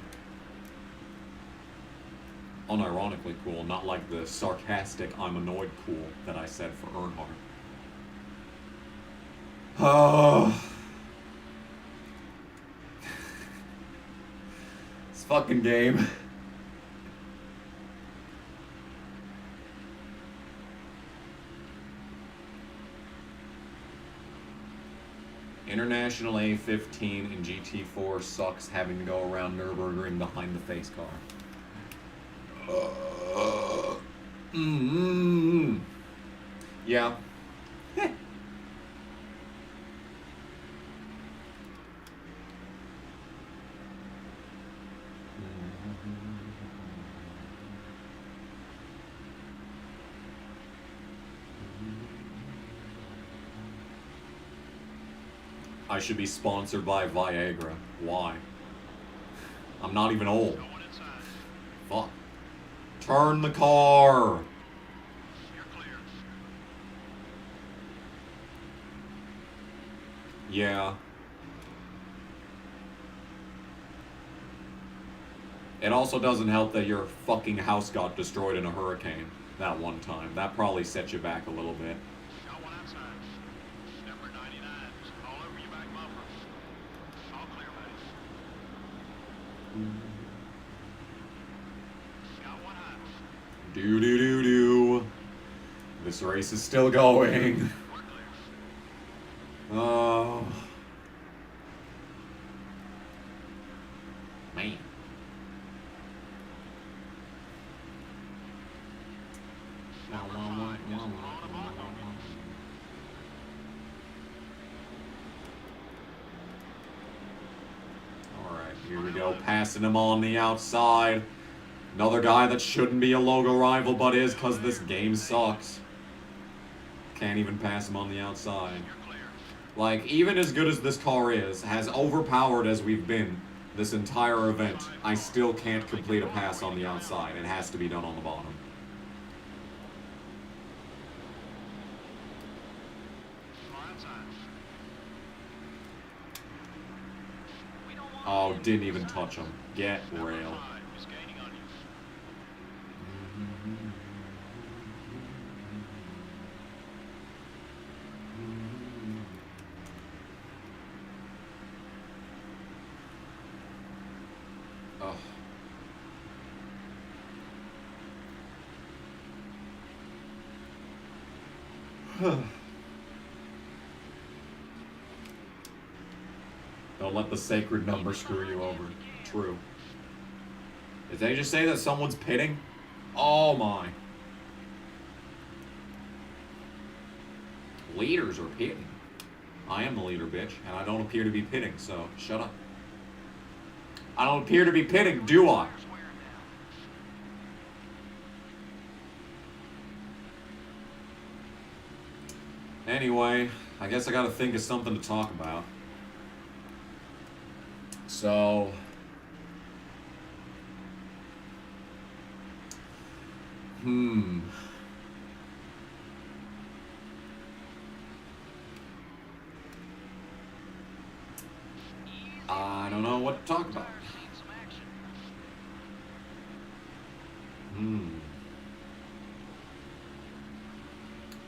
Unironically cool, not like the sarcastic I'm annoyed cool that I said for Earnhardt. Oh. This fucking game. International A15 and GT4 sucks having to go around Nürburgring behind the face car. Yeah. I should be sponsored by Viagra. Why? I'm not even old. Fuck. Turn the car! You're clear. Yeah. It also doesn't help that your fucking house got destroyed in a hurricane that one time. That probably set you back a little bit. Got one outside. Number 99. All over your back bumper. All clear, buddy. Got one high. Do. This race is still going. We're clear. Oh. Man. Number 5 is blowing them off on you. Alright, here we go. Passing him on the outside. Another guy that shouldn't be a logo rival, but is because this game sucks. Can't even pass him on the outside. You're clear. Like, even as good as this car is, as overpowered as we've been this entire event, I still can't complete a pass on the outside. It has to be done on the bottom. Far outside. We don't want Oh, didn't even touch him. Get Number rail. 5 is gaining on you. Ugh. Don't let the sacred number screw you over. True. Did they just say that someone's pitting? Oh my. Leaders are pitting. I am the leader, bitch, and I don't appear to be pitting, so shut up. I don't appear to be pitting, do I? tires wearing down. Anyway, I guess I gotta think of something to talk about. So... I don't know what to talk about. Tires seen some action.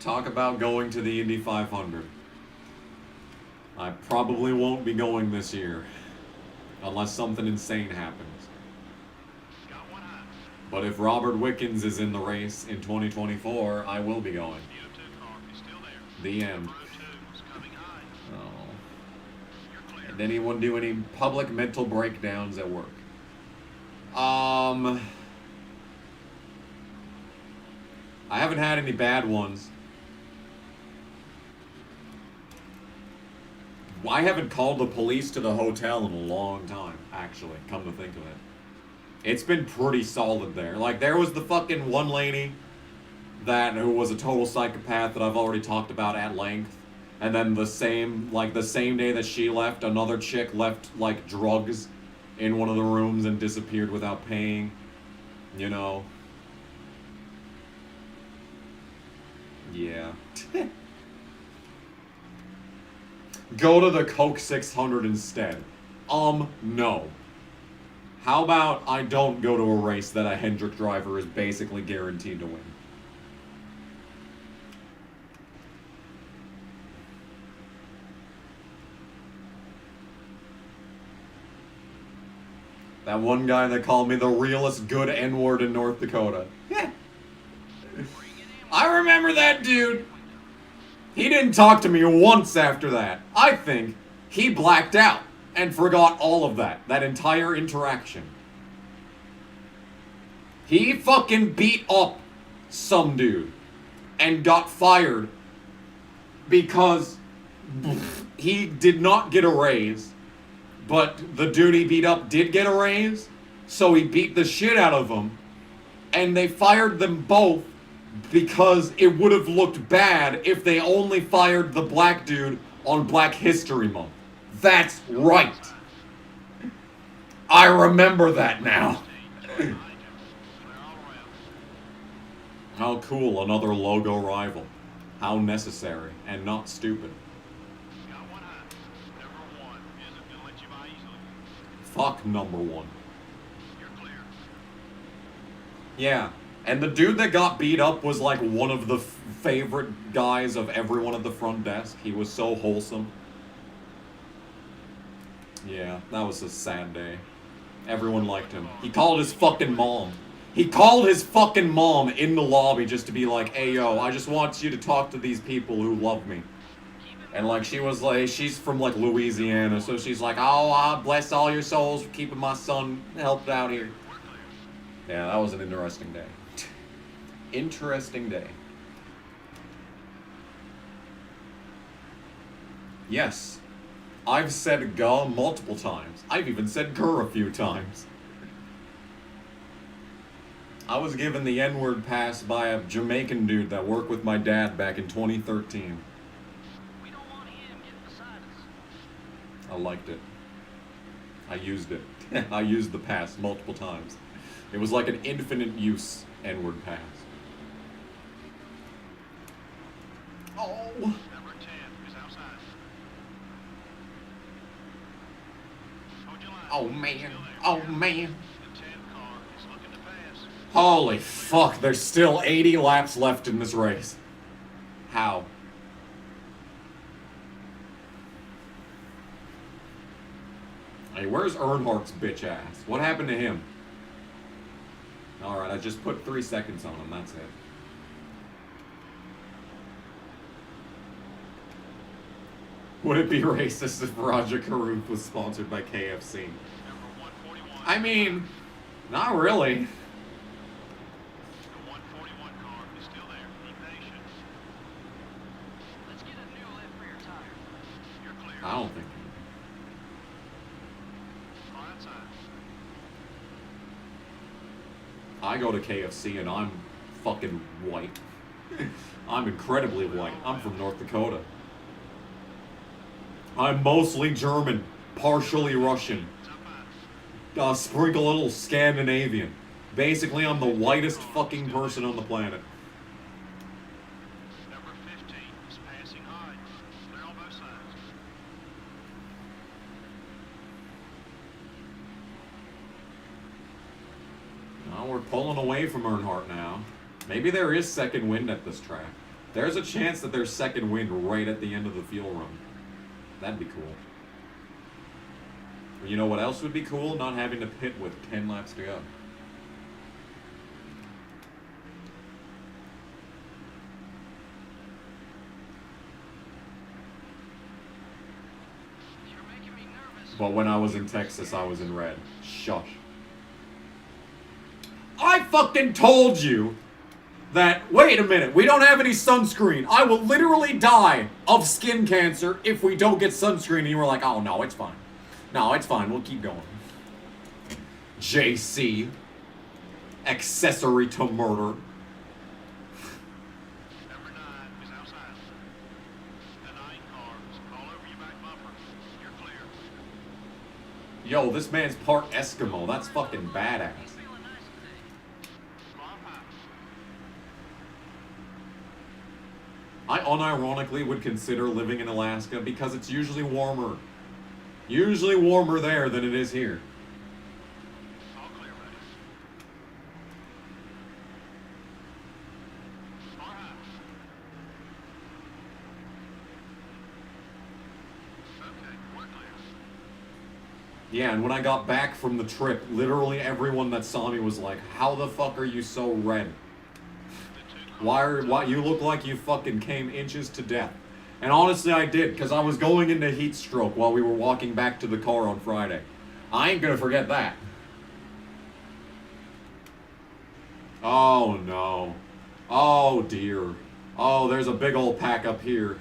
Talk about going to the Indy 500. I probably won't be going this year. Unless something insane happens. Got one high. But if Robert Wickens is in the race in 2024, I will be going. The O2 car is still there. The end. Number 2 is coming high. Oh. You're clear. Did anyone do any public mental breakdowns at work? I haven't had any bad ones. I haven't called the police to the hotel in a long time, actually, come to think of it. It's been pretty solid there. Like, there was the fucking one lady who was a total psychopath that I've already talked about at length. And then the same day that she left, another chick left, like, drugs in one of the rooms and disappeared without paying. You know. Yeah. Go to the Coke 600 instead. No. How about I don't go to a race that a Hendrick driver is basically guaranteed to win? That one guy that called me the realest good N-word in North Dakota. I remember that dude. He didn't talk to me once after that. I think he blacked out and forgot all of that entire interaction. He fucking beat up some dude and got fired because he did not get a raise, but the dude he beat up did get a raise, so he beat the shit out of him, and they fired them both because it would have looked bad if they only fired the black dude on Black History Month. That's right. I remember that now. How cool, another logo rival. How necessary and not stupid. Fuck number one. Yeah, and the dude that got beat up was like one of the favorite guys of everyone at the front desk. He was so wholesome. Yeah, that was a sad day. Everyone liked him. He called his fucking mom. He called his fucking mom in the lobby just to be like, hey yo, I just want you to talk to these people who love me. And like, she was like, she's from like Louisiana, so she's like, oh, bless all your souls for keeping my son helped out here. Yeah, that was an interesting day. Interesting day. Yes, I've said "ga" multiple times. I've even said "gur" a few times. I was given the N-word pass by a Jamaican dude that worked with my dad back in 2013. We don't want him getting beside us. I liked it. I used it. I used the pass multiple times. It was like an infinite use N-word pass. Oh. Number 10 is outside. Hold your line. Oh man. Oh man. The 10 car is looking to pass. Holy fuck, there's still 80 laps left in this race. How? Hey, where's Earnhardt's bitch ass? What happened to him? Alright, I just put 3 seconds on him, that's it. Would it be racist if Raja Karuth was sponsored by KFC? I mean, not really. The 141 car is still there. Be patient. Let's get a new lift rear tire. You're clear. I don't think. Fly outside. I go to KFC and I'm fucking white. I'm incredibly white. I'm from North Dakota. I'm mostly German, partially Russian. Sprinkle a little Scandinavian. Basically, I'm the whitest fucking person on the planet. Number 15 is passing high. Clear on both sides. Well, we're pulling away from Earnhardt now. Maybe there is second wind at this track. There's a chance that there's second wind right at the end of the fuel run. That'd be cool. You know what else would be cool? Not having to pit with 10 laps to go. You're making me nervous. But when I was in Texas, I was in red. Shush. I fucking told you that, wait a minute, we don't have any sunscreen. I will literally die of skin cancer if we don't get sunscreen. And you were like, oh, no, it's fine. No, it's fine. We'll keep going. JC. Accessory to murder. Number 9 is outside. The 9 car is all over your back bumper. You're clear. Yo, this man's part Eskimo. That's fucking badass. Feeling nice today. Fly high. I unironically would consider living in Alaska because it's usually warmer. Usually warmer there than it is here. Yeah, and when I got back from the trip, literally everyone that saw me was like, how the fuck are you so red? Why you look like you fucking came inches to death. And honestly, I did, because I was going into heat stroke while we were walking back to the car on Friday. I ain't gonna forget that. Oh, no. Oh, dear. Oh, there's a big old pack up here.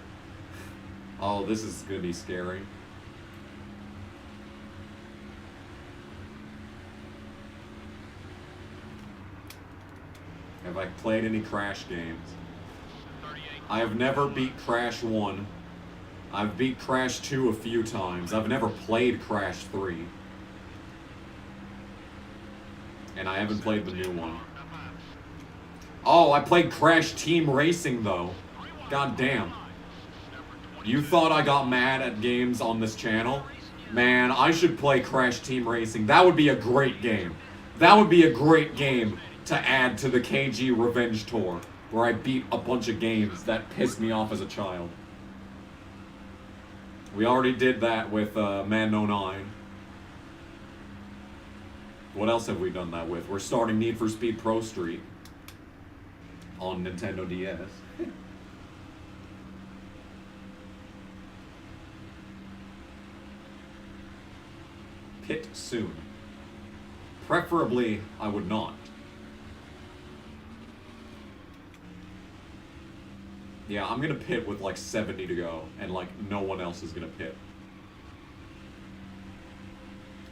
Oh, this is gonna be scary. Have I played any Crash games? I have never beat Crash 1. I've beat Crash 2 a few times. I've never played Crash 3. And I haven't played the new one. Oh, I played Crash Team Racing, though. God damn. You thought I got mad at games on this channel? Man, I should play Crash Team Racing. That would be a great game. That would be a great game to add to the KG Revenge Tour, where I beat a bunch of games that pissed me off as a child. We already did that with Man No 9. What else have we done that with? We're starting Need for Speed Pro Street on Nintendo DS. Pit soon. Preferably, I would not. Yeah, I'm gonna pit with like 70 to go, and like no one else is gonna pit.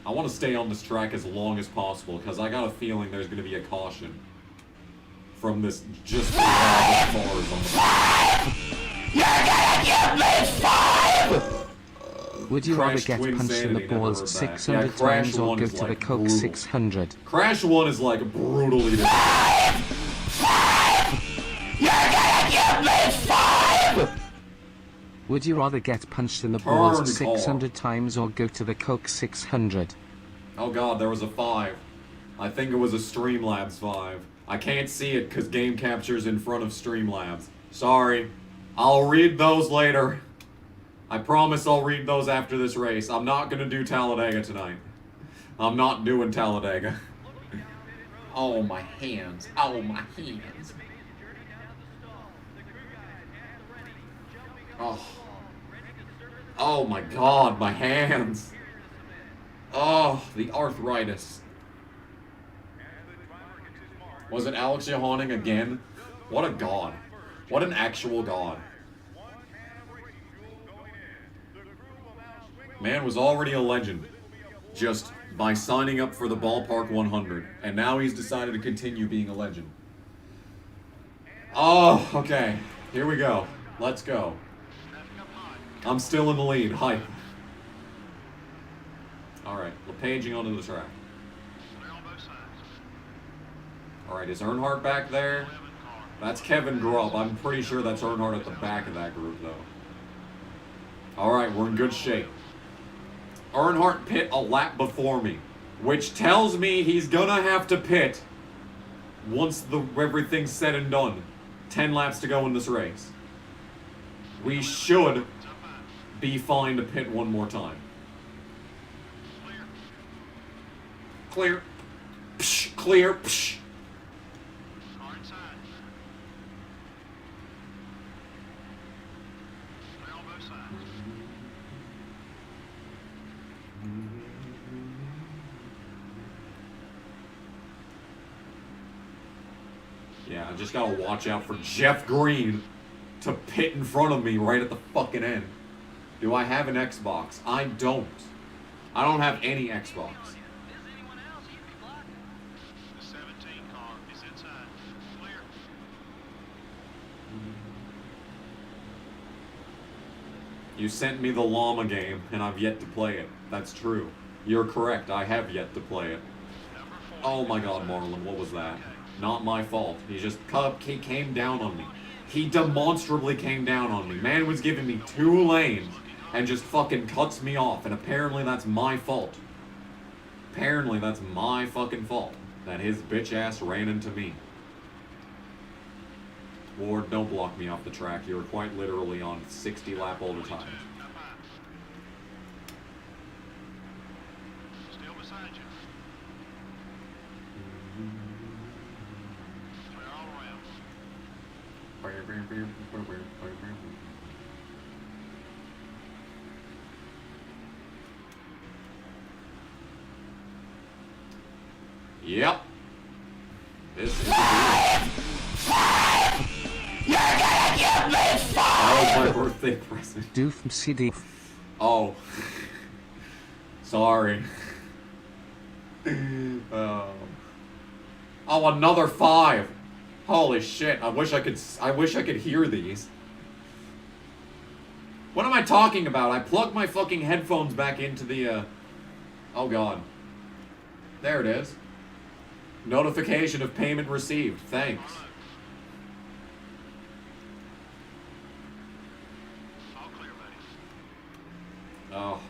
I want to stay on this track as long as possible, because I got a feeling there's gonna be a caution from this just cars on the You're gonna give me 5! Would you rather Crash get Twin punched in the Sanity, never heard balls that. 600 Yeah, Crash times or 1 go is, to the like, Coke brutal. 600? Crash 1 is like brutally different. You're gonna give me 5! Would you rather get punched in the Turn balls car. 600 times or go to the Coke 600? Oh god, there was a 5. I think it was a Streamlabs 5. I can't see it because game capture's in front of Streamlabs. Sorry. I'll read those later. I promise I'll read those after this race. I'm not gonna do Talladega tonight. I'm not doing Talladega. Oh, my hands. Oh, my hands. Oh. Oh my god, my hands. Oh, the arthritis. Was it Alex Johanning again? What a god. What an actual god. Man was already a legend, just by signing up for the Ballpark 100, and now he's decided to continue being a legend. Oh, okay. Here we go. Let's go. I'm still in the lead. Hype. Alright, paging onto the track. Alright, is Earnhardt back there? That's Kevin Grubb. I'm pretty sure that's Earnhardt at the back of that group, though. Alright, we're in good shape. Earnhardt pit a lap before me, which tells me he's gonna have to pit once everything's said and done. 10 laps to go in this race. We should be fine to pit one more time. Clear. Psh, clear. Psh. Yeah, I just gotta watch out for Jeff Green to pit in front of me right at the fucking end. Do I have an Xbox? I don't. I don't have any Xbox. The 17 car is inside. Clear. You sent me the llama game, and I've yet to play it. That's true. You're correct, I have yet to play it. Oh my god, Marlon, what was that? Not my fault. He came down on me. He demonstrably came down on me. Man was giving me 2 lanes and just fucking cuts me off, and apparently that's my fault. Apparently that's my fucking fault that his bitch ass ran into me. Ward, don't block me off the track. You're quite literally on 60 lap older tires. Yep. This is You're gonna give me that was my birthday present. Doof CD. Oh. Sorry. Oh, another 5. Holy shit! I wish I could hear these. What am I talking about? I plugged my fucking headphones back into the. Oh god. There it is. Notification of payment received. Thanks. All clear, buddy. Oh.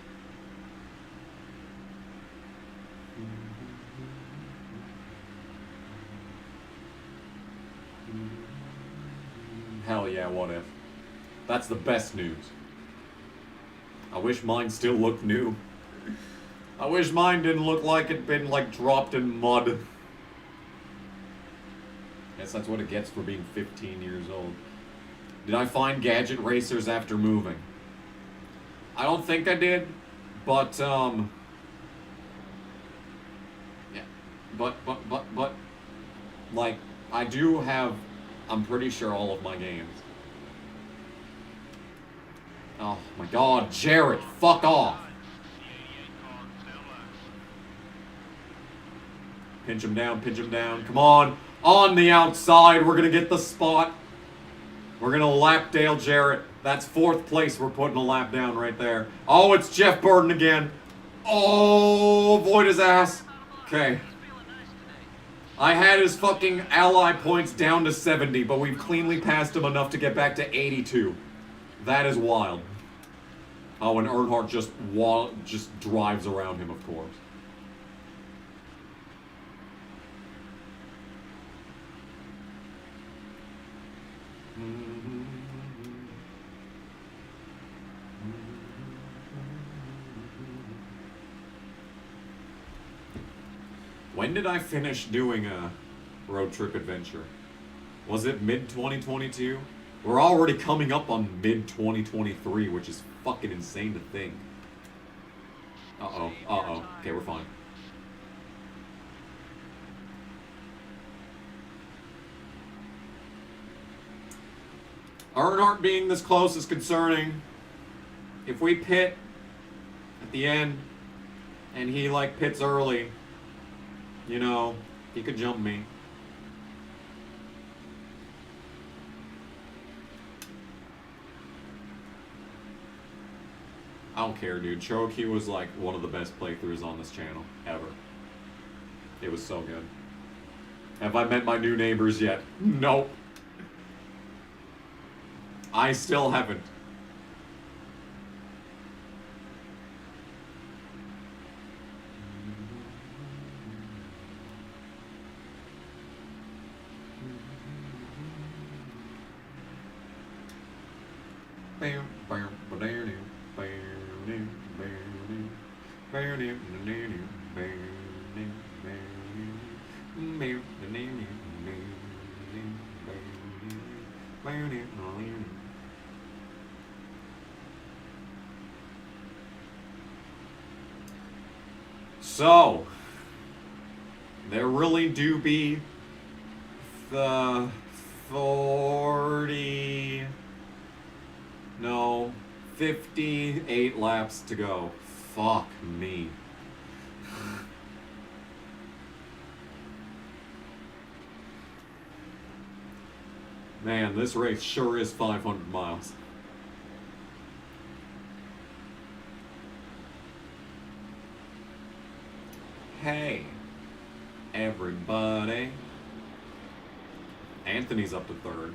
Hell yeah, what if? That's the best news. I wish mine still looked new. I wish mine didn't look like it'd been, like, dropped in mud. Guess that's what it gets for being 15 years old. Did I find Gadget Racers after moving? I don't think I did, but, yeah. But, like, I do have, I'm pretty sure, all of my games. Oh my god, Jared, fuck off! Pinch him down, come on! On the outside, we're gonna get the spot. We're gonna lap Dale Jarrett. That's 4th place, we're putting a lap down right there. Oh, it's Jeff Burton again. Oh, avoid his ass. Okay. I had his fucking ally points down to 70, but we've cleanly passed him enough to get back to 82. That is wild. Oh, and Earnhardt just drives around him, of course. When did I finish doing a road trip adventure? Was it mid-2022? We're already coming up on mid-2023, which is fucking insane to think. Uh-oh. Okay, we're fine. Earnhardt being this close is concerning. If we pit at the end, and he, like, pits early, you know, he could jump me. I don't care, dude. Cherokee was like one of the best playthroughs on this channel ever. It was so good. Have I met my new neighbors yet? Nope. I still haven't. So, there really do be the 58 laps to go. Fuck me. Man, this race sure is 500 miles. Hey, everybody. Anthony's up to 3rd.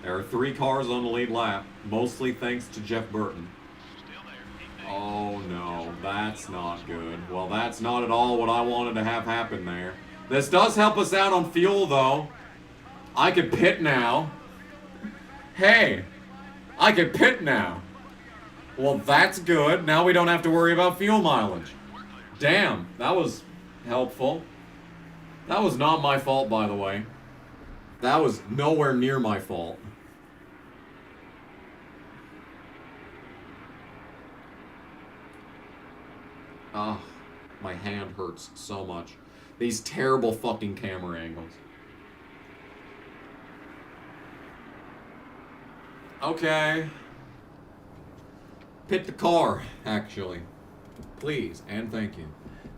There are 3 cars on the lead lap, mostly thanks to Jeff Burton. Oh no, that's not good. Well, that's not at all what I wanted to have happen there. This does help us out on fuel, though. I could pit now. Hey, I could pit now. Well, that's good. Now we don't have to worry about fuel mileage. Damn, that was helpful. That was not my fault, by the way. That was nowhere near my fault. Ah, my hand hurts so much. These terrible fucking camera angles. Okay. Pit the car, actually. Please, and thank you.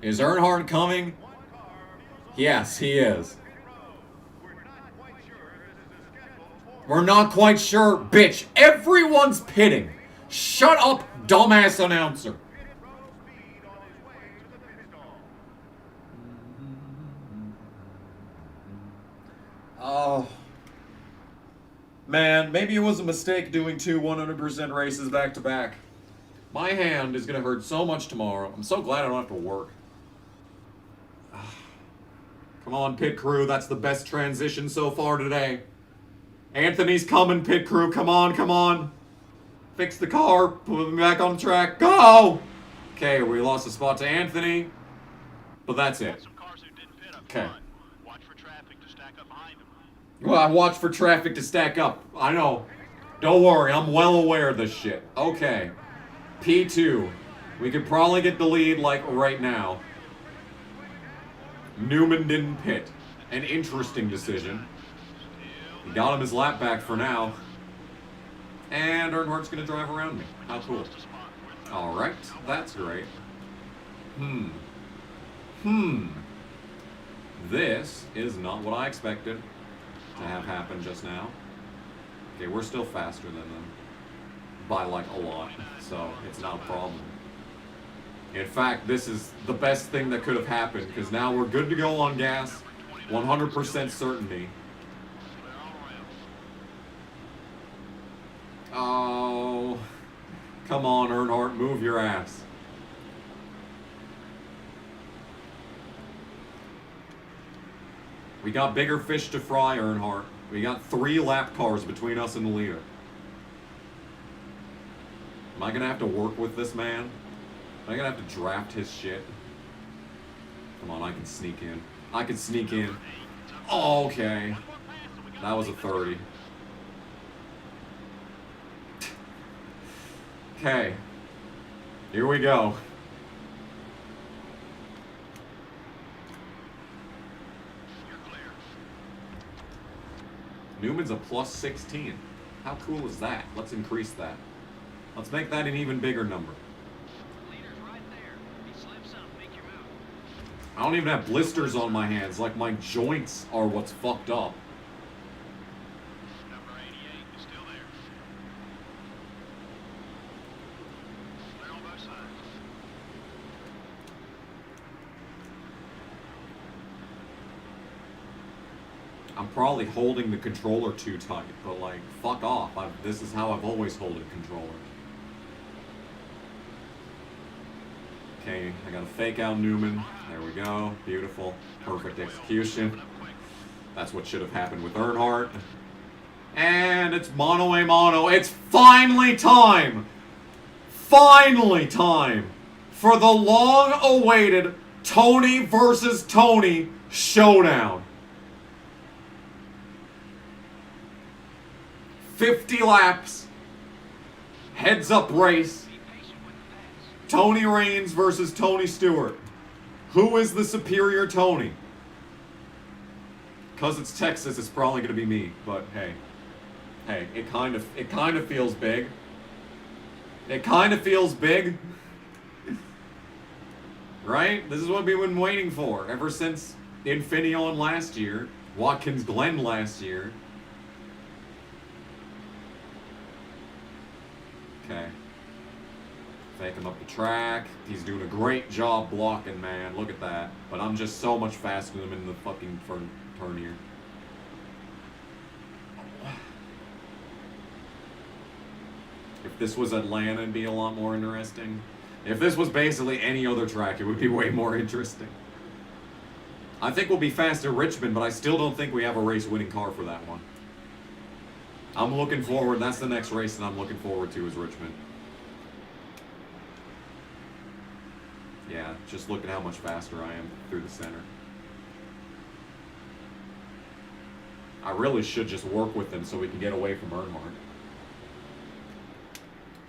Is Earnhardt coming? Yes, he is. We're not quite sure, bitch. Everyone's pitting. Shut up, dumbass announcer. Oh. Man, maybe it was a mistake doing 2 100% races back to back. My hand is gonna hurt so much tomorrow. I'm so glad I don't have to work. Come on, pit crew. That's the best transition so far today. Anthony's coming, pit crew. Come on, come on. Fix the car. Put me back on track. Go! Okay, we lost a spot to Anthony. But that's it. Okay. Well, I watch for traffic to stack up. I know. Don't worry, I'm well aware of this shit. Okay. P2. We could probably get the lead, like, right now. Newman didn't pit. An interesting decision. He got him his lap back for now. And Earnhardt's gonna drive around me. How cool. Alright, that's great. This is not what I expected to have happen just now. Okay, we're still faster than them. By like a lot, so it's not a problem. In fact, this is the best thing that could have happened, because now we're good to go on gas. 100% certainty. Oh, come on, Earnhardt, move your ass. We got bigger fish to fry, Earnhardt. We got 3 lap cars between us and the leader. Am I gonna have to work with this man? Am I gonna have to draft his shit? Come on, I can sneak in. I can sneak in. Oh, okay. That was a 30. Okay. Here we go. Newman's a plus 16. How cool is that? Let's increase that. Let's make that an even bigger number. I don't even have blisters on my hands. Like, my joints are what's fucked up. Number 88 is still there. They're on both sides. I'm probably holding the controller too tight, but like, fuck off. This is how I've always held a controller. Okay, I gotta fake out Newman. There we go. Beautiful. Perfect execution. That's what should have happened with Earnhardt. And it's mono a mono. It's finally time! Finally time for the long-awaited Tony versus Tony showdown. 50 laps. Heads-up race. Tony Raines versus Tony Stewart. Who is the superior Tony? Because it's Texas, it's probably going to be me. But hey. Hey, it kind of feels big. It kind of feels big. Right? This is what we've been waiting for ever since Infineon last year. Watkins Glen last year. Okay. Take him up the track. He's doing a great job blocking, man. Look at that. But I'm just so much faster than him in the fucking turn here. If this was Atlanta, it'd be a lot more interesting. If this was basically any other track, it would be way more interesting. I think we'll be fast at Richmond, but I still don't think we have a race-winning car for that one. I'm looking forward. That's the next race that I'm looking forward to is Richmond. Yeah, just look at how much faster I am through the center. I really should just work with him so we can get away from Earnhardt.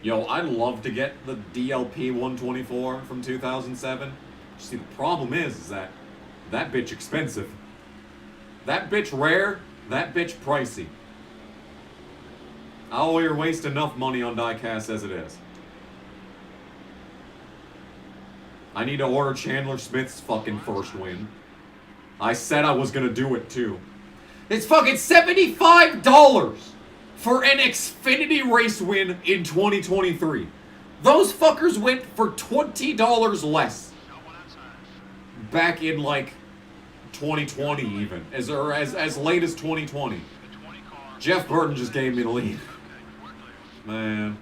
Yo, I'd love to get the DLP 124 from 2007. See, the problem is that bitch expensive. That bitch rare, that bitch pricey. I already waste enough money on diecast as it is. I need to order Chandler Smith's fucking first win. I said I was gonna do it too. It's fucking $75 for an Xfinity race win in 2023. Those fuckers went for $20 less. Back in like 2020 even. As late as 2020. Jeff Burton just gave me the lead. Man.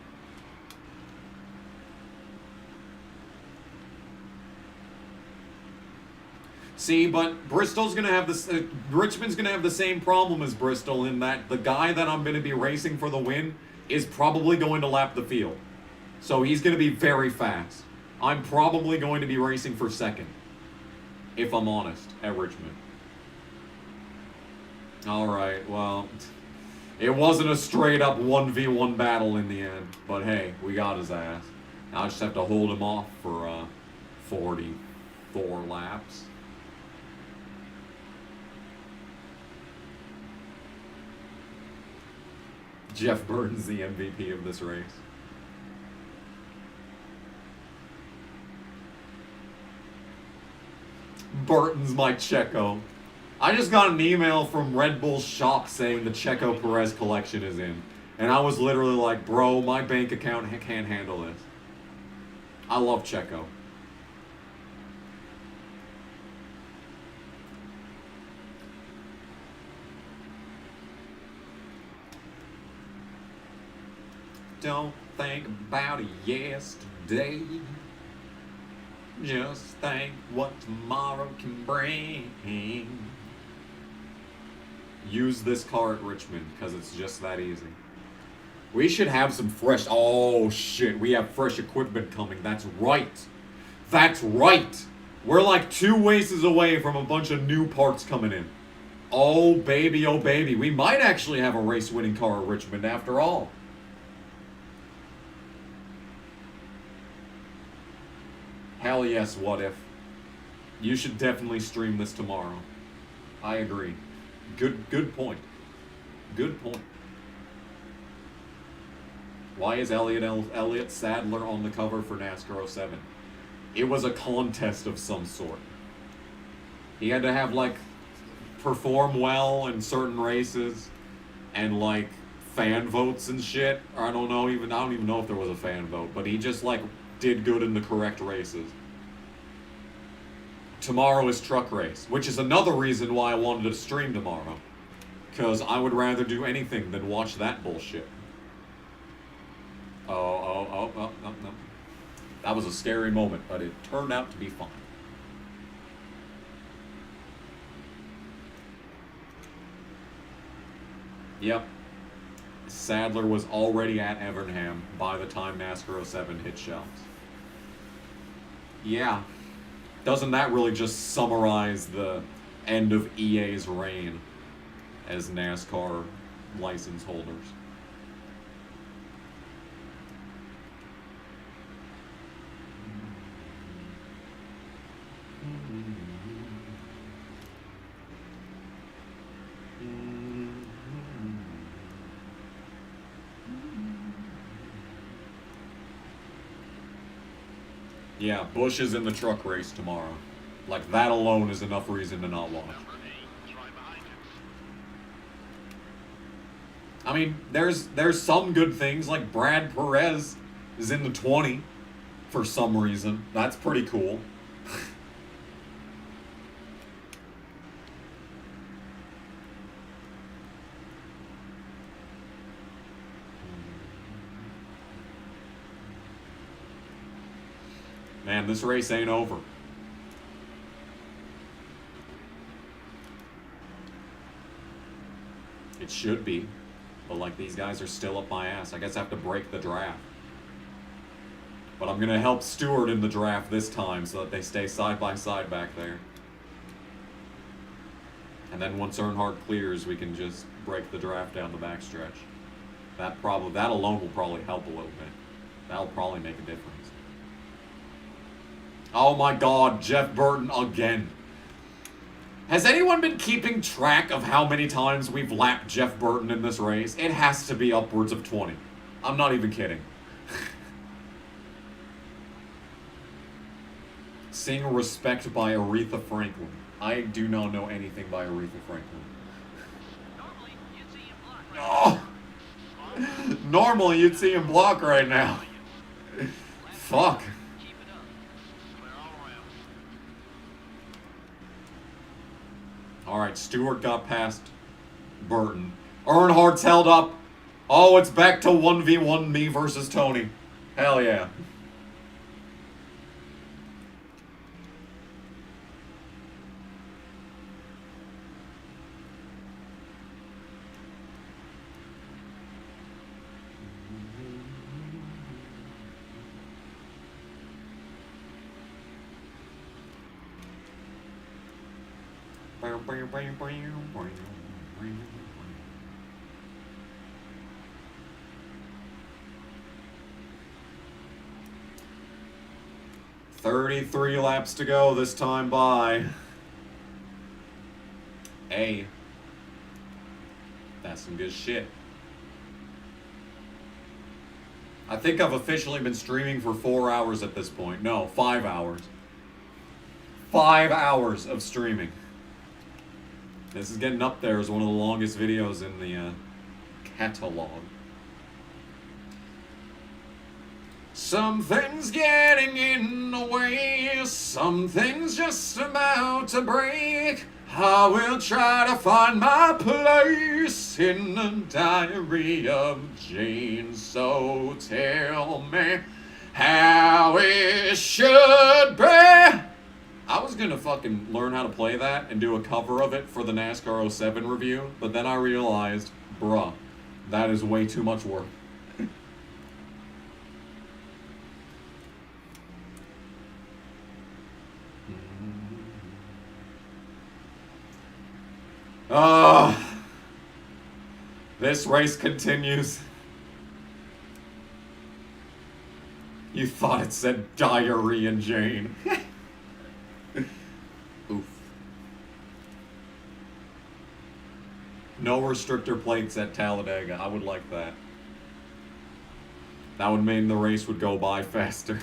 See, but Bristol's gonna have this. Richmond's gonna have the same problem as Bristol in that the guy that I'm gonna be racing for the win is probably going to lap the field, so he's gonna be very fast. I'm probably going to be racing for second, if I'm honest, at Richmond. All right, well, it wasn't a straight up 1v1 battle in the end, but hey, we got his ass. Now I just have to hold him off for 44 laps. Jeff Burton's the MVP of this race. Burton's my Checo. I just got an email from Red Bull's shop saying the Checo Perez collection is in. And I was literally like, bro, my bank account can't handle this. I love Checo. Don't think about yesterday. Just think what tomorrow can bring. Use this car at Richmond, because it's just that easy. We should have some fresh... Oh, shit. We have fresh equipment coming. That's right. That's right. We're like 2 races away from a bunch of new parts coming in. Oh, baby, oh, baby. We might actually have a race-winning car at Richmond after all. Hell yes, what if? You should definitely stream this tomorrow. I agree. Good point. Good point. Why is Elliott Sadler on the cover for NASCAR 07? It was a contest of some sort. He had to have, like, perform well in certain races and, like, fan votes and shit. Or I don't even know if there was a fan vote, but he just, like, did good in the correct races. Tomorrow is truck race, which is another reason why I wanted to stream tomorrow. Because I would rather do anything than watch that bullshit. Oh, no. That was a scary moment, but it turned out to be fine. Yep. Sadler was already at Evernham by the time NASCAR 07 hit shelves. Yeah. Doesn't that really just summarize the end of EA's reign as NASCAR license holders? Yeah, Bush is in the truck race tomorrow. Like, that alone is enough reason to not watch. I mean, there's some good things, like Brad Perez is in the 20 for some reason. That's pretty cool. Man, this race ain't over. It should be. But, like, these guys are still up my ass. I guess I have to break the draft. But I'm going to help Stewart in the draft this time so that they stay side by side back there. And then once Earnhardt clears, we can just break the draft down the backstretch. That alone will probably help a little bit. That'll probably make a difference. Oh my god, Jeff Burton again. Has anyone been keeping track of how many times we've lapped Jeff Burton in this race? It has to be upwards of 20. I'm not even kidding. Sing Respect by Aretha Franklin. I do not know anything by Aretha Franklin. Oh! Normally you'd see him block right now. Fuck. Alright, Stewart got past Burton. Earnhardt's held up. Oh, it's back to 1v1 me versus Tony. Hell yeah. "33 laps to go this time by A. That's some good shit. I think I've officially been streaming for 4 hours at this point. No, 5 hours. 5 hours of streaming. This is getting up there as one of the longest videos in the catalog. Something's getting in the way, something's just about to break. I will try to find my place in the diary of Jane. So tell me how it should be. I was gonna fucking learn how to play that and do a cover of it for the NASCAR 07 review, but then I realized, bruh, that is way too much work. This race continues. You thought it said diary and Jane. Oof. No restrictor plates at Talladega. I would like that. That would mean the race would go by faster.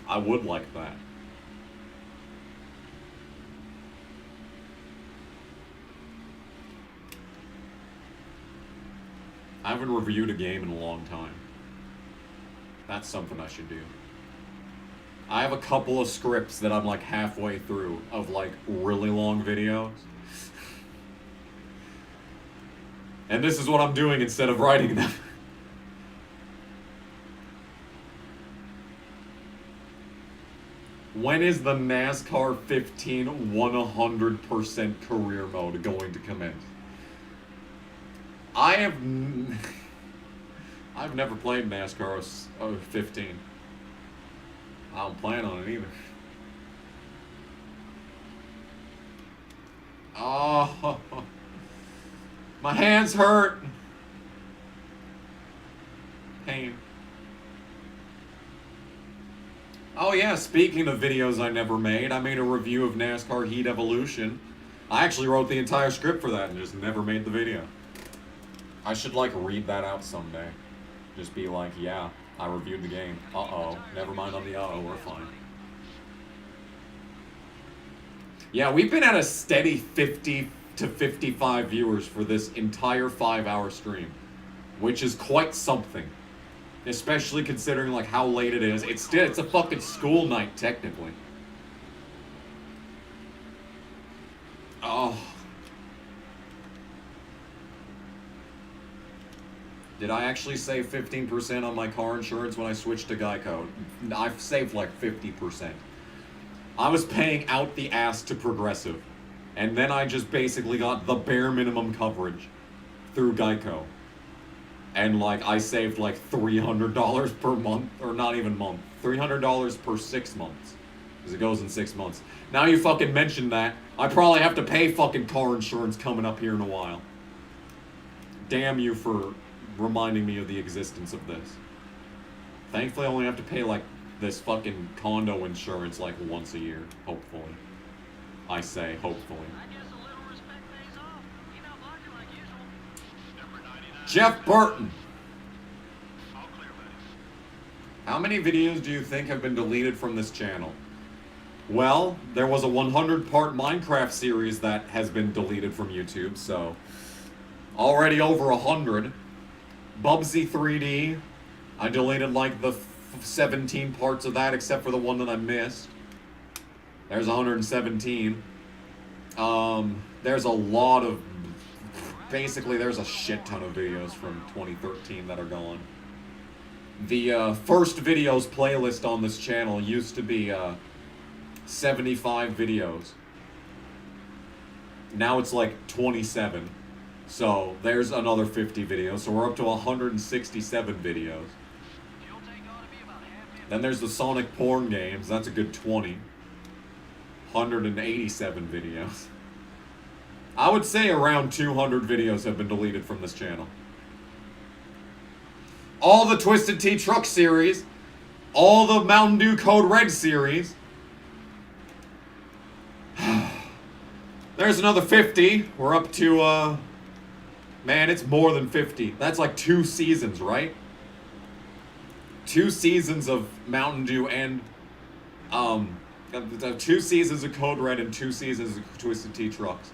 I would like that. I haven't reviewed a game in a long time. That's something I should do. I have a couple of scripts that I'm like halfway through of like really long videos. And this is what I'm doing instead of writing them. When is the NASCAR 15 100% career mode going to commence? I've never played NASCAR 15. I don't plan on it either. Oh, my hands hurt. Pain. Oh yeah, speaking of videos I never made, I made a review of NASCAR Heat Evolution. I actually wrote the entire script for that and just never made the video. I should like read that out someday. Just be like, yeah, I reviewed the game. Uh-oh. Never mind on the uh-oh, we're fine. Yeah, we've been at a steady 50 to 55 viewers for this entire 5-hour stream, which is quite something. Especially considering like how late it is. It's a fucking school night technically. Oh. Did I actually save 15% on my car insurance when I switched to Geico? I've saved like 50%. I was paying out the ass to Progressive, and then I just basically got the bare minimum coverage through Geico. And like I saved like $300 per month, or not even month, $300 per 6 months, because it goes in 6 months. Now you fucking mentioned that, I probably have to pay fucking car insurance coming up here in a while. Damn you for reminding me of the existence of this. Thankfully I only have to pay like this fucking condo insurance like once a year, hopefully. I say hopefully. I guess a little respect pays off. You're not blocking like usual. Number 99. Jeff Burton. All clear, buddy. How many videos do you think have been deleted from this channel? Well, there was a 100-part Minecraft series that has been deleted from YouTube, so already over 100. Bubsy 3D, I deleted like the 17 parts of that except for the one that I missed. There's 117. There's a lot of, basically there's a shit ton of videos from 2013 that are gone. The first videos playlist on this channel used to be 75 videos. Now it's like 27. So there's another 50 videos. So we're up to 167 videos. Then there's the Sonic porn games. That's a good 20. 187 videos. I would say around 200 videos have been deleted from this channel. All the Twisted Tea Truck series. All the Mountain Dew Code Red series. There's another 50. We're up to, man, it's more than 50. That's like 2 seasons, right? 2 seasons of Mountain Dew and, 2 seasons of Code Red and 2 seasons of Twisted Tea Trucks.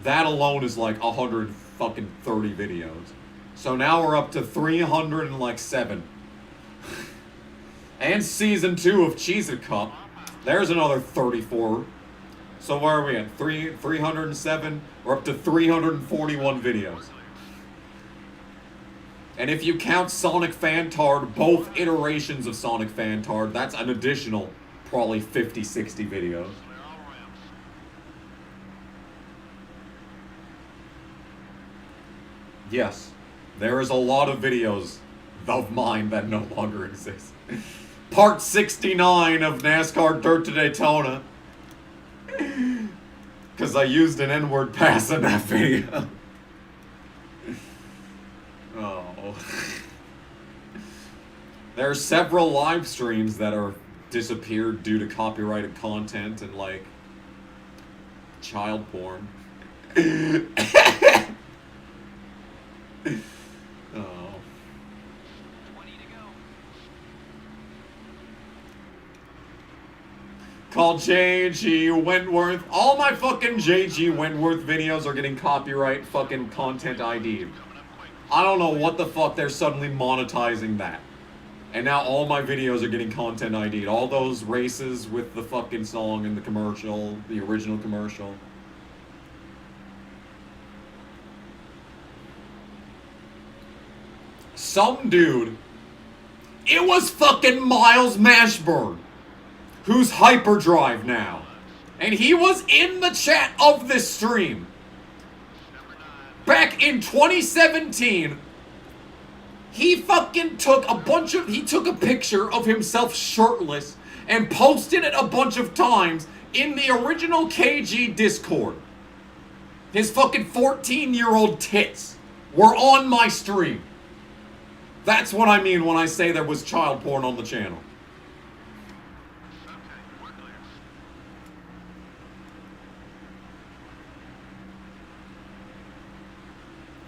That alone is like 130 videos. So now we're up to 307. And season 2 of Cheez-It Cup. There's another 34. So where are we at? 307? We're up to 341 videos. And if you count Sonic Fantard, both iterations of Sonic Fantard, that's an additional probably 50, 60 videos. Yes, there is a lot of videos of mine that no longer exist. Part 69 of NASCAR Dirt to Daytona. Because I used an N-word pass in that video. Oh. There are several live streams that are disappeared due to copyrighted content and like child porn. Oh. 20 to go. Called J.G. Wentworth. All my fucking J.G. Wentworth videos are getting copyright fucking content ID'd. I don't know what the fuck they're suddenly monetizing that. And now all my videos are getting content ID'd. All those races with the fucking song and the commercial, the original commercial. Some dude, it was fucking Miles Mashburn, who's Hyperdrive now. And he was in the chat of this stream. Back in 2017, he fucking took he took a picture of himself shirtless and posted it a bunch of times in the original KG Discord. His fucking 14-year-old tits were on my stream. That's what I mean when I say there was child porn on the channel.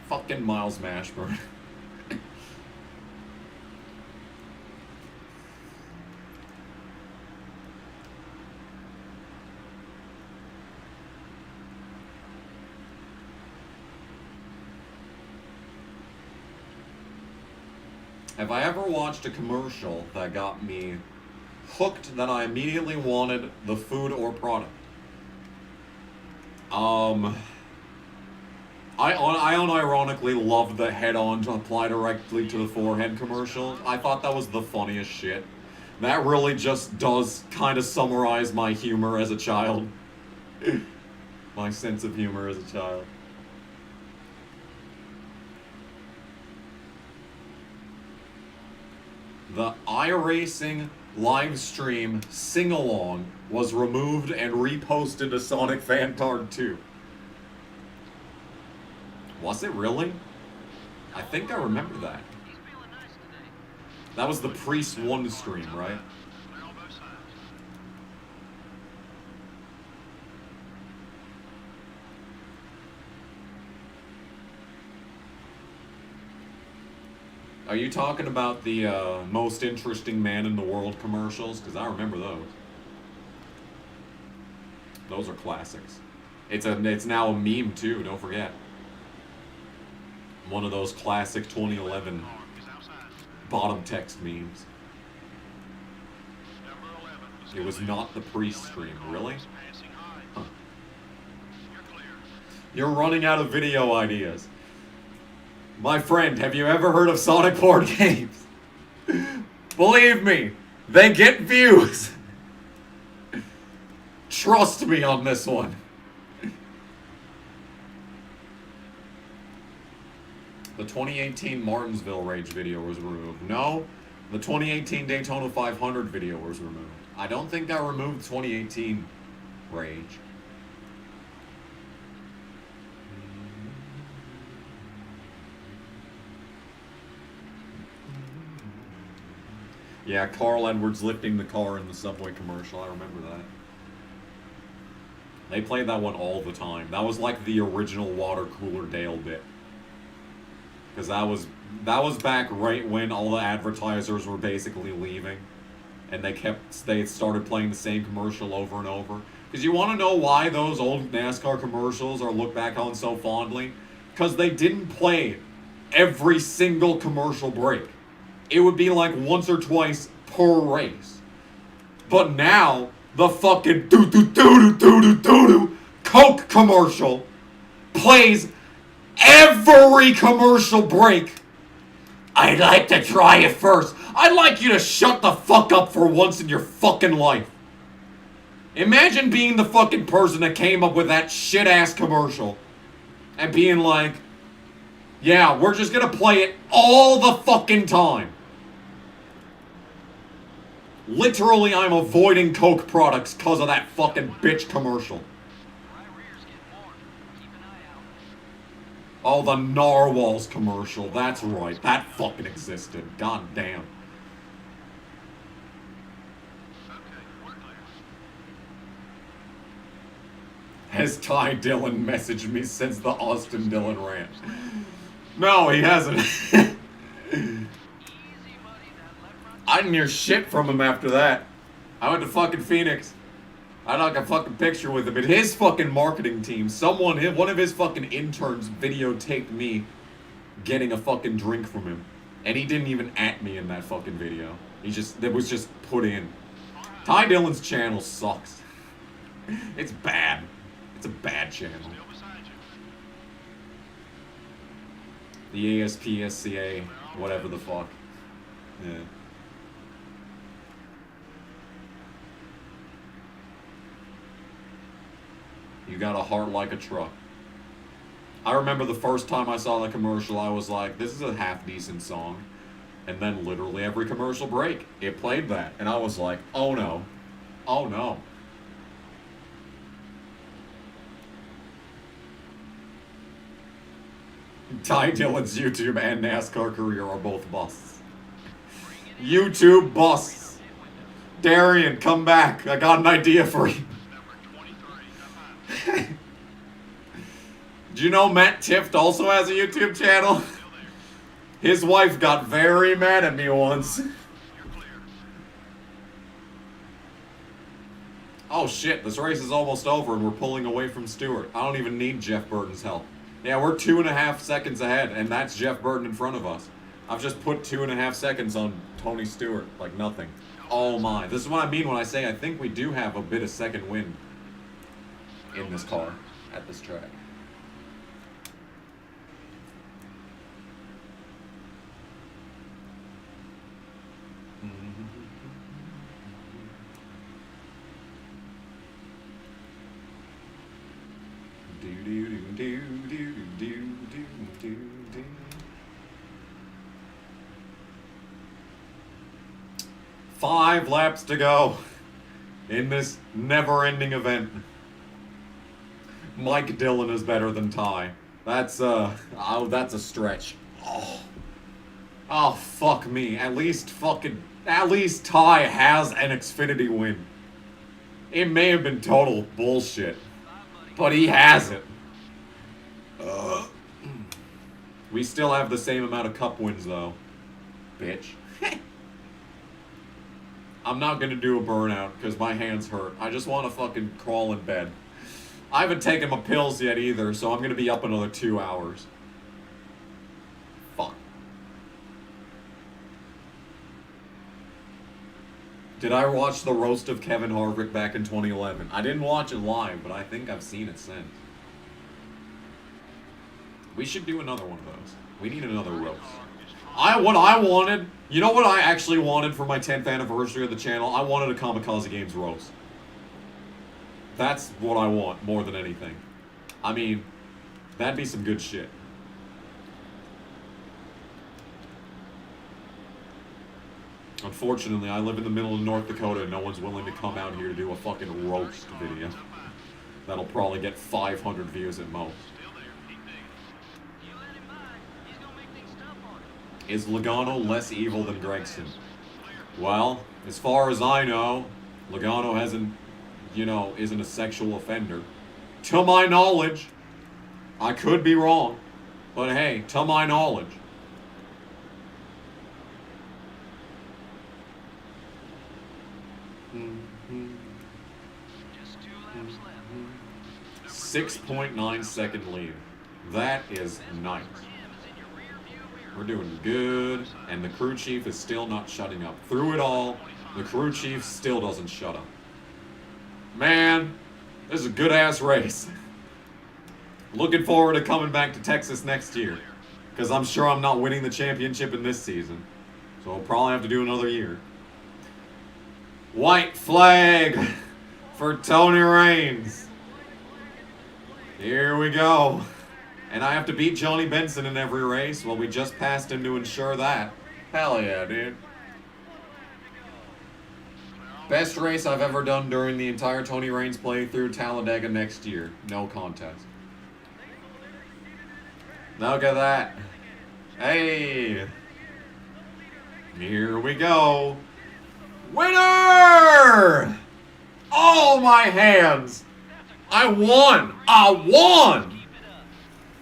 Fucking Miles Mashburn. Have I ever watched a commercial that got me hooked that I immediately wanted the food or product? I unironically loved the head-on to apply directly to the forehead commercial. I thought that was the funniest shit. That really just does kind of summarize my humor as a child. My sense of humor as a child. The iRacing live stream sing-along was removed and reposted to Sonic Fantard 2. Was it really? I think I remember that. That was the Priest 1 stream, right? Are you talking about the most interesting man in the world commercials? Because I remember those. Those are classics. It's now a meme too, don't forget. One of those classic 2011 bottom text memes. It was not the Priest stream, really? Huh. You're running out of video ideas. My friend, have you ever heard of Sonic board games? Believe me, they get views. Trust me on this one. The 2018 Martinsville Rage video was removed. No, the 2018 Daytona 500 video was removed. I don't think I removed 2018 Rage. Yeah, Carl Edwards lifting the car in the Subway commercial. I remember that. They played that one all the time. That was like the original water cooler Dale bit. Because that was back right when all the advertisers were basically leaving. And they started playing the same commercial over and over. Because you want to know why those old NASCAR commercials are looked back on so fondly? Because they didn't play every single commercial break. It would be like once or twice per race. But now, the fucking doo-doo-doo-doo-doo-doo-doo Coke commercial plays every commercial break. I'd like to try it first. I'd like you to shut the fuck up for once in your fucking life. Imagine being the fucking person that came up with that shit-ass commercial and being like, yeah, we're just gonna play it all the fucking time. Literally, I'm avoiding Coke products because of that fucking bitch commercial. Oh, the Narwhals commercial. That's right. That fucking existed. God damn. Has Ty Dillon messaged me since the Austin Dillon rant? No, he hasn't. I didn't hear shit from him after that. I went to fucking Phoenix. I took a fucking picture with him. And his fucking marketing team, one of his fucking interns videotaped me getting a fucking drink from him. And he didn't even at me in that fucking video. It was just put in. Ty Dillon's channel sucks. It's bad. It's a bad channel. The ASPSCA, whatever the fuck. Yeah. You got a heart like a truck. I remember the first time I saw the commercial, I was like, this is a half-decent song. And then literally every commercial break, it played that. And I was like, oh no. Oh no. Ty Dillon's YouTube and NASCAR career are both busts. YouTube busts. Darian, come back. I got an idea for you. Do you know Matt Tift also has a YouTube channel? His wife got very mad at me once. Oh shit, this race is almost over and we're pulling away from Stewart. I don't even need Jeff Burton's help. Yeah, we're 2.5 seconds ahead, and that's Jeff Burton in front of us. I've just put 2.5 seconds on Tony Stewart, like nothing. Oh my. This is what I mean when I say I think we do have a bit of second wind in this car at this track. 5 laps to go in this never-ending event. Mike Dillon is better than Ty. That's that's a stretch. Oh, fuck me. At least Ty has an Xfinity win. It may have been total bullshit, but he has it. We still have the same amount of cup wins, though. Bitch. I'm not gonna do a burnout, because my hands hurt. I just want to fucking crawl in bed. I haven't taken my pills yet either, so I'm gonna be up another 2 hours. Fuck. Did I watch the roast of Kevin Harvick back in 2011? I didn't watch it live, but I think I've seen it since. We should do another one of those. We need another roast. What I wanted, you know what I actually wanted for my 10th anniversary of the channel? I wanted a Kamikaze Games roast. That's what I want more than anything. I mean, that'd be some good shit. Unfortunately, I live in the middle of North Dakota and no one's willing to come out here to do a fucking roast video. That'll probably get 500 views at most. Is Logano less evil than Gregson? Well, as far as I know, Logano hasn't, isn't a sexual offender. To my knowledge. I could be wrong. But hey, to my knowledge. Just 2 laps left. 6.9 second lead. That is nice. We're doing good, and the crew chief is still not shutting up. Through it all, the crew chief still doesn't shut up. Man, this is a good-ass race. Looking forward to coming back to Texas next year, because I'm sure I'm not winning the championship in this season, so I'll probably have to do another year. White flag for Tony Raines. Here we go. And I have to beat Johnny Benson in every race? Well, we just passed him to ensure that. Hell yeah, dude. Best race I've ever done during the entire Tony Raines playthrough, Talladega next year. No contest. Look at that. Hey. Here we go. Winner! Oh, my hands. I won. I won.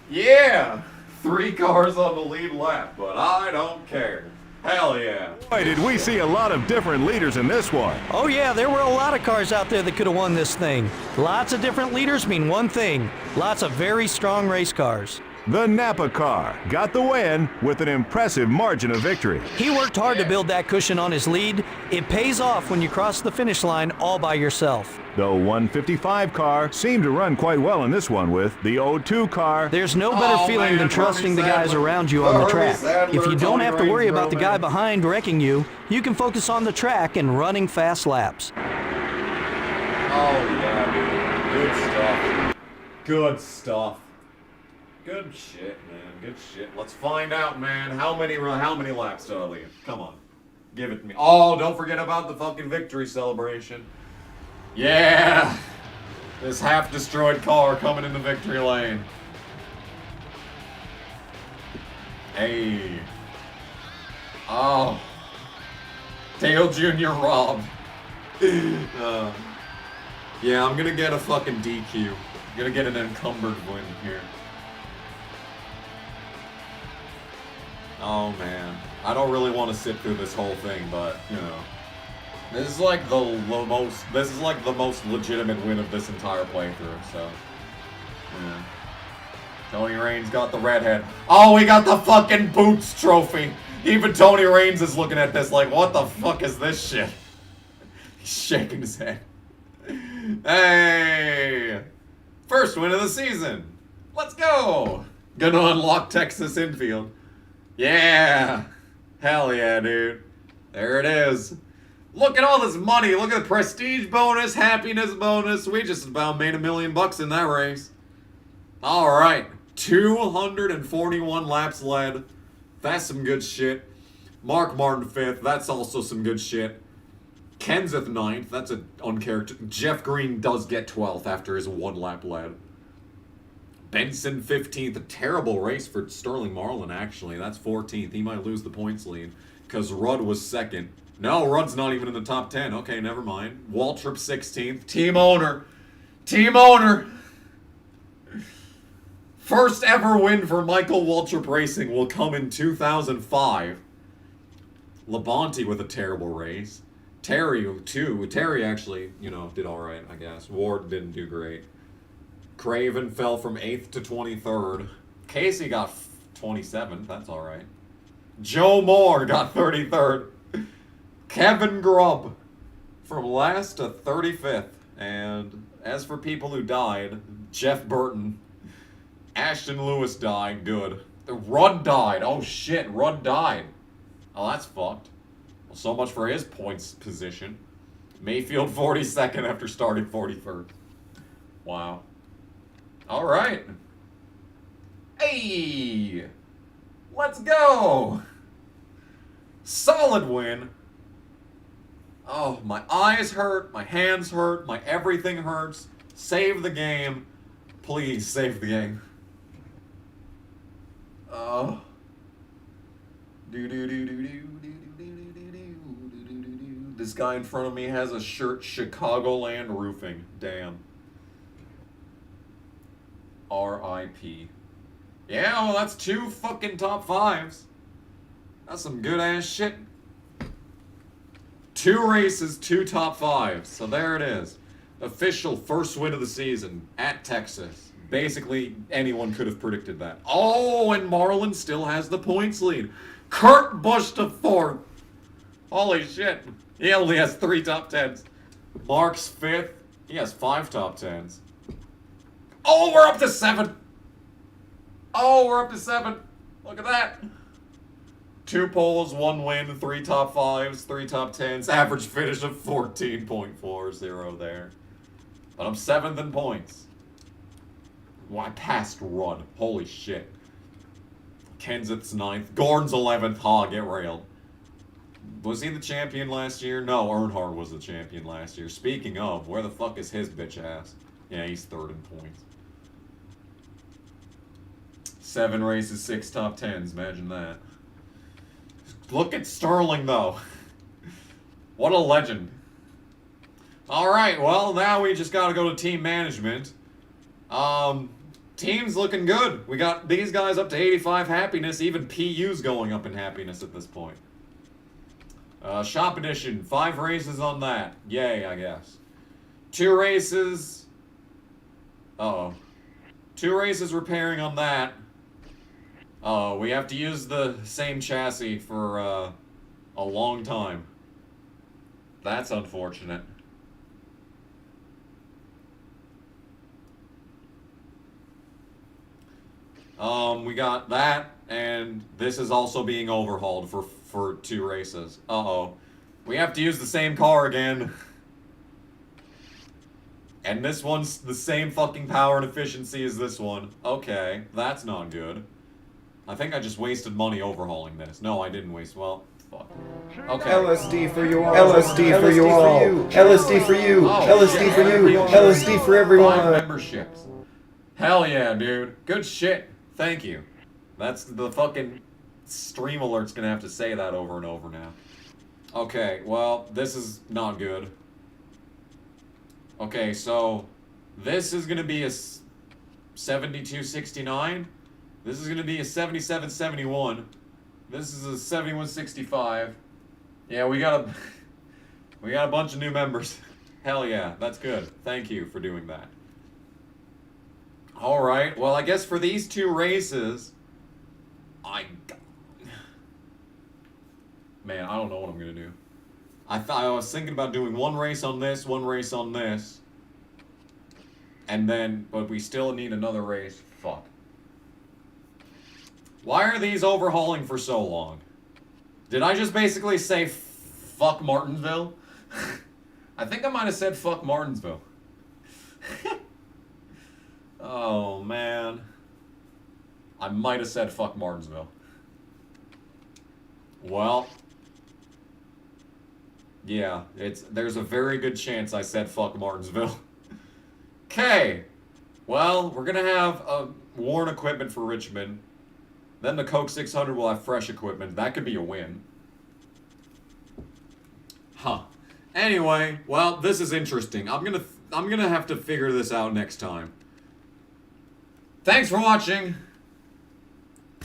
Yeah, 3 cars on the lead lap, but I don't care. Hell yeah. Boy, did we see a lot of different leaders in this one. Oh yeah, there were a lot of cars out there that could have won this thing. Lots of different leaders mean one thing. Lots of very strong race cars. The Napa car got the win with an impressive margin of victory. He worked hard to build that cushion on his lead. It pays off when you cross the finish line all by yourself. The 155 car seemed to run quite well in this one with the 02 car. There's no better feeling than trusting the guys around you on the track. If you don't have to worry about the guy behind wrecking you, you can focus on the track and running fast laps. Oh yeah, dude. Good stuff. Good stuff. Good shit, man. Good shit. Let's find out, man. How many laps did I leave? Come on. Give it to me. Oh, don't forget about the fucking victory celebration. Yeah! This half-destroyed car coming in the victory lane. Hey. Oh. Dale Jr. robbed. Yeah, I'm gonna get a fucking DQ. I'm gonna get an encumbered win here. Oh man, I don't really want to sit through this whole thing, but this is like the most legitimate win of this entire playthrough. So, yeah. Tony Raines got the redhead. Oh, we got the fucking Boots trophy. Even Tony Raines is looking at this like, what the fuck is this shit? He's shaking his head. Hey, first win of the season. Let's go. Gonna unlock Texas infield. Yeah! Hell yeah, dude. There it is. Look at all this money. Look at the prestige bonus, happiness bonus. We just about made $1 million in that race. Alright. 241 laps led. That's some good shit. Mark Martin 5th. That's also some good shit. Kenseth 9th. That's an uncharacteristic. Jeff Green does get 12th after his one-lap lead. Benson 15th. A terrible race for Sterling Marlin, actually. That's 14th. He might lose the points lead because Rudd was 2nd. No, Rudd's not even in the top 10. Okay, never mind. Waltrip 16th. Team owner. Team owner. First ever win for Michael Waltrip Racing will come in 2005. Labonte with a terrible race. Terry, too. Terry actually, you know, did all right, I guess. Ward didn't do great. Craven fell from 8th to 23rd. Casey got 27th. That's all right. Joe Moore got 33rd. Kevin Grubb from last to 35th. And as for people who died, Jeff Burton, Ashton Lewis died. Good. Rudd died. Oh shit, Rudd died. Oh, that's fucked. Well, so much for his points position. Mayfield 42nd after starting 43rd. Wow. All right. Hey, let's go. Solid win. Oh, my eyes hurt, my hands hurt, my everything hurts. Save the game. Please save the game. Oh. This guy in front of me has a shirt, Chicagoland Roofing. Damn. R.I.P. Yeah, well, that's 2 fucking top 5s. That's some good ass shit. 2 races, 2 top 5s. So there it is. Official first win of the season at Texas. Basically, anyone could have predicted that. Oh, and Marlin still has the points lead. Kurt Busch to 4th. Holy shit. He only has 3 top 10s. Mark's 5th. He has 5 top 10s. Oh, we're up to 7. Oh, we're up to 7. Look at that. 2 poles, 1 win, 3 top 5s, 3 top 10s. Average finish of 14.40 there. But I'm 7th in points. Well, I passed Rudd. Holy shit. Kenseth's 9th. Gordon's 11th. Ha, get railed. Was he the champion last year? No, Earnhardt was the champion last year. Speaking of, where the fuck is his bitch ass? Yeah, he's 3rd in points. 7 races, 6 top 10s. Imagine that. Look at Sterling, though. What a legend. Alright, well, now we just gotta go to team management. Team's looking good. We got these guys up to 85 happiness. Even PU's going up in happiness at this point. Shop edition. 5 races on that. Yay, I guess. 2 races. Uh-oh. 2 races repairing on that. Oh, we have to use the same chassis for a long time. That's unfortunate. We got that, and this is also being overhauled for 2 races. Uh-oh. We have to use the same car again. And this one's the same fucking power and efficiency as this one. Okay, that's not good. I think I just wasted money overhauling this. No, I didn't waste. Well, fuck. Okay. LSD for you all. LSD for you all. LSD for you. LSD for you. LSD for everyone. 5 memberships. Hell yeah, dude. Good shit. Thank you. That's the fucking stream alert's gonna have to say that over and over now. Okay, well, this is not good. Okay, so this is gonna be a 7269. This is gonna be a 7771. This is a 7165. Yeah, we got a bunch of new members. Hell yeah, that's good. Thank you for doing that. All right. Well, I guess for these 2 races, man, I don't know what I'm gonna do. I was thinking about doing 1 race on this, 1 race on this, and then, but we still need another race. Fuck. Why are these overhauling for so long? Did I just basically say fuck Martinsville? I think I might have said fuck Martinsville. Oh, man. I might have said fuck Martinsville. Well, Yeah, there's a very good chance I said fuck Martinsville. Okay. Well, we're gonna have worn equipment for Richmond. Then the Coke 600 will have fresh equipment. That could be a win. Huh. Anyway, well, this is interesting. I'm gonna have to figure this out next time. Thanks for watching.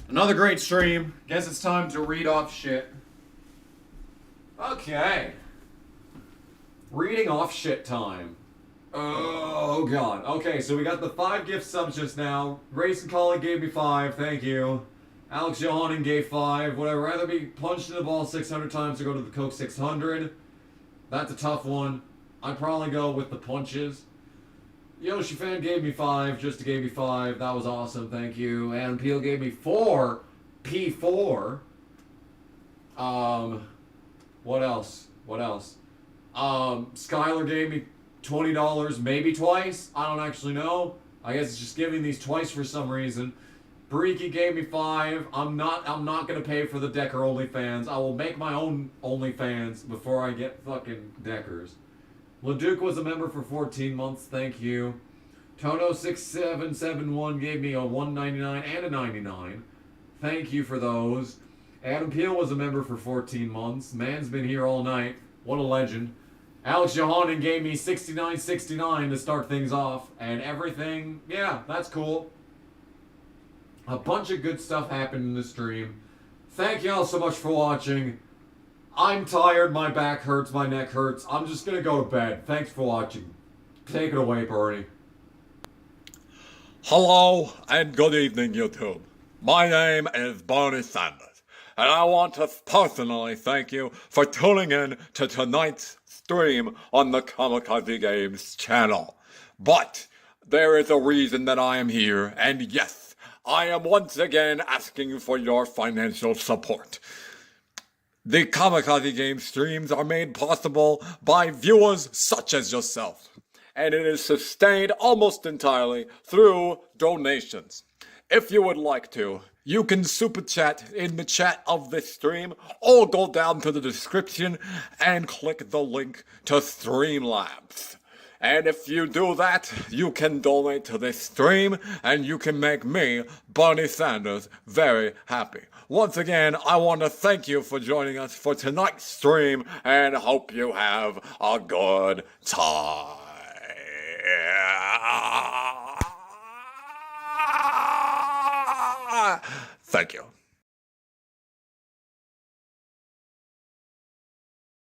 Another great stream. Guess it's time to read off shit. Okay. Reading off shit time. Oh god. Okay, so we got the 5 gift subs just now. Racing Collie gave me 5, thank you. Alex Johanan gave 5. Would I rather be punched in the ball 600 times or go to the Coke 600? That's a tough one. I'd probably go with the punches. Yoshi Fan gave me 5, just gave me 5. That was awesome, thank you. And Peel gave me 4. P4. What else? Skylar gave me $20, maybe twice. I don't actually know. I guess it's just giving these twice for some reason. Bariki gave me 5. I'm not gonna pay for the Decker OnlyFans. I will make my own OnlyFans before I get fucking Deckers. LeDuc was a member for 14 months, thank you. Tono6771 gave me a $1.99 and a $99. Thank you for those. Adam Peel was a member for 14 months. Man's been here all night. What a legend. Alex Johanan gave me $69.69 to start things off. And everything, yeah, that's cool. A bunch of good stuff happened in the stream. Thank y'all so much for watching. I'm tired, my back hurts, my neck hurts. I'm just gonna go to bed. Thanks for watching. Take it away, Bernie. Hello and good evening, YouTube. My name is Bernie Sanders, and I want to personally thank you for tuning in to tonight's stream on the Kamikaze Games channel. But there is a reason that I am here, and yes, I am once again asking for your financial support. The Kamikaze Games streams are made possible by viewers such as yourself, and it is sustained almost entirely through donations. If you would like to, you can super chat in the chat of this stream, or go down to the description and click the link to Streamlabs. And if you do that, you can donate to this stream, and you can make me, Bernie Sanders, very happy. Once again, I want to thank you for joining us for tonight's stream, and hope you have a good time. Thank you.